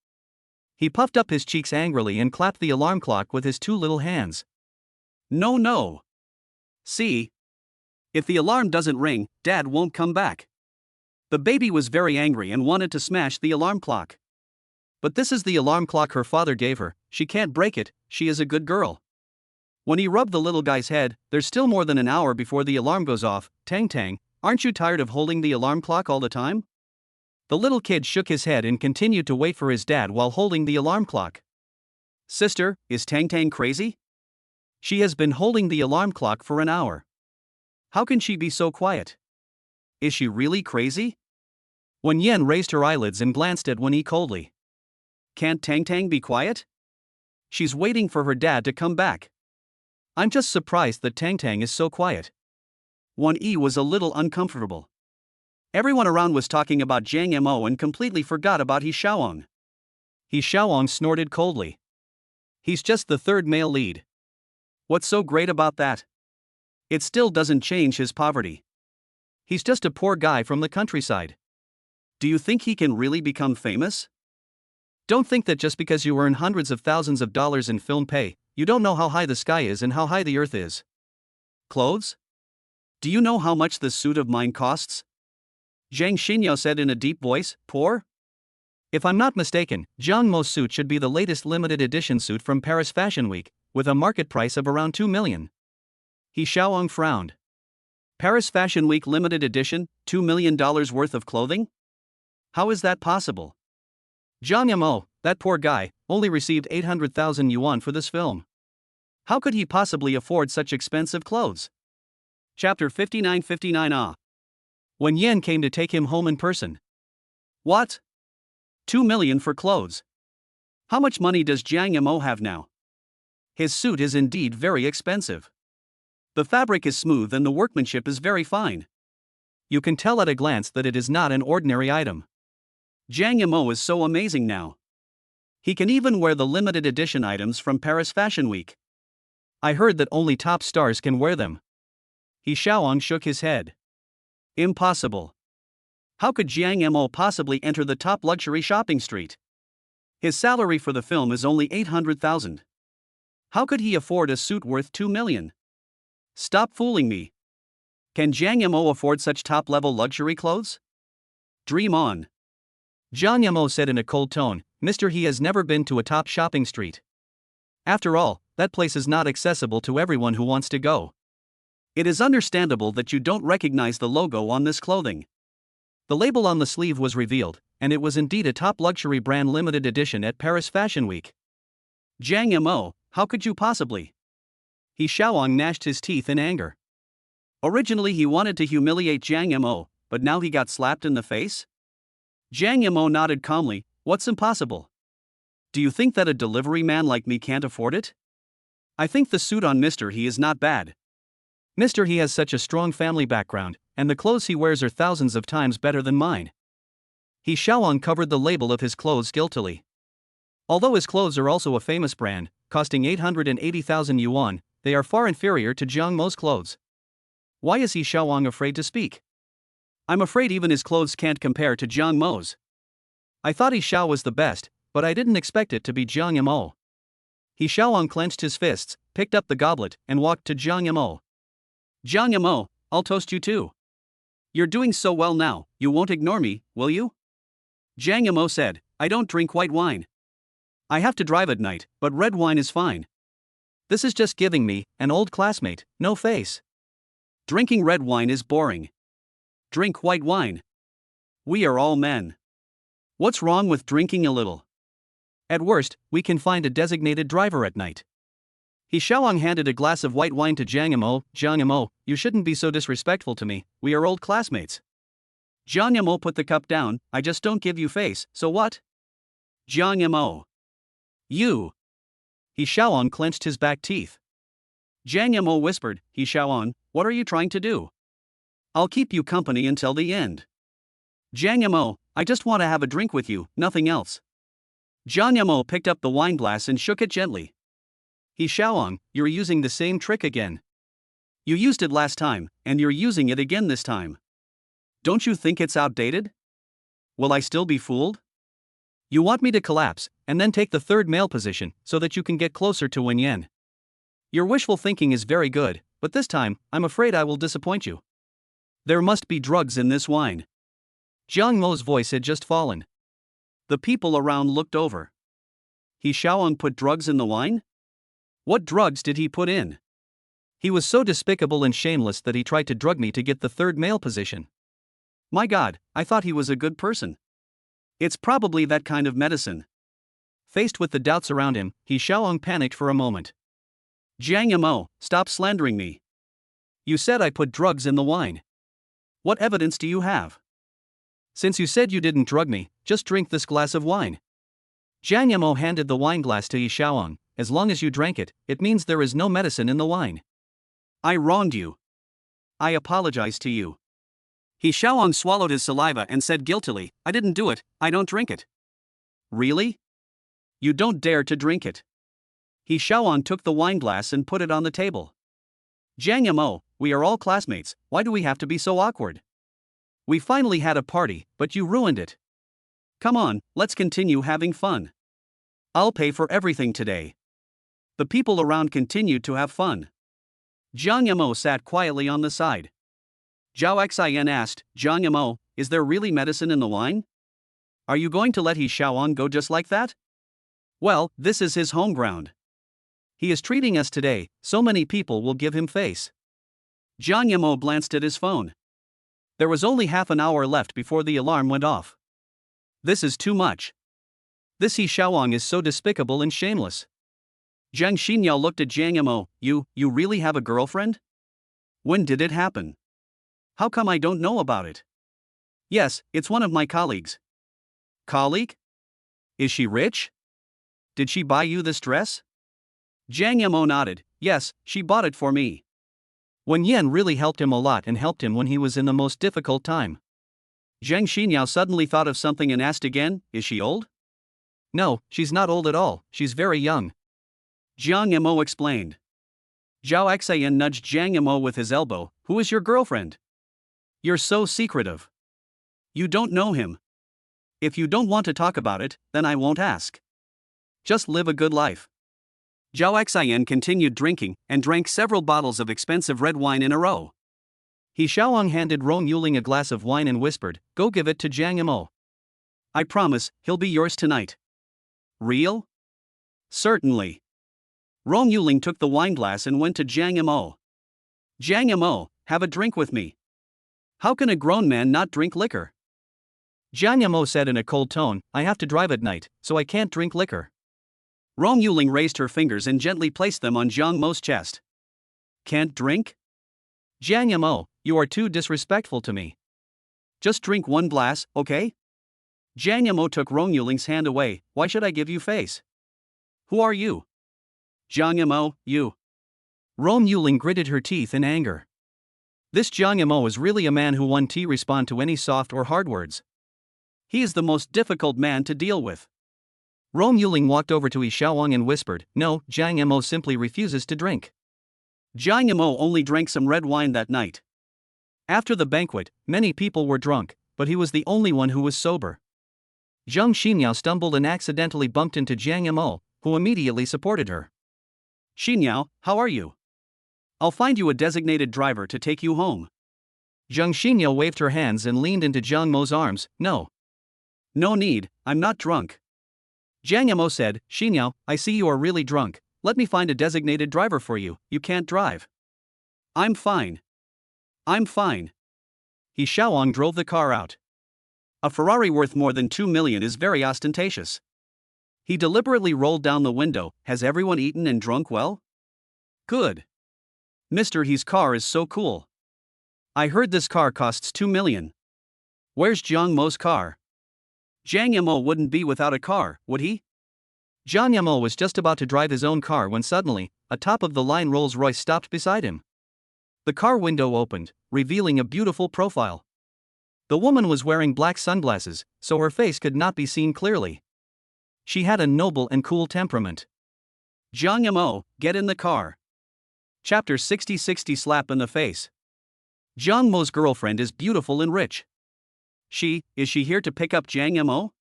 He puffed up his cheeks angrily and clapped the alarm clock with his two little hands. No. See? If the alarm doesn't ring, Dad won't come back. The baby was very angry and wanted to smash the alarm clock. But this is the alarm clock her father gave her, she can't break it, she is a good girl. When he rubbed the little guy's head, there's still more than an hour before the alarm goes off. Tang Tang, aren't you tired of holding the alarm clock all the time? The little kid shook his head and continued to wait for his dad while holding the alarm clock. Sister, is Tang Tang crazy? She has been holding the alarm clock for an hour. How can she be so quiet? Is she really crazy? Wen Yan raised her eyelids and glanced at Wen Yi coldly. Can't Tang Tang be quiet? She's waiting for her dad to come back. I'm just surprised that Tang Tang is so quiet. Wen Yi was a little uncomfortable. Everyone around was talking about Zhang Mo and completely forgot about He Xiaoang. He Xiaoang snorted coldly. He's just the third male lead. What's so great about that? It still doesn't change his poverty. He's just a poor guy from the countryside. Do you think he can really become famous? Don't think that just because you earn hundreds of thousands of dollars in film pay, you don't know how high the sky is and how high the earth is. Clothes? Do you know how much this suit of mine costs? Zhang Xinyao said in a deep voice, poor? If I'm not mistaken, Zhang Mo's suit should be the latest limited edition suit from Paris Fashion Week, with a market price of around 2 million. He Xiaoang frowned. Paris Fashion Week limited edition, $2 million worth of clothing? How is that possible? Zhang Yamo, that poor guy, only received 800,000 yuan for this film. How could he possibly afford such expensive clothes? Chapter 59. When Yan came to take him home in person. What? 2 million for clothes. How much money does Zhang Yamo have now? His suit is indeed very expensive. The fabric is smooth and the workmanship is very fine. You can tell at a glance that it is not an ordinary item. Zhang Yamo is so amazing now. He can even wear the limited edition items from Paris Fashion Week. I heard that only top stars can wear them. He Xiaoang shook his head. Impossible. How could Zhang Yamo possibly enter the top luxury shopping street? His salary for the film is only 800,000. How could he afford a suit worth 2 million? Stop fooling me. Can Zhang Yamo afford such top-level luxury clothes? Dream on. Zhang Yamo said in a cold tone, "Mister, he has never been to a top shopping street. After all, that place is not accessible to everyone who wants to go. It is understandable that you don't recognize the logo on this clothing." The label on the sleeve was revealed, and it was indeed a top luxury brand limited edition at Paris Fashion Week. Zhang Yamo, how could you possibly? He Xiaoang gnashed his teeth in anger. Originally he wanted to humiliate Zhang Yamo, but now he got slapped in the face? Zhang Yamo nodded calmly. What's impossible? Do you think that a delivery man like me can't afford it? I think the suit on Mr. He is not bad. Mr. He has such a strong family background, and the clothes he wears are thousands of times better than mine. He Xiaoang covered the label of his clothes guiltily. Although his clothes are also a famous brand, costing 880,000 yuan, they are far inferior to Zhang Mo's clothes. Why is he Xiaoang afraid to speak? I'm afraid even his clothes can't compare to Zhang Mo's. I thought He Xiao was the best, but I didn't expect it to be Zhang Yamo. He Xiaoang clenched his fists, picked up the goblet, and walked to Zhang Yamo. Zhang Yamo, I'll toast you too. You're doing so well now, you won't ignore me, will you? Zhang Yamo said, I don't drink white wine. I have to drive at night, but red wine is fine. This is just giving me, an old classmate, no face. Drinking red wine is boring. Drink white wine. We are all men. What's wrong with drinking a little? At worst, we can find a designated driver at night. He Xiaoang handed a glass of white wine to Zhang Yamo. Zhang Yamo, you shouldn't be so disrespectful to me, we are old classmates. Zhang Yamo put the cup down. I just don't give you face, so what? Zhang Yamo. You. He Xiaoang clenched his back teeth. Zhang Yamo whispered, He Xiaoang, what are you trying to do? I'll keep you company until the end. Zhang Yamo, I just want to have a drink with you, nothing else. Zhang Yamo picked up the wine glass and shook it gently. He Xiaoang, you're using the same trick again. You used it last time, and you're using it again this time. Don't you think it's outdated? Will I still be fooled? You want me to collapse, and then take the third male position, so that you can get closer to Wen Yan. Your wishful thinking is very good, but this time, I'm afraid I will disappoint you. There must be drugs in this wine. Zhang Mo's voice had just fallen. The people around looked over. He Xiaoang put drugs in the wine? What drugs did he put in? He was so despicable and shameless that he tried to drug me to get the third male position. My God, I thought he was a good person. It's probably that kind of medicine. Faced with the doubts around him, He Xiaoang panicked for a moment. Zhang Yamo, stop slandering me. You said I put drugs in the wine. What evidence do you have? Since you said you didn't drug me, just drink this glass of wine. Zhang Yamo handed the wine glass to He Xiaoang. As long as you drank it, it means there is no medicine in the wine. I wronged you. I apologize to you. He Xiaoang swallowed his saliva and said guiltily, I didn't do it, I don't drink it. Really? You don't dare to drink it. He Xiaoang took the wine glass and put it on the table. Zhang Yamo, we are all classmates, why do we have to be so awkward? We finally had a party, but you ruined it. Come on, let's continue having fun. I'll pay for everything today. The people around continued to have fun. Zhang Yamo sat quietly on the side. Zhao Xian asked, Zhang Yamo, is there really medicine in the wine? Are you going to let He Xiaoang go just like that? Well, this is his home ground. He is treating us today, so many people will give him face. Zhang Yamo glanced at his phone. There was only half an hour left before the alarm went off. This is too much. This He Xiaoang is so despicable and shameless. Zhang Xinyao looked at Zhang Yamo. You really have a girlfriend? When did it happen? How come I don't know about it? Yes, it's one of my colleagues. Colleague? Is she rich? Did she buy you this dress? Zhang Yamo nodded. Yes, she bought it for me. Wen Yan really helped him a lot and helped him when he was in the most difficult time. Zhang Xinyao suddenly thought of something and asked again, is she old? No, she's not old at all, she's very young. Zhang Yamo explained. Zhao Xian nudged Zhang Yamo with his elbow. Who is your girlfriend? You're so secretive. You don't know him. If you don't want to talk about it, then I won't ask. Just live a good life. Zhao Xian continued drinking and drank several bottles of expensive red wine in a row. He Xiaoang handed Rong Yuling a glass of wine and whispered, go give it to Zhang Yamo. I promise, he'll be yours tonight. Real? Certainly. Rong Yuling took the wineglass and went to Jiang Mo. Jiang Mo, have a drink with me. How can a grown man not drink liquor? Jiang Mo said in a cold tone, I have to drive at night, so I can't drink liquor. Rong Yuling raised her fingers and gently placed them on Jiang Mo's chest. Can't drink? Jiang Mo, you are too disrespectful to me. Just drink one glass, okay? Jiang Mo took Rong Yuling's hand away. Why should I give you face? Who are you? Jiang Mo, you. Rong Yuling gritted her teeth in anger. This Jiang Mo is really a man who won't respond to any soft or hard words. He is the most difficult man to deal with. Rong Yuling walked over to Yi Xiaowang and whispered, No, Jiang Mo simply refuses to drink. Jiang Mo only drank some red wine that night. After the banquet, many people were drunk, but he was the only one who was sober. Zhang Xinyao stumbled and accidentally bumped into Jiang Mo, who immediately supported her. Xinyao, how are you? I'll find you a designated driver to take you home. Zhang Xinyao waved her hands and leaned into Jiang Mo's arms. No. No need, I'm not drunk. Jiang Mo said, Xinyao, I see you are really drunk. Let me find a designated driver for you. You can't drive. I'm fine. I'm fine. Yi Xiaowang drove the car out. A Ferrari worth more than 2 million is very ostentatious. He deliberately rolled down the window. Has everyone eaten and drunk well? Good. Mr. He's car is so cool. I heard this car costs 2 million. Where's Jiang Mo's car? Jiang Mo wouldn't be without a car, would he? Jiang Mo was just about to drive his own car when suddenly, a top-of-the-line Rolls-Royce stopped beside him. The car window opened, revealing a beautiful profile. The woman was wearing black sunglasses, so her face could not be seen clearly. She had a noble and cool temperament. Jiang Mo, get in the car. Chapter 60 Slap in the Face. Jiang Mo's girlfriend is beautiful and rich. Is she here to pick up Jiang Mo?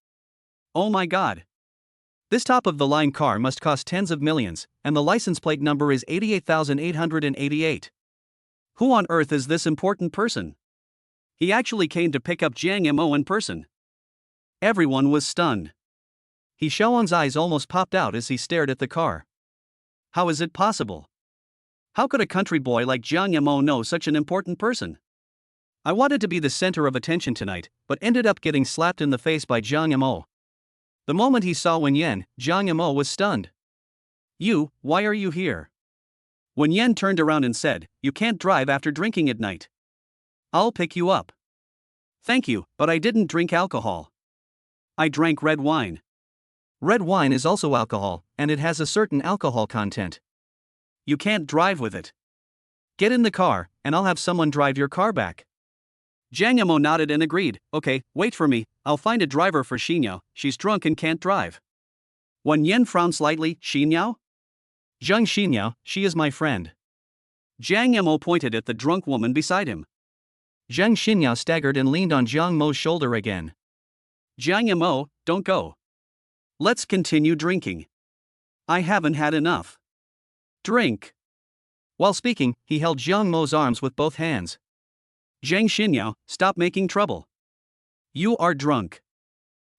Oh my god. This top-of-the-line car must cost tens of millions, and the license plate number is 88,888. Who on earth is this important person? He actually came to pick up Jiang Mo in person. Everyone was stunned. Yi Xiaowang's eyes almost popped out as he stared at the car. How is it possible? How could a country boy like Jiang Mo know such an important person? I wanted to be the center of attention tonight, but ended up getting slapped in the face by Jiang Mo. The moment he saw Wen Yan, Jiang Mo was stunned. Why are you here? Wen Yan turned around and said, You can't drive after drinking at night. I'll pick you up. Thank you, but I didn't drink alcohol. I drank red wine. Red wine is also alcohol, and it has a certain alcohol content. You can't drive with it. Get in the car, and I'll have someone drive your car back. Jiang Mo nodded and agreed. Okay, wait for me, I'll find a driver for Xinyao, she's drunk and can't drive. Wen Yan frowned slightly. Xinyao? Zhang Xinyao, she is my friend. Jiang Mo pointed at the drunk woman beside him. Zhang Xinyao staggered and leaned on Jiang Mo's shoulder again. Jiang Mo, don't go. Let's continue drinking. I haven't had enough. Drink. While speaking, he held Jiang Mo's arms with both hands. Zhang Xinyao, stop making trouble. You are drunk.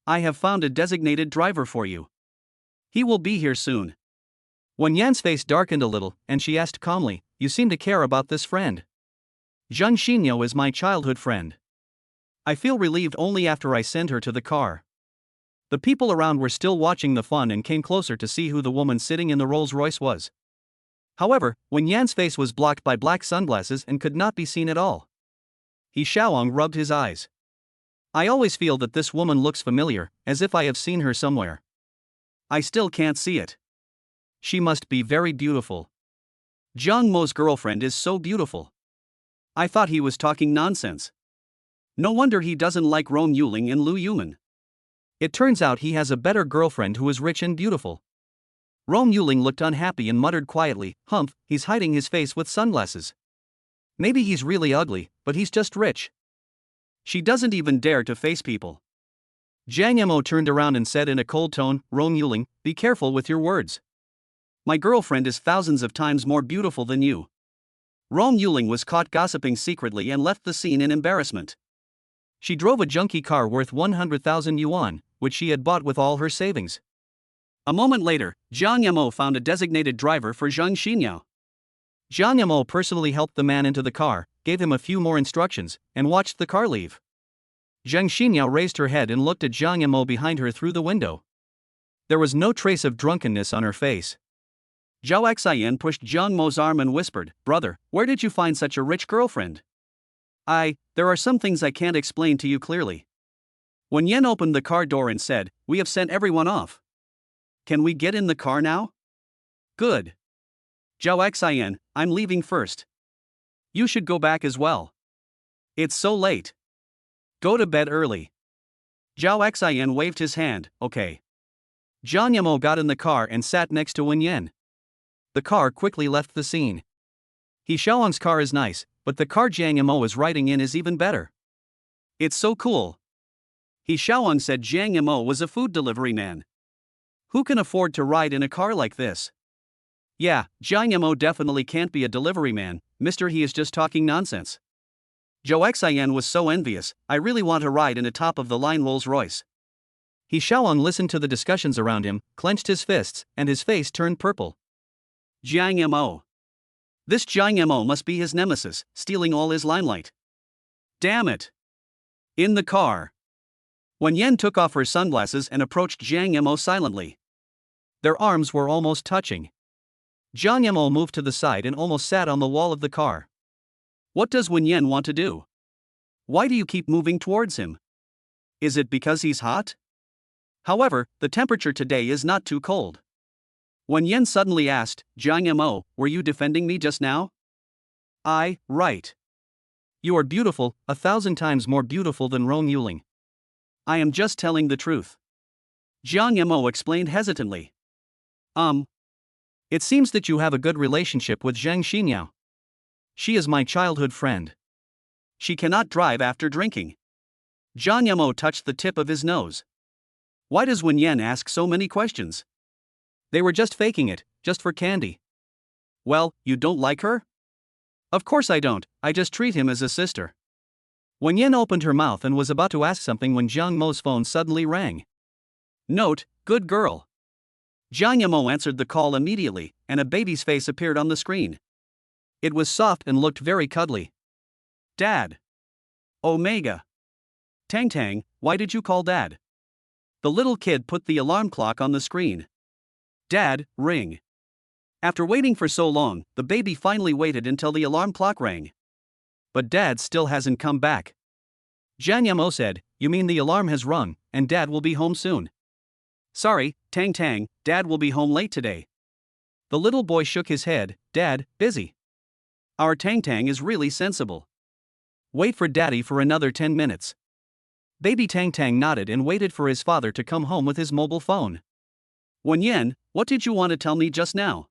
I have found a designated driver for you. He will be here soon. Wen Yan's face darkened a little, and she asked calmly, You seem to care about this friend. Zhang Xinyao is my childhood friend. I feel relieved only after I send her to the car. The people around were still watching the fun and came closer to see who the woman sitting in the Rolls-Royce was. However, Wen Yan's face was blocked by black sunglasses and could not be seen at all. Yi Xiaowang rubbed his eyes. I always feel that this woman looks familiar, as if I have seen her somewhere. I still can't see it. She must be very beautiful. Jiang Mo's girlfriend is so beautiful. I thought he was talking nonsense. No wonder he doesn't like Rong Yuling and Lu Yuman. It turns out he has a better girlfriend who is rich and beautiful. Rong Yuling looked unhappy and muttered quietly, Humph, he's hiding his face with sunglasses. Maybe he's really ugly, but he's just rich. She doesn't even dare to face people. Jiang Mo turned around and said in a cold tone, Rong Yuling, be careful with your words. My girlfriend is thousands of times more beautiful than you. Rong Yuling was caught gossiping secretly and left the scene in embarrassment. She drove a junky car worth 100,000 yuan, which she had bought with all her savings. A moment later, Jiang Yamo found a designated driver for Zhang Xinyao. Jiang Yamo personally helped the man into the car, gave him a few more instructions, and watched the car leave. Zhang Xinyao raised her head and looked at Jiang Yamo behind her through the window. There was no trace of drunkenness on her face. Zhao Xian pushed Jiang Mo's arm and whispered, "Brother, where did you find such a rich girlfriend?" There are some things I can't explain to you clearly." Wen Yan opened the car door and said, "We have sent everyone off. Can we get in the car now?" "Good. Zhao Xian, I'm leaving first. You should go back as well. It's so late. Go to bed early." Zhao Xian waved his hand, "Okay." Jiang Yamo got in the car and sat next to Wen Yan. The car quickly left the scene. He Xiaowang's car is nice, but the car Jiang Yamo is riding in is even better. It's so cool. He Xiaowang said Jiang Yamo was a food delivery man. Who can afford to ride in a car like this? Yeah, Jiang Yamo definitely can't be a delivery man, mister, he is just talking nonsense. Zhou Xian was so envious, I really want to ride in a top-of-the-line Rolls Royce. He Xiaowang listened to the discussions around him, clenched his fists, and his face turned purple. Jiang Yamo. This Jiang Yamo must be his nemesis, stealing all his limelight. Damn it. In the car. Wen Yan took off her sunglasses and approached Jiang Yamo silently. Their arms were almost touching. Jiang Yamo moved to the side and almost sat on the wall of the car. What does Wen Yan want to do? Why do you keep moving towards him? Is it because he's hot? However, the temperature today is not too cold. Wen Yan suddenly asked, Jiang Yamo, were you defending me just now? Right. You are beautiful, 1,000 times more beautiful than Rong Yuling. I am just telling the truth. Jiang Yamo explained hesitantly. It seems that you have a good relationship with Zhang Xinyao. She is my childhood friend. She cannot drive after drinking. Jiang Yamo touched the tip of his nose. Why does Wen Yan ask so many questions? They were just faking it, just for candy. Well, you don't like her? Of course I don't, I just treat him as a sister. Wen Yan opened her mouth and was about to ask something when Jiang Mo's phone suddenly rang. Note, good girl. Jiang Yamo answered the call immediately, and a baby's face appeared on the screen. It was soft and looked very cuddly. Dad. Omega. Tang Tang, why did you call Dad? The little kid put the alarm clock on the screen. Dad, ring. After waiting for so long, the baby finally waited until the alarm clock rang. But Dad still hasn't come back. Jiang Yamo said, you mean the alarm has rung, and Dad will be home soon? Sorry, Tang Tang, Dad will be home late today. The little boy shook his head, Dad, busy. Our Tang Tang is really sensible. Wait for Daddy for another 10 minutes. Baby Tang Tang nodded and waited for his father to come home with his mobile phone. Wen Yan, what did you want to tell me just now?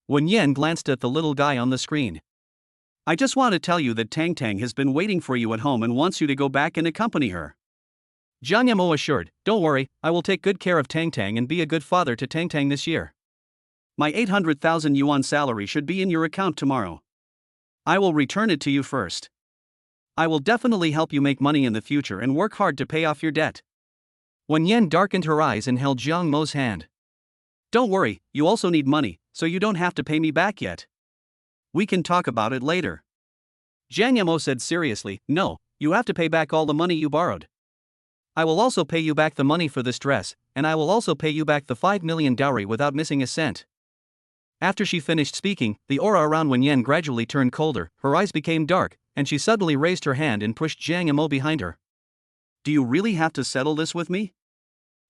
Wen Yan glanced at the little guy on the screen. I just want to tell you that Tang Tang has been waiting for you at home and wants you to go back and accompany her. Jiang Yamo assured, don't worry, I will take good care of Tang Tang and be a good father to Tang Tang this year. My 800,000 yuan salary should be in your account tomorrow. I will return it to you first. I will definitely help you make money in the future and work hard to pay off your debt. Wen Yan darkened her eyes and held Jiang Mo's hand. Don't worry, you also need money, so you don't have to pay me back yet. We can talk about it later. Jiang Yamo said seriously, no, you have to pay back all the money you borrowed. I will also pay you back the money for this dress, and I will also pay you back the 5 million dowry without missing a cent. After she finished speaking, the aura around Wen Yan gradually turned colder, her eyes became dark, and she suddenly raised her hand and pushed Jiang Yamo behind her. Do you really have to settle this with me?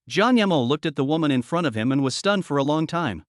Jiang Yamo looked at the woman in front of him and was stunned for a long time.